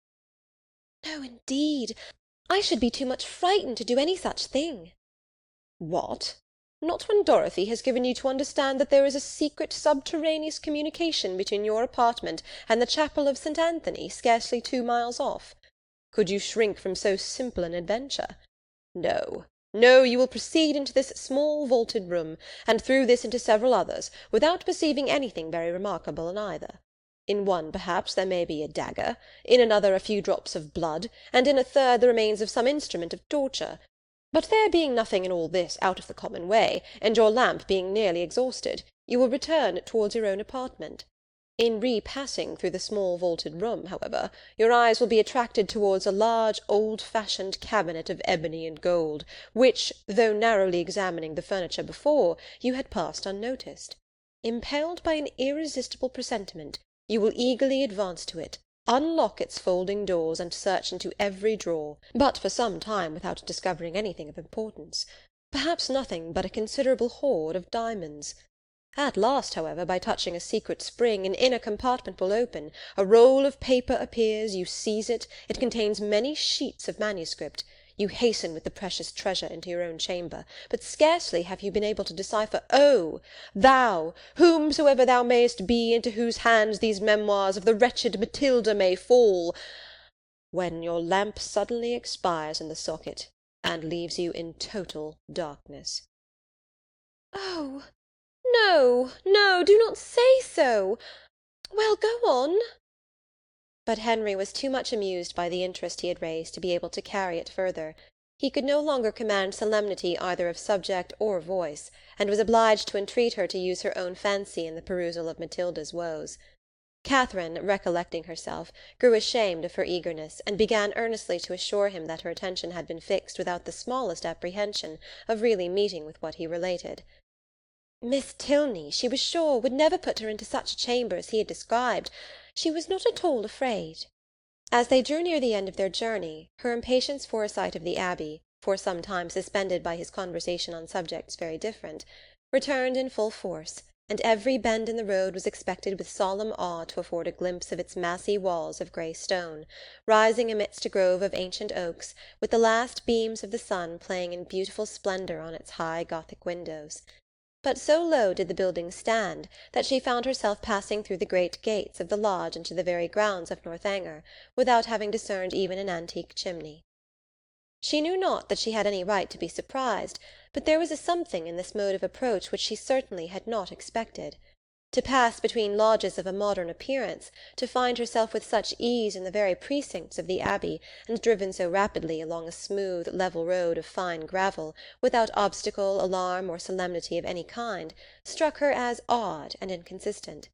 No, indeed, I should be too much frightened to do any such thing. What? Not when Dorothy has given you to understand that there is a secret subterraneous communication between your apartment and the chapel of St. Anthony, scarcely 2 miles off? Could you shrink from so simple an adventure? No, no, you will proceed into this small vaulted room, and through this into several others, without perceiving anything very remarkable in either. In one, perhaps, there may be a dagger, in another a few drops of blood, and in a third the remains of some instrument of torture. But there being nothing in all this out of the common way, and your lamp being nearly exhausted, you will return towards your own apartment. In repassing through the small vaulted room, however, your eyes will be attracted towards a large old-fashioned cabinet of ebony and gold, which, though narrowly examining the furniture before, you had passed unnoticed. Impelled by an irresistible presentiment, you will eagerly advance to it, unlock its folding doors, and search into every drawer, but for some time without discovering anything of importance, perhaps nothing but a considerable hoard of diamonds. At last, however, by touching a secret spring, an inner compartment will open, a roll of paper appears, you seize it, it contains many sheets of manuscript. You hasten with the precious treasure into your own chamber, but scarcely have you been able to decipher, "Oh, thou, whomsoever thou mayest be, into whose hands these memoirs of the wretched Matilda may fall," when your lamp suddenly expires in the socket, and leaves you in total darkness. Oh, no, no, do not say so. Well, go on. But Henry was too much amused by the interest he had raised to be able to carry it further. He could no longer command solemnity either of subject or voice, and was obliged to entreat her to use her own fancy in the perusal of Matilda's woes. Catherine, recollecting herself, grew ashamed of her eagerness, and began earnestly to assure him that her attention had been fixed without the smallest apprehension of really meeting with what he related. Miss Tilney, she was sure, would never put her into such a chamber as he had described. She was not at all afraid. As they drew near the end of their journey, her impatience for a sight of the Abbey, for some time suspended by his conversation on subjects very different, returned in full force, and every bend in the road was expected with solemn awe to afford a glimpse of its massy walls of grey stone, rising amidst a grove of ancient oaks, with the last beams of the sun playing in beautiful splendour on its high Gothic windows. But so low did the building stand that she found herself passing through the great gates of the lodge into the very grounds of Northanger, without having discerned even an antique chimney. She knew not that she had any right to be surprised, but there was a something in this mode of approach which she certainly had not expected. To pass between lodges of a modern appearance, to find herself with such ease in the very precincts of the Abbey, and driven so rapidly along a smooth, level road of fine gravel, without obstacle, alarm, or solemnity of any kind, struck her as odd and inconsistent.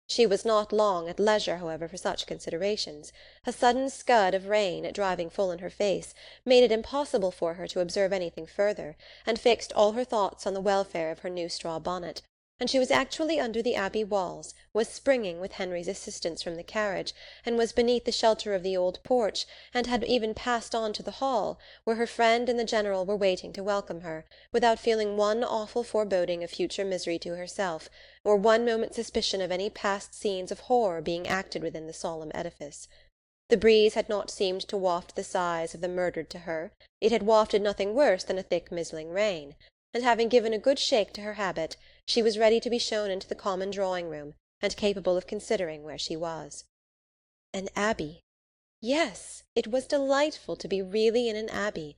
She was not long at leisure, however, for such considerations. A sudden scud of rain, driving full in her face, made it impossible for her to observe anything further, and fixed all her thoughts on the welfare of her new straw bonnet, and she was actually under the Abbey walls, was springing with Henry's assistance from the carriage, and was beneath the shelter of the old porch, and had even passed on to the hall, where her friend and the General were waiting to welcome her, without feeling one awful foreboding of future misery to herself, or one moment's suspicion of any past scenes of horror being acted within the solemn edifice. The breeze had not seemed to waft the sighs of the murdered to her, it had wafted nothing worse than a thick mizzling rain, and having given a good shake to her habit, she was ready to be shown into the common drawing-room, and capable of considering where she was. An abbey! Yes, it was delightful to be really in an abbey.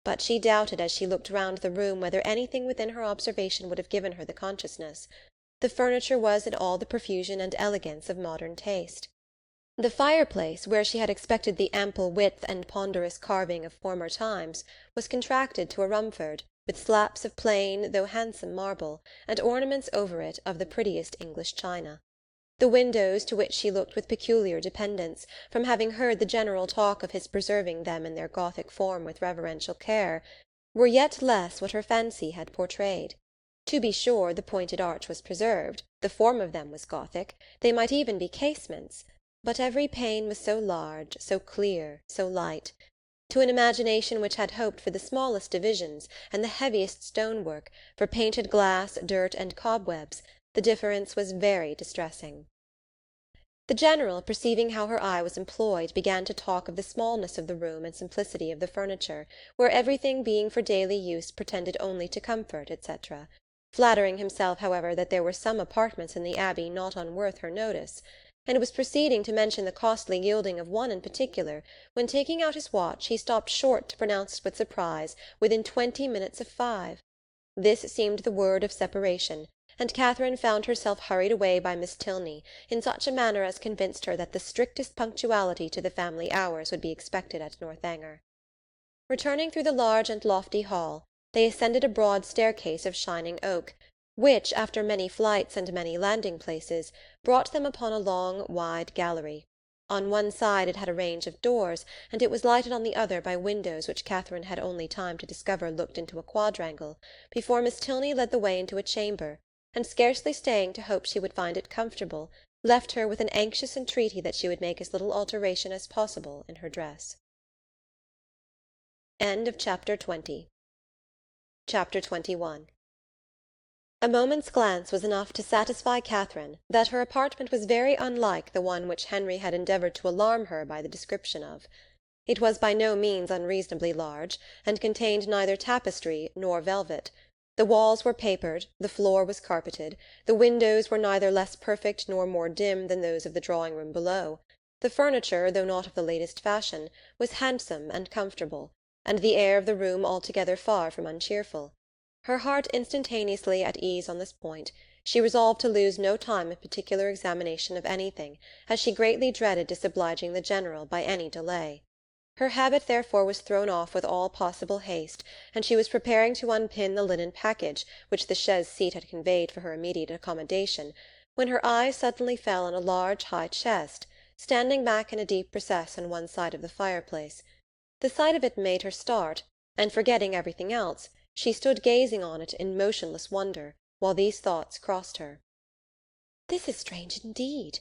But she doubted as she looked round the room whether anything within her observation would have given her the consciousness. The furniture was in all the profusion and elegance of modern taste. The fireplace, where she had expected the ample width and ponderous carving of former times, was contracted to a Rumford, with slaps of plain though handsome marble, and ornaments over it of the prettiest English china. The windows, to which she looked with peculiar dependence, from having heard the General talk of his preserving them in their Gothic form with reverential care, were yet less what her fancy had portrayed. To be sure, the pointed arch was preserved, the form of them was Gothic, they might even be casements, but every pane was so large, so clear, so light. To an imagination which had hoped for the smallest divisions and the heaviest stonework, for painted glass, dirt, and cobwebs, the difference was very distressing. The General, perceiving how her eye was employed, began to talk of the smallness of the room and simplicity of the furniture, where everything being for daily use pretended only to comfort, etc., flattering himself, however, that there were some apartments in the Abbey not unworth her notice, and was proceeding to mention the costly gilding of one in particular, when, taking out his watch, he stopped short to pronounce with surprise, within 20 minutes of 5. This seemed the word of separation, and Catherine found herself hurried away by Miss Tilney in such a manner as convinced her that the strictest punctuality to the family hours would be expected at Northanger. Returning through the large and lofty hall, they ascended a broad staircase of shining oak, which, after many flights and many landing-places, brought them upon a long, wide gallery. On one side it had a range of doors, and it was lighted on the other by windows which Catherine had only time to discover looked into a quadrangle, before Miss Tilney led the way into a chamber, and scarcely staying to hope she would find it comfortable, left her with an anxious entreaty that she would make as little alteration as possible in her dress. Chapter 21. A moment's glance was enough to satisfy Catherine that her apartment was very unlike the one which Henry had endeavoured to alarm her by the description of. It was by no means unreasonably large, and contained neither tapestry nor velvet. The walls were papered, the floor was carpeted, the windows were neither less perfect nor more dim than those of the drawing-room below. The furniture, though not of the latest fashion, was handsome and comfortable, and the air of the room altogether far from uncheerful. Her heart instantaneously at ease on this point, she resolved to lose no time in particular examination of anything, as she greatly dreaded disobliging the General by any delay. Her habit therefore was thrown off with all possible haste, and she was preparing to unpin the linen package which the chaise seat had conveyed for her immediate accommodation, when her eye suddenly fell on a large high chest, standing back in a deep recess on one side of the fireplace. The sight of it made her start, and forgetting everything else, she stood gazing on it in motionless wonder, while these thoughts crossed her. "This is strange indeed.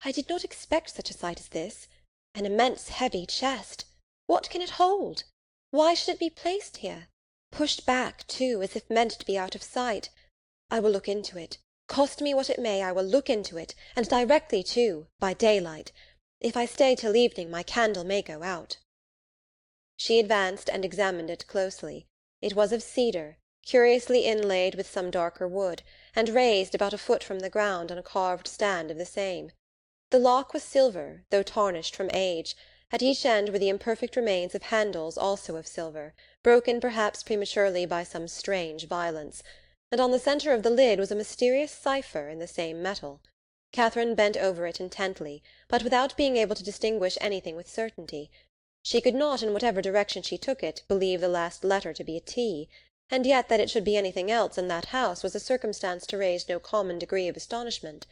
I did not expect such a sight as this. An immense heavy chest. What can it hold? Why should it be placed here? Pushed back, too, as if meant to be out of sight. I will look into it. Cost me what it may, I will look into it, and directly, too, by daylight. If I stay till evening, my candle may go out." She advanced and examined it closely. It was of cedar, curiously inlaid with some darker wood, and raised about a foot from the ground on a carved stand of the same. The lock was silver, though tarnished from age. At each end were the imperfect remains of handles also of silver, broken perhaps prematurely by some strange violence. and on the centre of the lid was a mysterious cipher in the same metal. Catherine bent over it intently, but without being able to distinguish anything with certainty. She could not, in whatever direction she took it, believe the last letter to be a T, and yet that it should be anything else in that house was a circumstance to raise no common degree of astonishment.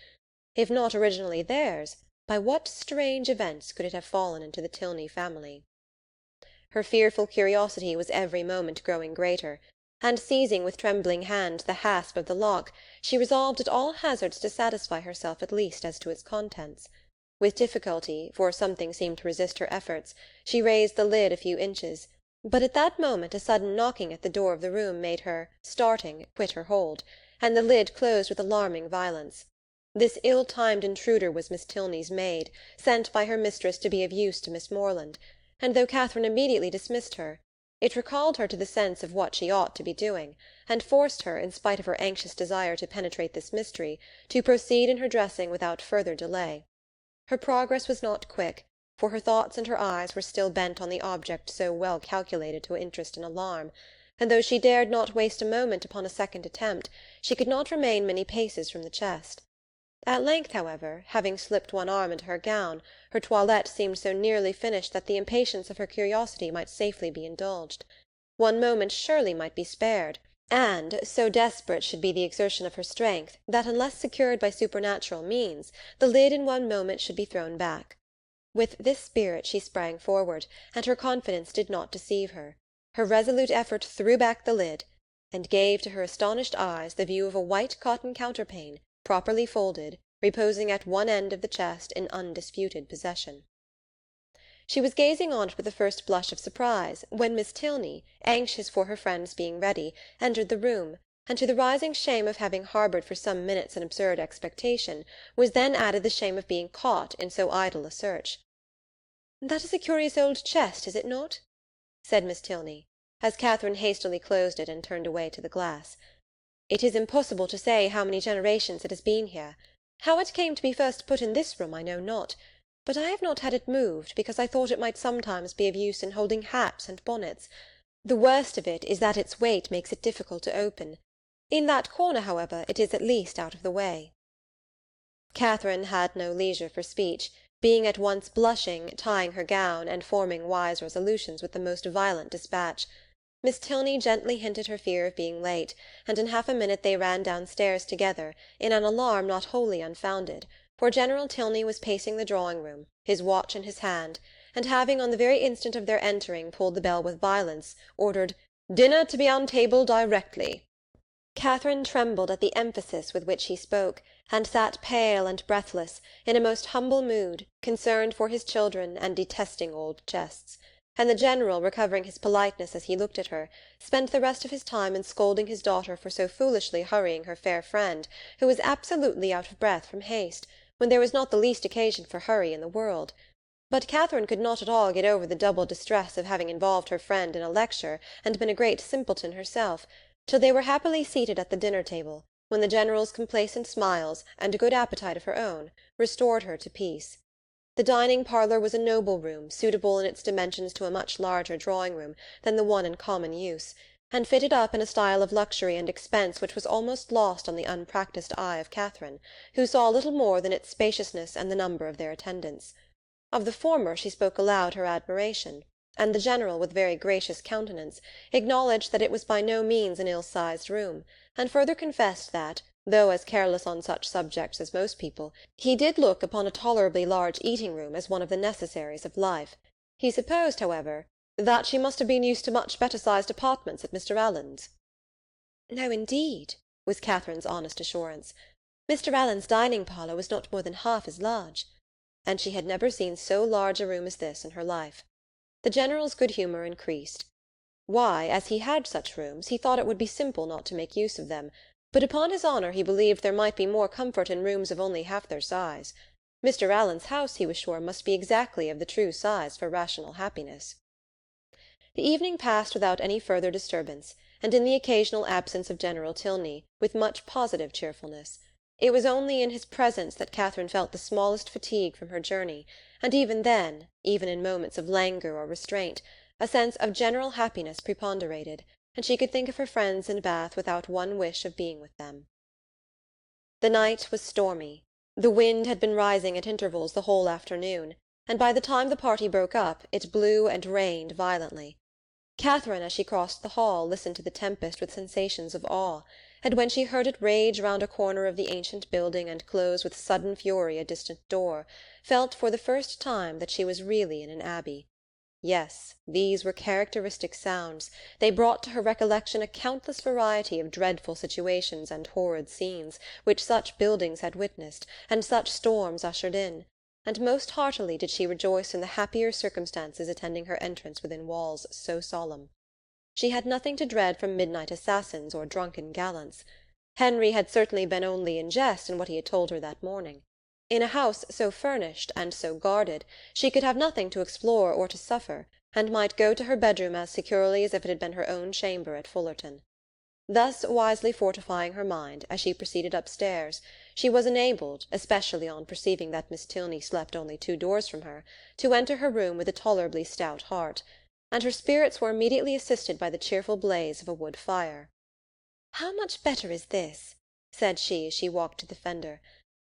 If not originally theirs, by what strange events could it have fallen into the Tilney family? Her fearful curiosity was every moment growing greater, and seizing with trembling hands the hasp of the lock, she resolved at all hazards to satisfy herself at least as to its contents. With difficulty, for something seemed to resist her efforts, she raised the lid a few inches, but at that moment a sudden knocking at the door of the room made her, starting, quit her hold, and the lid closed with alarming violence. This ill-timed intruder was Miss Tilney's maid, sent by her mistress to be of use to Miss Morland, and though Catherine immediately dismissed her, it recalled her to the sense of what she ought to be doing, and forced her, in spite of her anxious desire to penetrate this mystery, to proceed in her dressing without further delay. Her progress was not quick, for her thoughts and her eyes were still bent on the object so well calculated to interest and alarm, and though she dared not waste a moment upon a second attempt, she could not remain many paces from the chest. At length, however, having slipped one arm into her gown, her toilette seemed so nearly finished that the impatience of her curiosity might safely be indulged. One moment surely might be spared, and so desperate should be the exertion of her strength that, unless secured by supernatural means, the lid in one moment should be thrown back. With this spirit she sprang forward, and her confidence did not deceive her. Her resolute effort threw back the lid, and gave to her astonished eyes the view of a white cotton counterpane, properly folded, reposing at one end of the chest in undisputed possession. She was gazing on it with the first blush of surprise, when Miss Tilney, anxious for her friend's being ready, entered the room, and to the rising shame of having harboured for some minutes an absurd expectation, was then added the shame of being caught in so idle a search. "That is a curious old chest, is it not?" said Miss Tilney, as Catherine hastily closed it and turned away to the glass. "It is impossible to say how many generations it has been here. How it came to be first put in this room I know not, but I have not had it moved, because I thought it might sometimes be of use in holding hats and bonnets. The worst of it is that its weight makes it difficult to open. In that corner, however, it is at least out of the way." Catherine had no leisure for speech, being at once blushing, tying her gown, and forming wise resolutions with the most violent dispatch. Miss Tilney gently hinted her fear of being late, and in half a minute they ran downstairs together, in an alarm not wholly unfounded, for General Tilney was pacing the drawing-room, his watch in his hand, and having on the very instant of their entering pulled the bell with violence, ordered "Dinner to be on table directly." Catherine trembled at the emphasis with which he spoke, and sat pale and breathless, in a most humble mood, concerned for his children and detesting old chests. And the General, recovering his politeness as he looked at her, spent the rest of his time in scolding his daughter for so foolishly hurrying her fair friend, who was absolutely out of breath from haste, when there was not the least occasion for hurry in the world. But Catherine could not at all get over the double distress of having involved her friend in a lecture and been a great simpleton herself, till they were happily seated at the dinner-table, when the General's complacent smiles, and a good appetite of her own, restored her to peace. The dining-parlour was a noble room, suitable in its dimensions to a much larger drawing-room than the one in common use, and fitted up in a style of luxury and expense which was almost lost on the unpractised eye of Catherine, who saw little more than its spaciousness and the number of their attendants. Of the former she spoke aloud her admiration, and the General, with very gracious countenance, acknowledged that it was by no means an ill-sized room, and further confessed that, though as careless on such subjects as most people, he did look upon a tolerably large eating-room as one of the necessaries of life. He supposed, however, that she must have been used to much better-sized apartments at Mr. Allen's. "No, indeed," was Catherine's honest assurance. "Mr. Allen's dining-parlour was not more than half as large." And she had never seen so large a room as this in her life. The General's good humour increased. Why, as he had such rooms, he thought it would be simple not to make use of them, but upon his honour he believed there might be more comfort in rooms of only half their size. Mr. Allen's house, he was sure, must be exactly of the true size for rational happiness. The evening passed without any further disturbance, and in the occasional absence of General Tilney, with much positive cheerfulness. It was only in his presence that Catherine felt the smallest fatigue from her journey, and even then, even in moments of languor or restraint, a sense of general happiness preponderated, and she could think of her friends in Bath without one wish of being with them. The night was stormy. The wind had been rising at intervals the whole afternoon, and by the time the party broke up it blew and rained violently. Catherine, as she crossed the hall, listened to the tempest with sensations of awe, and when she heard it rage round a corner of the ancient building and close with sudden fury a distant door, felt for the first time that she was really in an abbey. Yes, these were characteristic sounds. They brought to her recollection a countless variety of dreadful situations and horrid scenes which such buildings had witnessed, and such storms ushered in, and most heartily did she rejoice in the happier circumstances attending her entrance within walls so solemn. She had nothing to dread from midnight assassins or drunken gallants. Henry had certainly been only in jest in what he had told her that morning. In a house so furnished and so guarded she could have nothing to explore or to suffer, and might go to her bedroom as securely as if it had been her own chamber at Fullerton. Thus wisely fortifying her mind, as she proceeded upstairs, she was enabled, especially on perceiving that Miss Tilney slept only 2 doors from her, to enter her room with a tolerably stout heart, and her spirits were immediately assisted by the cheerful blaze of a wood fire. "How much better is this," said she as she walked to the fender,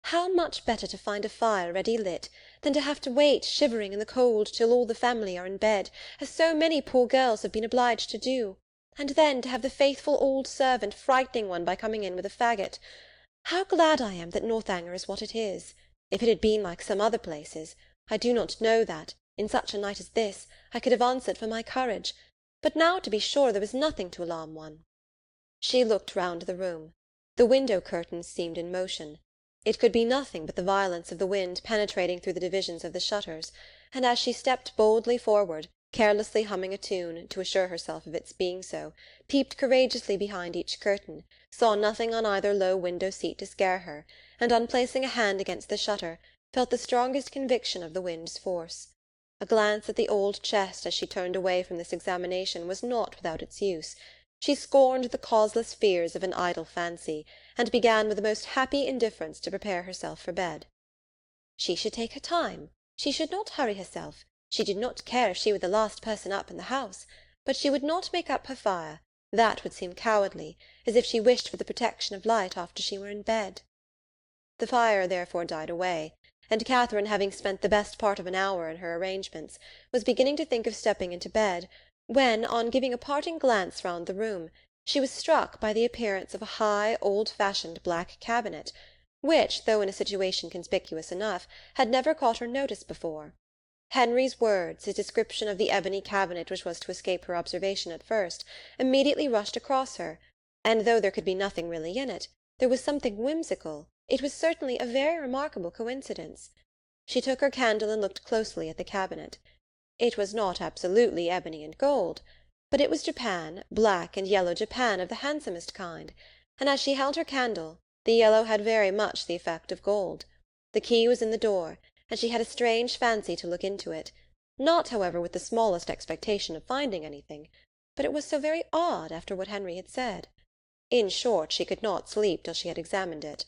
"how much better to find a fire ready lit, than to have to wait shivering in the cold till all the family are in bed, as so many poor girls have been obliged to do, and then to have the faithful old servant frightening one by coming in with a faggot. How glad I am that Northanger is what it is! If it had been like some other places, I do not know that, in such a night as this, I could have answered for my courage, but now to be sure there was nothing to alarm one." She looked round the room. The window curtains seemed in motion. It could be nothing but the violence of the wind penetrating through the divisions of the shutters, and as she stepped boldly forward, carelessly humming a tune, to assure herself of its being so, peeped courageously behind each curtain, saw nothing on either low window-seat to scare her, and on placing a hand against the shutter, felt the strongest conviction of the wind's force. A glance at the old chest as she turned away from this examination was not without its use. She scorned the causeless fears of an idle fancy, and began with the most happy indifference to prepare herself for bed. She should take her time. She should not hurry herself. She did not care if she were the last person up in the house. But she would not make up her fire. That would seem cowardly, as if she wished for the protection of light after she were in bed. The fire therefore died away, and Catherine, having spent the best part of an hour in her arrangements, was beginning to think of stepping into bed, when, on giving a parting glance round the room, she was struck by the appearance of a high, old-fashioned black cabinet, which, though in a situation conspicuous enough, had never caught her notice before. Henry's words, his description of the ebony cabinet which was to escape her observation at first, immediately rushed across her, and though there could be nothing really in it, there was something whimsical. It was certainly a very remarkable coincidence. She took her candle and looked closely at the cabinet. It was not absolutely ebony and gold, but it was Japan, black and yellow Japan of the handsomest kind, and as she held her candle, the yellow had very much the effect of gold. The key was in the door, and she had a strange fancy to look into it, not, however, with the smallest expectation of finding anything, but it was so very odd after what Henry had said. In short, she could not sleep till she had examined it.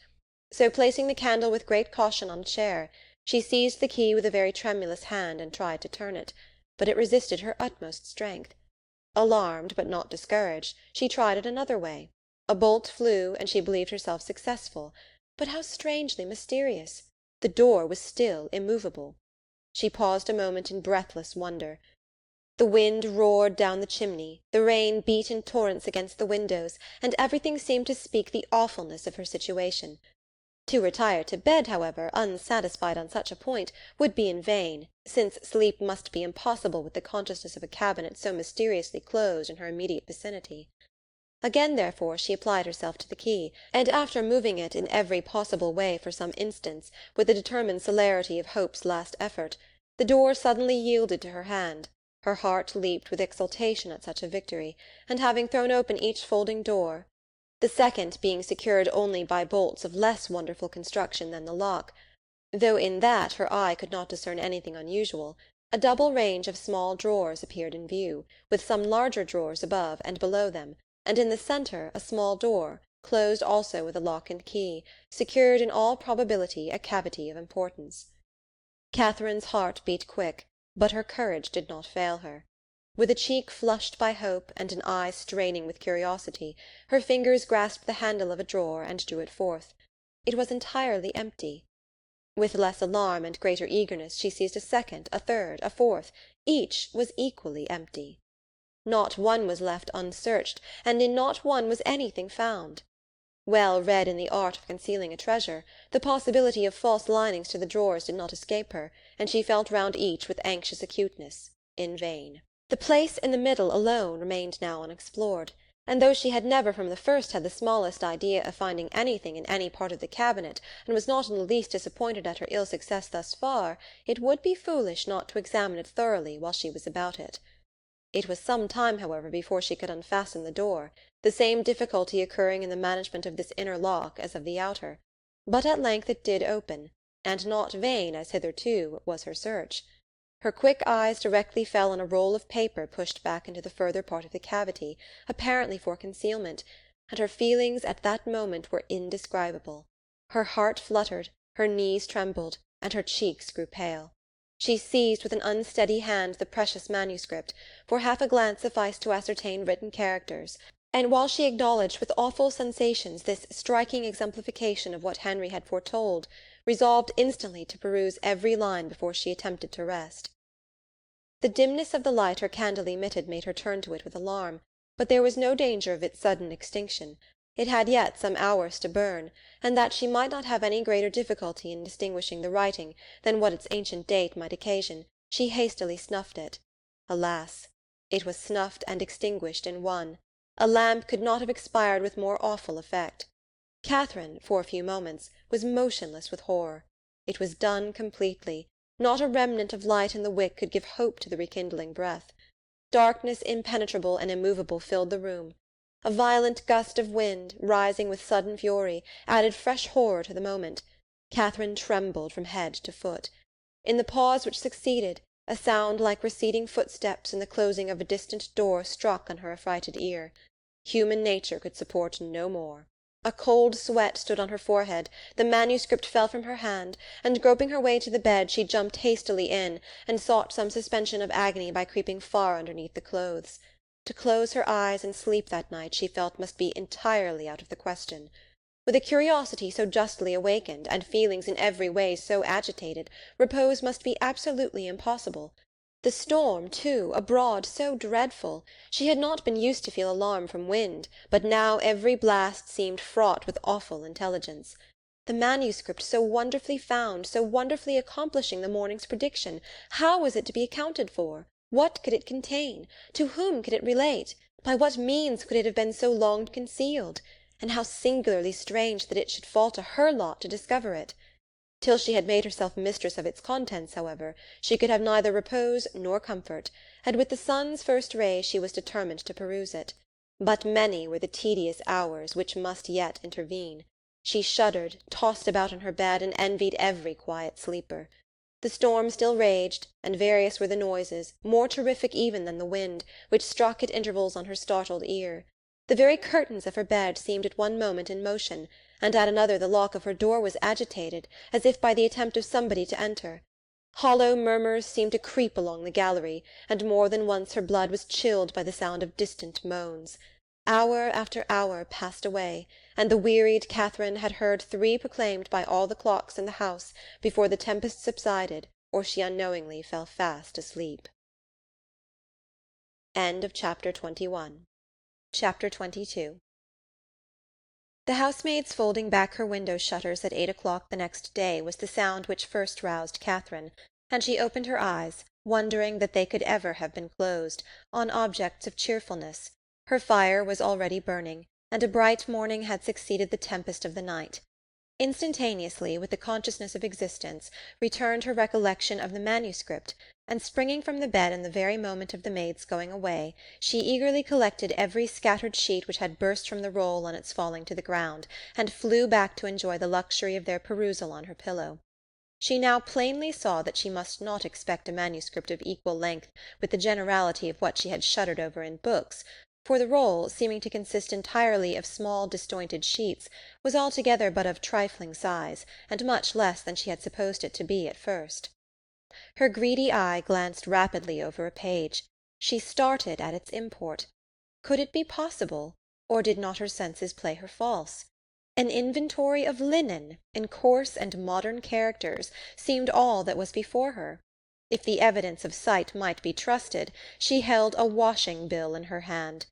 So, placing the candle with great caution on a chair, she seized the key with a very tremulous hand and tried to turn it, but it resisted her utmost strength. Alarmed, but not discouraged, she tried it another way. A bolt flew, and she believed herself successful, but how strangely mysterious! The door was still immovable. She paused a moment in breathless wonder. The wind roared down the chimney, the rain beat in torrents against the windows, and everything seemed to speak the awfulness of her situation. To retire to bed, however, unsatisfied on such a point, would be in vain, since sleep must be impossible with the consciousness of a cabinet so mysteriously closed in her immediate vicinity. Again, therefore, she applied herself to the key, and after moving it in every possible way for some instants, with the determined celerity of hope's last effort, the door suddenly yielded to her hand. Her heart leaped with exultation at such a victory, and having thrown open each folding door, the second being secured only by bolts of less wonderful construction than the lock, though in that her eye could not discern anything unusual, a double range of small drawers appeared in view, with some larger drawers above and below them, and in the centre a small door, closed also with a lock and key, secured in all probability a cavity of importance. Catherine's heart beat quick, but her courage did not fail her. With a cheek flushed by hope and an eye straining with curiosity, her fingers grasped the handle of a drawer and drew it forth. It was entirely empty. With less alarm and greater eagerness she seized a second, a third, a fourth. Each was equally empty. Not one was left unsearched, and in not one was anything found. Well read in the art of concealing a treasure, the possibility of false linings to the drawers did not escape her, and she felt round each with anxious acuteness. In vain. The place in the middle alone remained now unexplored, and though she had never from the first had the smallest idea of finding anything in any part of the cabinet, and was not in the least disappointed at her ill success thus far, it would be foolish not to examine it thoroughly while she was about it. It was some time, however, before she could unfasten the door, the same difficulty occurring in the management of this inner lock as of the outer. But at length it did open, and not vain, as hitherto, was her search. Her quick eyes directly fell on a roll of paper pushed back into the further part of the cavity, apparently for concealment, and her feelings at that moment were indescribable. Her heart fluttered, her knees trembled, and her cheeks grew pale. She seized with an unsteady hand the precious manuscript, for half a glance sufficed to ascertain written characters, and while she acknowledged with awful sensations this striking exemplification of what Henry had foretold, resolved instantly to peruse every line before she attempted to rest. The dimness of the light her candle emitted made her turn to it with alarm, but there was no danger of its sudden extinction. It had yet some hours to burn, and that she might not have any greater difficulty in distinguishing the writing than what its ancient date might occasion, she hastily snuffed it. Alas! It was snuffed and extinguished in one. A lamp could not have expired with more awful effect. Catherine, for a few moments, was motionless with horror. It was done completely. Not a remnant of light in the wick could give hope to the rekindling breath. Darkness impenetrable and immovable filled the room. A violent gust of wind, rising with sudden fury, added fresh horror to the moment. Catherine trembled from head to foot. In the pause which succeeded, a sound like receding footsteps and the closing of a distant door struck on her affrighted ear. Human nature could support no more. A cold sweat stood on her forehead, the manuscript fell from her hand, and groping her way to the bed she jumped hastily in, and sought some suspension of agony by creeping far underneath the clothes. To close her eyes and sleep that night she felt must be entirely out of the question. With a curiosity so justly awakened, and feelings in every way so agitated, repose must be absolutely impossible. The storm, too, abroad, so dreadful! She had not been used to feel alarm from wind, but now every blast seemed fraught with awful intelligence. The manuscript, so wonderfully found, so wonderfully accomplishing the morning's prediction, how was it to be accounted for? What could it contain? To whom could it relate? By what means could it have been so long concealed? And how singularly strange that it should fall to her lot to discover it! Till she had made herself mistress of its contents, however, she could have neither repose nor comfort, and with the sun's first rays she was determined to peruse it. But many were the tedious hours which must yet intervene. She shuddered, tossed about in her bed, and envied every quiet sleeper. The storm still raged, and various were the noises, more terrific even than the wind, which struck at intervals on her startled ear. The very curtains of her bed seemed at one moment in motion, and at another the lock of her door was agitated, as if by the attempt of somebody to enter. Hollow murmurs seemed to creep along the gallery, and more than once her blood was chilled by the sound of distant moans. Hour after hour passed away, and the wearied Catherine had heard 3 proclaimed by all the clocks in the house before the tempest subsided, or she unknowingly fell fast asleep. Chapter 22. The housemaid's folding back her window-shutters at 8 o'clock the next day was the sound which first roused Catherine, and she opened her eyes, wondering that they could ever have been closed, on objects of cheerfulness. Her fire was already burning, and a bright morning had succeeded the tempest of the night. Instantaneously, with the consciousness of existence, returned her recollection of the manuscript, and springing from the bed in the very moment of the maid's going away, she eagerly collected every scattered sheet which had burst from the roll on its falling to the ground, and flew back to enjoy the luxury of their perusal on her pillow. She now plainly saw that she must not expect a manuscript of equal length with the generality of what she had shuddered over in books, for the roll, seeming to consist entirely of small disjointed sheets, was altogether but of trifling size, and much less than she had supposed it to be at first. Her greedy eye glanced rapidly over a page. She started at its import. Could it be possible, or did not her senses play her false? An inventory of linen, in coarse and modern characters, seemed all that was before her. If the evidence of sight might be trusted, she held a washing-bill in her hand.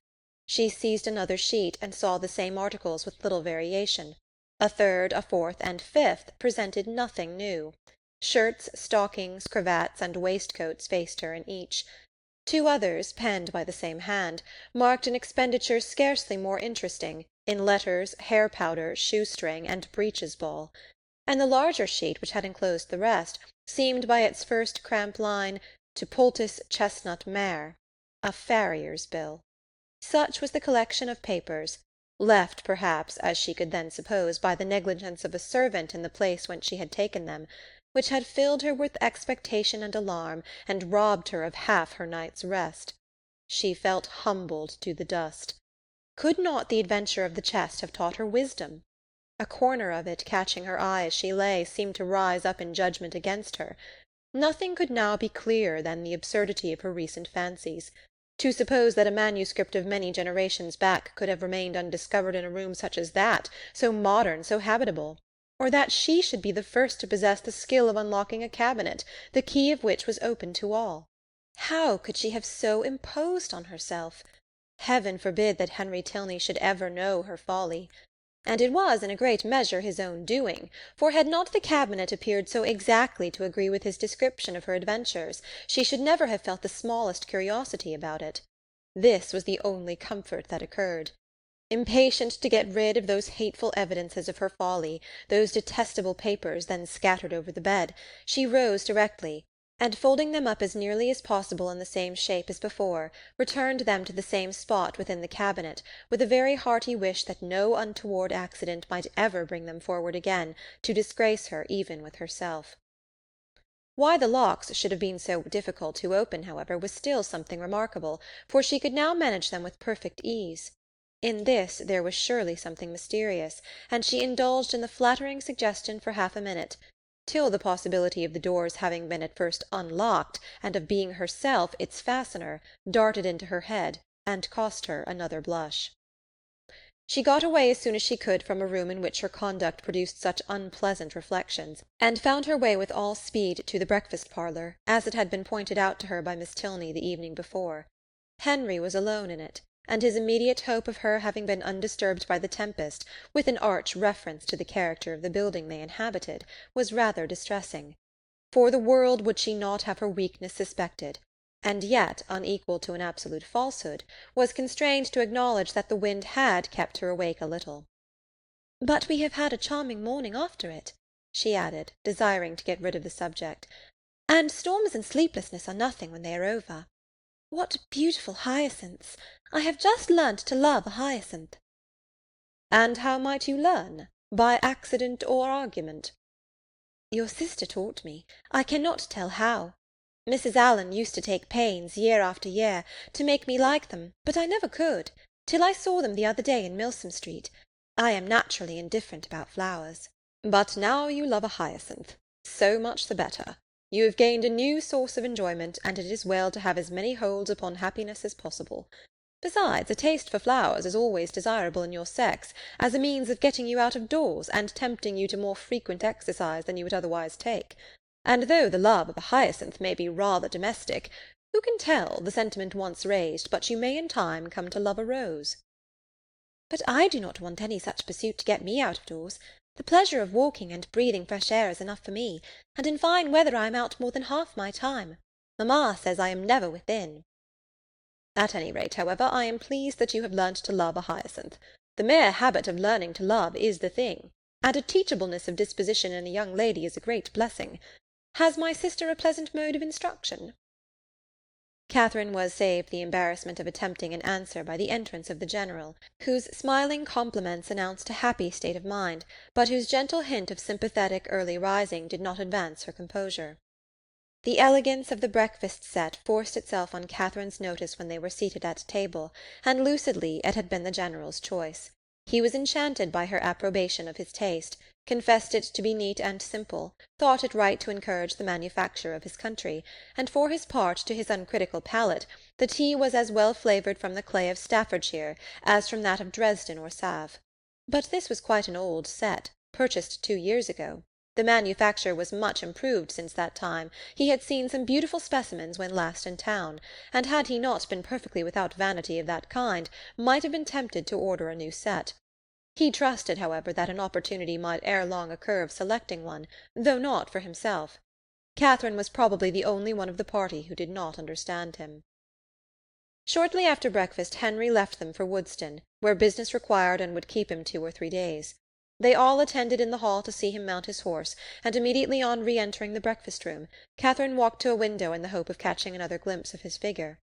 She seized another sheet, and saw the same articles with little variation. A third, a fourth, and fifth presented nothing new. Shirts, stockings, cravats, and waistcoats faced her in each. Two others, penned by the same hand, marked an expenditure scarcely more interesting, in letters, hair-powder, shoestring, and breeches-ball; and the larger sheet which had enclosed the rest seemed by its first cramped line to poultice chestnut mare, a farrier's bill. Such was the collection of papers, left perhaps, as she could then suppose, by the negligence of a servant in the place whence she had taken them, which had filled her with expectation and alarm, and robbed her of half her night's rest. She felt humbled to the dust. Could not the adventure of the chest have taught her wisdom? A corner of it, catching her eye as she lay, seemed to rise up in judgment against her. Nothing could now be clearer than the absurdity of her recent fancies. To suppose that a manuscript of many generations back could have remained undiscovered in a room such as that, so modern, so habitable; or that she should be the first to possess the skill of unlocking a cabinet, the key of which was open to all. How could she have so imposed on herself? Heaven forbid that Henry Tilney should ever know her folly. And it was in a great measure his own doing, for had not the cabinet appeared so exactly to agree with his description of her adventures, she should never have felt the smallest curiosity about it. This was the only comfort that occurred. Impatient to get rid of those hateful evidences of her folly, those detestable papers then scattered over the bed, she rose directly, and folding them up as nearly as possible in the same shape as before, returned them to the same spot within the cabinet, with a very hearty wish that no untoward accident might ever bring them forward again, to disgrace her even with herself. Why the locks should have been so difficult to open, however, was still something remarkable, for she could now manage them with perfect ease. In this there was surely something mysterious, and she indulged in the flattering suggestion for half a minute, till the possibility of the door's having been at first unlocked, and of being herself its fastener, darted into her head, and cost her another blush. She got away as soon as she could from a room in which her conduct produced such unpleasant reflections, and found her way with all speed to the breakfast-parlour, as it had been pointed out to her by Miss Tilney the evening before. Henry was alone in it, and his immediate hope of her having been undisturbed by the tempest, with an arch reference to the character of the building they inhabited, was rather distressing. For the world would she not have her weakness suspected, and yet, unequal to an absolute falsehood, was constrained to acknowledge that the wind had kept her awake a little. "But we have had a charming morning after it," she added, desiring to get rid of the subject, "and storms and sleeplessness are nothing when they are over. What beautiful hyacinths! I have just learnt to love a hyacinth." "And how might you learn? By accident or argument?" "Your sister taught me. I cannot tell how. Mrs. Allen used to take pains, year after year, to make me like them, but I never could, till I saw them the other day in Milsom Street. I am naturally indifferent about flowers." "But now you love a hyacinth. So much the better. You have gained a new source of enjoyment, and it is well to have as many holds upon happiness as possible. Besides, a taste for flowers is always desirable in your sex, as a means of getting you out of doors, and tempting you to more frequent exercise than you would otherwise take. And though the love of a hyacinth may be rather domestic, who can tell, the sentiment once raised, but you may in time come to love a rose?" "But I do not want any such pursuit to get me out of doors. The pleasure of walking and breathing fresh air is enough for me, and in fine weather I am out more than half my time. Mamma says I am never within." "At any rate, however, I am pleased that you have learnt to love a hyacinth. The mere habit of learning to love is the thing, and a teachableness of disposition in a young lady is a great blessing. Has my sister a pleasant mode of instruction?" Catherine was saved the embarrassment of attempting an answer by the entrance of the General, whose smiling compliments announced a happy state of mind, but whose gentle hint of sympathetic early rising did not advance her composure. The elegance of the breakfast set forced itself on Catherine's notice when they were seated at table, and lucidly it had been the General's choice. He was enchanted by her approbation of his taste, confessed it to be neat and simple, thought it right to encourage the manufacture of his country, and for his part, to his uncritical palate, the tea was as well flavoured from the clay of Staffordshire as from that of Dresden or Salve. But this was quite an old set, purchased 2 years ago. The manufacture was much improved since that time. He had seen some beautiful specimens when last in town, and had he not been perfectly without vanity of that kind, might have been tempted to order a new set. He trusted, however, that an opportunity might ere long occur of selecting one, though not for himself. Catherine was probably the only one of the party who did not understand him. Shortly after breakfast Henry left them for Woodston, where business required and would keep him 2 or 3 days. They all attended in the hall to see him mount his horse, and immediately on re-entering the breakfast-room, Catherine walked to a window in the hope of catching another glimpse of his figure.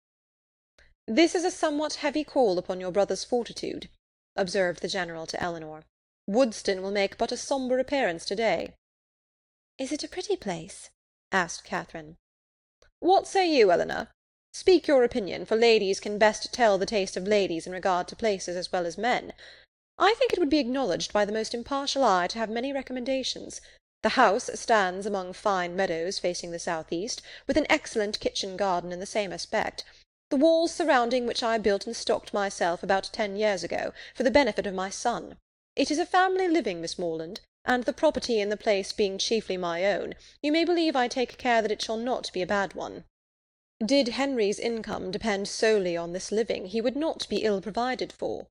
"This is a somewhat heavy call upon your brother's fortitude," observed the General to Eleanor. "Woodston will make but a sombre appearance to-day." "Is it a pretty place?" asked Catherine. "What say you, Eleanor? Speak your opinion, for ladies can best tell the taste of ladies in regard to places as well as men. I think it would be acknowledged by the most impartial eye to have many recommendations. The house stands among fine meadows facing the south-east, with an excellent kitchen garden in the same aspect, the walls surrounding which I built and stocked myself about 10 years ago, for the benefit of my son. It is a family living, Miss Morland, and the property in the place being chiefly my own, you may believe I take care that it shall not be a bad one. Did Henry's income depend solely on this living, he would not be ill provided for.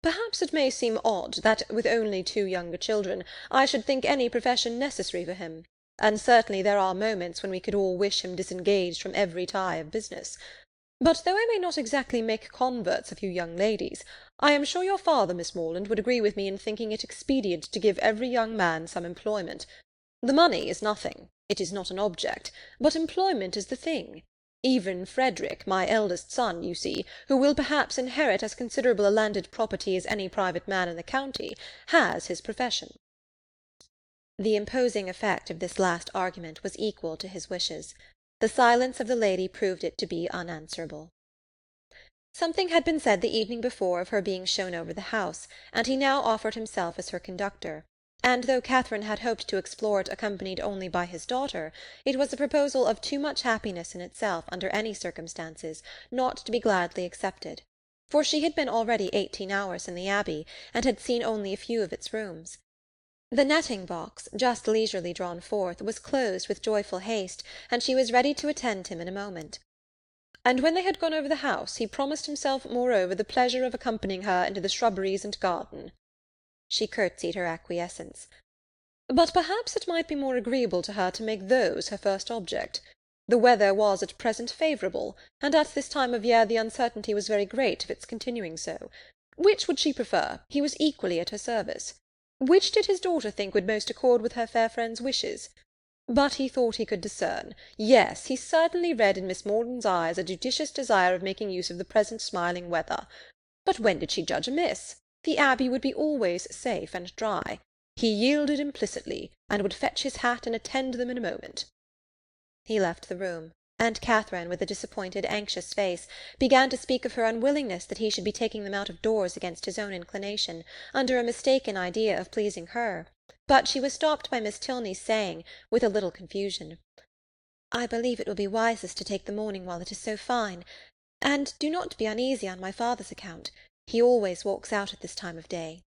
Perhaps it may seem odd that, with only 2 younger children, I should think any profession necessary for him, and certainly there are moments when we could all wish him disengaged from every tie of business. But though I may not exactly make converts of you young ladies, I am sure your father, Miss Morland, would agree with me in thinking it expedient to give every young man some employment. The money is nothing, it is not an object, but employment is the thing. Even Frederick, my eldest son, you see, who will perhaps inherit as considerable a landed property as any private man in the county, has his profession." The imposing effect of this last argument was equal to his wishes. The silence of the lady proved it to be unanswerable. Something had been said the evening before of her being shown over the house, and he now offered himself as her conductor, and though Catherine had hoped to explore it accompanied only by his daughter, it was a proposal of too much happiness in itself, under any circumstances, not to be gladly accepted, for she had been already 18 hours in the Abbey, and had seen only a few of its rooms. The netting-box, just leisurely drawn forth, was closed with joyful haste, and she was ready to attend him in a moment. And when they had gone over the house, he promised himself moreover the pleasure of accompanying her into the shrubberies and garden. She curtsied her acquiescence. But perhaps it might be more agreeable to her to make those her first object. The weather was at present favourable, and at this time of year the uncertainty was very great of its continuing so. Which would she prefer? He was equally at her service. Which did his daughter think would most accord with her fair friend's wishes? But he thought he could discern. Yes, he certainly read in Miss Morland's eyes a judicious desire of making use of the present smiling weather. But when did she judge amiss? The Abbey would be always safe and dry. He yielded implicitly, and would fetch his hat and attend them in a moment. He left the room, and Catherine, with a disappointed, anxious face, began to speak of her unwillingness that he should be taking them out of doors against his own inclination, under a mistaken idea of pleasing her. But she was stopped by Miss Tilney's saying, with a little confusion, "I believe it will be wisest to take the morning while it is so fine, and do not be uneasy on my father's account. He always walks out at this time of day."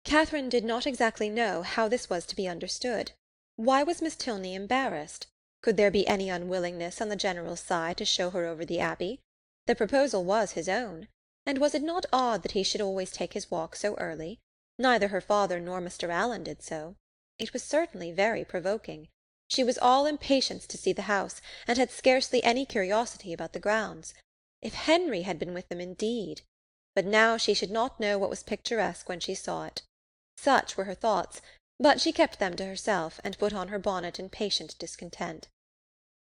Catherine did not exactly know how this was to be understood. Why was Miss Tilney embarrassed? Could there be any unwillingness on the General's side to show her over the Abbey? The proposal was his own, and was it not odd that he should always take his walk so early? Neither her father nor Mr. Allen did so. It was certainly very provoking. She was all impatience to see the house, and had scarcely any curiosity about the grounds. If Henry had been with them indeed! But now she should not know what was picturesque when she saw it. Such were her thoughts, but she kept them to herself, and put on her bonnet in patient discontent.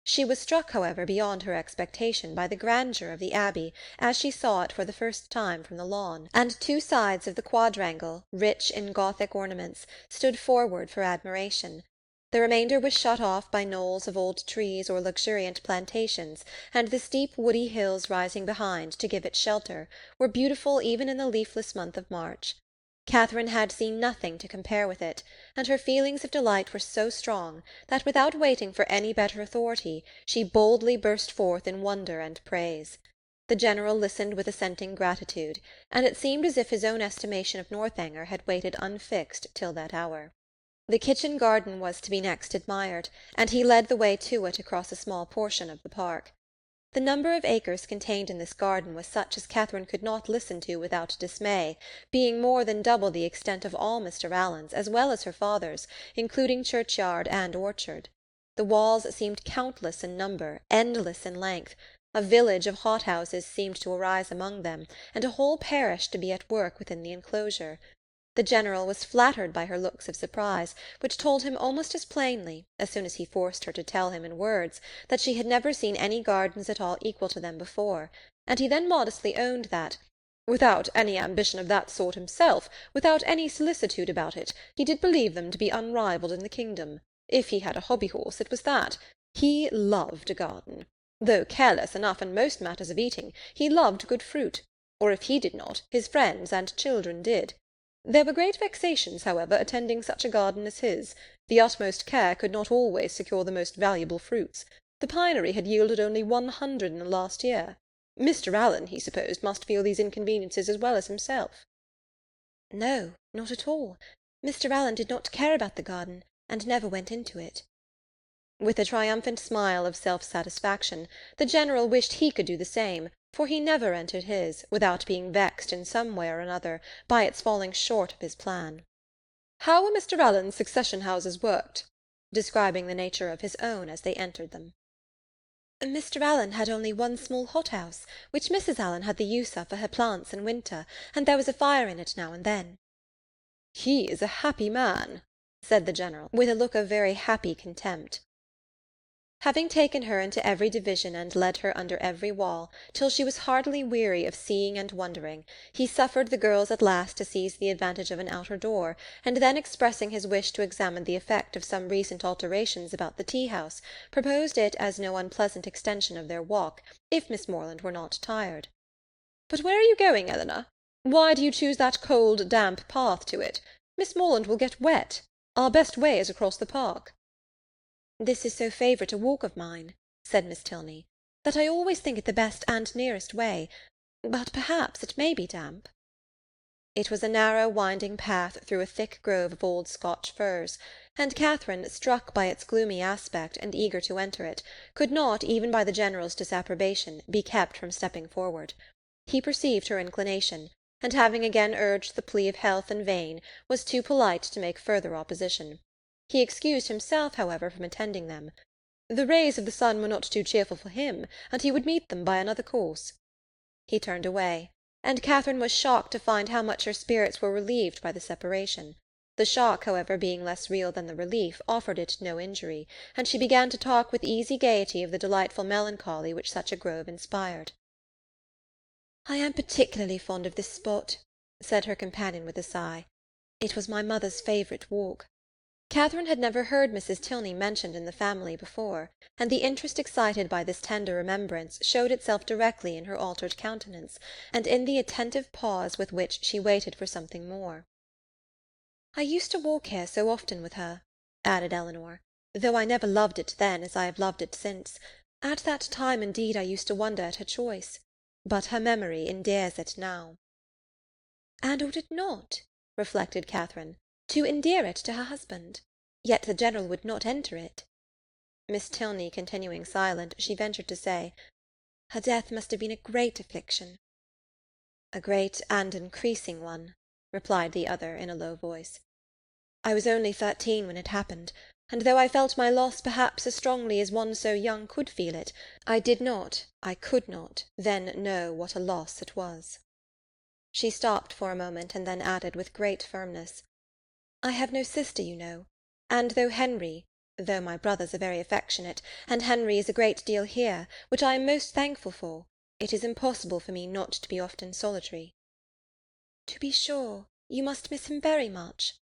She was struck, however, beyond her expectation by the grandeur of the Abbey, as she saw it for the first time from the lawn, and 2 sides of the quadrangle, rich in Gothic ornaments, stood forward for admiration. The remainder was shut off by knolls of old trees or luxuriant plantations, and the steep woody hills rising behind, to give it shelter, were beautiful even in the leafless month of March. Catherine had seen nothing to compare with it, and her feelings of delight were so strong that, without waiting for any better authority, she boldly burst forth in wonder and praise. The General listened with assenting gratitude, and it seemed as if his own estimation of Northanger had waited unfixed till that hour. The kitchen garden was to be next admired, and he led the way to it across a small portion of the park. The number of acres contained in this garden was such as Catherine could not listen to without dismay, being more than double the extent of all Mr. Allen's, as well as her father's, including churchyard and orchard. The walls seemed countless in number, endless in length. A village of hothouses seemed to arise among them, and a whole parish to be at work within the enclosure. The General was flattered by her looks of surprise, which told him almost as plainly, as soon as he forced her to tell him in words, that she had never seen any gardens at all equal to them before, and he then modestly owned that, without any ambition of that sort himself, without any solicitude about it, he did believe them to be unrivalled in the kingdom. If he had a hobby-horse, it was that. He loved a garden. Though careless enough in most matters of eating, he loved good fruit, or if he did not, his friends and children did. There were great vexations, however, attending such a garden as his. The utmost care could not always secure the most valuable fruits. The pinery had yielded only 100 in the last year. Mr. Allen, he supposed, must feel these inconveniences as well as himself. No, not at all. Mr. Allen did not care about the garden, and never went into it. With a triumphant smile of self-satisfaction, the General wished he could do the same, for he never entered his, without being vexed in some way or another by its falling short of his plan. "How were Mr. Allen's succession-houses worked?" describing the nature of his own as they entered them. Mr. Allen had only one small hothouse, which Mrs. Allen had the use of for her plants in winter, and there was a fire in it now and then. "He is a happy man," said the General, with a look of very happy contempt. Having taken her into every division and led her under every wall, till she was heartily weary of seeing and wondering, he suffered the girls at last to seize the advantage of an outer door, and then, expressing his wish to examine the effect of some recent alterations about the tea-house, proposed it as no unpleasant extension of their walk, if Miss Morland were not tired. "But where are you going, Eleanor? Why do you choose that cold, damp path to it? Miss Morland will get wet. Our best way is across the park." "This is so favourite a walk of mine," said Miss Tilney, "that I always think it the best and nearest way. But perhaps it may be damp." It was a narrow winding path through a thick grove of old Scotch firs, and Catherine, struck by its gloomy aspect and eager to enter it, could not, even by the General's disapprobation, be kept from stepping forward. He perceived her inclination, and having again urged the plea of health in vain, was too polite to make further opposition. He excused himself, however, from attending them. The rays of the sun were not too cheerful for him, and he would meet them by another course. He turned away, and Catherine was shocked to find how much her spirits were relieved by the separation. The shock, however, being less real than the relief, offered it no injury, and she began to talk with easy gaiety of the delightful melancholy which such a grove inspired. "I am particularly fond of this spot," said her companion with a sigh. "It was my mother's favourite walk." Catherine had never heard Mrs. Tilney mentioned in the family before, and the interest excited by this tender remembrance showed itself directly in her altered countenance, and in the attentive pause with which she waited for something more. "I used to walk here so often with her," added Eleanor, "though I never loved it then as I have loved it since. At that time, indeed, I used to wonder at her choice. But her memory endears it now." "And ought it not," reflected Catherine, "to endear it to her husband? Yet the General would not enter it." Miss Tilney continuing silent, she ventured to say, "Her death must have been a great affliction." "A great and increasing one," replied the other in a low voice. "I was only 13 when it happened, and though I felt my loss perhaps as strongly as one so young could feel it, I could not, then know what a loss it was." She stopped for a moment, and then added with great firmness, "I have no sister, you know, and though my brothers are very affectionate, and Henry is a great deal here, which I am most thankful for, it is impossible for me not to be often solitary." "To be sure, you must miss him very much."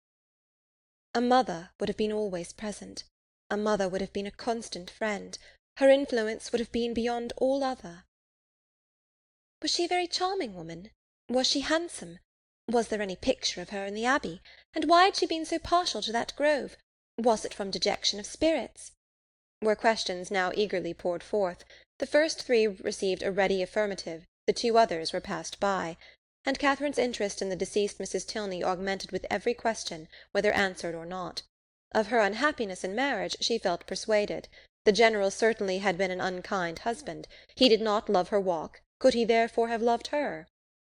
"A mother would have been always present. A mother would have been a constant friend. Her influence would have been beyond all other." "Was she a very charming woman? Was she handsome? Was there any picture of her in the Abbey? And why had she been so partial to that grove? Was it from dejection of spirits? Were questions now eagerly poured forth. The first three received a ready affirmative, the two others were passed by, and Catherine's interest in the deceased Mrs. Tilney augmented with every question, whether answered or not. Of her unhappiness in marriage she felt persuaded. The General certainly had been an unkind husband. He did not love her walk. Could he therefore have loved her?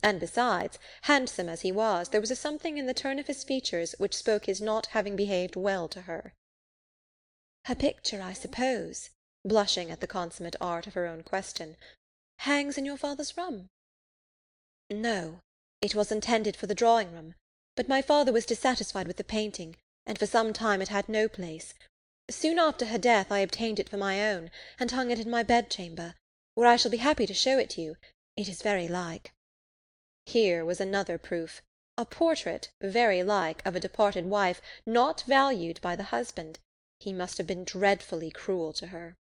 And besides, handsome as he was, there was a something in the turn of his features which spoke his not having behaved well to her. Her picture, I suppose, blushing at the consummate art of her own question, hangs in your father's room? No, it was intended for the drawing-room, but my father was dissatisfied with the painting, and for some time it had no place. Soon after her death I obtained it for my own, and hung it in my bedchamber, where I shall be happy to show it you. It is very like. Here was another proof. A portrait, very like, of a departed wife, not valued by the husband. He must have been dreadfully cruel to her.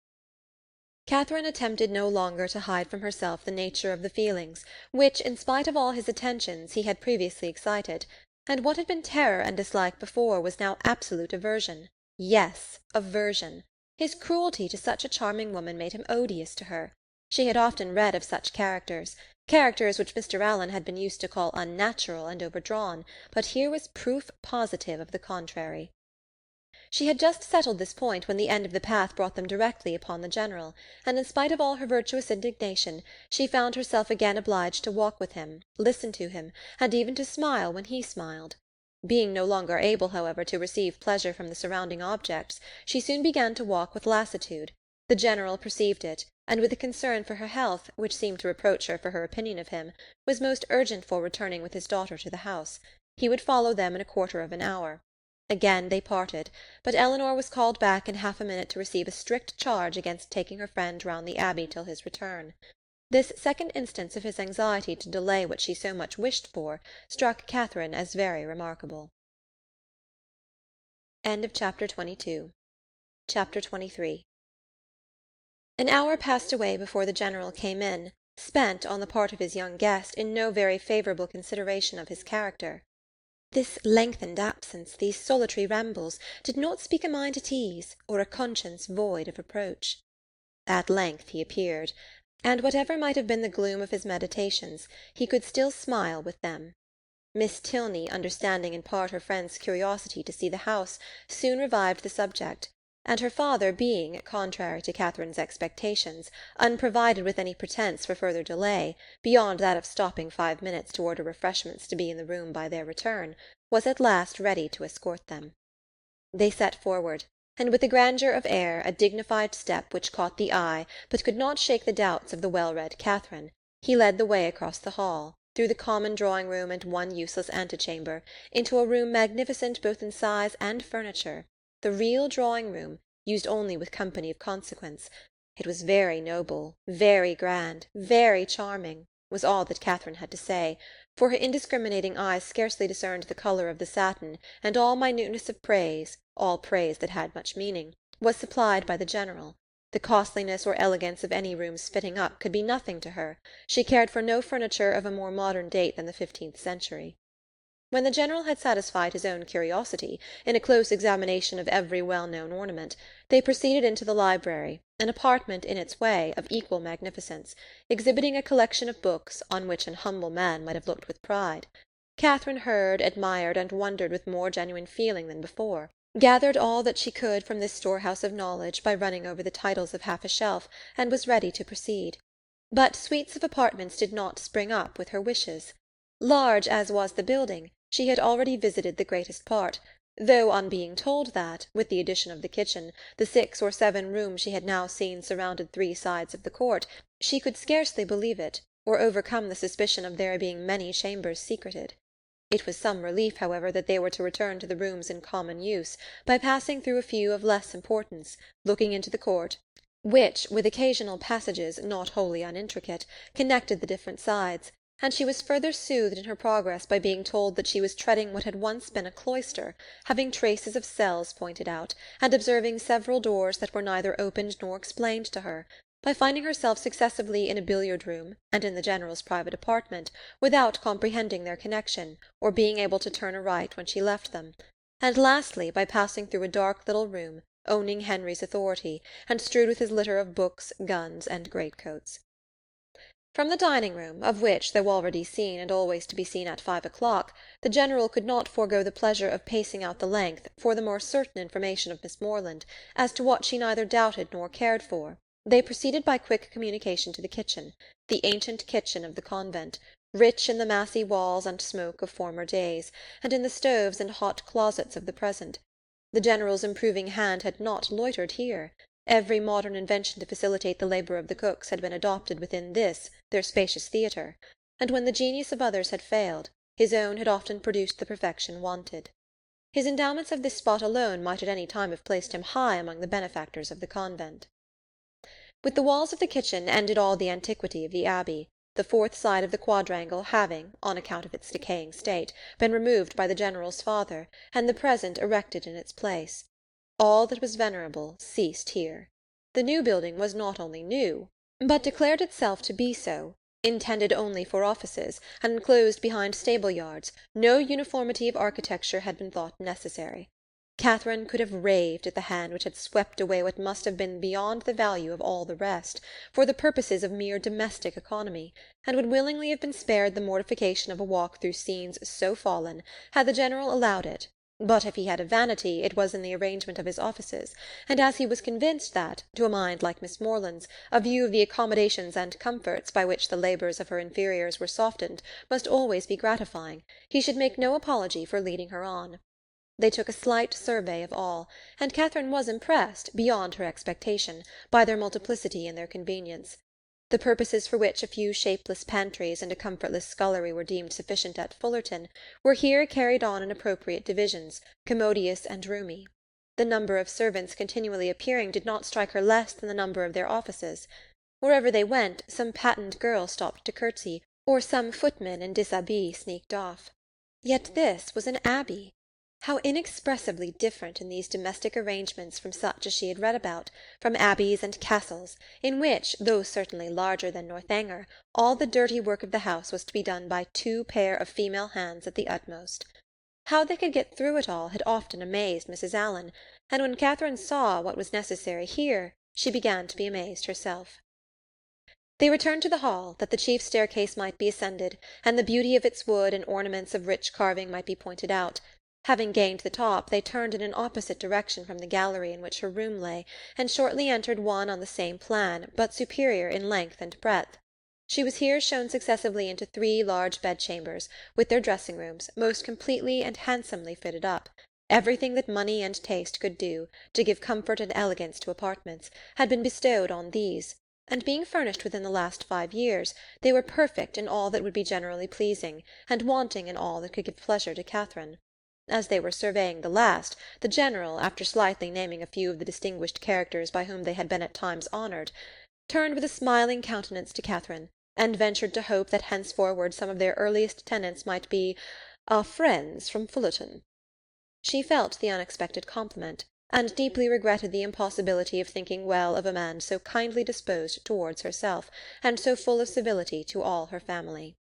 Catherine attempted no longer to hide from herself the nature of the feelings which, in spite of all his attentions, he had previously excited, and what had been terror and dislike before was now absolute aversion. Yes, aversion. His cruelty to such a charming woman made him odious to her. She had often read of such characters which Mr. Allen had been used to call unnatural and overdrawn, but here was proof positive of the contrary. She had just settled this point when the end of the path brought them directly upon the General, and in spite of all her virtuous indignation, she found herself again obliged to walk with him, listen to him, and even to smile when he smiled. Being no longer able, however, to receive pleasure from the surrounding objects, she soon began to walk with lassitude. The General perceived it, and with a concern for her health, which seemed to reproach her for her opinion of him, was most urgent for returning with his daughter to the house. He would follow them in a quarter of an hour. Again they parted, but Eleanor was called back in half a minute to receive a strict charge against taking her friend round the Abbey till his return. This second instance of his anxiety to delay what she so much wished for struck Catherine as very remarkable. Chapter 23. An hour passed away before the General came in, spent, on the part of his young guest, in no very favourable consideration of his character. This lengthened absence, these solitary rambles, did not speak a mind at ease, or a conscience void of reproach. At length he appeared, and whatever might have been the gloom of his meditations, he could still smile with them. Miss Tilney, understanding in part her friend's curiosity to see the house, soon revived the subject, and her father being, contrary to Catherine's expectations, unprovided with any pretence for further delay, beyond that of stopping 5 minutes to order refreshments to be in the room by their return, was at last ready to escort them. They set forward, and with a grandeur of air, a dignified step which caught the eye, but could not shake the doubts of the well-read Catherine, he led the way across the hall, through the common drawing-room and one useless antechamber, into a room magnificent both in size and furniture, the real drawing-room, used only with company of consequence. It was very noble, very grand, very charming, was all that Catherine had to say, for her indiscriminating eyes scarcely discerned the colour of the satin, and all minuteness of praise, all praise that had much meaning, was supplied by the General. The costliness or elegance of any room's fitting up could be nothing to her. She cared for no furniture of a more modern date than the 15th century. When the General had satisfied his own curiosity, in a close examination of every well-known ornament, they proceeded into the library, an apartment in its way of equal magnificence, exhibiting a collection of books on which an humble man might have looked with pride. Catherine heard, admired, and wondered with more genuine feeling than before, gathered all that she could from this storehouse of knowledge by running over the titles of half a shelf, and was ready to proceed. But suites of apartments did not spring up with her wishes. Large as was the building, she had already visited the greatest part, though on being told that, with the addition of the kitchen, the 6 or 7 rooms she had now seen surrounded 3 sides of the court, she could scarcely believe it, or overcome the suspicion of there being many chambers secreted. It was some relief, however, that they were to return to the rooms in common use, by passing through a few of less importance, looking into the court, which, with occasional passages, not wholly unintricate, connected the different sides, and she was further soothed in her progress by being told that she was treading what had once been a cloister, having traces of cells pointed out, and observing several doors that were neither opened nor explained to her, by finding herself successively in a billiard-room and in the General's private apartment, without comprehending their connection, or being able to turn aright when she left them, and lastly by passing through a dark little room, owning Henry's authority, and strewed with his litter of books, guns, and greatcoats. From the dining-room, of which, though already seen and always to be seen at 5 o'clock, the General could not forego the pleasure of pacing out the length for the more certain information of Miss Morland as to what she neither doubted nor cared for, they proceeded by quick communication to the kitchen, the ancient kitchen of the convent, rich in the massy walls and smoke of former days, and in the stoves and hot closets of the present. The General's improving hand had not loitered here. Every modern invention to facilitate the labour of the cooks had been adopted within this, their spacious theatre, and when the genius of others had failed, his own had often produced the perfection wanted. His endowments of this spot alone might at any time have placed him high among the benefactors of the convent. With the walls of the kitchen ended all the antiquity of the Abbey, the fourth side of the quadrangle having, on account of its decaying state, been removed by the General's father, and the present erected in its place. All that was venerable ceased here. The new building was not only new, but declared itself to be so, intended only for offices, and enclosed behind stable-yards. No uniformity of architecture had been thought necessary. Catherine could have raved at the hand which had swept away what must have been beyond the value of all the rest, for the purposes of mere domestic economy, and would willingly have been spared the mortification of a walk through scenes so fallen, had the General allowed it. But if he had a vanity, it was in the arrangement of his offices, and as he was convinced that, to a mind like Miss Morland's, a view of the accommodations and comforts by which the labours of her inferiors were softened must always be gratifying, he should make no apology for leading her on. They took a slight survey of all, and Catherine was impressed, beyond her expectation, by their multiplicity and their convenience. The purposes for which a few shapeless pantries and a comfortless scullery were deemed sufficient at Fullerton were here carried on in appropriate divisions, commodious and roomy. The number of servants continually appearing did not strike her less than the number of their offices. Wherever they went, some patent girl stopped to curtsy, or some footman in dishabille sneaked off. Yet this was an abbey. How inexpressibly different in these domestic arrangements from such as she had read about, from abbeys and castles, in which, though certainly larger than Northanger, all the dirty work of the house was to be done by 2 pair of female hands at the utmost. How they could get through it all had often amazed Mrs. Allen, and when Catherine saw what was necessary here, she began to be amazed herself. They returned to the hall, that the chief staircase might be ascended, and the beauty of its wood and ornaments of rich carving might be pointed out. Having gained the top, they turned in an opposite direction from the gallery in which her room lay, and shortly entered one on the same plan, but superior in length and breadth. She was here shown successively into 3 large bedchambers, with their dressing-rooms, most completely and handsomely fitted up. Everything that money and taste could do, to give comfort and elegance to apartments, had been bestowed on these, and being furnished within the last 5 years, they were perfect in all that would be generally pleasing, and wanting in all that could give pleasure to Catherine. As they were surveying the last, the General, after slightly naming a few of the distinguished characters by whom they had been at times honoured, turned with a smiling countenance to Catherine, and ventured to hope that henceforward some of their earliest tenants might be "our friends from Fullerton." She felt the unexpected compliment, and deeply regretted the impossibility of thinking well of a man so kindly disposed towards herself, and so full of civility to all her family.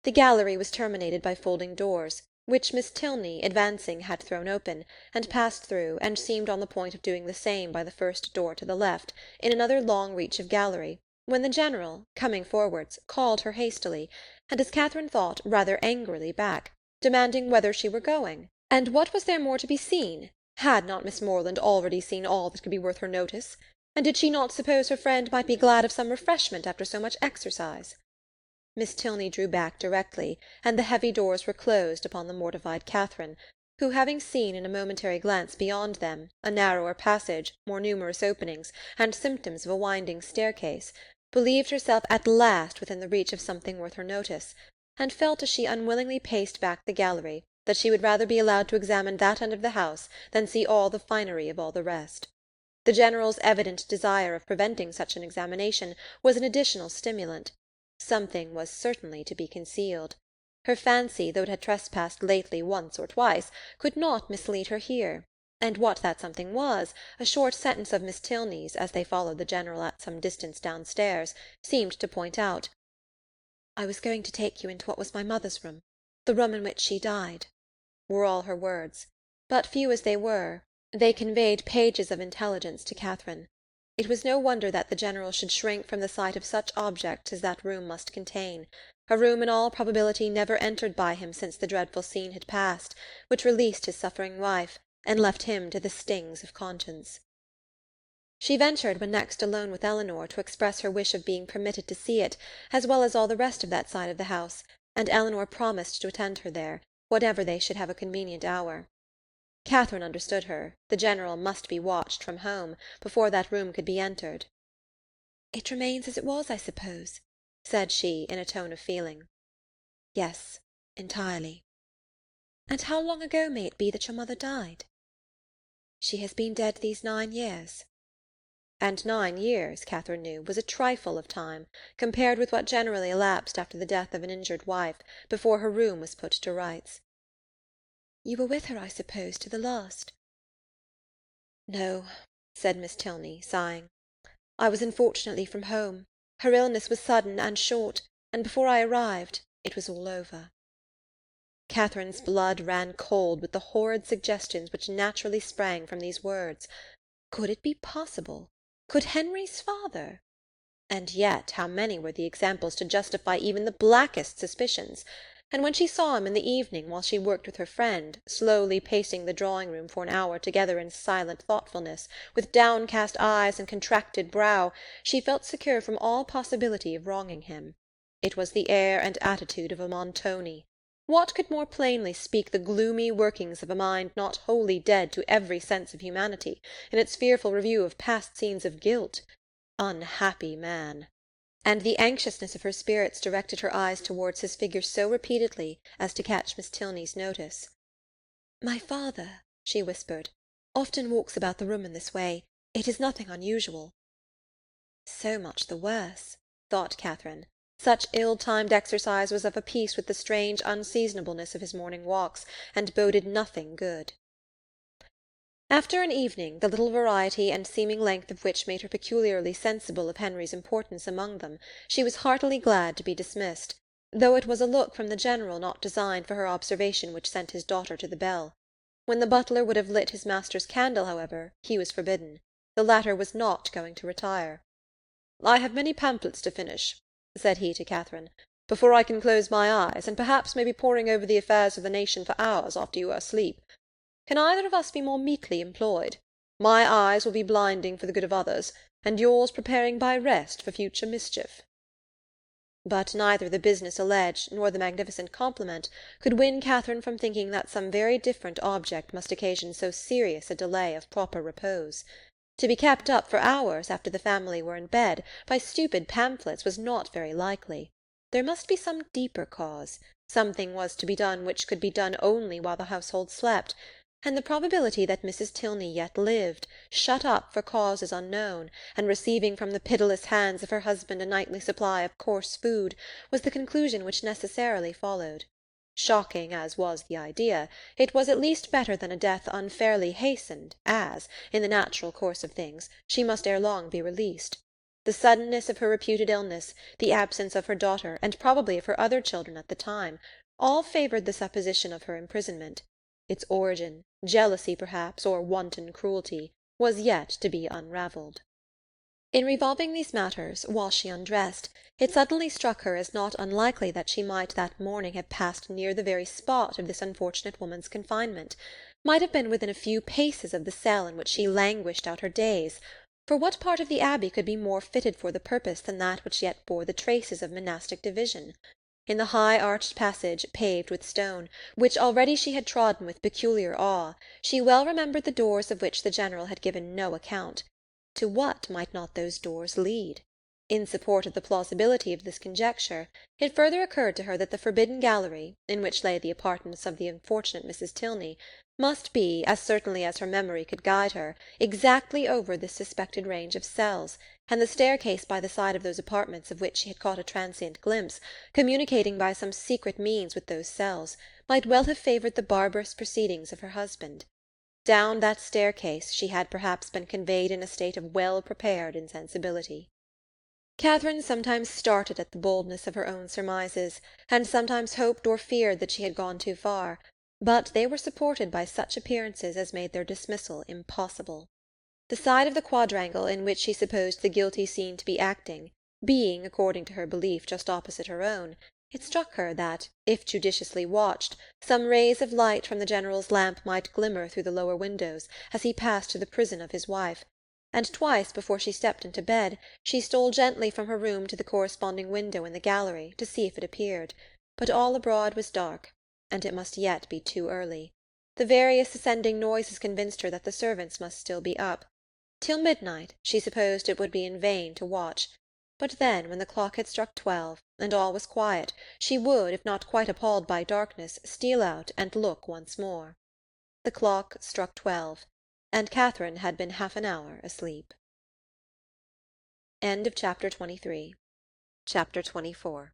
The gallery was terminated by folding doors, which Miss Tilney, advancing, had thrown open, and passed through, and seemed on the point of doing the same by the first door to the left, in another long reach of gallery, when the General, coming forwards, called her hastily, and, as Catherine thought, rather angrily back, demanding whither she were going, and what was there more to be seen? Had not Miss Morland already seen all that could be worth her notice? And did she not suppose her friend might be glad of some refreshment after so much exercise? Miss Tilney drew back directly, and the heavy doors were closed upon the mortified Catherine, who, having seen in a momentary glance beyond them a narrower passage, more numerous openings, and symptoms of a winding staircase, believed herself at last within the reach of something worth her notice, and felt as she unwillingly paced back the gallery that she would rather be allowed to examine that end of the house than see all the finery of all the rest. The General's evident desire of preventing such an examination was an additional stimulant. Something was certainly to be concealed. Her fancy, though it had trespassed lately once or twice, could not mislead her here. And what that something was, a short sentence of Miss Tilney's, as they followed the General at some distance downstairs, seemed to point out. "I was going to take you into what was my mother's room, the room in which she died," were all her words; but few as they were, they conveyed pages of intelligence to Catherine. It was no wonder that the General should shrink from the sight of such objects as that room must contain, a room in all probability never entered by him since the dreadful scene had passed, which released his suffering wife, and left him to the stings of conscience. She ventured, when next alone with Eleanor, to express her wish of being permitted to see it, as well as all the rest of that side of the house, and Eleanor promised to attend her there, whatever they should have a convenient hour. Catherine understood her. The General must be watched from home, before that room could be entered. "It remains as it was, I suppose?" said she, in a tone of feeling. "Yes, entirely." "And how long ago may it be that your mother died?" "She has been dead these 9 years." And 9 years, Catherine knew, was a trifle of time, compared with what generally elapsed after the death of an injured wife, before her room was put to rights. "You were with her, I suppose, to the last?" "No," said Miss Tilney, sighing. "I was unfortunately from home. Her illness was sudden and short, and before I arrived it was all over." Catherine's blood ran cold with the horrid suggestions which naturally sprang from these words. Could it be possible? Could Henry's father? And yet how many were the examples to justify even the blackest suspicions! And when she saw him in the evening, while she worked with her friend, slowly pacing the drawing-room for an hour together in silent thoughtfulness, with downcast eyes and contracted brow, she felt secure from all possibility of wronging him. It was the air and attitude of a Montoni. What could more plainly speak the gloomy workings of a mind not wholly dead to every sense of humanity, in its fearful review of past scenes of guilt? Unhappy man! And the anxiousness of her spirits directed her eyes towards his figure so repeatedly as to catch Miss Tilney's notice. "My father," she whispered, "often walks about the room in this way. It is nothing unusual." So much the worse, thought Catherine. Such ill-timed exercise was of a piece with the strange unseasonableness of his morning walks, and boded nothing good. After an evening, the little variety and seeming length of which made her peculiarly sensible of Henry's importance among them, she was heartily glad to be dismissed, though it was a look from the General not designed for her observation which sent his daughter to the bell. When the butler would have lit his master's candle, however, he was forbidden. The latter was not going to retire. "I have many pamphlets to finish," said he to Catherine, "before I can close my eyes, and perhaps may be poring over the affairs of the nation for hours after you are asleep. Can either of us be more meekly employed? My eyes will be blinding for the good of others, and yours preparing by rest for future mischief." But neither the business alleged nor the magnificent compliment could win Catherine from thinking that some very different object must occasion so serious a delay of proper repose. To be kept up for hours after the family were in bed by stupid pamphlets was not very likely. There must be some deeper cause. Something was to be done which could be done only while the household slept, and the probability that Mrs. Tilney yet lived, shut up for causes unknown, and receiving from the pitiless hands of her husband a nightly supply of coarse food, was the conclusion which necessarily followed. Shocking as was the idea, it was at least better than a death unfairly hastened, as, in the natural course of things, she must ere long be released. The suddenness of her reputed illness, the absence of her daughter, and probably of her other children at the time, all favoured the supposition of her imprisonment. Its origin, jealousy perhaps, or wanton cruelty, was yet to be unravelled. In revolving these matters, while she undressed, it suddenly struck her as not unlikely that she might that morning have passed near the very spot of this unfortunate woman's confinement, might have been within a few paces of the cell in which she languished out her days, for what part of the Abbey could be more fitted for the purpose than that which yet bore the traces of monastic division? In the high arched passage, paved with stone, which already she had trodden with peculiar awe, she well remembered the doors of which the General had given no account. To what might not those doors lead? In support of the plausibility of this conjecture, it further occurred to her that the forbidden gallery, in which lay the apartments of the unfortunate Mrs. Tilney, must be, as certainly as her memory could guide her, exactly over this suspected range of cells, and the staircase by the side of those apartments of which she had caught a transient glimpse, communicating by some secret means with those cells, might well have favoured the barbarous proceedings of her husband. Down that staircase she had perhaps been conveyed in a state of well-prepared insensibility. Catherine sometimes started at the boldness of her own surmises, and sometimes hoped or feared that she had gone too far, but they were supported by such appearances as made their dismissal impossible. The side of the quadrangle in which she supposed the guilty scene to be acting, being, according to her belief, just opposite her own, it struck her that, if judiciously watched, some rays of light from the General's lamp might glimmer through the lower windows as he passed to the prison of his wife, and twice before she stepped into bed she stole gently from her room to the corresponding window in the gallery to see if it appeared, but all abroad was dark, and it must yet be too early. The various ascending noises convinced her that the servants must still be up. Till midnight she supposed it would be in vain to watch, but then, when the clock had struck 12, and all was quiet, she would, if not quite appalled by darkness, steal out and look once more. The clock struck 12, and Catherine had been half an hour asleep. Chapter 24.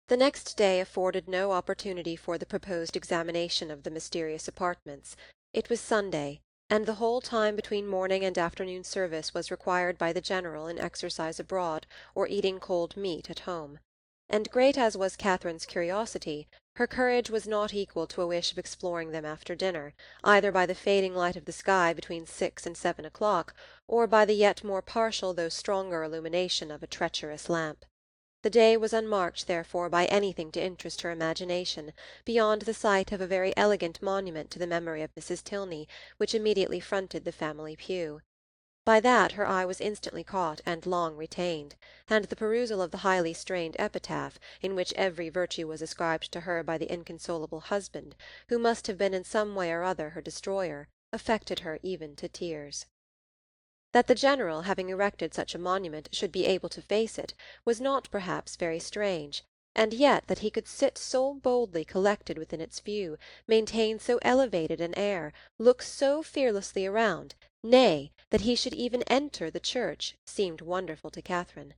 The next day afforded no opportunity for the proposed examination of the mysterious apartments. It was Sunday, and the whole time between morning and afternoon service was required by the General in exercise abroad, or eating cold meat at home. And great as was Catherine's curiosity, her courage was not equal to a wish of exploring them after dinner, either by the fading light of the sky between 6 and 7 o'clock, or by the yet more partial though stronger illumination of a treacherous lamp. The day was unmarked, therefore, by anything to interest her imagination, beyond the sight of a very elegant monument to the memory of Mrs. Tilney, which immediately fronted the family pew. By that her eye was instantly caught and long retained, and the perusal of the highly strained epitaph, in which every virtue was ascribed to her by the inconsolable husband, who must have been in some way or other her destroyer, affected her even to tears. That the General, having erected such a monument, should be able to face it, was not perhaps very strange, and yet that he could sit so boldly collected within its view, maintain so elevated an air, look so fearlessly around, nay, that he should even enter the church, seemed wonderful to Catherine.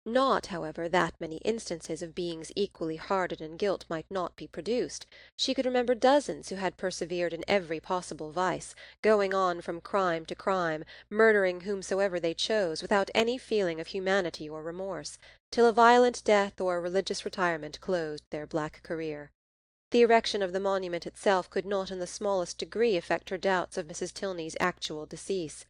Not, however, that many instances of beings equally hardened in guilt might not be produced. She could remember dozens who had persevered in every possible vice, going on from crime to crime, murdering whomsoever they chose, without any feeling of humanity or remorse, till a violent death or a religious retirement closed their black career. The erection of the monument itself could not in the smallest degree affect her doubts of Mrs. Tilney's actual decease.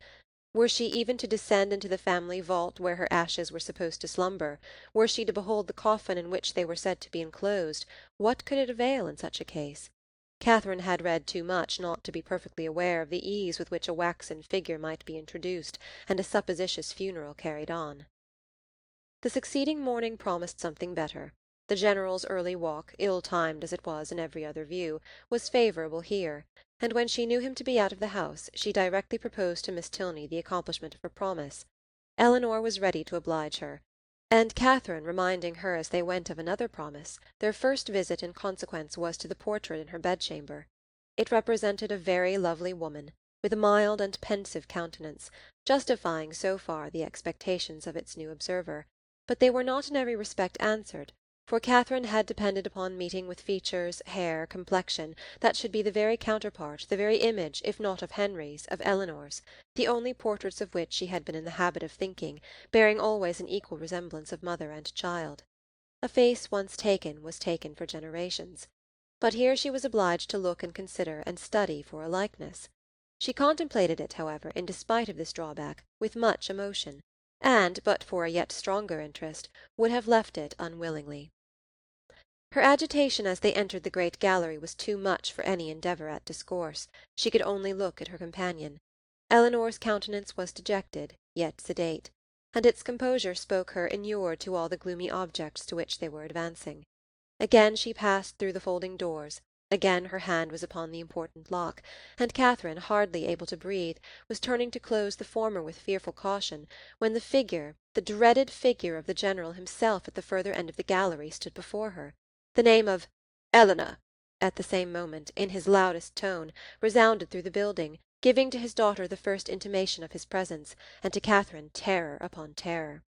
Were she even to descend into the family vault where her ashes were supposed to slumber, were she to behold the coffin in which they were said to be enclosed, what could it avail in such a case? Catherine had read too much not to be perfectly aware of the ease with which a waxen figure might be introduced, and a supposititious funeral carried on. The succeeding morning promised something better. The General's early walk, ill-timed as it was in every other view, was favourable here, and when she knew him to be out of the house, she directly proposed to Miss Tilney the accomplishment of her promise. Eleanor was ready to oblige her, and Catherine, reminding her as they went of another promise, their first visit in consequence was to the portrait in her bedchamber. It represented a very lovely woman, with a mild and pensive countenance, justifying so far the expectations of its new observer, but they were not in every respect answered, for Catherine had depended upon meeting with features, hair, complexion, that should be the very counterpart, the very image, if not of Henry's, of Eleanor's, the only portraits of which she had been in the habit of thinking, bearing always an equal resemblance of mother and child. A face once taken was taken for generations. But here she was obliged to look and consider and study for a likeness. She contemplated it, however, in despite of this drawback, with much emotion, and, but for a yet stronger interest, would have left it unwillingly. Her agitation as they entered the great gallery was too much for any endeavour at discourse. She could only look at her companion. Eleanor's countenance was dejected, yet sedate, and its composure spoke her inured to all the gloomy objects to which they were advancing. Again she passed through the folding doors, again her hand was upon the important lock, and Catherine, hardly able to breathe, was turning to close the former with fearful caution, when the figure, the dreaded figure of the General himself at the further end of the gallery, stood before her. The name of Eleanor, at the same moment, in his loudest tone, resounded through the building, giving to his daughter the first intimation of his presence, and to Catherine terror upon terror.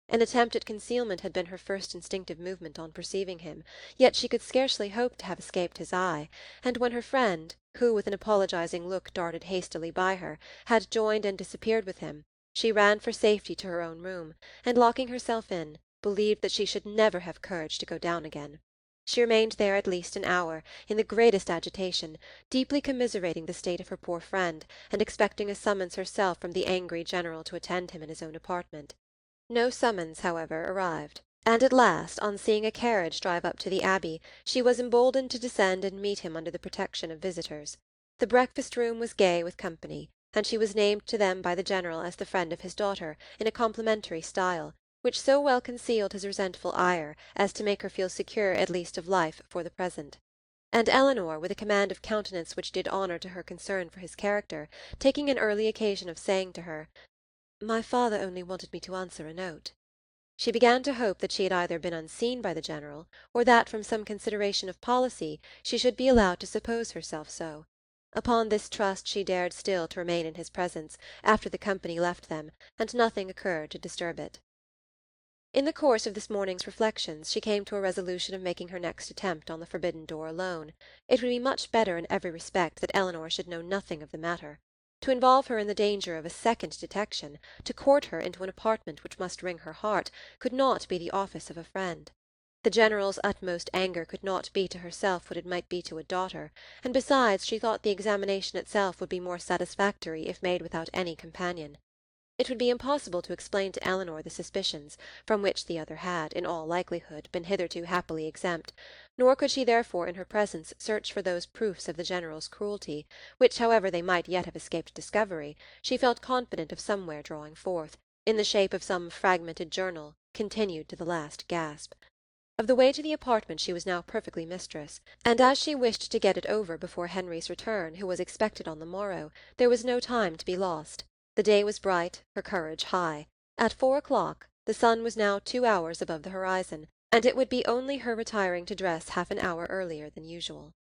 An attempt at concealment had been her first instinctive movement on perceiving him, yet she could scarcely hope to have escaped his eye, and when her friend, who, with an apologizing look darted hastily by her, had joined and disappeared with him, she ran for safety to her own room, and locking herself in, believed that she should never have courage to go down again. She remained there at least an hour, in the greatest agitation, deeply commiserating the state of her poor friend, and expecting a summons herself from the angry General to attend him in his own apartment. No summons, however, arrived, and at last, on seeing a carriage drive up to the Abbey, she was emboldened to descend and meet him under the protection of visitors. The breakfast-room was gay with company, and she was named to them by the General as the friend of his daughter, in a complimentary style, which so well concealed his resentful ire as to make her feel secure at least of life for the present. And Eleanor, with a command of countenance which did honour to her concern for his character, taking an early occasion of saying to her, "My father only wanted me to answer a note," she began to hope that she had either been unseen by the General, or that, from some consideration of policy, she should be allowed to suppose herself so. Upon this trust she dared still to remain in his presence, after the company left them, and nothing occurred to disturb it. In the course of this morning's reflections she came to a resolution of making her next attempt on the forbidden door alone. It would be much better in every respect that Eleanor should know nothing of the matter. To involve her in the danger of a second detection, to court her into an apartment which must wring her heart, could not be the office of a friend. The General's utmost anger could not be to herself what it might be to a daughter, and besides she thought the examination itself would be more satisfactory if made without any companion. It would be impossible to explain to Eleanor the suspicions, from which the other had, in all likelihood, been hitherto happily exempt, nor could she therefore in her presence search for those proofs of the General's cruelty, which, however they might yet have escaped discovery, she felt confident of somewhere drawing forth, in the shape of some fragmented journal, continued to the last gasp. Of the way to the apartment she was now perfectly mistress, and as she wished to get it over before Henry's return, who was expected on the morrow, there was no time to be lost. The day was bright, her courage high. At 4 o'clock the sun was now 2 hours above the horizon, and it would be only her retiring to dress half an hour earlier than usual.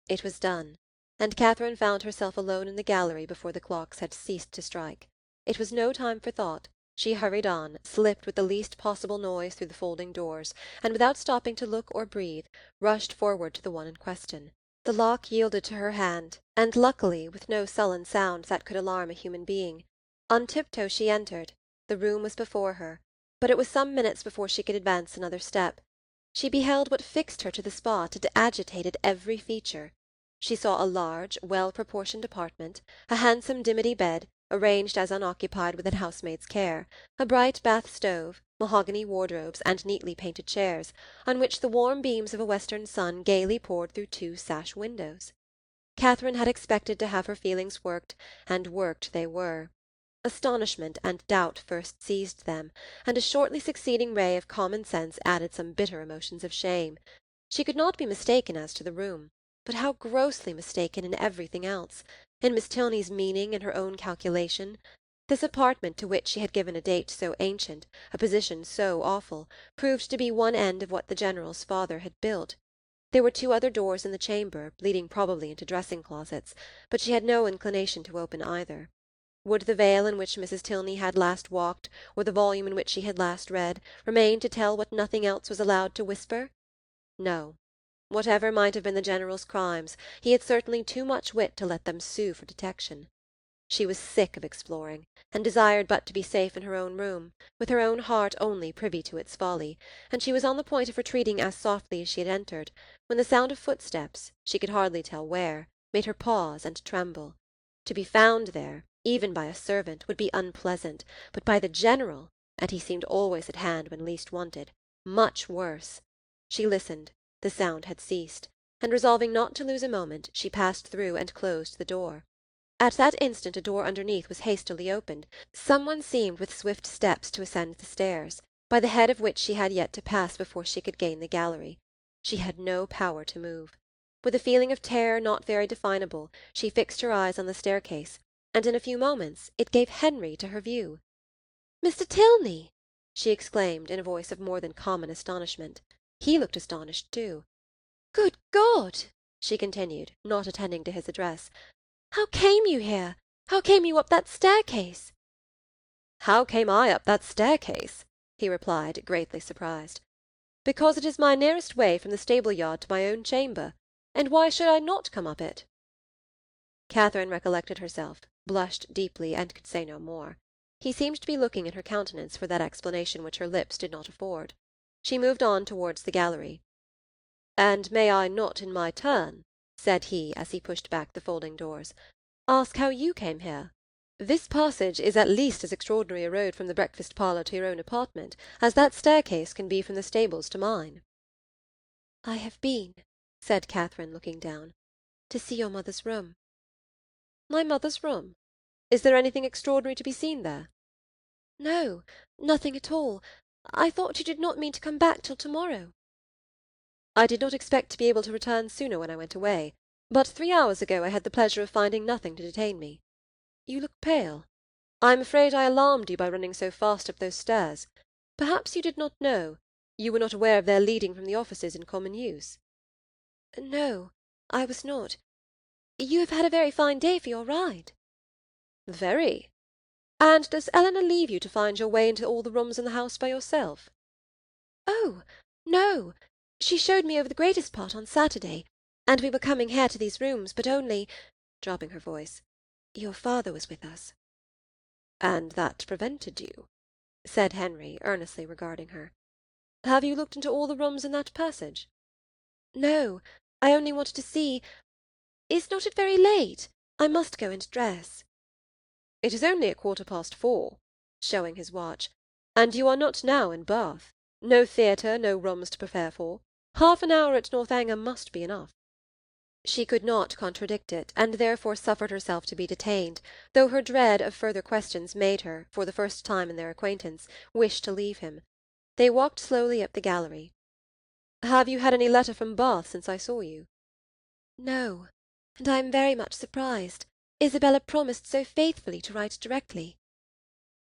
It was done, and Catherine found herself alone in the gallery before the clocks had ceased to strike. It was no time for thought. She hurried on, slipped with the least possible noise through the folding doors, and without stopping to look or breathe, rushed forward to the one in question. The lock yielded to her hand, and luckily with no sullen sound that could alarm a human being. On tiptoe she entered. The room was before her, but it was some minutes before she could advance another step. She beheld what fixed her to the spot and agitated every feature. She saw a large, well-proportioned apartment, a handsome dimity bed, arranged as unoccupied with a housemaid's care, a bright bath stove, mahogany wardrobes, and neatly painted chairs, on which the warm beams of a western sun gaily poured through 2 sash windows. Catherine had expected to have her feelings worked, and worked they were. Astonishment and doubt first seized them, and a shortly succeeding ray of common sense added some bitter emotions of shame. She could not be mistaken as to the room, but how grossly mistaken in everything else, in Miss Tilney's meaning, in her own calculation. This apartment, to which she had given a date so ancient, a position so awful, proved to be one end of what the General's father had built. There were 2 other doors in the chamber, leading probably into dressing-closets, but she had no inclination to open either. Would the veil in which Mrs. Tilney had last walked, or the volume in which she had last read, remain to tell what nothing else was allowed to whisper? No. Whatever might have been the General's crimes, he had certainly too much wit to let them sue for detection. She was sick of exploring, and desired but to be safe in her own room, with her own heart only privy to its folly, and she was on the point of retreating as softly as she had entered, when the sound of footsteps, she could hardly tell where, made her pause and tremble. To be found there, even by a servant, would be unpleasant, but by the General, and he seemed always at hand when least wanted, much worse. She listened. The sound had ceased, and resolving not to lose a moment, she passed through and closed the door. At that instant a door underneath was hastily opened. Some one seemed with swift steps to ascend the stairs, by the head of which she had yet to pass before she could gain the gallery. She had no power to move. With a feeling of terror not very definable, she fixed her eyes on the staircase, and in a few moments it gave Henry to her view. "Mr. Tilney!" she exclaimed in a voice of more than common astonishment. He looked astonished too. "Good God!" she continued, not attending to his address. "How came you here? How came you up that staircase?" "How came I up that staircase?" he replied, greatly surprised. "Because it is my nearest way from the stable-yard to my own chamber. And why should I not come up it?" Catherine recollected herself, blushed deeply, and could say no more. He seemed to be looking in her countenance for that explanation which her lips did not afford. She moved on towards the gallery. "And may I not in my turn," said he, as he pushed back the folding doors, "ask how you came here? This passage is at least as extraordinary a road from the breakfast-parlour to your own apartment as that staircase can be from the stables to mine." "I have been," said Catherine, looking down, "to see your mother's room." "My mother's room? Is there anything extraordinary to be seen there?" "No, nothing at all. I thought you did not mean to come back till to-morrow." "I did not expect to be able to return sooner when I went away, but 3 hours ago I had the pleasure of finding nothing to detain me. You look pale. I am afraid I alarmed you by running so fast up those stairs. Perhaps you did not know. You were not aware of their leading from the offices in common use." "No, I was not. You have had a very fine day for your ride." "Very. And does Eleanor leave you to find your way into all the rooms in the house by yourself?" "Oh, no. She showed me over the greatest part on Saturday, and we were coming here to these rooms, but only," dropping her voice, "your father was with us." "And that prevented you?" said Henry, earnestly regarding her. "Have you looked into all the rooms in that passage?" "No, I only wanted to see. Is not it very late? I must go and dress." "It is only 4:15, showing his watch, and you are not now in Bath. No theatre, no rooms to prepare for. Half an hour at Northanger must be enough." She could not contradict it, and therefore suffered herself to be detained, though her dread of further questions made her, for the first time in their acquaintance, wish to leave him. They walked slowly up the gallery. "Have you had any letter from Bath since I saw you?" "No, and I am very much surprised. Isabella promised so faithfully to write directly."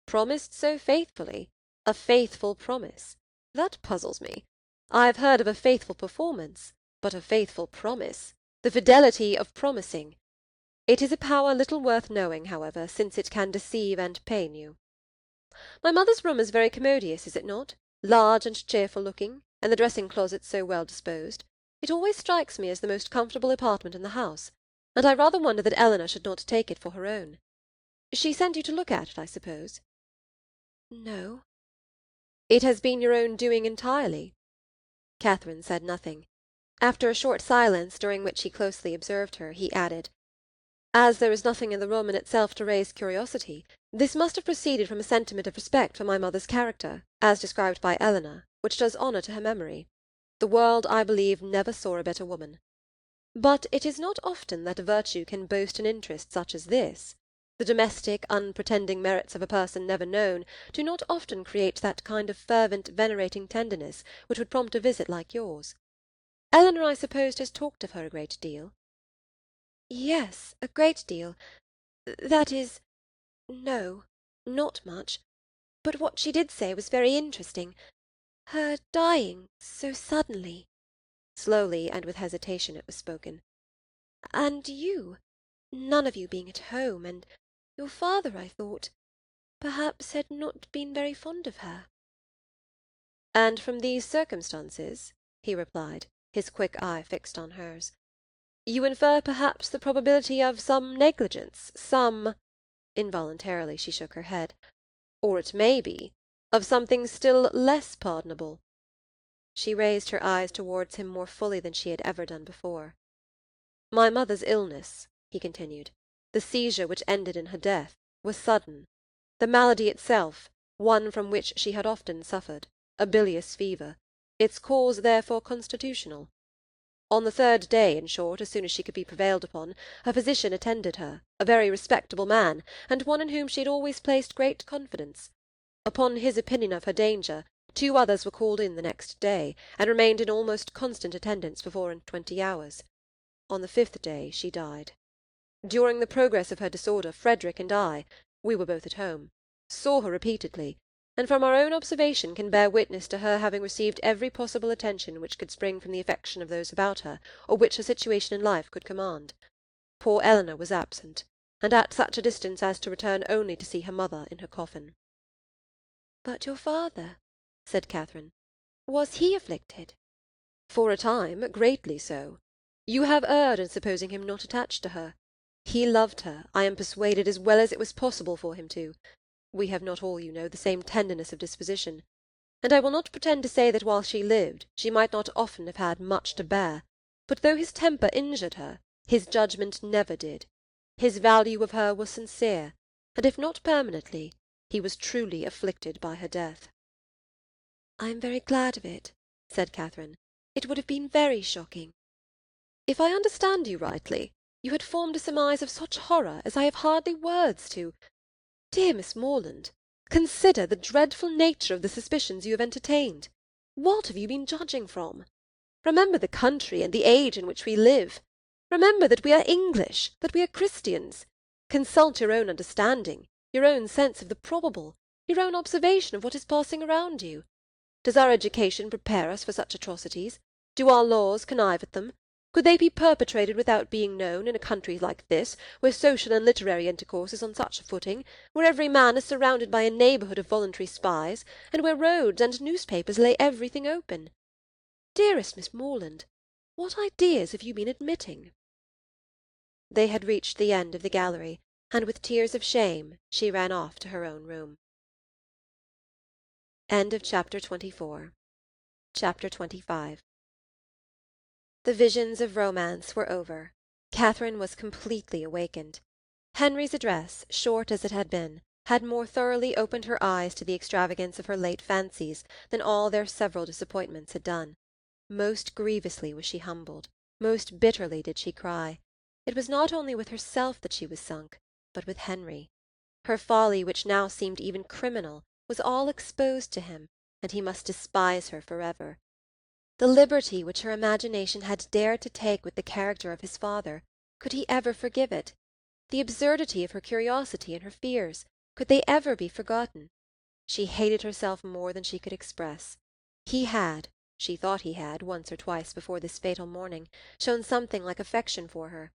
"Promised so faithfully? A faithful promise? That puzzles me. I have heard of a faithful performance, but a faithful promise, the fidelity of promising. It is a power little worth knowing, however, since it can deceive and pain you. My mother's room is very commodious, is it not? Large and cheerful-looking, and the dressing-closet so well disposed. It always strikes me as the most comfortable apartment in the house, and I rather wonder that Eleanor should not take it for her own. She sent you to look at it, I suppose?" "No." "It has been your own doing entirely?" Catherine said nothing. After a short silence, during which he closely observed her, he added, "As there is nothing in the room in itself to raise curiosity, this must have proceeded from a sentiment of respect for my mother's character, as described by Eleanor, which does honour to her memory. The world, I believe, never saw a better woman. But it is not often that virtue can boast an interest such as this. The domestic, unpretending merits of a person never known do not often create that kind of fervent, venerating tenderness which would prompt a visit like yours. Eleanor, I suppose, has talked of her a great deal?" "Yes, a great deal. That is, no, not much. But what she did say was very interesting. Her dying so suddenly." Slowly and with hesitation it was spoken. "And you, none of you being at home, and your father, I thought, perhaps had not been very fond of her." "And from these circumstances," he replied, his quick eye fixed on hers, "you infer perhaps the probability of some negligence, some—" involuntarily she shook her head, "or it may be, of something still less pardonable." She raised her eyes towards him more fully than she had ever done before. "My mother's illness," he continued, "the seizure which ended in her death, was sudden. The malady itself, one from which she had often suffered, a bilious fever, its cause therefore constitutional. On the 3rd day, in short, as soon as she could be prevailed upon, a physician attended her, a very respectable man, and one in whom she had always placed great confidence. Upon his opinion of her danger, 2 others were called in the next day, and remained in almost constant attendance for 24 hours. On the 5th day she died. During the progress of her disorder, Frederick and I—we were both at home—saw her repeatedly, and from our own observation can bear witness to her having received every possible attention which could spring from the affection of those about her, or which her situation in life could command. Poor Eleanor was absent, and at such a distance as to return only to see her mother in her coffin." "But your father," said Catherine, "was he afflicted?" "For a time, greatly so. You have erred in supposing him not attached to her. He loved her, I am persuaded, as well as it was possible for him to. We have not all, you know, the same tenderness of disposition, and I will not pretend to say that while she lived she might not often have had much to bear, but though his temper injured her, his judgment never did. His value of her was sincere, and if not permanently, he was truly afflicted by her death. "I am very glad of it," said Catherine. "It would have been very shocking." "If I understand you rightly, you had formed a surmise of such horror as I have hardly words to. Dear Miss Morland, consider the dreadful nature of the suspicions you have entertained. What have you been judging from? Remember the country and the age in which we live. Remember that we are English, that we are Christians. Consult your own understanding, your own sense of the probable, your own observation of what is passing around you. Does our education prepare us for such atrocities? Do our laws connive at them? Could they be perpetrated without being known in a country like this, where social and literary intercourse is on such a footing, where every man is surrounded by a neighbourhood of voluntary spies, and where roads and newspapers lay everything open? Dearest Miss Morland, what ideas have you been admitting?" They had reached the end of the gallery, and with tears of shame she ran off to her own room. Chapter 24. Chapter 25. The visions of romance were over. Catherine was completely awakened. Henry's address, short as it had been, had more thoroughly opened her eyes to the extravagance of her late fancies than all their several disappointments had done. Most grievously was she humbled, most bitterly did she cry. It was not only with herself that she was sunk, but with Henry. Her folly, which now seemed even criminal, was all exposed to him, and he must despise her forever. The liberty which her imagination had dared to take with the character of his father, could he ever forgive it? The absurdity of her curiosity and her fears, could they ever be forgotten? She hated herself more than she could express. He had, she thought he had, once or twice before this fatal morning, shown something like affection for her.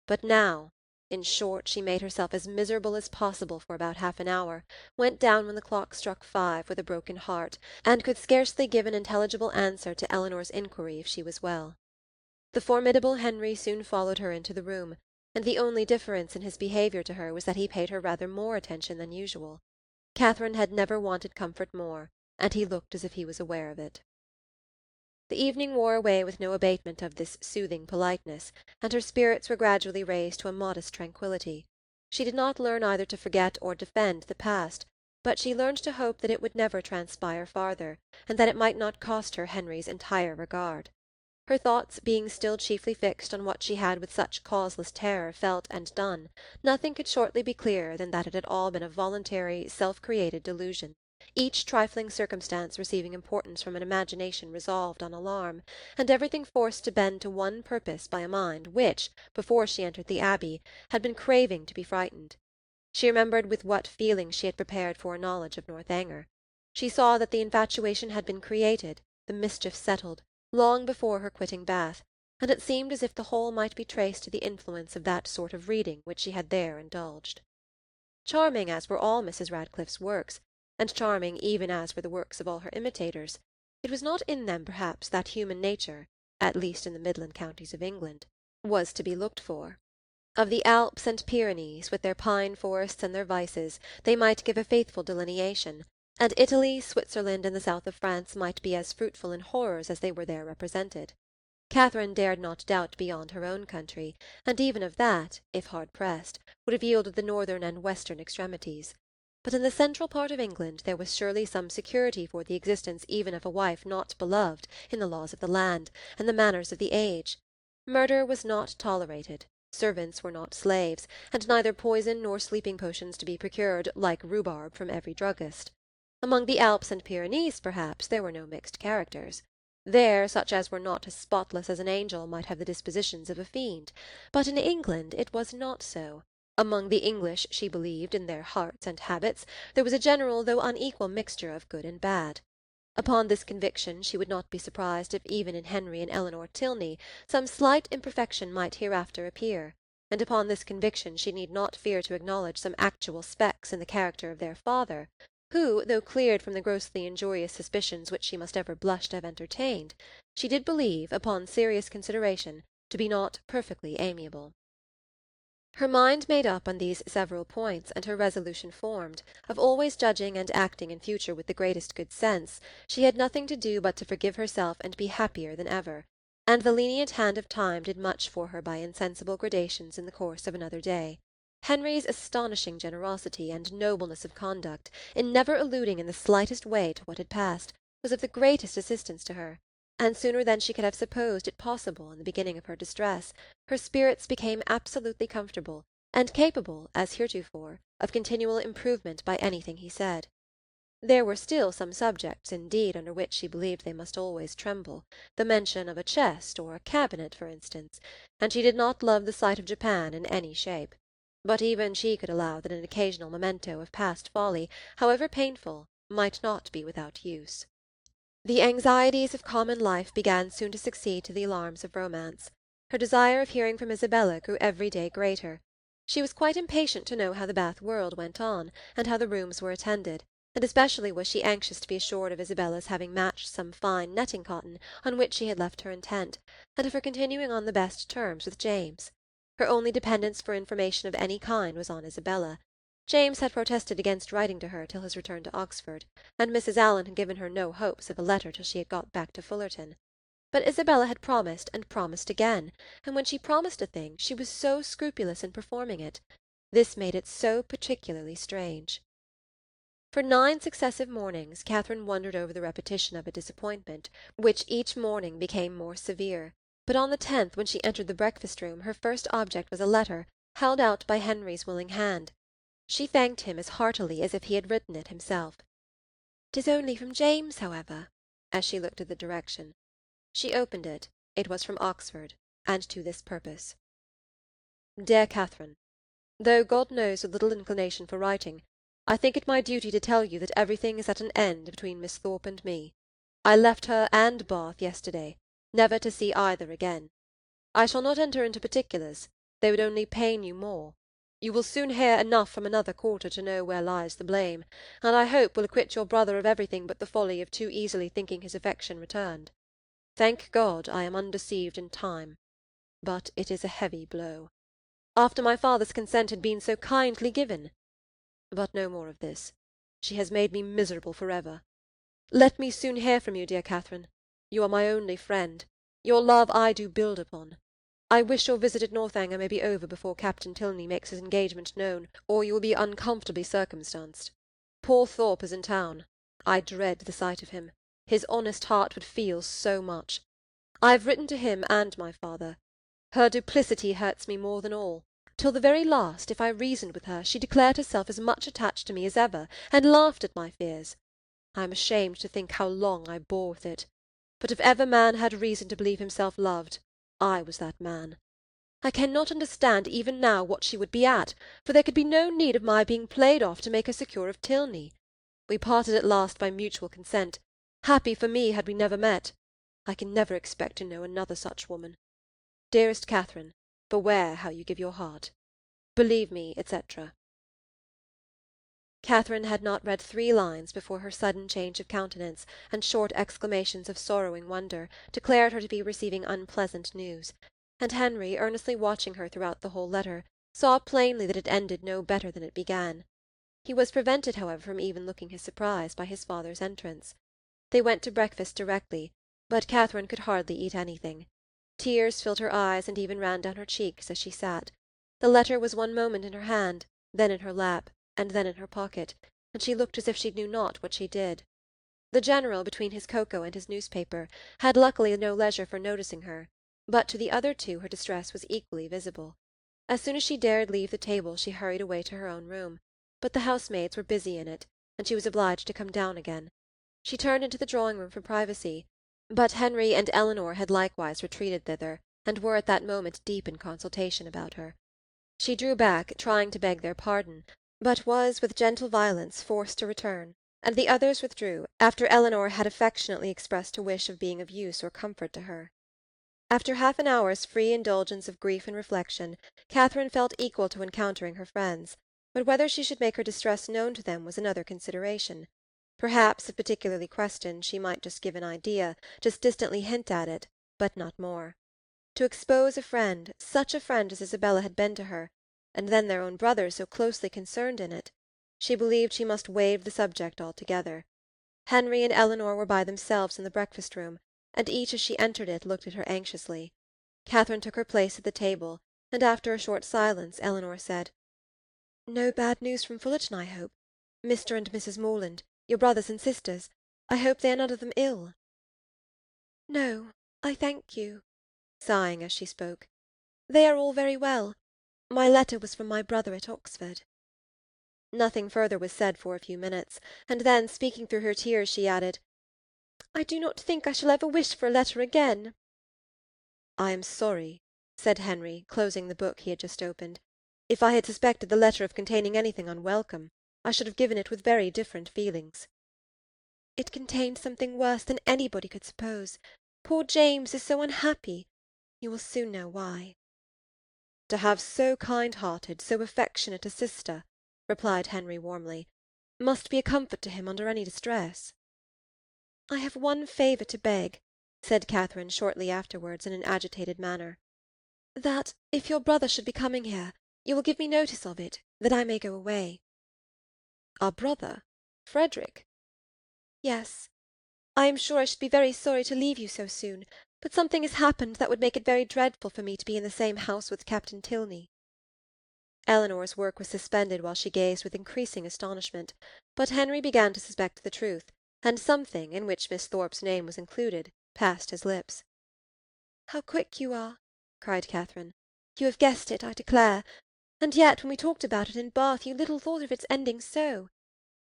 But now, in short, she made herself as miserable as possible for about half an hour, went down when the clock struck 5 with a broken heart, and could scarcely give an intelligible answer to Eleanor's inquiry if she was well. The formidable Henry soon followed her into the room, and the only difference in his behaviour to her was that he paid her rather more attention than usual. Catherine had never wanted comfort more, and he looked as if he was aware of it. The evening wore away with no abatement of this soothing politeness, and her spirits were gradually raised to a modest tranquillity. She did not learn either to forget or defend the past, but she learned to hope that it would never transpire farther, and that it might not cost her Henry's entire regard. Her thoughts being still chiefly fixed on what she had with such causeless terror felt and done, nothing could shortly be clearer than that it had all been a voluntary, self-created delusion, each trifling circumstance receiving importance from an imagination resolved on alarm, and everything forced to bend to one purpose by a mind which, before she entered the Abbey, had been craving to be frightened. She remembered with what feelings she had prepared for a knowledge of Northanger. She saw that the infatuation had been created, the mischief settled, long before her quitting Bath, and it seemed as if the whole might be traced to the influence of that sort of reading which she had there indulged. Charming as were all Mrs. Radcliffe's works, and charming even as were the works of all her imitators, it was not in them perhaps that human nature, at least in the Midland counties of England, was to be looked for. Of the Alps and Pyrenees, with their pine forests and their vices, they might give a faithful delineation, and Italy, Switzerland, and the south of France might be as fruitful in horrors as they were there represented. Catherine dared not doubt beyond her own country, and even of that, if hard pressed, would have yielded the northern and western extremities. But in the central part of England there was surely some security for the existence even of a wife not beloved in the laws of the land and the manners of the age. Murder was not tolerated, servants were not slaves, and neither poison nor sleeping potions to be procured, like rhubarb, from every druggist. Among the Alps and Pyrenees, perhaps, there were no mixed characters. There, such as were not as spotless as an angel might have the dispositions of a fiend, but in England it was not so. Among the English, she believed, in their hearts and habits, there was a general though unequal mixture of good and bad. Upon this conviction she would not be surprised if even in Henry and Eleanor Tilney some slight imperfection might hereafter appear, and upon this conviction she need not fear to acknowledge some actual specks in the character of their father, who, though cleared from the grossly injurious suspicions which she must ever blush to have entertained, she did believe, upon serious consideration, to be not perfectly amiable. Her mind made up on these several points, and her resolution formed, of always judging and acting in future with the greatest good sense, she had nothing to do but to forgive herself and be happier than ever, and the lenient hand of time did much for her by insensible gradations in the course of another day. Henry's astonishing generosity and nobleness of conduct, in never alluding in the slightest way to what had passed, was of the greatest assistance to her, and sooner than she could have supposed it possible in the beginning of her distress, her spirits became absolutely comfortable, and capable, as heretofore, of continual improvement by anything he said. There were still some subjects, indeed, under which she believed they must always tremble, the mention of a chest or a cabinet, for instance, and she did not love the sight of Japan in any shape. But even she could allow that an occasional memento of past folly, however painful, might not be without use. The anxieties of common life began soon to succeed to the alarms of romance. Her desire of hearing from Isabella grew every day greater. She was quite impatient to know how the Bath world went on, and how the rooms were attended, and especially was she anxious to be assured of Isabella's having matched some fine netting cotton on which she had left her intent, and of her continuing on the best terms with James. Her only dependence for information of any kind was on Isabella. James had protested against writing to her till his return to Oxford, and Mrs. Allen had given her no hopes of a letter till she had got back to Fullerton. But Isabella had promised and promised again, and when she promised a thing she was so scrupulous in performing it. This made it so particularly strange. For 9 successive mornings Catherine wondered over the repetition of a disappointment, which each morning became more severe. But on the 10th, when she entered the breakfast-room, her first object was a letter, held out by Henry's willing hand. She thanked him as heartily as if he had written it himself. "'Tis only from James, however," as she looked at the direction. She opened it. It was from Oxford, and to this purpose. "Dear Catherine, though God knows with little inclination for writing, I think it my duty to tell you that everything is at an end between Miss Thorpe and me. I left her and Bath yesterday, never to see either again. I shall not enter into particulars, they would only pain you more. You will soon hear enough from another quarter to know where lies the blame, and I hope will acquit your brother of everything but the folly of too easily thinking his affection returned. Thank God, I am undeceived in time, but it is a heavy blow. After my father's consent had been so kindly given. But no more of this. She has made me miserable for ever. Let me soon hear from you, dear Catherine. You are my only friend. Your love I do build upon. I wish your visit at Northanger may be over before Captain Tilney makes his engagement known, or you will be uncomfortably circumstanced. Poor Thorpe is in town. I dread the sight of him. His honest heart would feel so much. I have written to him and my father. Her duplicity hurts me more than all. Till the very last, if I reasoned with her, she declared herself as much attached to me as ever, and laughed at my fears. I am ashamed to think how long I bore with it. But if ever man had reason to believe himself loved, I was that man. I cannot understand even now what she would be at, for there could be no need of my being played off to make her secure of Tilney. We parted at last by mutual consent. Happy for me had we never met. I can never expect to know another such woman. Dearest Catherine, beware how you give your heart. Believe me, etc." Catherine had not read 3 lines before her sudden change of countenance and short exclamations of sorrowing wonder declared her to be receiving unpleasant news, and Henry, earnestly watching her throughout the whole letter, saw plainly that it ended no better than it began. He was prevented, however, from even looking his surprise by his father's entrance. They went to breakfast directly, but Catherine could hardly eat anything. Tears filled her eyes and even ran down her cheeks as she sat. The letter was one moment in her hand, then in her lap, and then in her pocket, and she looked as if she knew not what she did. The General, between his cocoa and his newspaper, had luckily no leisure for noticing her, but to the other 2 her distress was equally visible. As soon as she dared leave the table she hurried away to her own room, but the housemaids were busy in it, and she was obliged to come down again. She turned into the drawing-room for privacy, but Henry and Eleanor had likewise retreated thither, and were at that moment deep in consultation about her. She drew back, trying to beg their pardon, but was with gentle violence forced to return, and the others withdrew, after Eleanor had affectionately expressed a wish of being of use or comfort to her. After half an hour's free indulgence of grief and reflection, Catherine felt equal to encountering her friends, but whether she should make her distress known to them was another consideration. Perhaps, if particularly questioned, she might just give an idea, just distantly hint at it, but not more. To expose a friend, such a friend as Isabella had been to her, and then their own brother so closely concerned in it. She believed she must waive the subject altogether. Henry and Eleanor were by themselves in the breakfast-room, and each as she entered it looked at her anxiously. Catherine took her place at the table, and after a short silence Eleanor said, "No bad news from Fullerton, I hope? Mr. and Mrs. Morland, your brothers and sisters, I hope they are none of them ill?" "No, I thank you," sighing as she spoke. "They are all very well. My letter was from my brother at Oxford." Nothing further was said for a few minutes, and then, speaking through her tears, she added, "I do not think I shall ever wish for a letter again." "I am sorry," said Henry, closing the book he had just opened. "If I had suspected the letter of containing anything unwelcome, I should have given it with very different feelings." "It contained something worse than anybody could suppose. Poor James is so unhappy. You will soon know why." "To have so kind-hearted, so affectionate a sister," replied Henry warmly, "must be a comfort to him under any distress." "I have one favour to beg," said Catherine shortly afterwards in an agitated manner, "that, if your brother should be coming here, you will give me notice of it, that I may go away." "Our brother? Frederick?" "Yes. I am sure I should be very sorry to leave you so soon, but something has happened that would make it very dreadful for me to be in the same house with Captain Tilney." Eleanor's work was suspended while she gazed with increasing astonishment, but Henry began to suspect the truth, and something, in which Miss Thorpe's name was included, passed his lips. "How quick you are!" cried Catherine. "You have guessed it, I declare. And yet, when we talked about it in Bath, you little thought of its ending so.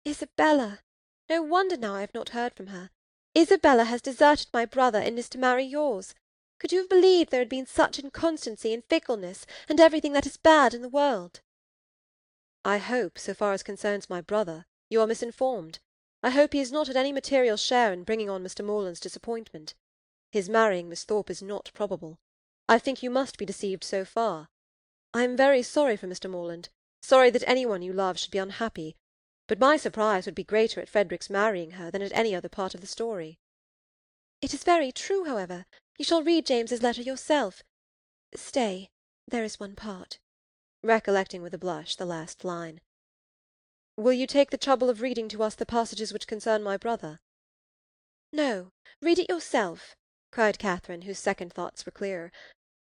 Isabella! No wonder now I have not heard from her. Isabella has deserted my brother and is to marry yours. Could you have believed there had been such inconstancy and fickleness, and everything that is bad in the world?" "I hope, so far as concerns my brother, you are misinformed. I hope he has not had any material share in bringing on Mr. Morland's disappointment. His marrying Miss Thorpe is not probable. I think you must be deceived so far. I am very sorry for Mr. Morland, sorry that any one you love should be unhappy, but my surprise would be greater at Frederick's marrying her than at any other part of the story." "It is very true, however. You shall read James's letter yourself. Stay, there is one part," recollecting with a blush the last line. "Will you take the trouble of reading to us the passages which concern my brother?" "No, read it yourself," cried Catherine, whose second thoughts were clearer.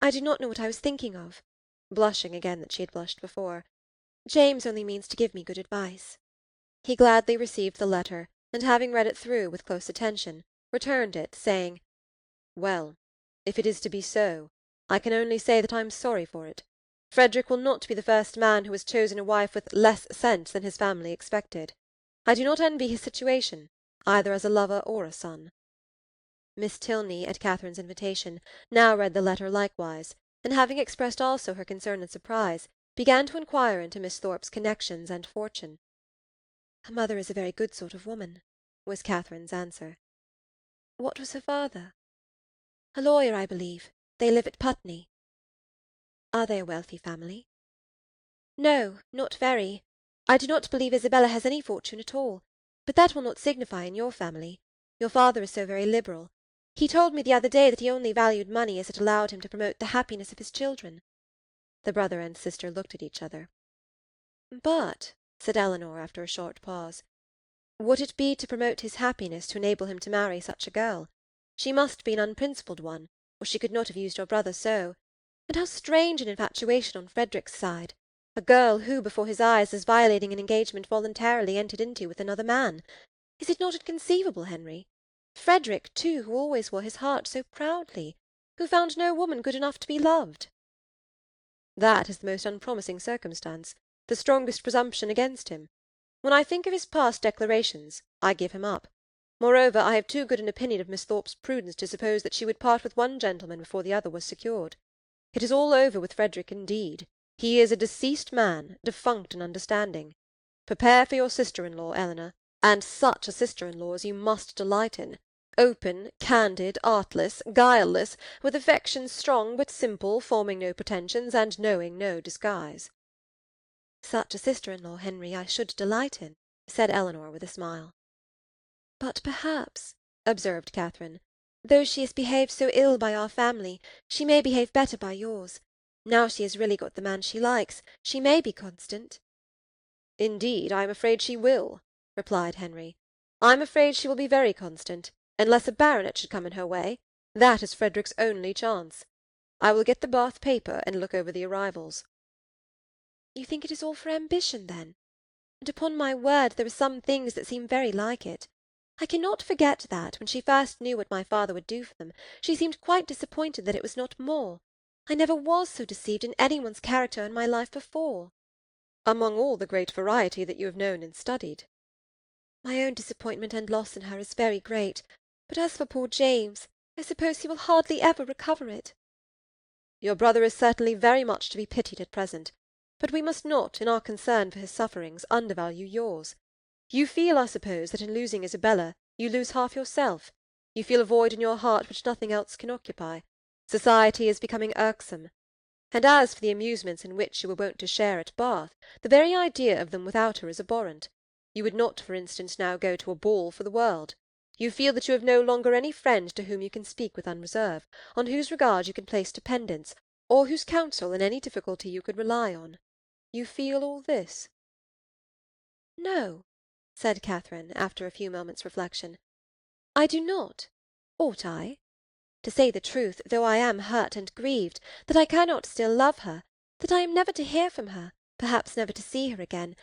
"I do not know what I was thinking of," blushing again that she had blushed before. "James only means to give me good advice." He gladly received the letter, and having read it through with close attention, returned it, saying, "Well, if it is to be so, I can only say that I am sorry for it. Frederick will not be the first man who has chosen a wife with less sense than his family expected. I do not envy his situation, either as a lover or a son." Miss Tilney, at Catherine's invitation, now read the letter likewise, and having expressed also her concern and surprise, began to inquire into Miss Thorpe's connections and fortune. "Her mother is a very good sort of woman," was Catherine's answer. "What was her father?" "A lawyer, I believe. They live at Putney." "Are they a wealthy family?" "No, not very. I do not believe Isabella has any fortune at all, but that will not signify in your family. Your father is so very liberal. He told me the other day that he only valued money as it allowed him to promote the happiness of his children." The brother and sister looked at each other. "But," said Eleanor, after a short pause, "would it be to promote his happiness to enable him to marry such a girl? She must be an unprincipled one, or she could not have used your brother so. And how strange an infatuation on Frederick's side! A girl who, before his eyes, is violating an engagement voluntarily entered into with another man. Is it not inconceivable, Henry? Frederick, too, who always wore his heart so proudly, who found no woman good enough to be loved." "That is the most unpromising circumstance, the strongest presumption against him. When I think of his past declarations, I give him up. Moreover, I have too good an opinion of Miss Thorpe's prudence to suppose that she would part with one gentleman before the other was secured. It is all over with Frederick indeed. He is a deceased man, defunct in understanding. Prepare for your sister-in-law, Eleanor, and such a sister-in-law as you must delight in. Open, candid, artless, guileless, with affections strong but simple, forming no pretensions, and knowing no disguise." "Such a sister-in-law, Henry, I should delight in," said Eleanor with a smile. "But perhaps," observed Catherine, "though she has behaved so ill by our family, she may behave better by yours. Now she has really got the man she likes, she may be constant." "Indeed, I am afraid she will," replied Henry. "I am afraid she will be very constant, unless a baronet should come in her way. That is Frederick's only chance. I will get the Bath paper and look over the arrivals." "You think it is all for ambition, then? And upon my word there are some things that seem very like it. I cannot forget that, when she first knew what my father would do for them, she seemed quite disappointed that it was not more. I never was so deceived in any one's character in my life before." "Among all the great variety that you have known and studied." "My own disappointment and loss in her is very great, but as for poor James, I suppose he will hardly ever recover it." "Your brother is certainly very much to be pitied at present, but we must not, in our concern for his sufferings, undervalue yours. You feel, I suppose, that in losing Isabella you lose half yourself. You feel a void in your heart which nothing else can occupy. Society is becoming irksome. And as for the amusements in which you were wont to share at Bath, the very idea of them without her is abhorrent. You would not, for instance, now go to a ball for the world. You feel that you have no longer any friend to whom you can speak with unreserve, on whose regard you can place dependence, or whose counsel in any difficulty you could rely on. You feel all this?" "No," said Catherine, after a few moments' reflection. "I do not. Ought I? To say the truth, though I am hurt and grieved, that I cannot still love her, that I am never to hear from her, perhaps never to see her again,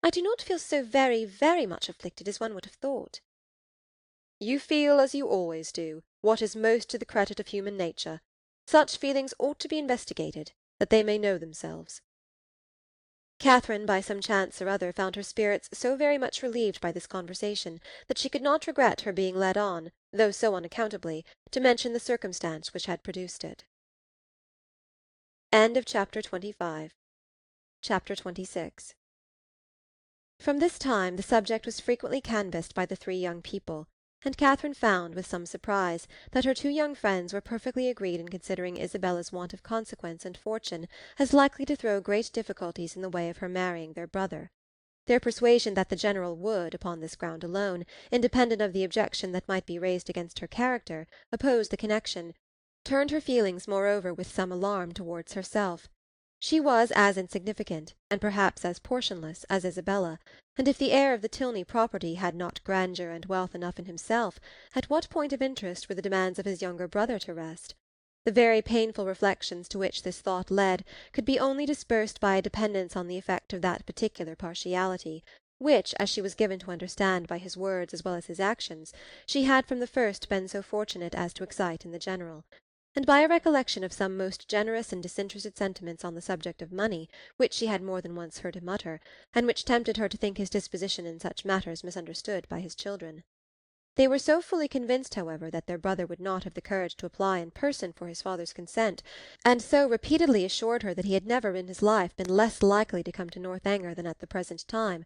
I do not feel so very, very much afflicted as one would have thought." "You feel, as you always do, what is most to the credit of human nature. Such feelings ought to be investigated, that they may know themselves." Catherine, by some chance or other, found her spirits so very much relieved by this conversation that she could not regret her being led on, though so unaccountably, to mention the circumstance which had produced it. Chapter 26. From this time the subject was frequently canvassed by the three young people, and Catherine found, with some surprise, that her two young friends were perfectly agreed in considering Isabella's want of consequence and fortune as likely to throw great difficulties in the way of her marrying their brother. Their persuasion that the General would, upon this ground alone, independent of the objection that might be raised against her character, oppose the connection, turned her feelings moreover with some alarm towards herself. She was as insignificant, and perhaps as portionless, as Isabella, and if the heir of the Tilney property had not grandeur and wealth enough in himself, at what point of interest were the demands of his younger brother to rest? The very painful reflections to which this thought led could be only dispersed by a dependence on the effect of that particular partiality, which, as she was given to understand by his words as well as his actions, she had from the first been so fortunate as to excite in the General, and by a recollection of some most generous and disinterested sentiments on the subject of money, which she had more than once heard him utter, and which tempted her to think his disposition in such matters misunderstood by his children. They were so fully convinced, however, that their brother would not have the courage to apply in person for his father's consent, and so repeatedly assured her that he had never in his life been less likely to come to Northanger than at the present time,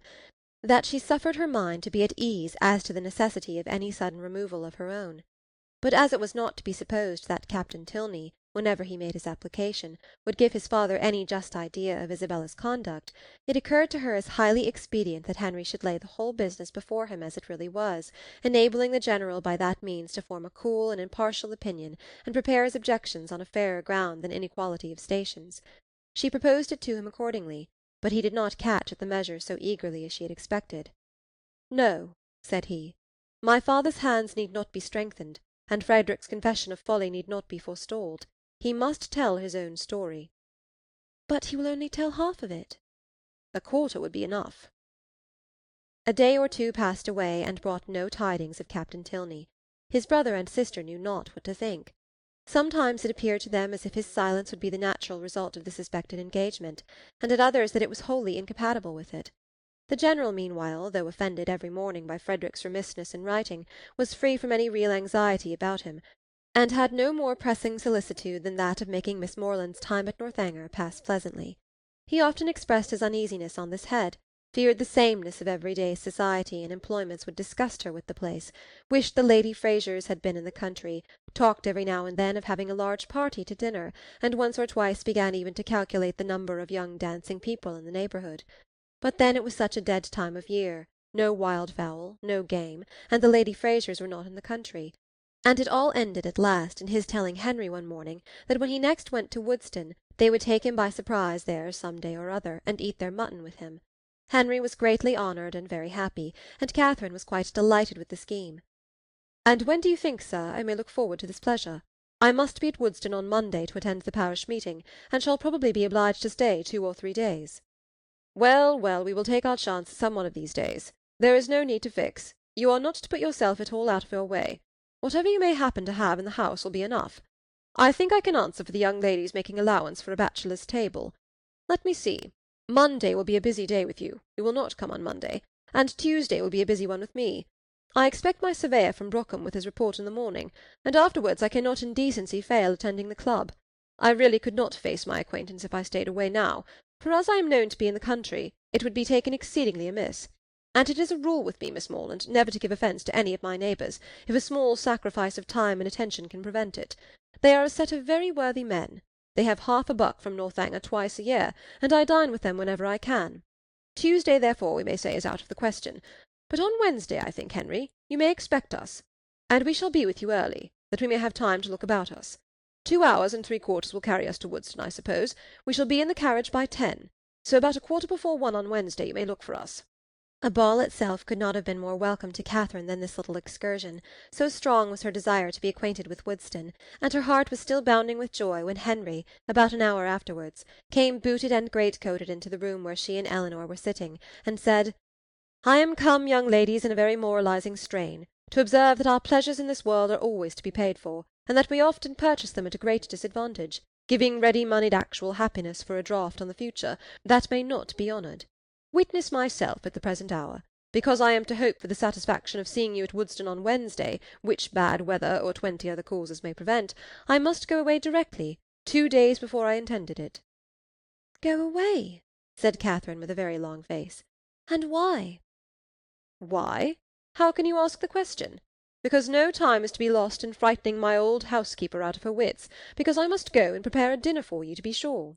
that she suffered her mind to be at ease as to the necessity of any sudden removal of her own. But as it was not to be supposed that Captain Tilney, whenever he made his application, would give his father any just idea of Isabella's conduct, it occurred to her as highly expedient that Henry should lay the whole business before him as it really was, enabling the General by that means to form a cool and impartial opinion, and prepare his objections on a fairer ground than inequality of stations. She proposed it to him accordingly, but he did not catch at the measure so eagerly as she had expected. "No," said he, "my father's hands need not be strengthened, and Frederick's confession of folly need not be forestalled. He must tell his own story." "But he will only tell half of it." "A quarter would be enough." A day or two passed away, and brought no tidings of Captain Tilney. His brother and sister knew not what to think. Sometimes it appeared to them as if his silence would be the natural result of the suspected engagement, and at others that it was wholly incompatible with it. The General, meanwhile, though offended every morning by Frederick's remissness in writing, was free from any real anxiety about him, and had no more pressing solicitude than that of making Miss Morland's time at Northanger pass pleasantly. He often expressed his uneasiness on this head, feared the sameness of every-day society and employments would disgust her with the place, wished the Lady Frasers had been in the country, talked every now and then of having a large party to dinner, and once or twice began even to calculate the number of young dancing people in the neighbourhood. But then it was such a dead time of year, no wild fowl, no game, and the Lady Frasers were not in the country. And it all ended at last in his telling Henry one morning that when he next went to Woodston they would take him by surprise there some day or other, and eat their mutton with him. Henry was greatly honoured and very happy, and Catherine was quite delighted with the scheme. "And when do you think, sir, I may look forward to this pleasure? I must be at Woodston on Monday to attend the parish meeting, and shall probably be obliged to stay 2 or 3 days." "Well, well, we will take our chance some one of these days. There is no need to fix. You are not to put yourself at all out of your way. Whatever you may happen to have in the house will be enough. I think I can answer for the young ladies making allowance for a bachelor's table. Let me see. Monday will be a busy day with you. You will not come on Monday. And Tuesday will be a busy one with me. I expect my surveyor from Brockham with his report in the morning, and afterwards I cannot in decency fail attending the club. I really could not face my acquaintance if I stayed away now, for as I am known to be in the country, it would be taken exceedingly amiss. And it is a rule with me, Miss Morland, never to give offence to any of my neighbours, if a small sacrifice of time and attention can prevent it. They are a set of very worthy men. They have half a buck from Northanger twice a year, and I dine with them whenever I can. Tuesday, therefore, we may say is out of the question. But on Wednesday, I think, Henry, you may expect us. And we shall be with you early, that we may have time to look about us. 2 hours and 3/4 will carry us to Woodston, I suppose. We shall be in the carriage by 10. So about 1:15 on Wednesday you may look for us." A ball itself could not have been more welcome to Catherine than this little excursion, so strong was her desire to be acquainted with Woodston, and her heart was still bounding with joy when Henry, about an hour afterwards, came booted and greatcoated into the room where she and Eleanor were sitting, and said, "I am come, young ladies, in a very moralizing strain, to observe that our pleasures in this world are always to be paid for, and that we often purchase them at a great disadvantage, giving ready-moneyed actual happiness for a draught on the future that may not be honoured. Witness myself at the present hour. Because I am to hope for the satisfaction of seeing you at Woodston on Wednesday, which bad weather or 20 other causes may prevent, I must go away directly, 2 days before I intended it." "Go away?" said Catherine with a very long face. "And why?" "Why? How can you ask the question? Because no time is to be lost in frightening my old housekeeper out of her wits, because I must go and prepare a dinner for you, to be sure."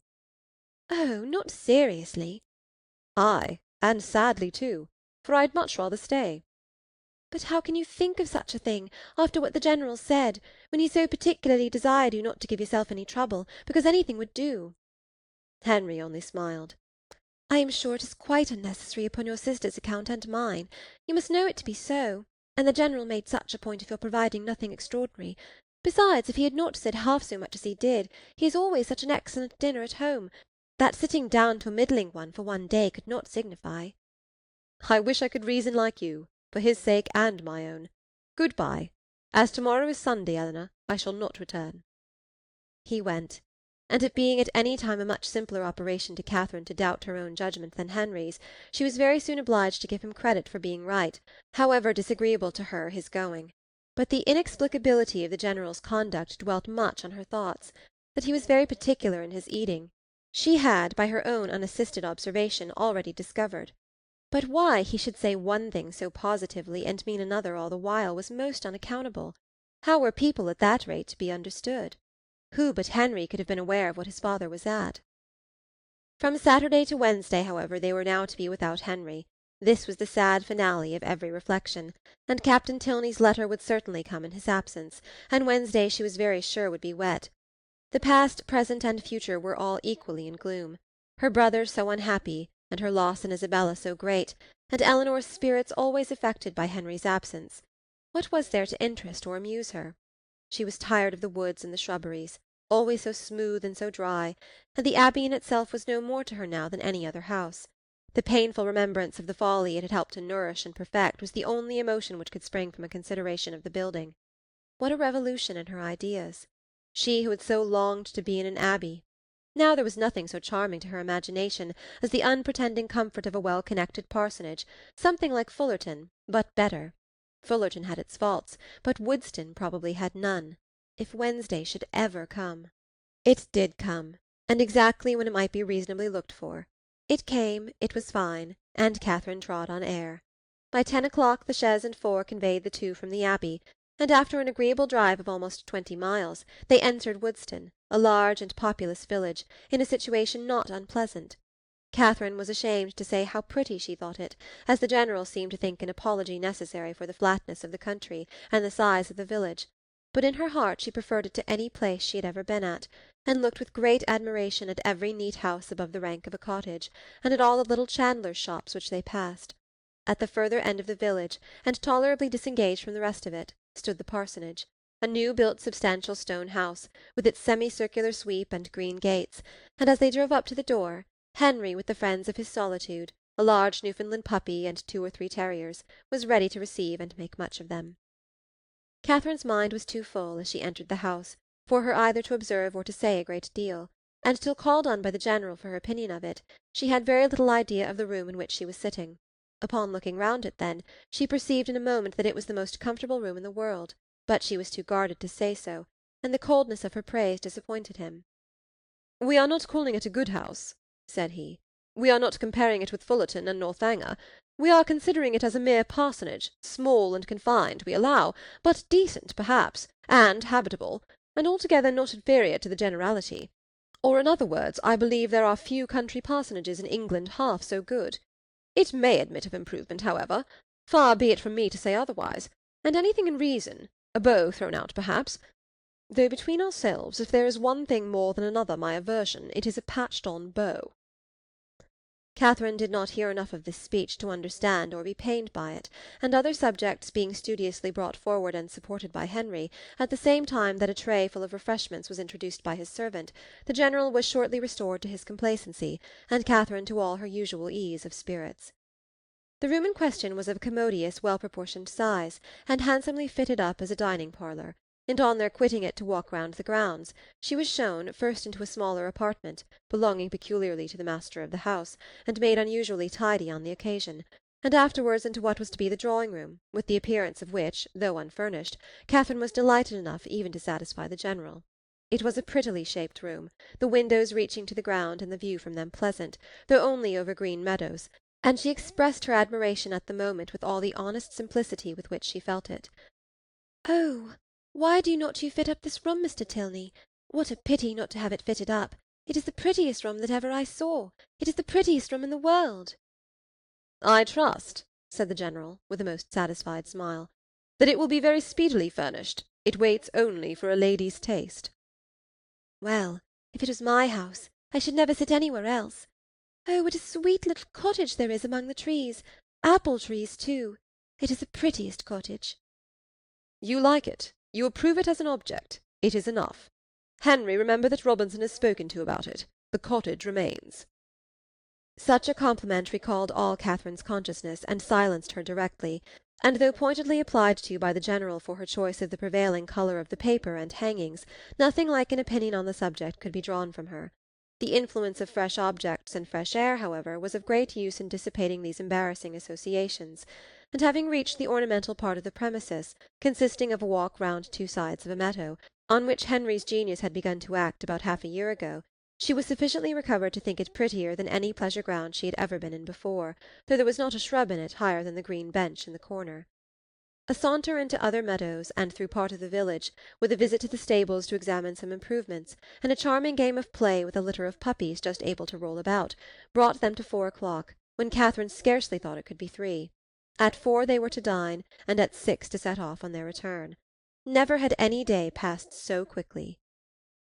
"Oh, not seriously?" "Ay, and sadly too, for I'd much rather stay." "But how can you think of such a thing, after what the General said, when he so particularly desired you not to give yourself any trouble, because anything would do?" Henry only smiled. "I am sure it is quite unnecessary upon your sister's account and mine. You must know it to be so, and the General made such a point of your providing nothing extraordinary. Besides, if he had not said half so much as he did, he has always such an excellent dinner at home, that sitting down to a middling one for 1 day could not signify." "I wish I could reason like you, for his sake and my own. Good-bye. As to-morrow is Sunday, Eleanor, I shall not return." He went, and it being at any time a much simpler operation to Catherine to doubt her own judgment than Henry's, she was very soon obliged to give him credit for being right, however disagreeable to her his going. But the inexplicability of the General's conduct dwelt much on her thoughts. That he was very particular in his eating, she had, by her own unassisted observation, already discovered. But why he should say one thing so positively and mean another all the while was most unaccountable. How were people at that rate to be understood? Who but Henry could have been aware of what his father was at? From Saturday to Wednesday, however, they were now to be without Henry. This was the sad finale of every reflection, and Captain Tilney's letter would certainly come in his absence, and Wednesday she was very sure would be wet. The past, present, and future were all equally in gloom. Her brother so unhappy, and her loss in Isabella so great, and Eleanor's spirits always affected by Henry's absence. What was there to interest or amuse her? She was tired of the woods and the shrubberies, always so smooth and so dry, and the Abbey in itself was no more to her now than any other house. The painful remembrance of the folly it had helped to nourish and perfect was the only emotion which could spring from a consideration of the building. What a revolution in her ideas! She who had so longed to be in an abbey. Now there was nothing so charming to her imagination as the unpretending comfort of a well-connected parsonage, something like Fullerton, but better. Fullerton had its faults, but Woodston probably had none. If Wednesday should ever come! It did come, and exactly when it might be reasonably looked for. It came, it was fine, and Catherine trod on air. By 10 o'clock the chaise and four conveyed the two from the Abbey, and after an agreeable drive of almost 20 miles, they entered Woodston, a large and populous village, in a situation not unpleasant. Catherine was ashamed to say how pretty she thought it, as the General seemed to think an apology necessary for the flatness of the country and the size of the village, but in her heart she preferred it to any place she had ever been at, and looked with great admiration at every neat house above the rank of a cottage, and at all the little chandlers' shops which they passed. At the further end of the village, and tolerably disengaged from the rest of it, stood the parsonage, a new-built substantial stone house, with its semicircular sweep and green gates, and as they drove up to the door, Henry, with the friends of his solitude, a large Newfoundland puppy and 2 or 3 terriers, was ready to receive and make much of them. Catherine's mind was too full, as she entered the house, for her either to observe or to say a great deal, and till called on by the General for her opinion of it, she had very little idea of the room in which she was sitting. Upon looking round it, then, she perceived in a moment that it was the most comfortable room in the world, but she was too guarded to say so, and the coldness of her praise disappointed him. "We are not calling it a good house," said he. "We are not comparing it with Fullerton and Northanger. We are considering it as a mere parsonage, small and confined, we allow, but decent, perhaps, and habitable, and altogether not inferior to the generality. Or, in other words, I believe there are few country parsonages in England half so good. It may admit of improvement, however. Far be it from me to say otherwise, and anything in reason, a beau thrown out, perhaps. Though between ourselves, if there is one thing more than another my aversion, it is a patched-on beau." Catherine did not hear enough of this speech to understand or be pained by it, and other subjects being studiously brought forward and supported by Henry, at the same time that a tray full of refreshments was introduced by his servant, the General was shortly restored to his complacency, and Catherine to all her usual ease of spirits. The room in question was of a commodious, well-proportioned size, and handsomely fitted up as a dining-parlour, and on their quitting it to walk round the grounds, she was shown, first into a smaller apartment, belonging peculiarly to the master of the house, and made unusually tidy on the occasion, and afterwards into what was to be the drawing-room, with the appearance of which, though unfurnished, Catherine was delighted enough even to satisfy the General. It was a prettily shaped room, the windows reaching to the ground and the view from them pleasant, though only over green meadows, and she expressed her admiration at the moment with all the honest simplicity with which she felt it. "Oh, why do not you fit up this room, Mr. Tilney? What a pity not to have it fitted up! It is the prettiest room that ever I saw. It is the prettiest room in the world." "I trust," said the General, with a most satisfied smile, "that it will be very speedily furnished. It waits only for a lady's taste." "Well, if it was my house, I should never sit anywhere else. Oh, what a sweet little cottage there is among the trees! Apple trees, too. It is the prettiest cottage." "You like it? You approve it as an object. It is enough. Henry, remember that Robinson has spoken to you about it. The cottage remains." Such a compliment recalled all Catherine's consciousness, and silenced her directly, and though pointedly applied to by the General for her choice of the prevailing colour of the paper and hangings, nothing like an opinion on the subject could be drawn from her. The influence of fresh objects and fresh air, however, was of great use in dissipating these embarrassing associations, and having reached the ornamental part of the premises, consisting of a walk round 2 sides of a meadow, on which Henry's genius had begun to act about half a year ago, she was sufficiently recovered to think it prettier than any pleasure-ground she had ever been in before, though there was not a shrub in it higher than the green bench in the corner. A saunter into other meadows, and through part of the village, with a visit to the stables to examine some improvements, and a charming game of play with a litter of puppies just able to roll about, brought them to 4 o'clock, when Catherine scarcely thought it could be 3. At 4 they were to dine, and at 6 to set off on their return. Never had any day passed so quickly.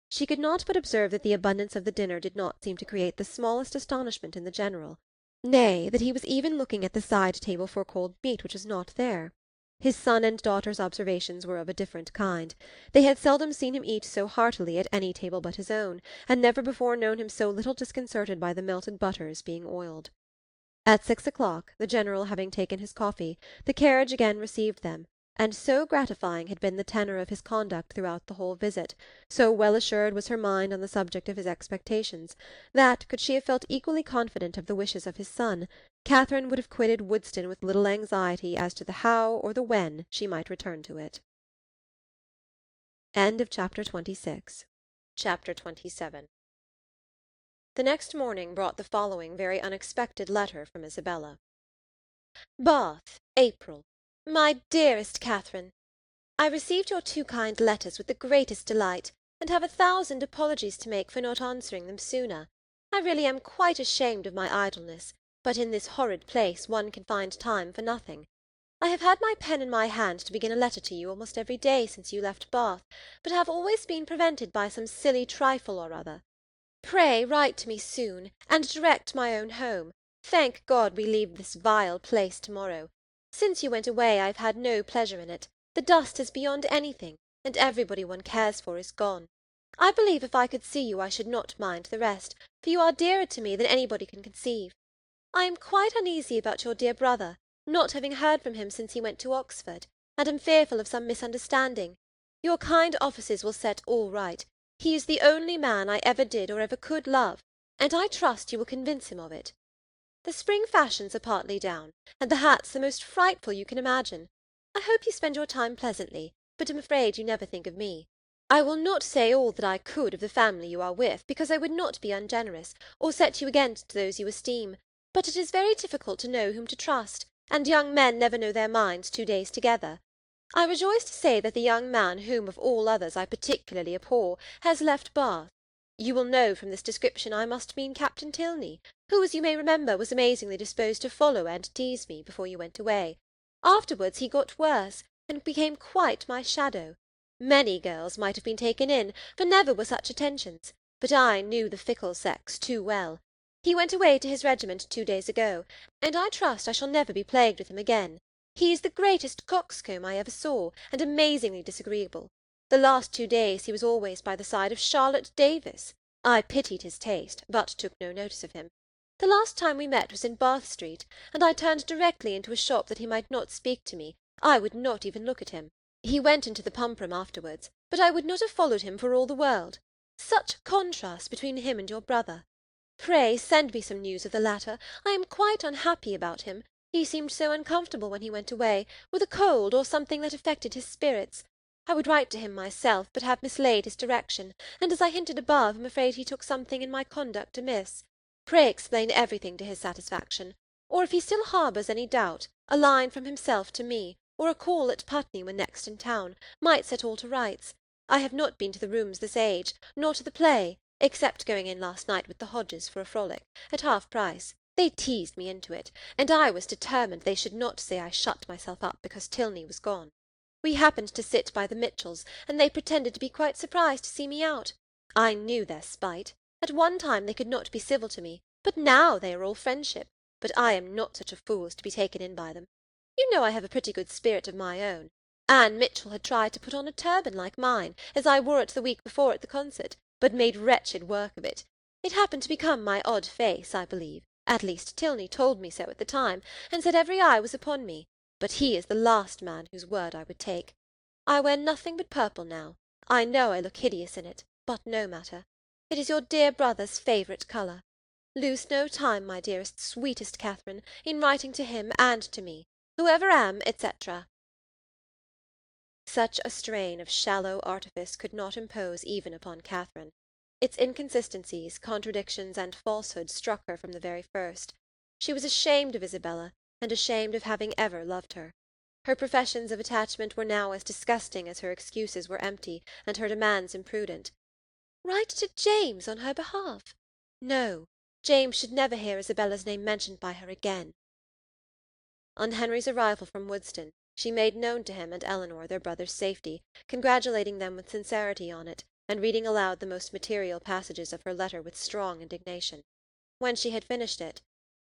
She could not but observe that the abundance of the dinner did not seem to create the smallest astonishment in the General, nay, that he was even looking at the side-table for cold meat which was not there. His son and daughter's observations were of a different kind. They had seldom seen him eat so heartily at any table but his own, and never before known him so little disconcerted by the melted butters being oiled. At 6 o'clock, the General having taken his coffee, the carriage again received them, and so gratifying had been the tenor of his conduct throughout the whole visit, so well assured was her mind on the subject of his expectations, that, could she have felt equally confident of the wishes of his son, Catherine would have quitted Woodston with little anxiety as to the how or the when she might return to it. Chapter 26. Chapter 27. The next morning brought the following very unexpected letter from Isabella. Bath, April. My dearest Catherine, I received your 2 kind letters with the greatest delight, and have 1,000 apologies to make for not answering them sooner. I really am quite ashamed of my idleness, but in this horrid place one can find time for nothing. I have had my pen in my hand to begin a letter to you almost every day since you left Bath, but have always been prevented by some silly trifle or other. Pray write to me soon, and direct my own home. Thank God we leave this vile place to-morrow. Since you went away I have had no pleasure in it. The dust is beyond anything, and everybody one cares for is gone. I believe if I could see you I should not mind the rest, for you are dearer to me than anybody can conceive. I am quite uneasy about your dear brother, not having heard from him since he went to Oxford, and am fearful of some misunderstanding. Your kind offices will set all right. He is the only man I ever did or ever could love, and I trust you will convince him of it. The spring fashions are partly down, and the hats the most frightful you can imagine. I hope you spend your time pleasantly, but am afraid you never think of me. I will not say all that I could of the family you are with, because I would not be ungenerous, or set you against those you esteem, but it is very difficult to know whom to trust, and young men never know their minds 2 days together. I rejoice to say that the young man whom of all others I particularly abhor has left Bath. You will know from this description I must mean Captain Tilney, who, as you may remember, was amazingly disposed to follow and tease me before you went away. Afterwards he got worse, and became quite my shadow. Many girls might have been taken in, for never were such attentions, but I knew the fickle sex too well. He went away to his regiment 2 days ago, and I trust I shall never be plagued with him again. He is the greatest coxcomb I ever saw, and amazingly disagreeable. The last 2 days he was always by the side of Charlotte Davis. I pitied his taste, but took no notice of him. The last time we met was in Bath Street, and I turned directly into a shop that he might not speak to me. I would not even look at him. He went into the pump-room afterwards, but I would not have followed him for all the world. Such a contrast between him and your brother. Pray send me some news of the latter. I am quite unhappy about him. He seemed so uncomfortable when he went away, with a cold or something that affected his spirits. I would write to him myself, but have mislaid his direction, and as I hinted above, am afraid he took something in my conduct amiss. Pray explain everything to his satisfaction, or if he still harbours any doubt, a line from himself to me, or a call at Putney when next in town, might set all to rights. I have not been to the rooms this age, nor to the play, except going in last night with the Hodges for a frolic, at half price. They teased me into it, and I was determined they should not say I shut myself up because Tilney was gone. We happened to sit by the Mitchells, and they pretended to be quite surprised to see me out. I knew their spite. At one time they could not be civil to me, but now they are all friendship. But I am not such a fool as to be taken in by them. You know I have a pretty good spirit of my own. Anne Mitchell had tried to put on a turban like mine, as I wore it the week before at the concert, but made wretched work of it. It happened to become my odd face, I believe. At least Tilney told me so at the time, and said every eye was upon me. But he is the last man whose word I would take. I wear nothing but purple now. I know I look hideous in it, but no matter. It is your dear brother's favourite colour. Lose no time, my dearest, sweetest Catherine, in writing to him and to me, whoever am, etc. Such a strain of shallow artifice could not impose even upon Catherine. Its inconsistencies, contradictions, and falsehoods struck her from the very first. She was ashamed of Isabella, and ashamed of having ever loved her. Her professions of attachment were now as disgusting as her excuses were empty, and her demands imprudent. Write to James on her behalf? No, James should never hear Isabella's name mentioned by her again. On Henry's arrival from Woodstock, she made known to him and Eleanor their brother's safety, congratulating them with sincerity on it, and reading aloud the most material passages of her letter with strong indignation. When she had finished it,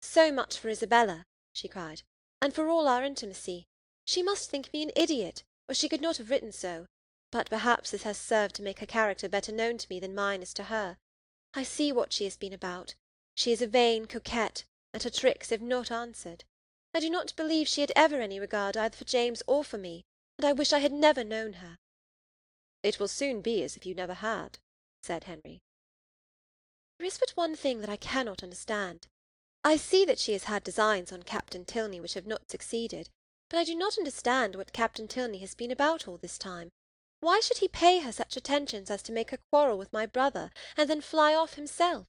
"So much for Isabella," she cried, "and for all our intimacy. She must think me an idiot, or she could not have written so. But perhaps this has served to make her character better known to me than mine is to her. I see what she has been about. She is a vain coquette, and her tricks have not answered. I do not believe she had ever any regard either for James or for me, and I wish I had never known her." "It will soon be as if you never had," said Henry. "There is but one thing that I cannot understand. I see that she has had designs on Captain Tilney which have not succeeded, but I do not understand what Captain Tilney has been about all this time. Why should he pay her such attentions as to make her quarrel with my brother, and then fly off himself?"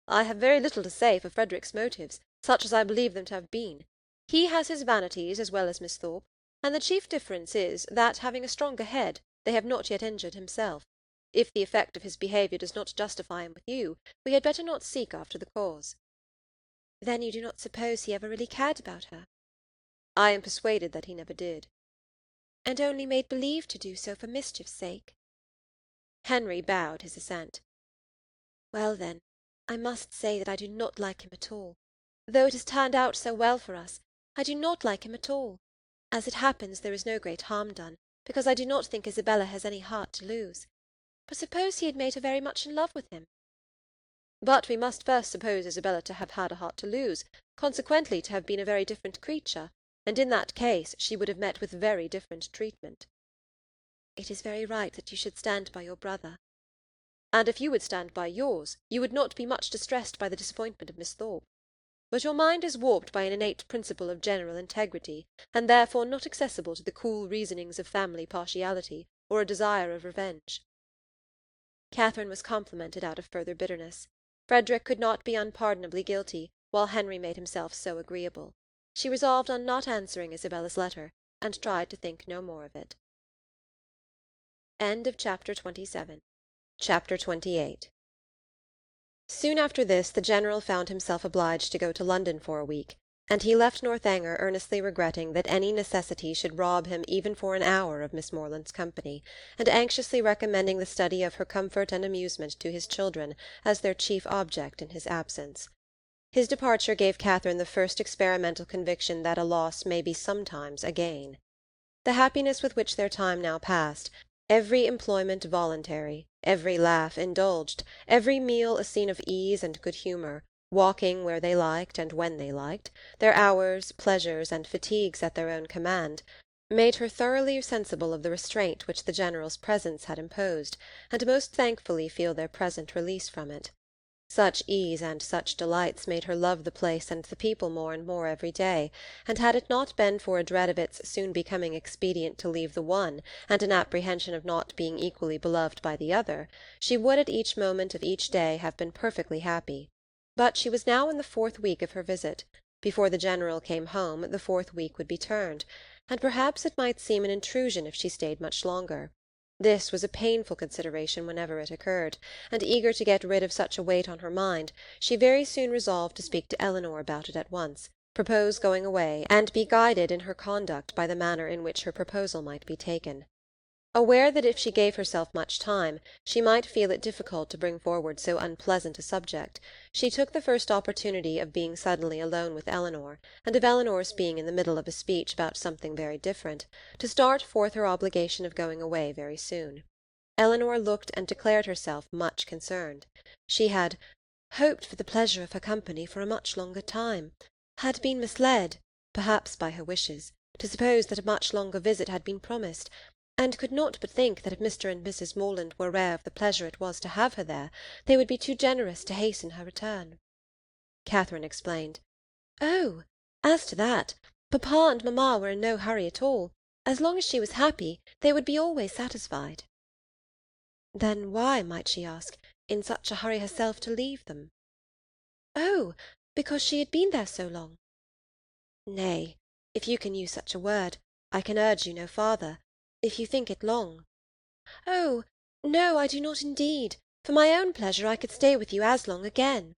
"I have very little to say for Frederick's motives, such as I believe them to have been. He has his vanities as well as Miss Thorpe, and the chief difference is, that, having a stronger head, they have not yet injured himself. If the effect of his behaviour does not justify him with you, we had better not seek after the cause." "Then you do not suppose he ever really cared about her?" I am persuaded that he never did. And only made believe to do so for mischief's sake. Henry bowed his assent. Well, then, I must say that I do not like him at all. Though it has turned out so well for us, I do not like him at all. As it happens, there is no great harm done, because I do not think Isabella has any heart to lose. But suppose he had made her very much in love with him? But we must first suppose Isabella to have had a heart to lose, consequently to have been a very different creature, and in that case she would have met with very different treatment. It is very right that you should stand by your brother. And if you would stand by yours, you would not be much distressed by the disappointment of Miss Thorpe. But your mind is warped by an innate principle of general integrity, and therefore not accessible to the cool reasonings of family partiality, or a desire of revenge. Catherine was complimented out of further bitterness. Frederick could not be unpardonably guilty, while Henry made himself so agreeable. She resolved on not answering Isabella's letter, and tried to think no more of it. End of chapter 27. Chapter 28. Soon after this the General found himself obliged to go to London for a week, and he left Northanger earnestly regretting that any necessity should rob him even for an hour of Miss Morland's company, and anxiously recommending the study of her comfort and amusement to his children as their chief object in his absence. His departure gave Catherine the first experimental conviction that a loss may be sometimes a gain. The happiness with which their time now passed, every employment voluntary, every laugh indulged, every meal a scene of ease and good humour, walking where they liked and when they liked, their hours, pleasures, and fatigues at their own command, made her thoroughly sensible of the restraint which the General's presence had imposed, and most thankfully feel their present release from it. Such ease and such delights made her love the place and the people more and more every day, and had it not been for a dread of its soon becoming expedient to leave the one, and an apprehension of not being equally beloved by the other, she would at each moment of each day have been perfectly happy. But she was now in the 4th week of her visit. Before the General came home the 4th week would be turned, and perhaps it might seem an intrusion if she stayed much longer. This was a painful consideration whenever it occurred, and eager to get rid of such a weight on her mind, she very soon resolved to speak to Eleanor about it at once, propose going away, and be guided in her conduct by the manner in which her proposal might be taken. Aware that if she gave herself much time, she might feel it difficult to bring forward so unpleasant a subject, she took the first opportunity of being suddenly alone with Eleanor, and of Eleanor's being in the middle of a speech about something very different, to start forth her obligation of going away very soon. Eleanor looked and declared herself much concerned. She had hoped for the pleasure of her company for a much longer time, had been misled, perhaps by her wishes, to suppose that a much longer visit had been promised, and could not but think that if Mr. and Mrs. Morland were aware of the pleasure it was to have her there, they would be too generous to hasten her return. Catherine explained. "Oh, as to that, papa and mamma were in no hurry at all. As long as she was happy, they would be always satisfied." Then why, might she ask, in such a hurry herself to leave them? Oh, because she had been there so long. Nay, if you can use such a word, I can urge you no farther, if you think it long. Oh, no, I do not indeed. For my own pleasure I could stay with you as long again.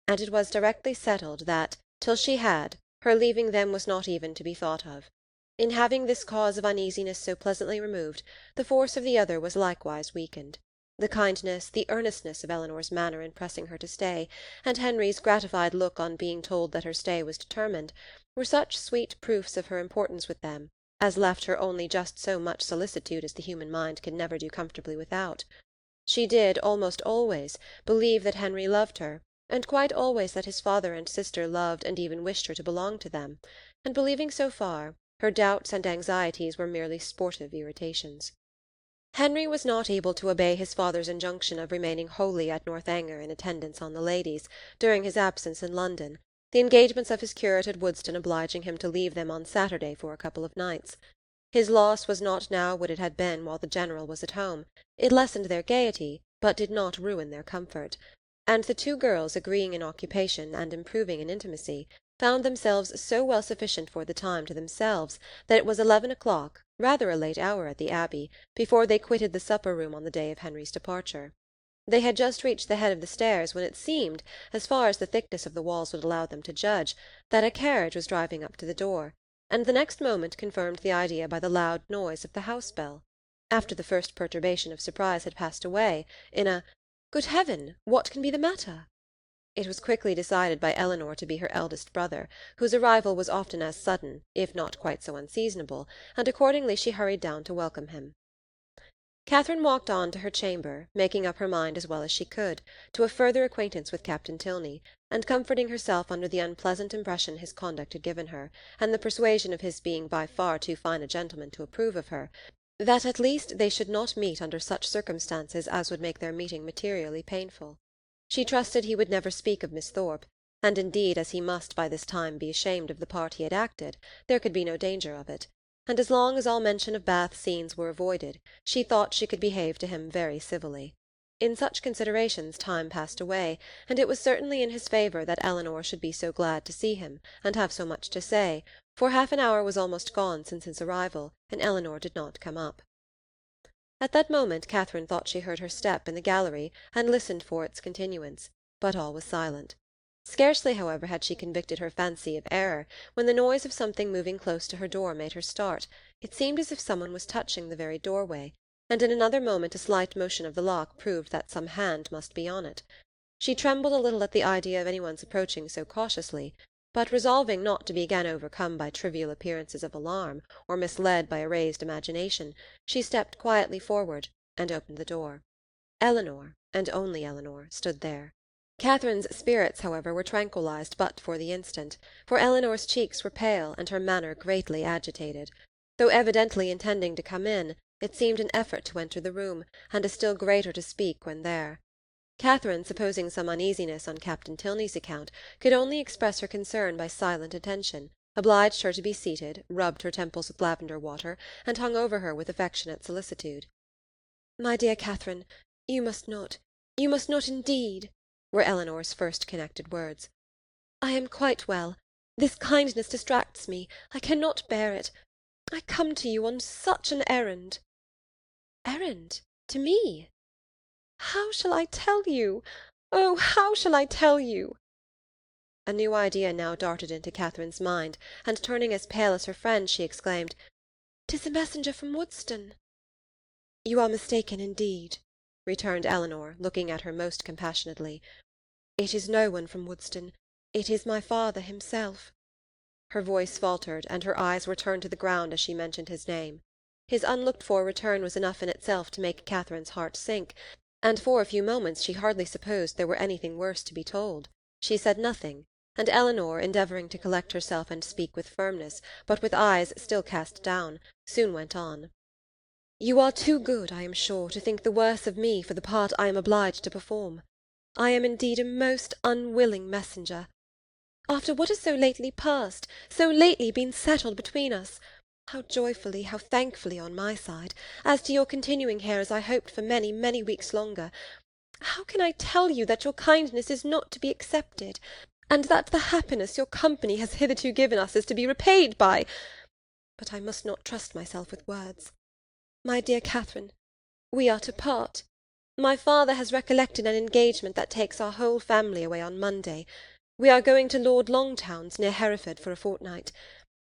And it was directly settled that, till she had, her leaving them was not even to be thought of. In having this cause of uneasiness so pleasantly removed, the force of the other was likewise weakened. The kindness, the earnestness of Eleanor's manner in pressing her to stay, and Henry's gratified look on being told that her stay was determined, were such sweet proofs of her importance with them, as left her only just so much solicitude as the human mind can never do comfortably without. She did, almost always, believe that Henry loved her, and quite always that his father and sister loved and even wished her to belong to them, and believing so far, her doubts and anxieties were merely sportive irritations. Henry was not able to obey his father's injunction of remaining wholly at Northanger in attendance on the ladies, during his absence in London, the engagements of his curate at Woodstock obliging him to leave them on Saturday for a couple of nights. His loss was not now what it had been while the General was at home. It lessened their gaiety, but did not ruin their comfort, and the two girls, agreeing in occupation and improving in intimacy, found themselves so well sufficient for the time to themselves that it was 11 o'clock, rather a late hour at the Abbey, before they quitted the supper-room on the day of Henry's departure. They had just reached the head of the stairs when it seemed, as far as the thickness of the walls would allow them to judge, that a carriage was driving up to the door, and the next moment confirmed the idea by the loud noise of the house-bell. After the first perturbation of surprise had passed away, in a "Good heaven! What can be the matter?" It was quickly decided by Eleanor to be her eldest brother, whose arrival was often as sudden, if not quite so unseasonable, and accordingly she hurried down to welcome him. Catherine walked on to her chamber, making up her mind as well as she could to a further acquaintance with Captain Tilney, and comforting herself under the unpleasant impression his conduct had given her, and the persuasion of his being by far too fine a gentleman to approve of her, that at least they should not meet under such circumstances as would make their meeting materially painful. She trusted he would never speak of Miss Thorpe, and indeed, as he must by this time be ashamed of the part he had acted, there could be no danger of it, and as long as all mention of Bath scenes were avoided, she thought she could behave to him very civilly. In such considerations time passed away, and it was certainly in his favour that Eleanor should be so glad to see him, and have so much to say, for half an hour was almost gone since his arrival, and Eleanor did not come up. At that moment Catherine thought she heard her step in the gallery, and listened for its continuance, but all was silent. Scarcely, however, had she convicted her fancy of error, when the noise of something moving close to her door made her start. It seemed as if someone was touching the very doorway, and in another moment a slight motion of the lock proved that some hand must be on it. She trembled a little at the idea of anyone's approaching so cautiously, but resolving not to be again overcome by trivial appearances of alarm, or misled by a raised imagination, she stepped quietly forward, and opened the door. Eleanor, and only Eleanor, stood there. Catherine's spirits, however, were tranquillized but for the instant, for Eleanor's cheeks were pale, and her manner greatly agitated. Though evidently intending to come in, it seemed an effort to enter the room, and a still greater to speak when there. Catherine, supposing some uneasiness on Captain Tilney's account, could only express her concern by silent attention, obliged her to be seated, rubbed her temples with lavender water, and hung over her with affectionate solicitude. "My dear Catherine, you must not indeed," were Eleanor's first connected words. "I am quite well. This kindness distracts me. I cannot bear it. I come to you on such an errand." "Errand? To me?" "How shall I tell you? Oh, how shall I tell you?" A new idea now darted into Catherine's mind, and turning as pale as her friend, she exclaimed, "'Tis a messenger from Woodston." "You are mistaken indeed," returned Eleanor, looking at her most compassionately. "It is no one from Woodston. It is my father himself." Her voice faltered, and her eyes were turned to the ground as she mentioned his name. His unlooked-for return was enough in itself to make Catherine's heart sink, and for a few moments she hardly supposed there were anything worse to be told. She said nothing, and Eleanor, endeavouring to collect herself and speak with firmness, but with eyes still cast down, soon went on. "You are too good, I am sure, to think the worse of me for the part I am obliged to perform. I am indeed a most unwilling messenger. After what has so lately passed, so lately been settled between us, how joyfully, how thankfully on my side, as to your continuing here as I hoped for many, many weeks longer, how can I tell you that your kindness is not to be accepted, and that the happiness your company has hitherto given us is to be repaid by— But I must not trust myself with words. My dear Catherine, we are to part. My father has recollected an engagement that takes our whole family away on Monday. We are going to Lord Longtown's, near Hereford, for a fortnight.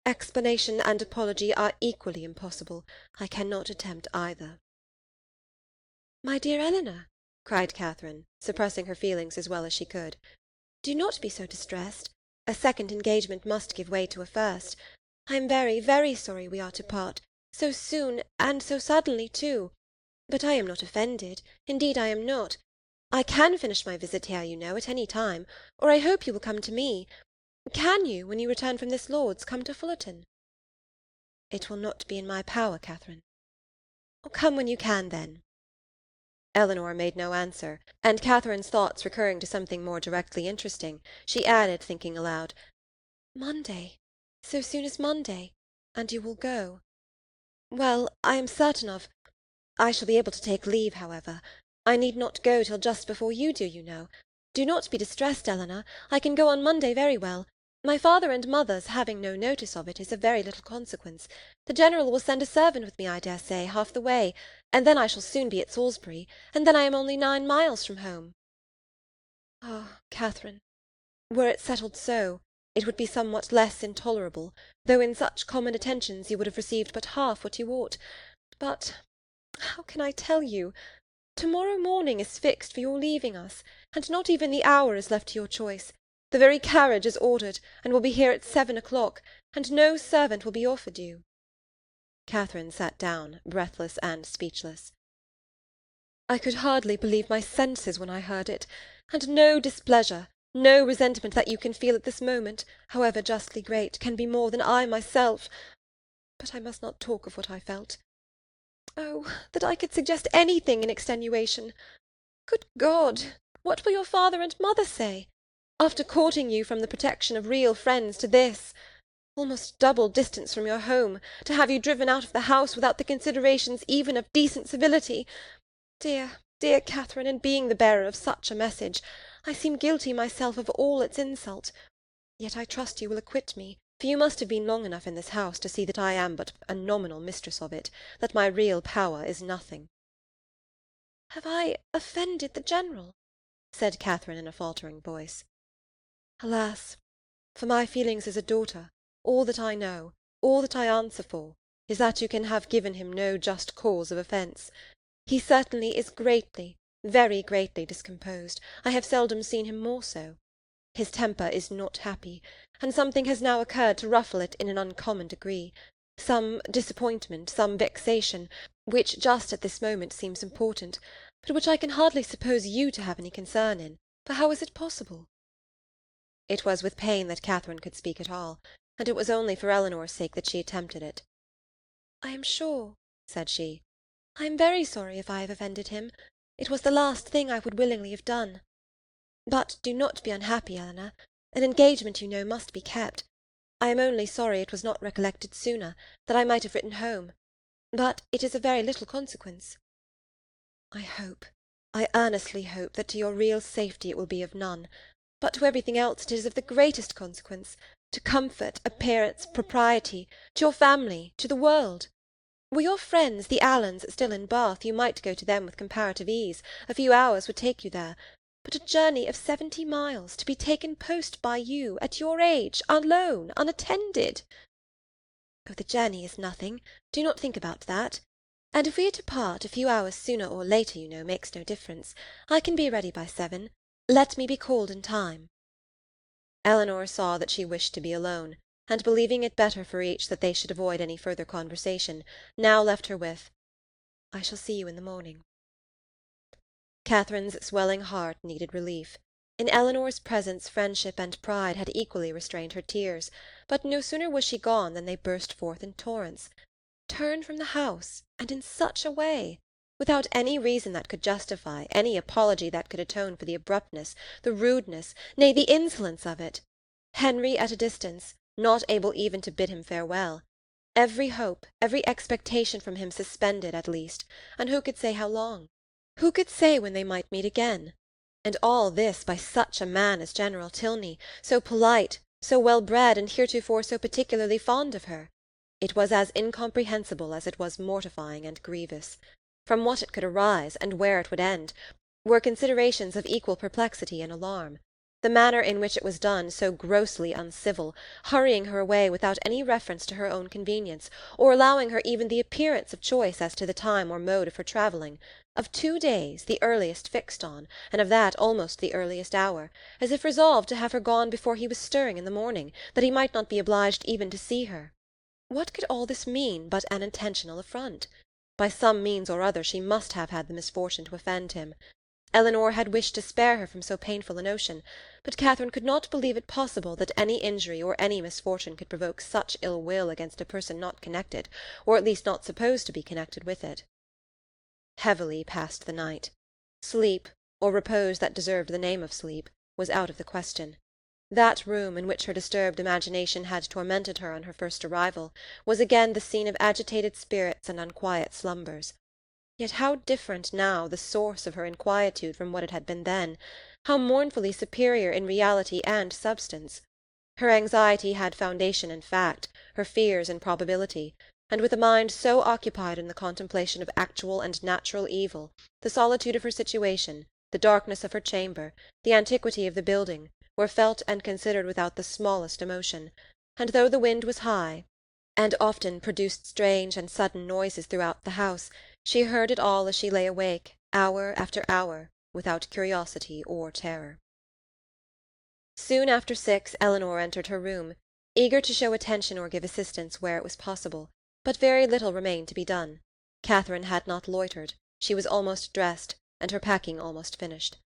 Explanation and apology are equally impossible. I cannot attempt either." "My dear Eleanor," cried Catherine, suppressing her feelings as well as she could, "do not be so distressed. A second engagement must give way to a first. I am very, very sorry we are to part, so soon, and so suddenly too. But I am not offended, indeed I am not. I can finish my visit here, you know, at any time, or I hope you will come to me. Can you, when you return from this lord's, come to Fullerton?" "It will not be in my power, Catherine." "Come when you can, then." Eleanor made no answer, and Catherine's thoughts recurring to something more directly interesting, she added, thinking aloud, "Monday, so soon as Monday, and you will go. Well, I am certain I shall be able to take leave, however. I need not go till just before you do, you know. Do not be distressed, Eleanor. I can go on Monday very well. My father and mother's having no notice of it is of very little consequence. The General will send a servant with me, I dare say, half the way, and then I shall soon be at Salisbury, and then I am only 9 miles from home." "Ah, Catherine, were it settled so, It would be somewhat less intolerable, though in such common attentions you would have received but half what you ought. But how can I tell you? To-morrow morning is fixed for your leaving us, and not even the hour is left to your choice. The very carriage is ordered, and will be here at 7 o'clock, and no servant will be offered you. Catherine sat down, breathless and speechless. I could hardly believe my senses when I heard it, and no displeasure, no resentment that you can feel at this moment, however justly great, can be more than I myself. But I must not talk of what I felt. Oh, that I could suggest anything in extenuation! Good God! What will your father and mother say? After courting you from the protection of real friends to this, almost double distance from your home, to have you driven out of the house without the considerations even of decent civility. Dear, dear Catherine, in being the bearer of such a message, I seem guilty myself of all its insult. Yet I trust you will acquit me, for you must have been long enough in this house to see that I am but a nominal mistress of it, that my real power is nothing. Have I offended the General? said Catherine in a faltering voice. Alas! For my feelings as a daughter, all that I know, all that I answer for, is that you can have given him no just cause of offence. He certainly is greatly, very greatly discomposed. I have seldom seen him more so. His temper is not happy, and something has now occurred to ruffle it in an uncommon degree. Some disappointment, some vexation, which just at this moment seems important, but which I can hardly suppose you to have any concern in, for how is it possible? It was with pain that Catherine could speak at all, and it was only for Eleanor's sake that she attempted it. I am sure, said she, I am very sorry if I have offended him. It was the last thing I would willingly have done. But do not be unhappy, Eleanor. An engagement, you know, must be kept. I am only sorry it was not recollected sooner, that I might have written home. But it is of very little consequence. I earnestly hope that to your real safety it will be of none, but to everything else it is of the greatest consequence, to comfort, appearance, propriety, to your family, to the world. Were your friends, the Allans, still in Bath, you might go to them with comparative ease. A few hours would take you there. But a journey of 70 miles, to be taken post by you, at your age, alone, unattended! Oh, the journey is nothing. Do not think about that. And if we are to part, a few hours sooner or later, you know, makes no difference. I can be ready by 7. Let me be called in time. Eleanor saw that she wished to be alone, and believing it better for each that they should avoid any further conversation, now left her with, "I shall see you in the morning." Catherine's swelling heart needed relief. In Eleanor's presence friendship and pride had equally restrained her tears, but no sooner was she gone than they burst forth in torrents. Turn from the house, and in such a way! Without any reason that could justify, any apology that could atone for the abruptness, the rudeness, nay, the insolence of it. Henry at a distance, not able even to bid him farewell. Every hope, every expectation from him suspended at least, and who could say how long? Who could say when they might meet again? And all this by such a man as General Tilney, so polite, so well-bred, and heretofore so particularly fond of her. It was as incomprehensible as it was mortifying and grievous. From what it could arise, and where it would end, were considerations of equal perplexity and alarm. The manner in which it was done, so grossly uncivil, hurrying her away without any reference to her own convenience, or allowing her even the appearance of choice as to the time or mode of her travelling, of 2 days, the earliest fixed on, and of that almost the earliest hour, as if resolved to have her gone before he was stirring in the morning, that he might not be obliged even to see her. What could all this mean but an intentional affront? By some means or other she must have had the misfortune to offend him. Eleanor had wished to spare her from so painful a notion, but Catherine could not believe it possible that any injury or any misfortune could provoke such ill will against a person not connected, or at least not supposed to be connected with it. Heavily passed the night. Sleep, or repose that deserved the name of sleep, was out of the question. That room, in which her disturbed imagination had tormented her on her first arrival, was again the scene of agitated spirits and unquiet slumbers. Yet how different now the source of her inquietude from what it had been then, how mournfully superior in reality and substance! Her anxiety had foundation in fact, her fears in probability, and with a mind so occupied in the contemplation of actual and natural evil, the solitude of her situation, the darkness of her chamber, the antiquity of the building, were felt and considered without the smallest emotion, and though the wind was high, and often produced strange and sudden noises throughout the house, she heard it all as she lay awake, hour after hour, without curiosity or terror. Soon after 6 Eleanor entered her room, eager to show attention or give assistance where it was possible, but very little remained to be done. Catherine had not loitered, she was almost dressed, and her packing almost finished.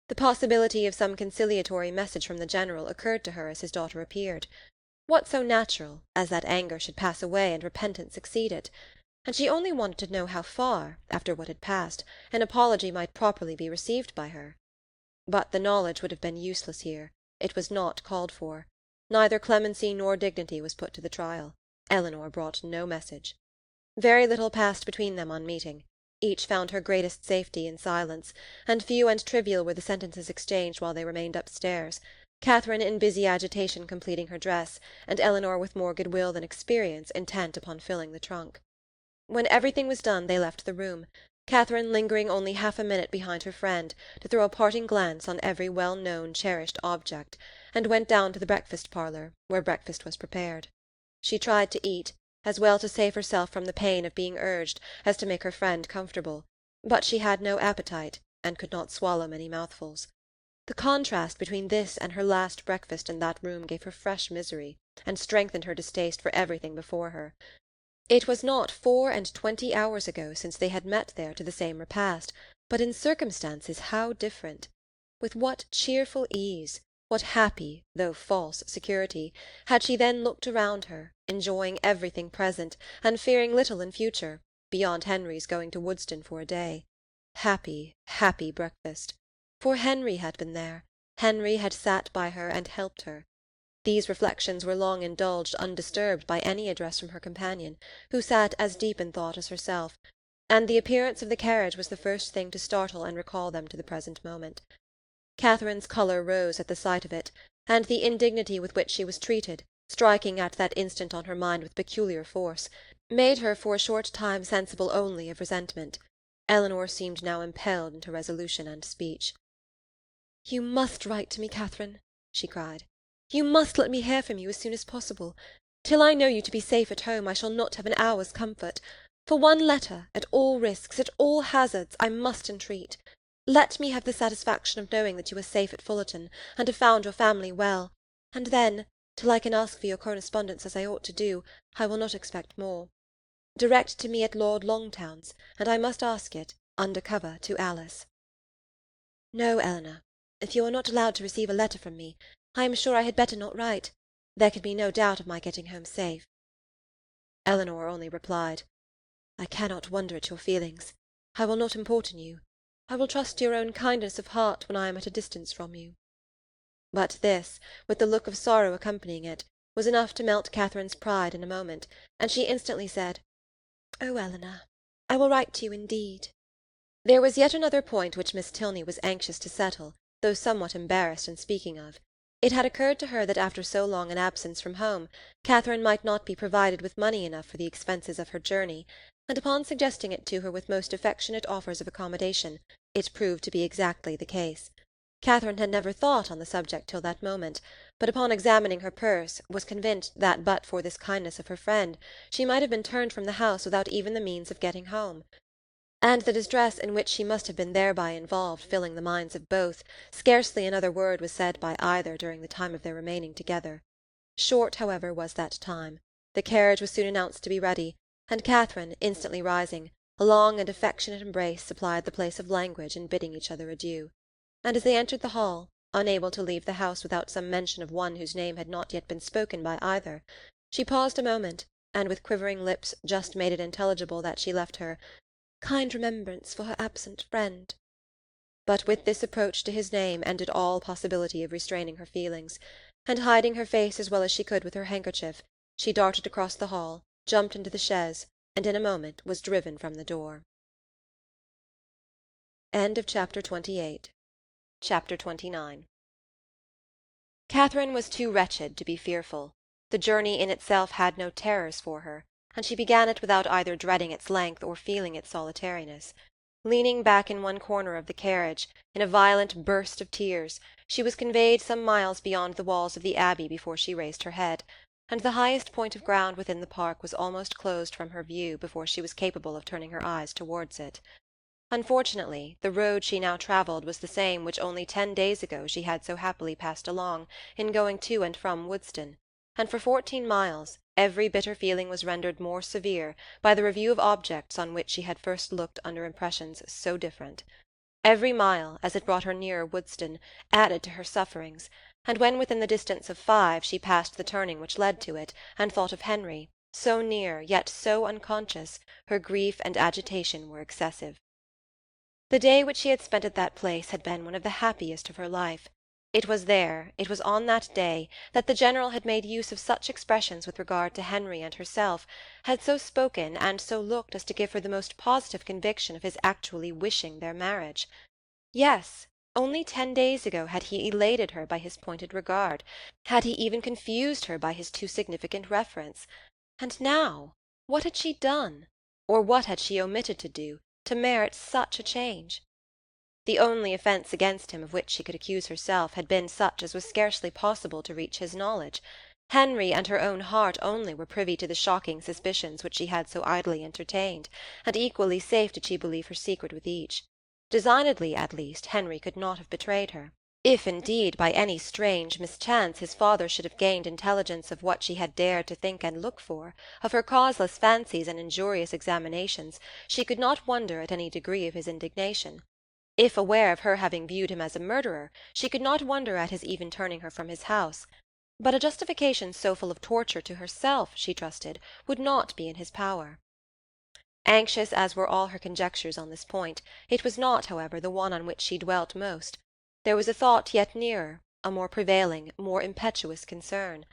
The possibility of some conciliatory message from the General occurred to her as his daughter appeared. What so natural as that anger should pass away and repentance succeed it? And she only wanted to know how far, after what had passed, an apology might properly be received by her. But the knowledge would have been useless here. It was not called for. Neither clemency nor dignity was put to the trial. Eleanor brought no message. Very little passed between them on meeting. Each found her greatest safety in silence, and few and trivial were the sentences exchanged while they remained upstairs, Catherine in busy agitation completing her dress, and Eleanor with more goodwill than experience intent upon filling the trunk. When everything was done they left the room, Catherine lingering only half a minute behind her friend to throw a parting glance on every well-known, cherished object, and went down to the breakfast-parlour, where breakfast was prepared. She tried to eat, as well to save herself from the pain of being urged as to make her friend comfortable, but she had no appetite, and could not swallow many mouthfuls. The contrast between this and her last breakfast in that room gave her fresh misery, and strengthened her distaste for everything before her. It was not 24 hours ago since they had met there to the same repast, but in circumstances how different! With what cheerful ease, what happy, though false, security, had she then looked around her, enjoying everything present, and fearing little in future, beyond Henry's going to Woodston for a day. Happy, happy breakfast! For Henry had been there. Henry had sat by her and helped her. These reflections were long indulged undisturbed by any address from her companion, who sat as deep in thought as herself, and the appearance of the carriage was the first thing to startle and recall them to the present moment. Catherine's colour rose at the sight of it, and the indignity with which she was treated, striking at that instant on her mind with peculiar force, made her for a short time sensible only of resentment. Eleanor seemed now impelled into resolution and speech. "You must write to me, Catherine," she cried. "You must let me hear from you as soon as possible. Till I know you to be safe at home I shall not have an hour's comfort. For one letter, at all risks, at all hazards, I must entreat. Let me have the satisfaction of knowing that you are safe at Fullerton, and have found your family well, and then, till I can ask for your correspondence as I ought to do, I will not expect more. Direct to me at Lord Longtown's, and I must ask it, under cover, to Alice." "No, Eleanor, if you are not allowed to receive a letter from me, I am sure I had better not write. There can be no doubt of my getting home safe." Eleanor only replied, "I cannot wonder at your feelings. I will not importune you. I will trust to your own kindness of heart when I am at a distance from you." But this, with the look of sorrow accompanying it, was enough to melt Catherine's pride in a moment, and she instantly said, "Oh, Eleanor, I will write to you indeed." There was yet another point which Miss Tilney was anxious to settle, though somewhat embarrassed in speaking of. It had occurred to her that after so long an absence from home, Catherine might not be provided with money enough for the expenses of her journey, and upon suggesting it to her with most affectionate offers of accommodation, it proved to be exactly the case. Catherine had never thought on the subject till that moment, but upon examining her purse was convinced that but for this kindness of her friend she might have been turned from the house without even the means of getting home. And the distress in which she must have been thereby involved filling the minds of both, scarcely another word was said by either during the time of their remaining together. Short, however, was that time. The carriage was soon announced to be ready, and Catherine, instantly rising, a long and affectionate embrace supplied the place of language in bidding each other adieu. And as they entered the hall, unable to leave the house without some mention of one whose name had not yet been spoken by either, she paused a moment, and with quivering lips just made it intelligible that she left her kind remembrance for her absent friend. But with this approach to his name ended all possibility of restraining her feelings, and hiding her face as well as she could with her handkerchief, she darted across the hall, jumped into the chaise, and in a moment was driven from the door. Chapter 28. Chapter 29. Catherine was too wretched to be fearful. The journey in itself had no terrors for her, and she began it without either dreading its length or feeling its solitariness. Leaning back in one corner of the carriage, in a violent burst of tears, she was conveyed some miles beyond the walls of the Abbey before she raised her head, and the highest point of ground within the park was almost closed from her view before she was capable of turning her eyes towards it. Unfortunately, the road she now travelled was the same which only 10 days ago she had so happily passed along in going to and from Woodston, and for 14 miles every bitter feeling was rendered more severe by the review of objects on which she had first looked under impressions so different. Every mile, as it brought her nearer Woodston, added to her sufferings, and when within the distance of 5 she passed the turning which led to it, and thought of Henry, so near, yet so unconscious, her grief and agitation were excessive. The day which she had spent at that place had been one of the happiest of her life. It was on that day, that the General had made use of such expressions with regard to Henry and herself, had so spoken and so looked as to give her the most positive conviction of his actually wishing their marriage. Yes, only 10 days ago had he elated her by his pointed regard, had he even confused her by his too significant reference. And now, what had she done, or what had she omitted to do, to merit such a change? The only offence against him of which she could accuse herself had been such as was scarcely possible to reach his knowledge. Henry and her own heart only were privy to the shocking suspicions which she had so idly entertained, and equally safe did she believe her secret with each. Designedly, at least, Henry could not have betrayed her. If, indeed, by any strange mischance his father should have gained intelligence of what she had dared to think and look for, of her causeless fancies and injurious examinations, she could not wonder at any degree of his indignation. If aware of her having viewed him as a murderer, she could not wonder at his even turning her from his house. But a justification so full of torture to herself, she trusted, would not be in his power. Anxious as were all her conjectures on this point, it was not, however, the one on which she dwelt most. There was a thought yet nearer, a more prevailing, more impetuous concern.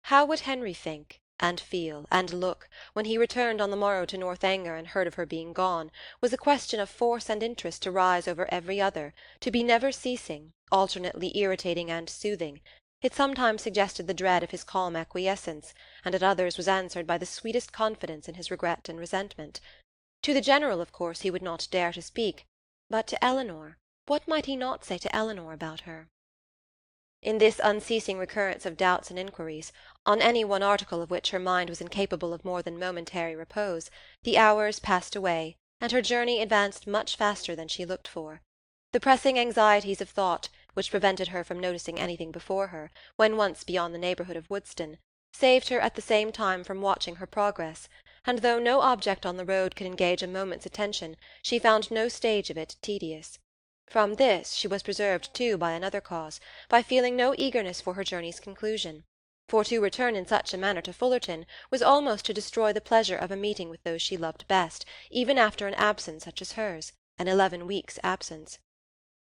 How would Henry think, and feel, and look, when he returned on the morrow to Northanger and heard of her being gone, was a question of force and interest to rise over every other, to be never ceasing, alternately irritating and soothing. It sometimes suggested the dread of his calm acquiescence, and at others was answered by the sweetest confidence in his regret and resentment. To the General, of course, he would not dare to speak, but to Eleanor, what might he not say to Eleanor about her? In this unceasing recurrence of doubts and inquiries, on any one article of which her mind was incapable of more than momentary repose, the hours passed away, and her journey advanced much faster than she looked for. The pressing anxieties of thought, which prevented her from noticing anything before her, when once beyond the neighbourhood of Woodston, saved her at the same time from watching her progress, and though no object on the road could engage a moment's attention, she found no stage of it tedious. From this she was preserved too by another cause, by feeling no eagerness for her journey's conclusion, for to return in such a manner to Fullerton was almost to destroy the pleasure of a meeting with those she loved best, even after an absence such as hers, an 11 weeks' absence.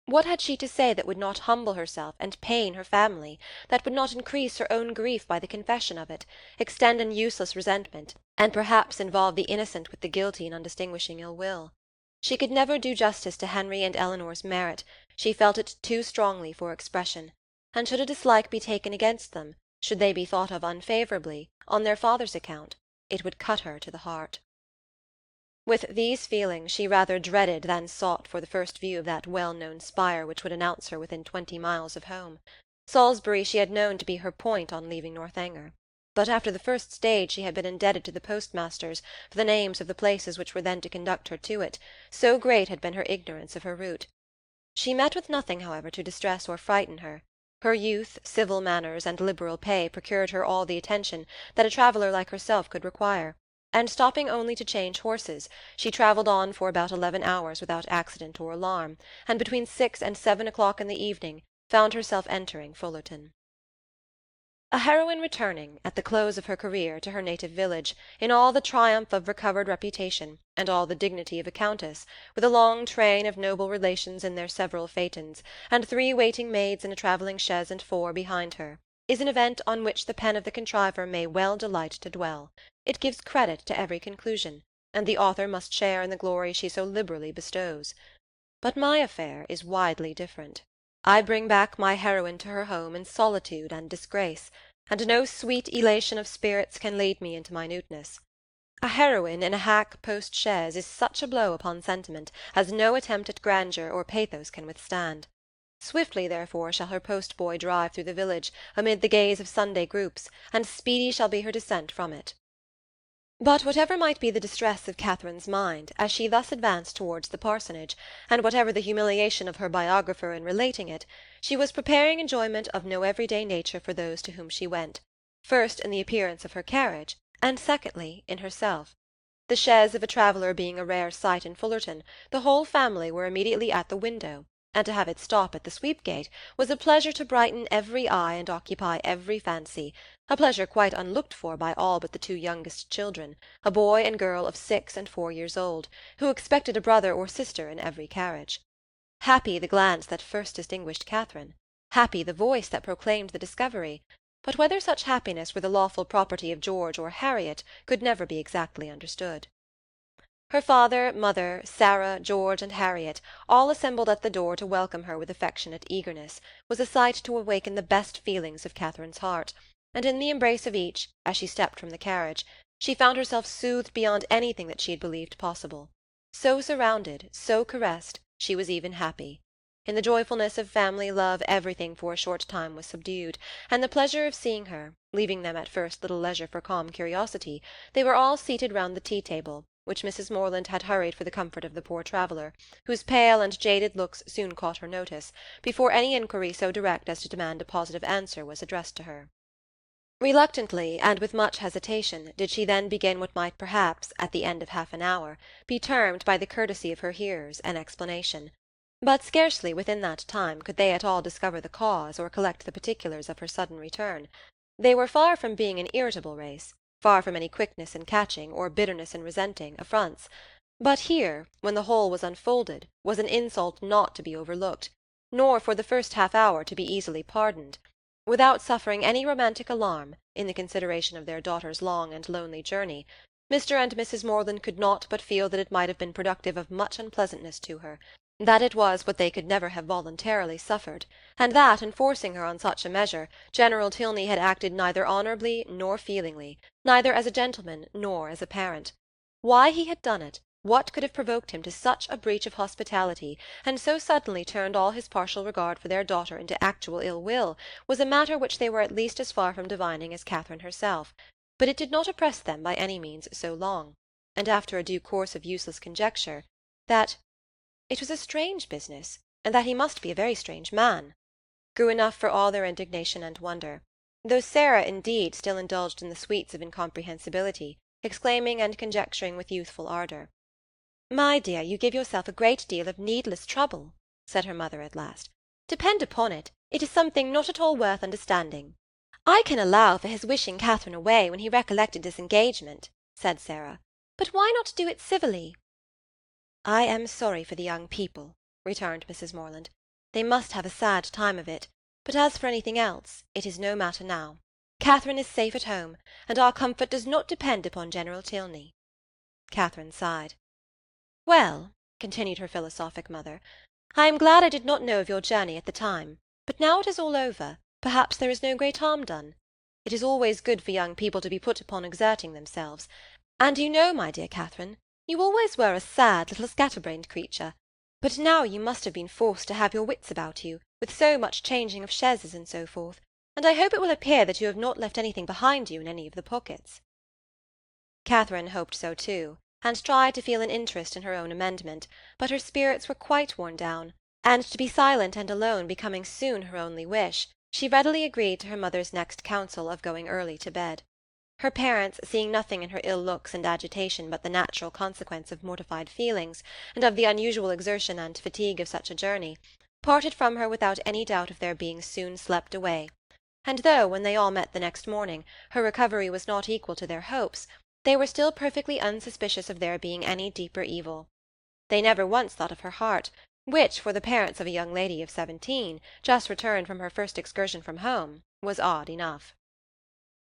What had she to say that would not humble herself and pain her family, that would not increase her own grief by the confession of it, extend an useless resentment, and perhaps involve the innocent with the guilty in undistinguishing ill-will? She could never do justice to Henry and Eleanor's merit, she felt it too strongly for expression, and should a dislike be taken against them, should they be thought of unfavourably, on their father's account, it would cut her to the heart. With these feelings she rather dreaded than sought for the first view of that well-known spire which would announce her within 20 miles of home. Salisbury she had known to be her point on leaving Northanger. But after the first stage she had been indebted to the postmasters for the names of the places which were then to conduct her to it, so great had been her ignorance of her route. She met with nothing, however, to distress or frighten her. Her youth, civil manners, and liberal pay procured her all the attention that a traveller like herself could require, and stopping only to change horses, she travelled on for about 11 hours without accident or alarm, and between 6 and 7 o'clock in the evening found herself entering Fullerton. A heroine returning, at the close of her career, to her native village, in all the triumph of recovered reputation, and all the dignity of a countess, with a long train of noble relations in their several phaetons, and 3 waiting maids in a travelling chaise and 4 behind her, is an event on which the pen of the contriver may well delight to dwell. It gives credit to every conclusion, and the author must share in the glory she so liberally bestows. But my affair is widely different. I bring back my heroine to her home in solitude and disgrace, and no sweet elation of spirits can lead me into minuteness. A heroine in a hack post-chaise is such a blow upon sentiment as no attempt at grandeur or pathos can withstand. Swiftly, therefore, shall her post-boy drive through the village amid the gaze of Sunday groups, and speedy shall be her descent from it. But whatever might be the distress of Catherine's mind, as she thus advanced towards the parsonage, and whatever the humiliation of her biographer in relating it, she was preparing enjoyment of no everyday nature for those to whom she went, first in the appearance of her carriage, and secondly in herself. The chaise of a traveller being a rare sight in Fullerton, the whole family were immediately at the window, and to have it stop at the sweep-gate was a pleasure to brighten every eye and occupy every fancy, a pleasure quite unlooked for by all but the two youngest children, a boy and girl of 6 and 4 years old, who expected a brother or sister in every carriage. Happy the glance that first distinguished Catherine, happy the voice that proclaimed the discovery, but whether such happiness were the lawful property of George or Harriet could never be exactly understood. Her father, mother, Sarah, George, and Harriet, all assembled at the door to welcome her with affectionate eagerness, was a sight to awaken the best feelings of Catherine's heart, and in the embrace of each, as she stepped from the carriage, she found herself soothed beyond anything that she had believed possible. So surrounded, so caressed, she was even happy. In the joyfulness of family love everything for a short time was subdued, and the pleasure of seeing her, leaving them at first little leisure for calm curiosity, they were all seated round the tea-table, which Mrs. Morland had hurried for the comfort of the poor traveller, whose pale and jaded looks soon caught her notice, before any inquiry so direct as to demand a positive answer was addressed to her. Reluctantly, and with much hesitation, did she then begin what might perhaps, at the end of half an hour, be termed by the courtesy of her hearers an explanation. But scarcely within that time could they at all discover the cause or collect the particulars of her sudden return. They were far from being an irritable race, far from any quickness in catching, or bitterness in resenting, affronts. But here, when the whole was unfolded, was an insult not to be overlooked, nor for the first half-hour to be easily pardoned. Without suffering any romantic alarm, in the consideration of their daughter's long and lonely journey, Mr. and Mrs. Morland could not but feel that it might have been productive of much unpleasantness to her, that it was what they could never have voluntarily suffered, and that, in forcing her on such a measure, General Tilney had acted neither honourably nor feelingly, neither as a gentleman nor as a parent. Why he had done it, what could have provoked him to such a breach of hospitality, and so suddenly turned all his partial regard for their daughter into actual ill-will, was a matter which they were at least as far from divining as Catherine herself, but it did not oppress them by any means so long, and after a due course of useless conjecture, that it was a strange business, and that he must be a very strange man, grew enough for all their indignation and wonder, though Sarah, indeed, still indulged in the sweets of incomprehensibility, exclaiming and conjecturing with youthful ardour. "My dear, you give yourself a great deal of needless trouble," said her mother at last. "Depend upon it, it is something not at all worth understanding." "I can allow for his wishing Catherine away when he recollected his engagement," said Sarah, "but why not do it civilly?" "I am sorry for the young people," returned Mrs. Morland. "They must have a sad time of it, but as for anything else, it is no matter now. Catherine is safe at home, and our comfort does not depend upon General Tilney." Catherine sighed. "Well," continued her philosophic mother, "I am glad I did not know of your journey at the time, but now it is all over, perhaps there is no great harm done. It is always good for young people to be put upon exerting themselves, and you know, my dear Catherine, you always were a sad little scatterbrained creature, but now you must have been forced to have your wits about you, with so much changing of chaises and so forth, and I hope it will appear that you have not left anything behind you in any of the pockets." Catherine hoped so too, and tried to feel an interest in her own amendment, but her spirits were quite worn down, and to be silent and alone becoming soon her only wish, she readily agreed to her mother's next counsel of going early to bed. Her parents, seeing nothing in her ill looks and agitation but the natural consequence of mortified feelings, and of the unusual exertion and fatigue of such a journey, parted from her without any doubt of their being soon slept away, and though, when they all met the next morning, her recovery was not equal to their hopes, they were still perfectly unsuspicious of there being any deeper evil. They never once thought of her heart, which, for the parents of a young lady of 17, just returned from her first excursion from home, was odd enough.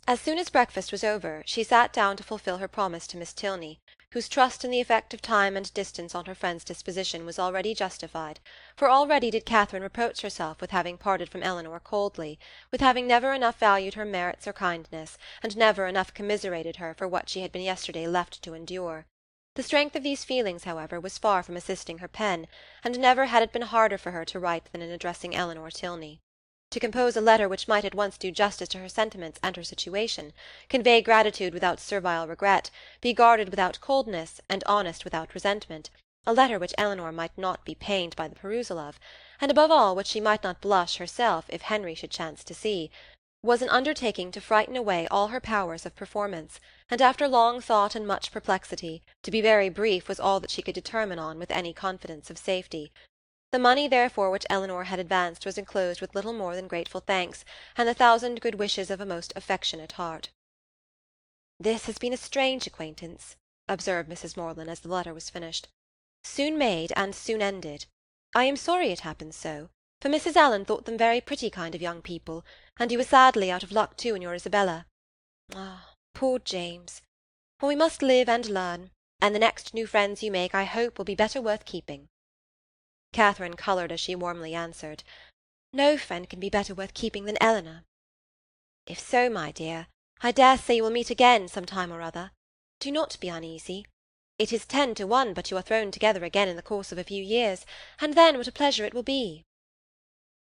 As soon as breakfast was over, she sat down to fulfil her promise to Miss Tilney, whose trust in the effect of time and distance on her friend's disposition was already justified, for already did Catherine reproach herself with having parted from Eleanor coldly, with having never enough valued her merits or kindness, and never enough commiserated her for what she had been yesterday left to endure. The strength of these feelings, however, was far from assisting her pen, and never had it been harder for her to write than in addressing Eleanor Tilney. To compose a letter which might at once do justice to her sentiments and her situation, convey gratitude without servile regret, be guarded without coldness, and honest without resentment, a letter which Eleanor might not be pained by the perusal of, and above all which she might not blush herself if Henry should chance to see, was an undertaking to frighten away all her powers of performance, and after long thought and much perplexity, to be very brief was all that she could determine on with any confidence of safety. The money, therefore, which Eleanor had advanced was enclosed with little more than grateful thanks, and the thousand good wishes of a most affectionate heart. "This has been a strange acquaintance," observed Mrs. Morland as the letter was finished. "Soon made and soon ended. I am sorry it happened so, for Mrs. Allen thought them very pretty kind of young people, and you were sadly out of luck too in your Isabella. Ah, poor James! Well, we must live and learn, and the next new friends you make I hope will be better worth keeping." Catherine coloured as she warmly answered, "No friend can be better worth keeping than Eleanor." "If so, my dear, I dare say you will meet again some time or other. Do not be uneasy. It is 10 to 1 but you are thrown together again in the course of a few years, and then what a pleasure it will be."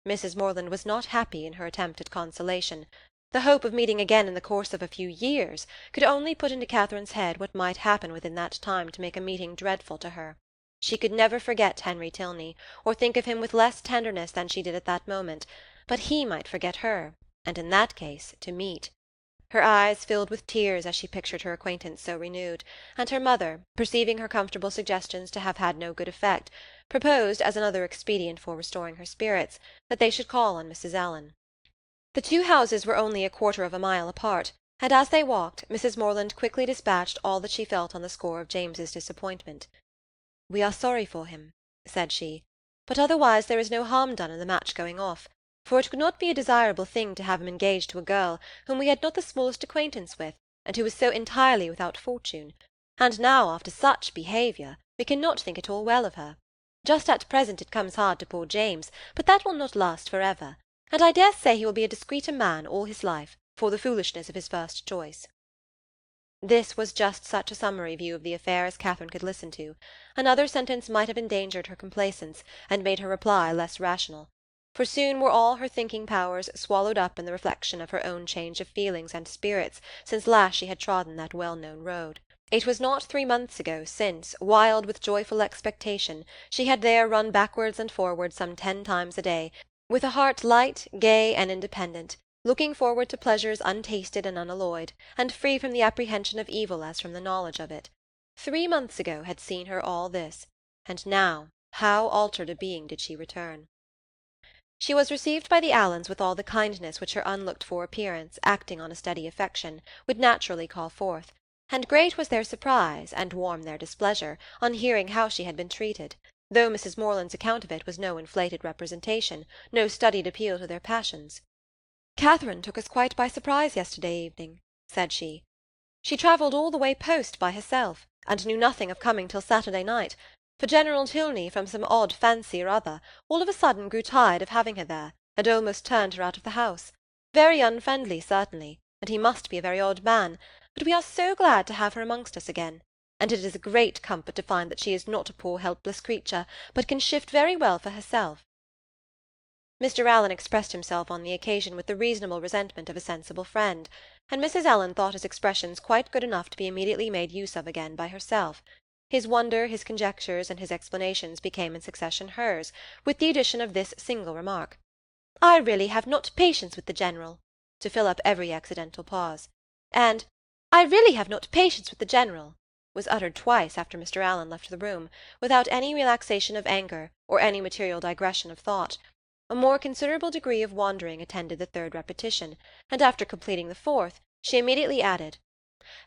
Mrs. Morland was not happy in her attempt at consolation. The hope of meeting again in the course of a few years could only put into Catherine's head what might happen within that time to make a meeting dreadful to her. She could never forget Henry Tilney, or think of him with less tenderness than she did at that moment, but he might forget her, and in that case to meet. Her eyes filled with tears as she pictured her acquaintance so renewed, and her mother, perceiving her comfortable suggestions to have had no good effect, proposed, as another expedient for restoring her spirits, that they should call on Mrs. Allen. The two houses were only 1/4 of a mile apart, and as they walked, Mrs. Morland quickly dispatched all that she felt on the score of James's disappointment. "We are sorry for him," said she, "but otherwise there is no harm done in the match going off, for it could not be a desirable thing to have him engaged to a girl whom we had not the smallest acquaintance with, and who was so entirely without fortune. And now, after such behaviour, we cannot think at all well of her. Just at present it comes hard to poor James, but that will not last for ever, and I dare say he will be a discreeter man all his life, for the foolishness of his first choice." This was just such a summary view of the affair as Catherine could listen to. Another sentence might have endangered her complacence, and made her reply less rational. For soon were all her thinking powers swallowed up in the reflection of her own change of feelings and spirits since last she had trodden that well-known road. It was not 3 months ago since, wild with joyful expectation, she had there run backwards and forwards some 10 times a day, with a heart light, gay, and independent, looking forward to pleasures untasted and unalloyed, and free from the apprehension of evil as from the knowledge of it. 3 months ago had seen her all this, and now how altered a being did she return! She was received by the Allens with all the kindness which her unlooked-for appearance, acting on a steady affection, would naturally call forth, and great was their surprise, and warm their displeasure, on hearing how she had been treated, though Mrs. Morland's account of it was no inflated representation, no studied appeal to their passions. "Catherine took us quite by surprise yesterday evening," said she. "She travelled all the way post by herself, and knew nothing of coming till Saturday night, for General Tilney, from some odd fancy or other, all of a sudden grew tired of having her there, and almost turned her out of the house. Very unfriendly, certainly, and he must be a very odd man, but we are so glad to have her amongst us again, and it is a great comfort to find that she is not a poor helpless creature, but can shift very well for herself." Mr. Allen expressed himself on the occasion with the reasonable resentment of a sensible friend, and Mrs. Allen thought his expressions quite good enough to be immediately made use of again by herself. His wonder, his conjectures, and his explanations became in succession hers, with the addition of this single remark, "I really have not patience with the General," to fill up every accidental pause, and "I really have not patience with the General," was uttered twice after Mr. Allen left the room, without any relaxation of anger, or any material digression of thought. A more considerable degree of wandering attended the third repetition, and after completing the fourth, she immediately added,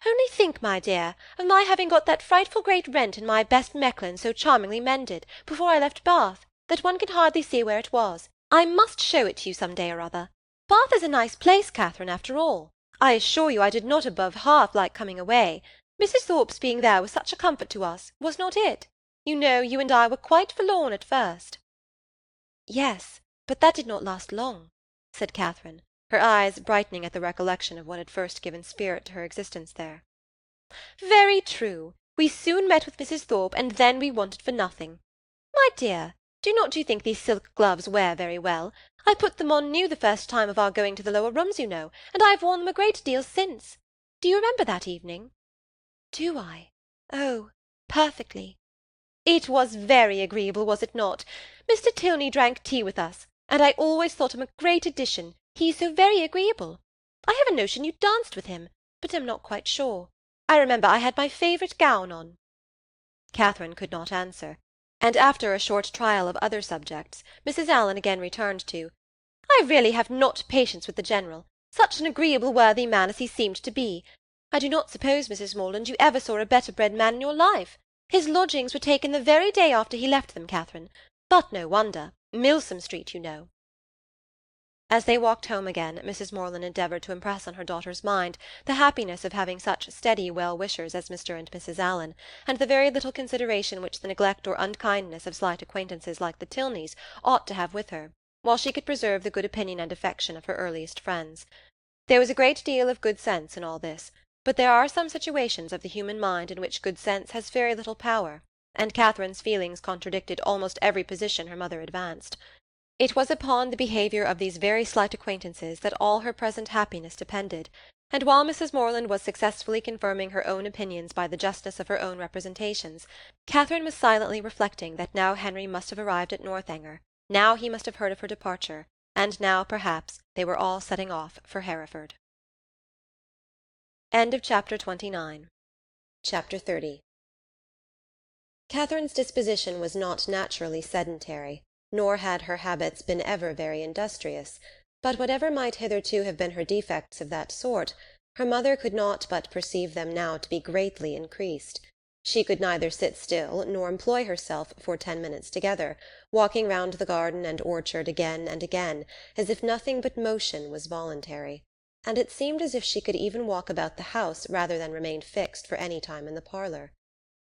"Only think, my dear, of my having got that frightful great rent in my best Mechlin so charmingly mended, before I left Bath, that one can hardly see where it was. I must show it to you some day or other. Bath is a nice place, Catherine, after all. I assure you I did not above half like coming away. Mrs. Thorpe's being there was such a comfort to us, was not it? You know, you and I were quite forlorn at first." "Yes, but that did not last long," said Catherine, her eyes brightening at the recollection of what had first given spirit to her existence there. "Very true. We soon met with Mrs. Thorpe, and then we wanted for nothing. My dear, do not you think these silk gloves wear very well? I put them on new the first time of our going to the lower rooms, you know, and I have worn them a great deal since. Do you remember that evening?" "Do I? Oh, perfectly." "It was very agreeable, was it not? Mr. Tilney drank tea with us, and I always thought him a great addition, he is so very agreeable. I have a notion you danced with him, but am not quite sure. I remember I had my favourite gown on." Catherine could not answer, and after a short trial of other subjects, Mrs. Allen again returned to, "I really have not patience with the General. Such an agreeable worthy man as he seemed to be. I do not suppose, Mrs. Morland, you ever saw a better-bred man in your life. His lodgings were taken the very day after he left them, Catherine. But no wonder. Milsom Street, you know." As they walked home again, Mrs. Morland endeavoured to impress on her daughter's mind the happiness of having such steady well-wishers as Mr. and Mrs. Allen, and the very little consideration which the neglect or unkindness of slight acquaintances like the Tilneys ought to have with her, while she could preserve the good opinion and affection of her earliest friends. There was a great deal of good sense in all this, but there are some situations of the human mind in which good sense has very little power, and Catherine's feelings contradicted almost every position her mother advanced. It was upon the behaviour of these very slight acquaintances that all her present happiness depended, and while Mrs. Morland was successfully confirming her own opinions by the justness of her own representations, Catherine was silently reflecting that now Henry must have arrived at Northanger, now he must have heard of her departure, and now, perhaps, they were all setting off for Hereford. Chapter 30. Catherine's disposition was not naturally sedentary, nor had her habits been ever very industrious, but whatever might hitherto have been her defects of that sort, her mother could not but perceive them now to be greatly increased. She could neither sit still nor employ herself for 10 minutes together, walking round the garden and orchard again and again, as if nothing but motion was voluntary, and it seemed as if she could even walk about the house rather than remain fixed for any time in the parlour.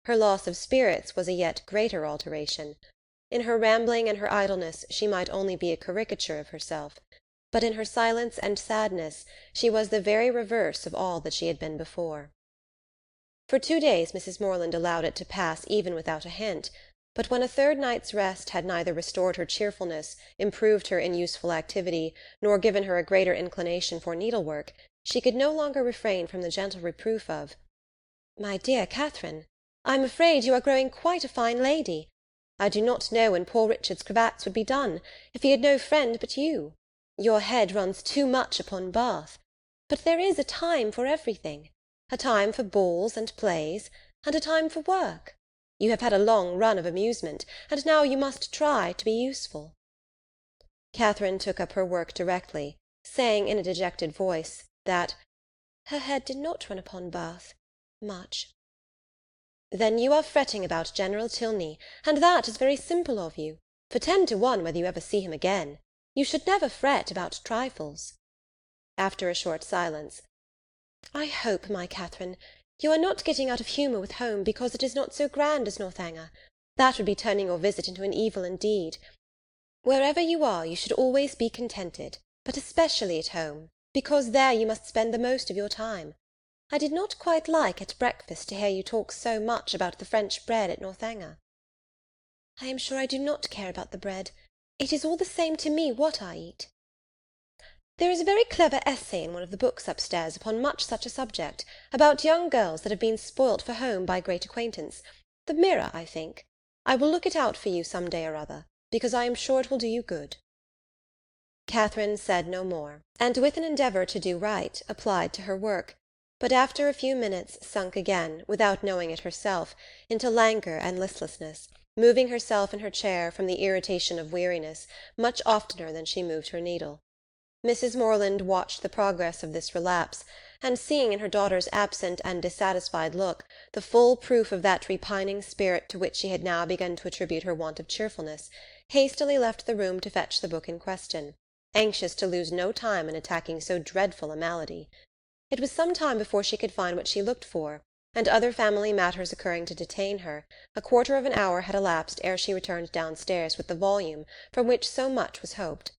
Her loss of spirits was a yet greater alteration. In her rambling and her idleness she might only be a caricature of herself, but in her silence and sadness she was the very reverse of all that she had been before. For 2 days Mrs. Morland allowed it to pass even without a hint, but when a third night's rest had neither restored her cheerfulness, improved her in useful activity, nor given her a greater inclination for needlework, she could no longer refrain from the gentle reproof of, "My dear Catherine, I am afraid you are growing quite a fine lady. I do not know when poor Richard's cravats would be done, if he had no friend but you. Your head runs too much upon Bath. But there is a time for everything, a time for balls and plays, and a time for work. You have had a long run of amusement, and now you must try to be useful." Catherine took up her work directly, saying in a dejected voice that her head did not run upon Bath much. "Then you are fretting about General Tilney, and that is very simple of you, for 10 to 1 whether you ever see him again. You should never fret about trifles." After a short silence, "I hope, my Catherine, you are not getting out of humour with home because it is not so grand as Northanger. That would be turning your visit into an evil indeed. Wherever you are you should always be contented, but especially at home, because there you must spend the most of your time. I did not quite like at breakfast to hear you talk so much about the French bread at Northanger." "I am sure I do not care about the bread. It is all the same to me what I eat." "There is a very clever essay in one of the books upstairs upon much such a subject, about young girls that have been spoilt for home by great acquaintance. The Mirror, I think. I will look it out for you some day or other, because I am sure it will do you good." Catherine said no more, and with an endeavour to do right, applied to her work, but after a few minutes sunk again, without knowing it herself, into languor and listlessness, moving herself in her chair from the irritation of weariness much oftener than she moved her needle. Mrs. Morland watched the progress of this relapse, and seeing in her daughter's absent and dissatisfied look the full proof of that repining spirit to which she had now begun to attribute her want of cheerfulness, hastily left the room to fetch the book in question, anxious to lose no time in attacking so dreadful a malady. It was some time before she could find what she looked for, and other family matters occurring to detain her, a quarter of an hour had elapsed ere she returned downstairs with the volume from which so much was hoped.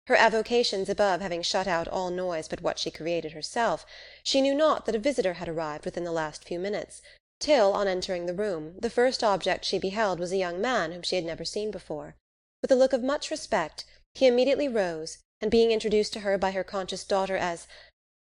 Her avocations above having shut out all noise but what she created herself, she knew not that a visitor had arrived within the last few minutes, till, on entering the room, the first object she beheld was a young man whom she had never seen before. With a look of much respect, he immediately rose, and being introduced to her by her conscious daughter as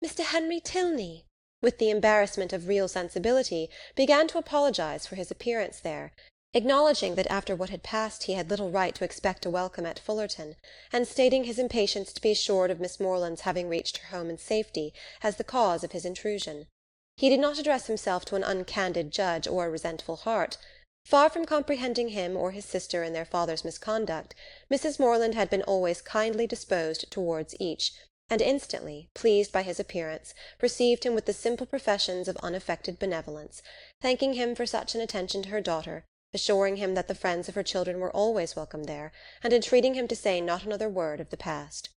"Mr. Henry Tilney," with the embarrassment of real sensibility, began to apologize for his appearance there, acknowledging that after what had passed he had little right to expect a welcome at Fullerton, and stating his impatience to be assured of Miss Morland's having reached her home in safety as the cause of his intrusion. He did not address himself to an uncandid judge or a resentful heart. Far from comprehending him or his sister in their father's misconduct, Mrs. Morland had been always kindly disposed towards each, and instantly, pleased by his appearance, received him with the simple professions of unaffected benevolence, thanking him for such an attention to her daughter, assuring him that the friends of her children were always welcome there, and entreating him to say not another word of the past.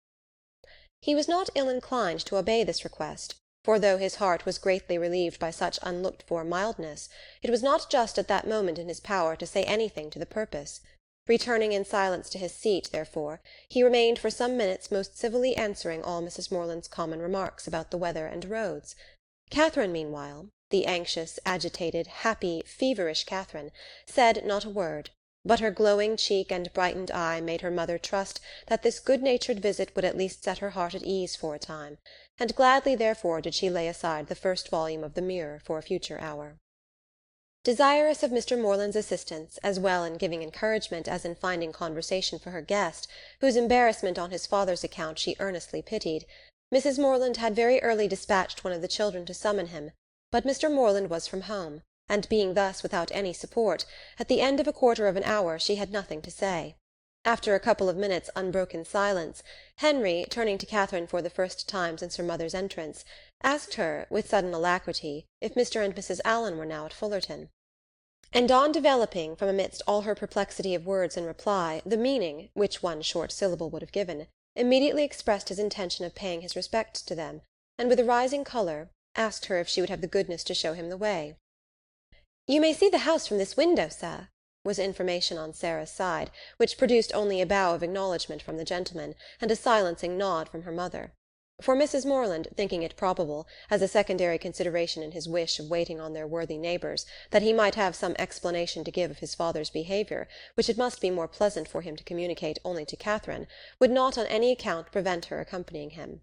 He was not ill-inclined to obey this request, for though his heart was greatly relieved by such unlooked-for mildness, it was not just at that moment in his power to say anything to the purpose. Returning in silence to his seat, therefore, he remained for some minutes most civilly answering all Mrs. Morland's common remarks about the weather and roads. Catherine, meanwhile, the anxious, agitated, happy, feverish Catherine, said not a word, but her glowing cheek and brightened eye made her mother trust that this good-natured visit would at least set her heart at ease for a time, and gladly therefore did she lay aside the first volume of the Mirror for a future hour. Desirous of Mr. Morland's assistance, as well in giving encouragement as in finding conversation for her guest, whose embarrassment on his father's account she earnestly pitied, Mrs. Morland had very early dispatched one of the children to summon him, but Mr. Morland was from home, and being thus without any support, at the end of a quarter of an hour she had nothing to say. After a couple of minutes' unbroken silence, Henry, turning to Catherine for the first time since her mother's entrance, asked her, with sudden alacrity, if Mr. and Mrs. Allen were now at Fullerton. And on developing, from amidst all her perplexity of words in reply, the meaning, which one short syllable would have given, immediately expressed his intention of paying his respects to them, and with a rising colour, asked her if she would have the goodness to show him the way. "You may see the house from this window, sir," was information on Sarah's side, which produced only a bow of acknowledgment from the gentleman, and a silencing nod from her mother. For Mrs. Morland, thinking it probable, as a secondary consideration in his wish of waiting on their worthy neighbours, that he might have some explanation to give of his father's behaviour, which it must be more pleasant for him to communicate only to Catherine, would not on any account prevent her accompanying him.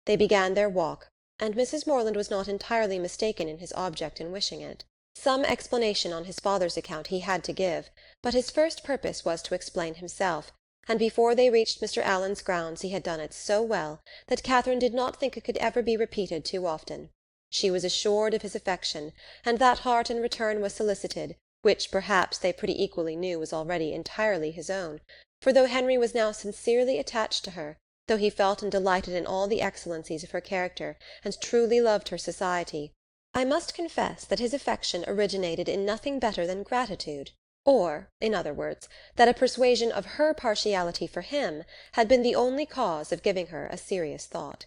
They began their walk, and Mrs. Morland was not entirely mistaken in his object in wishing it. Some explanation on his father's account he had to give, but his first purpose was to explain himself, and before they reached Mr. Allen's grounds he had done it so well that Catherine did not think it could ever be repeated too often. She was assured of his affection, and that heart in return was solicited, which perhaps they pretty equally knew was already entirely his own, for though Henry was now sincerely attached to her, though he felt and delighted in all the excellencies of her character, and truly loved her society, I must confess that his affection originated in nothing better than gratitude, or, in other words, that a persuasion of her partiality for him had been the only cause of giving her a serious thought.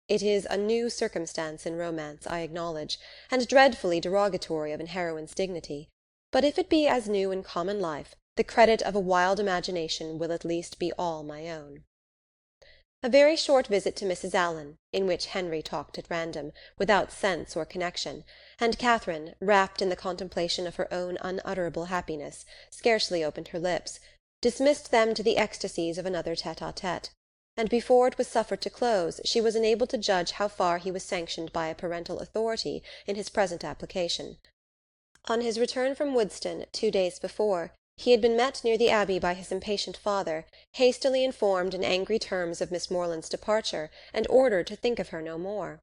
It is a new circumstance in romance, I acknowledge, and dreadfully derogatory of an heroine's dignity, but if it be as new in common life, the credit of a wild imagination will at least be all my own. A very short visit to Mrs. Allen, in which Henry talked at random, without sense or connection, and Catherine, wrapped in the contemplation of her own unutterable happiness, scarcely opened her lips, dismissed them to the ecstasies of another tête-à-tête, and before it was suffered to close she was enabled to judge how far he was sanctioned by a parental authority in his present application. On his return from Woodston, 2 days before, he had been met near the Abbey by his impatient father, hastily informed in angry terms of Miss Morland's departure, and ordered to think of her no more.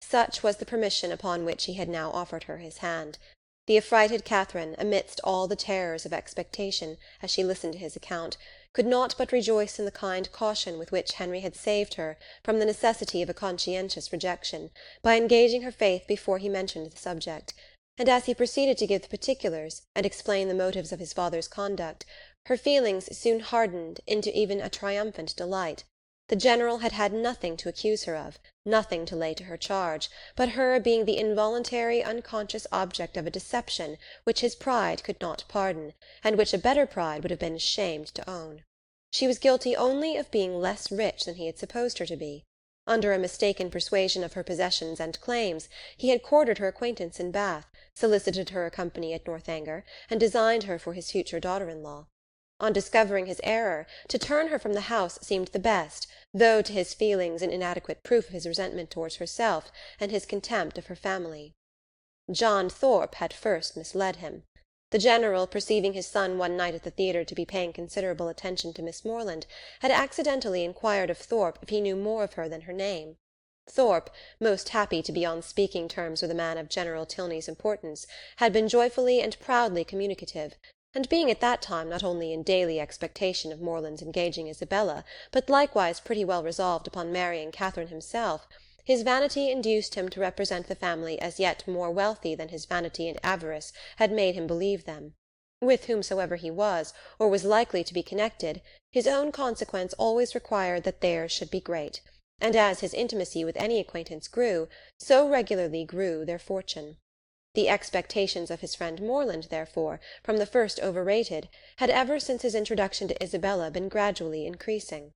Such was the permission upon which he had now offered her his hand. The affrighted Catherine, amidst all the terrors of expectation, as she listened to his account, could not but rejoice in the kind caution with which Henry had saved her from the necessity of a conscientious rejection, by engaging her faith before he mentioned the subject, and as he proceeded to give the particulars, and explain the motives of his father's conduct, her feelings soon hardened into even a triumphant delight, The General had had nothing to accuse her of, nothing to lay to her charge, but her being the involuntary, unconscious object of a deception which his pride could not pardon, and which a better pride would have been ashamed to own. She was guilty only of being less rich than he had supposed her to be. Under a mistaken persuasion of her possessions and claims, he had courted her acquaintance in Bath, solicited her company at Northanger, and designed her for his future daughter-in-law. On discovering his error, to turn her from the house seemed the best, though to his feelings an inadequate proof of his resentment towards herself and his contempt of her family. John Thorpe had first misled him. The General, perceiving his son one night at the theatre to be paying considerable attention to Miss Morland, had accidentally inquired of Thorpe if he knew more of her than her name. Thorpe, most happy to be on speaking terms with a man of General Tilney's importance, had been joyfully and proudly communicative, and being at that time not only in daily expectation of Morland's engaging Isabella, but likewise pretty well resolved upon marrying Catherine himself, his vanity induced him to represent the family as yet more wealthy than his vanity and avarice had made him believe them. With whomsoever he was, or was likely to be connected, his own consequence always required that theirs should be great, and as his intimacy with any acquaintance grew, so regularly grew their fortune. The expectations of his friend Morland, therefore, from the first overrated, had ever since his introduction to Isabella been gradually increasing.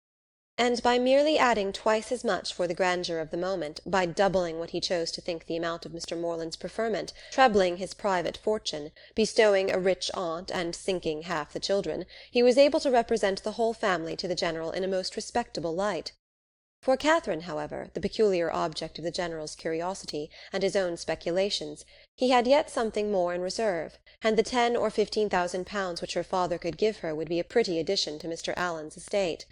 And by merely adding twice as much for the grandeur of the moment, by doubling what he chose to think the amount of Mr. Morland's preferment, trebling his private fortune, bestowing a rich aunt, and sinking half the children, he was able to represent the whole family to the General in a most respectable light. For Catherine, however, the peculiar object of the General's curiosity, and his own speculations, he had yet something more in reserve, and the 10,000 or 15,000 pounds which her father could give her would be a pretty addition to Mr. Allen's estate.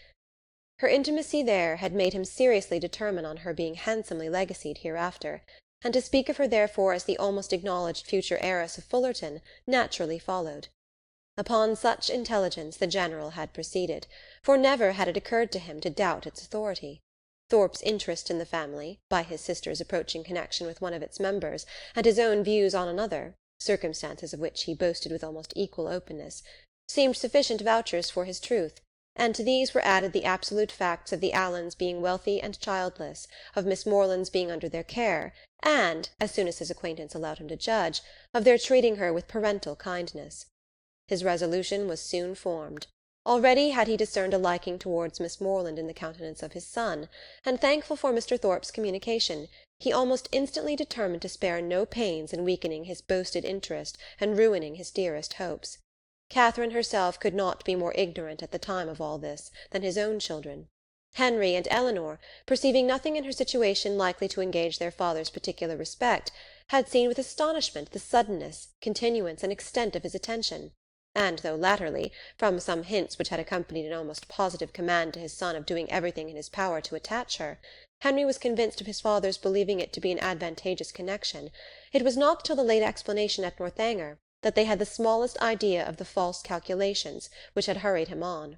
Her intimacy there had made him seriously determine on her being handsomely legacied hereafter, and to speak of her therefore as the almost acknowledged future heiress of Fullerton naturally followed. Upon such intelligence the General had proceeded, for never had it occurred to him to doubt its authority. Thorpe's interest in the family, by his sister's approaching connection with one of its members, and his own views on another, circumstances of which he boasted with almost equal openness, seemed sufficient vouchers for his truth, and to these were added the absolute facts of the Allens being wealthy and childless, of Miss Morland's being under their care, and, as soon as his acquaintance allowed him to judge, of their treating her with parental kindness. His resolution was soon formed. Already had he discerned a liking towards Miss Morland in the countenance of his son, and, thankful for Mr. Thorpe's communication, he almost instantly determined to spare no pains in weakening his boasted interest and ruining his dearest hopes. Catherine herself could not be more ignorant at the time of all this than his own children. Henry and Eleanor, perceiving nothing in her situation likely to engage their father's particular respect, had seen with astonishment the suddenness, continuance, and extent of his attention, and though latterly, from some hints which had accompanied an almost positive command to his son of doing everything in his power to attach her, Henry was convinced of his father's believing it to be an advantageous connection, it was not till the late explanation at Northanger that they had the smallest idea of the false calculations which had hurried him on.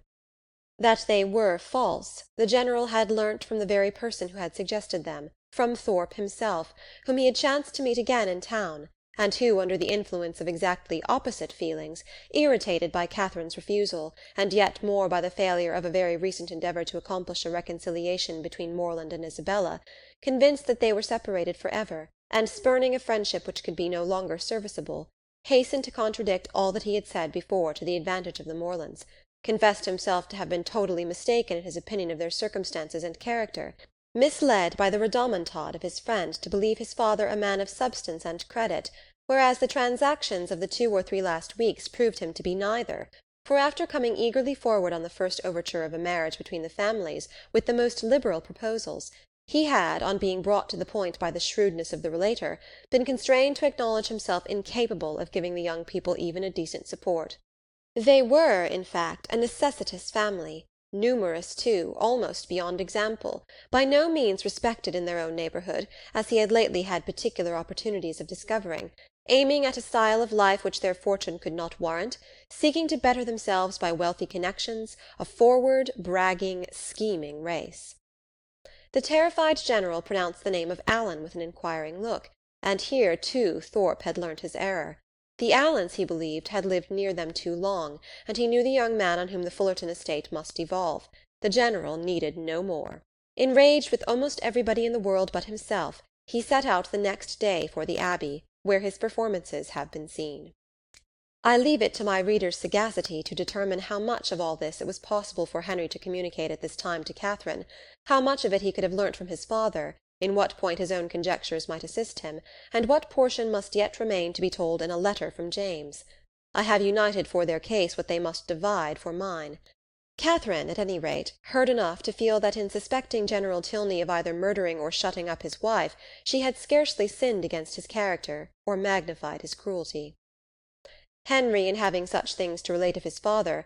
That they were false, the General had learnt from the very person who had suggested them, from Thorpe himself, whom he had chanced to meet again in town, and who, under the influence of exactly opposite feelings, irritated by Catherine's refusal, and yet more by the failure of a very recent endeavour to accomplish a reconciliation between Morland and Isabella, convinced that they were separated for ever, and spurning a friendship which could be no longer serviceable, hastened to contradict all that he had said before to the advantage of the Morlands, confessed himself to have been totally mistaken in his opinion of their circumstances and character, misled by the rhodomontade of his friend to believe his father a man of substance and credit, whereas the transactions of the 2 or 3 last weeks proved him to be neither, for after coming eagerly forward on the first overture of a marriage between the families with the most liberal proposals, he had, on being brought to the point by the shrewdness of the relator, been constrained to acknowledge himself incapable of giving the young people even a decent support. They were, in fact, a necessitous family, numerous too, almost beyond example, by no means respected in their own neighbourhood, as he had lately had particular opportunities of discovering, aiming at a style of life which their fortune could not warrant, seeking to better themselves by wealthy connections, a forward, bragging, scheming race. The terrified General pronounced the name of Allen with an inquiring look, and here, too, Thorpe had learnt his error. The Allens, he believed, had lived near them too long, and he knew the young man on whom the Fullerton estate must devolve. The General needed no more. Enraged with almost everybody in the world but himself, he set out the next day for the Abbey, where his performances have been seen. I leave it to my reader's sagacity to determine how much of all this it was possible for Henry to communicate at this time to Catherine, how much of it he could have learnt from his father, in what point his own conjectures might assist him, and what portion must yet remain to be told in a letter from James. I have united for their case what they must divide for mine. Catherine, at any rate, heard enough to feel that in suspecting General Tilney of either murdering or shutting up his wife, she had scarcely sinned against his character, or magnified his cruelty. Henry, in having such things to relate of his father,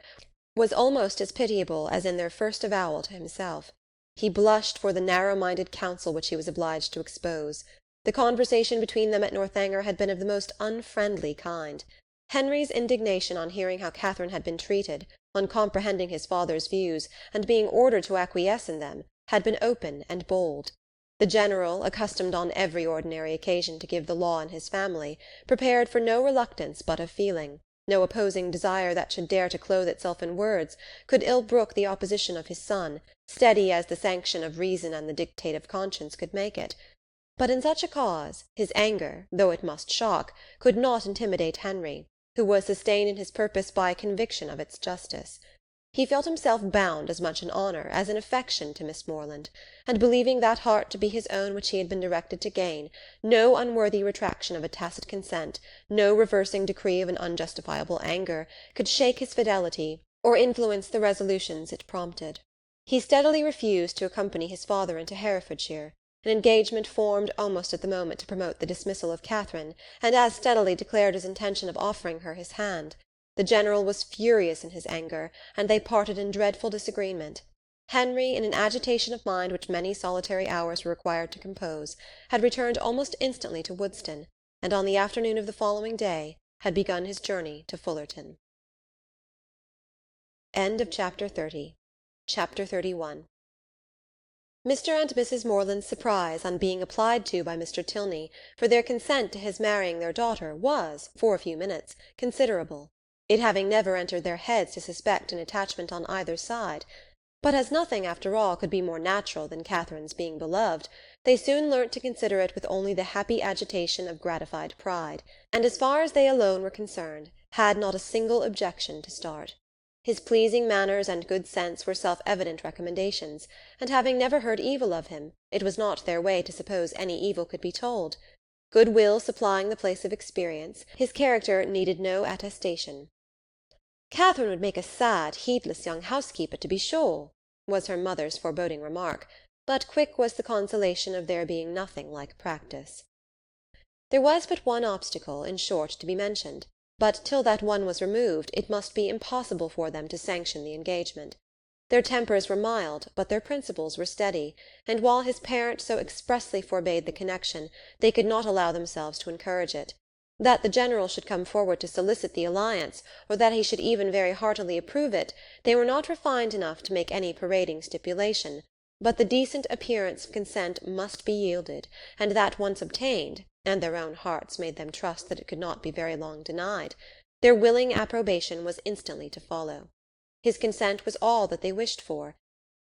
was almost as pitiable as in their first avowal to himself. He blushed for the narrow-minded counsel which he was obliged to expose. The conversation between them at Northanger had been of the most unfriendly kind. Henry's indignation on hearing how Catherine had been treated, on comprehending his father's views, and being ordered to acquiesce in them, had been open and bold. The General, accustomed on every ordinary occasion to give the law in his family, prepared for no reluctance but of feeling, no opposing desire that should dare to clothe itself in words, could ill brook the opposition of his son, steady as the sanction of reason and the dictate of conscience could make it. But in such a cause, his anger, though it must shock, could not intimidate Henry, who was sustained in his purpose by a conviction of its justice. He felt himself bound as much in honour as in affection to Miss Morland, and believing that heart to be his own which he had been directed to gain, no unworthy retraction of a tacit consent, no reversing decree of an unjustifiable anger, could shake his fidelity, or influence the resolutions it prompted. He steadily refused to accompany his father into Herefordshire, an engagement formed almost at the moment to promote the dismissal of Catherine, and as steadily declared his intention of offering her his hand. The General was furious in his anger, and they parted in dreadful disagreement. Henry, in an agitation of mind which many solitary hours were required to compose, had returned almost instantly to Woodston, and on the afternoon of the following day had begun his journey to Fullerton. Chapter 31. Mr. and Mrs. Morland's surprise on being applied to by Mr. Tilney for their consent to his marrying their daughter was, for a few minutes, considerable, it having never entered their heads to suspect an attachment on either side. But as nothing, after all, could be more natural than Catherine's being beloved, they soon learnt to consider it with only the happy agitation of gratified pride, and as far as they alone were concerned, had not a single objection to start. His pleasing manners and good sense were self-evident recommendations, and having never heard evil of him, it was not their way to suppose any evil could be told. Good-will supplying the place of experience, his character needed no attestation. "Catherine would make a sad, heedless young housekeeper, to be sure," was her mother's foreboding remark, but quick was the consolation of there being nothing like practice. There was but one obstacle, in short, to be mentioned, but till that one was removed it must be impossible for them to sanction the engagement. Their tempers were mild, but their principles were steady, and while his parent so expressly forbade the connection, they could not allow themselves to encourage it. That the General should come forward to solicit the alliance, or that he should even very heartily approve it, they were not refined enough to make any parading stipulation, but the decent appearance of consent must be yielded, and that once obtained, and their own hearts made them trust that it could not be very long denied, their willing approbation was instantly to follow. His consent was all that they wished for.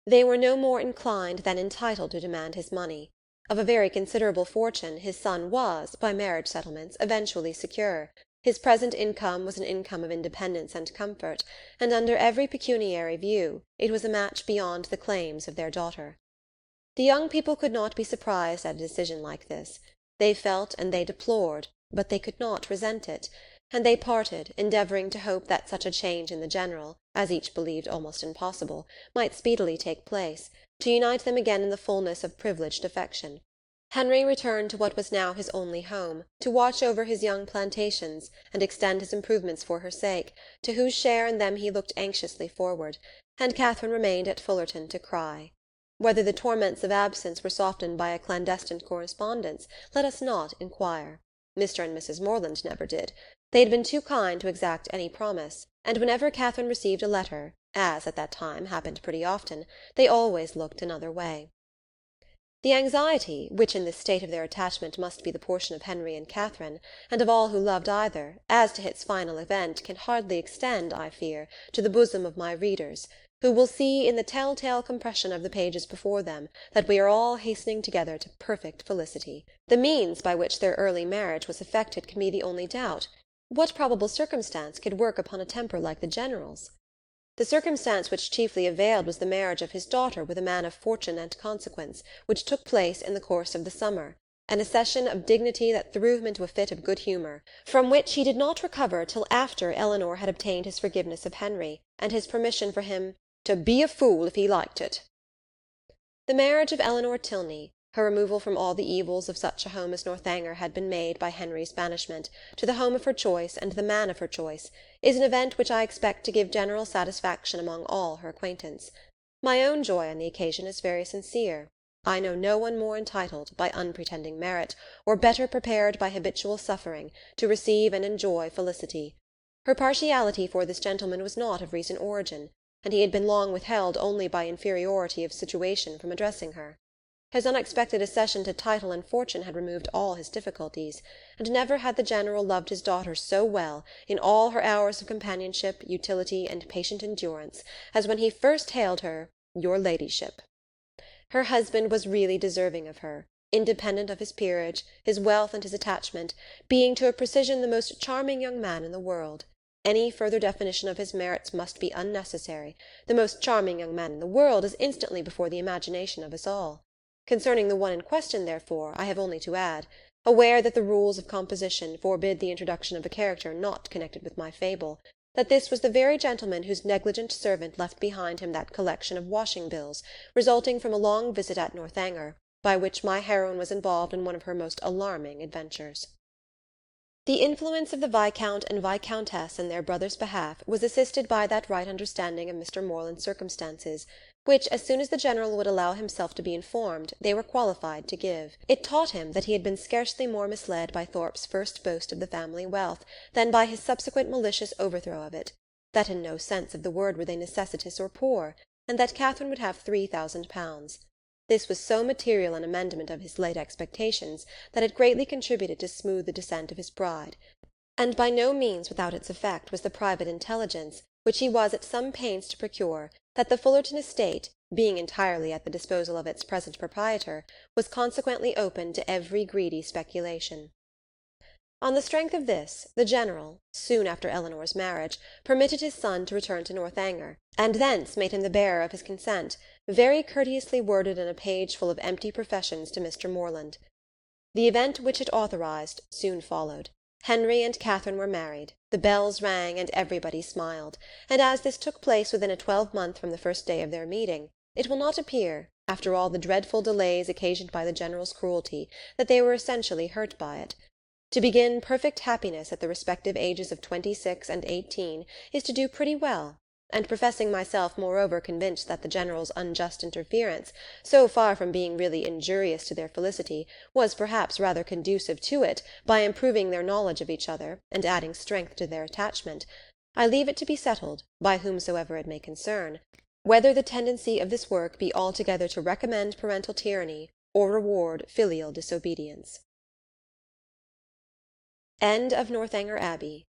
They were no more inclined than entitled to demand his money. Of a very considerable fortune his son was, by marriage settlements, eventually secure. His present income was an income of independence and comfort, and under every pecuniary view it was a match beyond the claims of their daughter. The young people could not be surprised at a decision like this. They felt and they deplored, but they could not resent it, and they parted, endeavouring to hope that such a change in the General, as each believed almost impossible, might speedily take place, to unite them again in the fullness of privileged affection. Henry returned to what was now his only home, to watch over his young plantations, and extend his improvements for her sake, to whose share in them he looked anxiously forward, and Catherine remained at Fullerton to cry. Whether the torments of absence were softened by a clandestine correspondence, let us not inquire. Mr. and Mrs. Morland never did. They had been too kind to exact any promise, and whenever Catherine received a letter, as at that time happened pretty often, they always looked another way. The anxiety, which in this state of their attachment must be the portion of Henry and Catherine, and of all who loved either, as to its final event, can hardly extend, I fear, to the bosom of my readers, who will see in the tell-tale compression of the pages before them that we are all hastening together to perfect felicity. The means by which their early marriage was effected can be the only doubt. What probable circumstance could work upon a temper like the General's? The circumstance which chiefly availed was the marriage of his daughter with a man of fortune and consequence, which took place in the course of the summer, an accession of dignity that threw him into a fit of good humour, from which he did not recover till after Eleanor had obtained his forgiveness of Henry, and his permission for him to be a fool if he liked it. The marriage of Eleanor Tilney, her removal from all the evils of such a home as Northanger had been made by Henry's banishment, to the home of her choice and the man of her choice, is an event which I expect to give general satisfaction among all her acquaintance. My own joy on the occasion is very sincere. I know no one more entitled, by unpretending merit, or better prepared by habitual suffering, to receive and enjoy felicity. Her partiality for this gentleman was not of recent origin, and he had been long withheld only by inferiority of situation from addressing her. His unexpected accession to title and fortune had removed all his difficulties, and never had the General loved his daughter so well, in all her hours of companionship, utility, and patient endurance, as when he first hailed her, "Your ladyship." Her husband was really deserving of her, independent of his peerage, his wealth, and his attachment, being to a precision the most charming young man in the world. Any further definition of his merits must be unnecessary. The most charming young man in the world is instantly before the imagination of us all. Concerning the one in question, therefore, I have only to add, aware that the rules of composition forbid the introduction of a character not connected with my fable, that this was the very gentleman whose negligent servant left behind him that collection of washing bills, resulting from a long visit at Northanger, by which my heroine was involved in one of her most alarming adventures. The influence of the Viscount and Viscountess in their brother's behalf was assisted by that right understanding of Mr. Morland's circumstances, which, as soon as the General would allow himself to be informed, they were qualified to give. It taught him that he had been scarcely more misled by Thorpe's first boast of the family wealth than by his subsequent malicious overthrow of it, that in no sense of the word were they necessitous or poor, and that Catherine would have £3,000. This was so material an amendment of his late expectations that it greatly contributed to smooth the descent of his bride, and by no means without its effect was the private intelligence, which he was at some pains to procure, that the Fullerton estate, being entirely at the disposal of its present proprietor, was consequently open to every greedy speculation. On the strength of this, the General, soon after Eleanor's marriage, permitted his son to return to Northanger, and thence made him the bearer of his consent, very courteously worded in a page full of empty professions to Mr. Morland. The event which it authorized soon followed. Henry and Catherine were married, the bells rang, and everybody smiled, and as this took place within a 12-month from the first day of their meeting, it will not appear, after all the dreadful delays occasioned by the General's cruelty, that they were essentially hurt by it. To begin perfect happiness at the respective ages of 26 and 18 is to do pretty well, and professing myself moreover convinced that the General's unjust interference, so far from being really injurious to their felicity, was perhaps rather conducive to it by improving their knowledge of each other and adding strength to their attachment, I leave it to be settled, by whomsoever it may concern, whether the tendency of this work be altogether to recommend parental tyranny or reward filial disobedience. End of Northanger Abbey,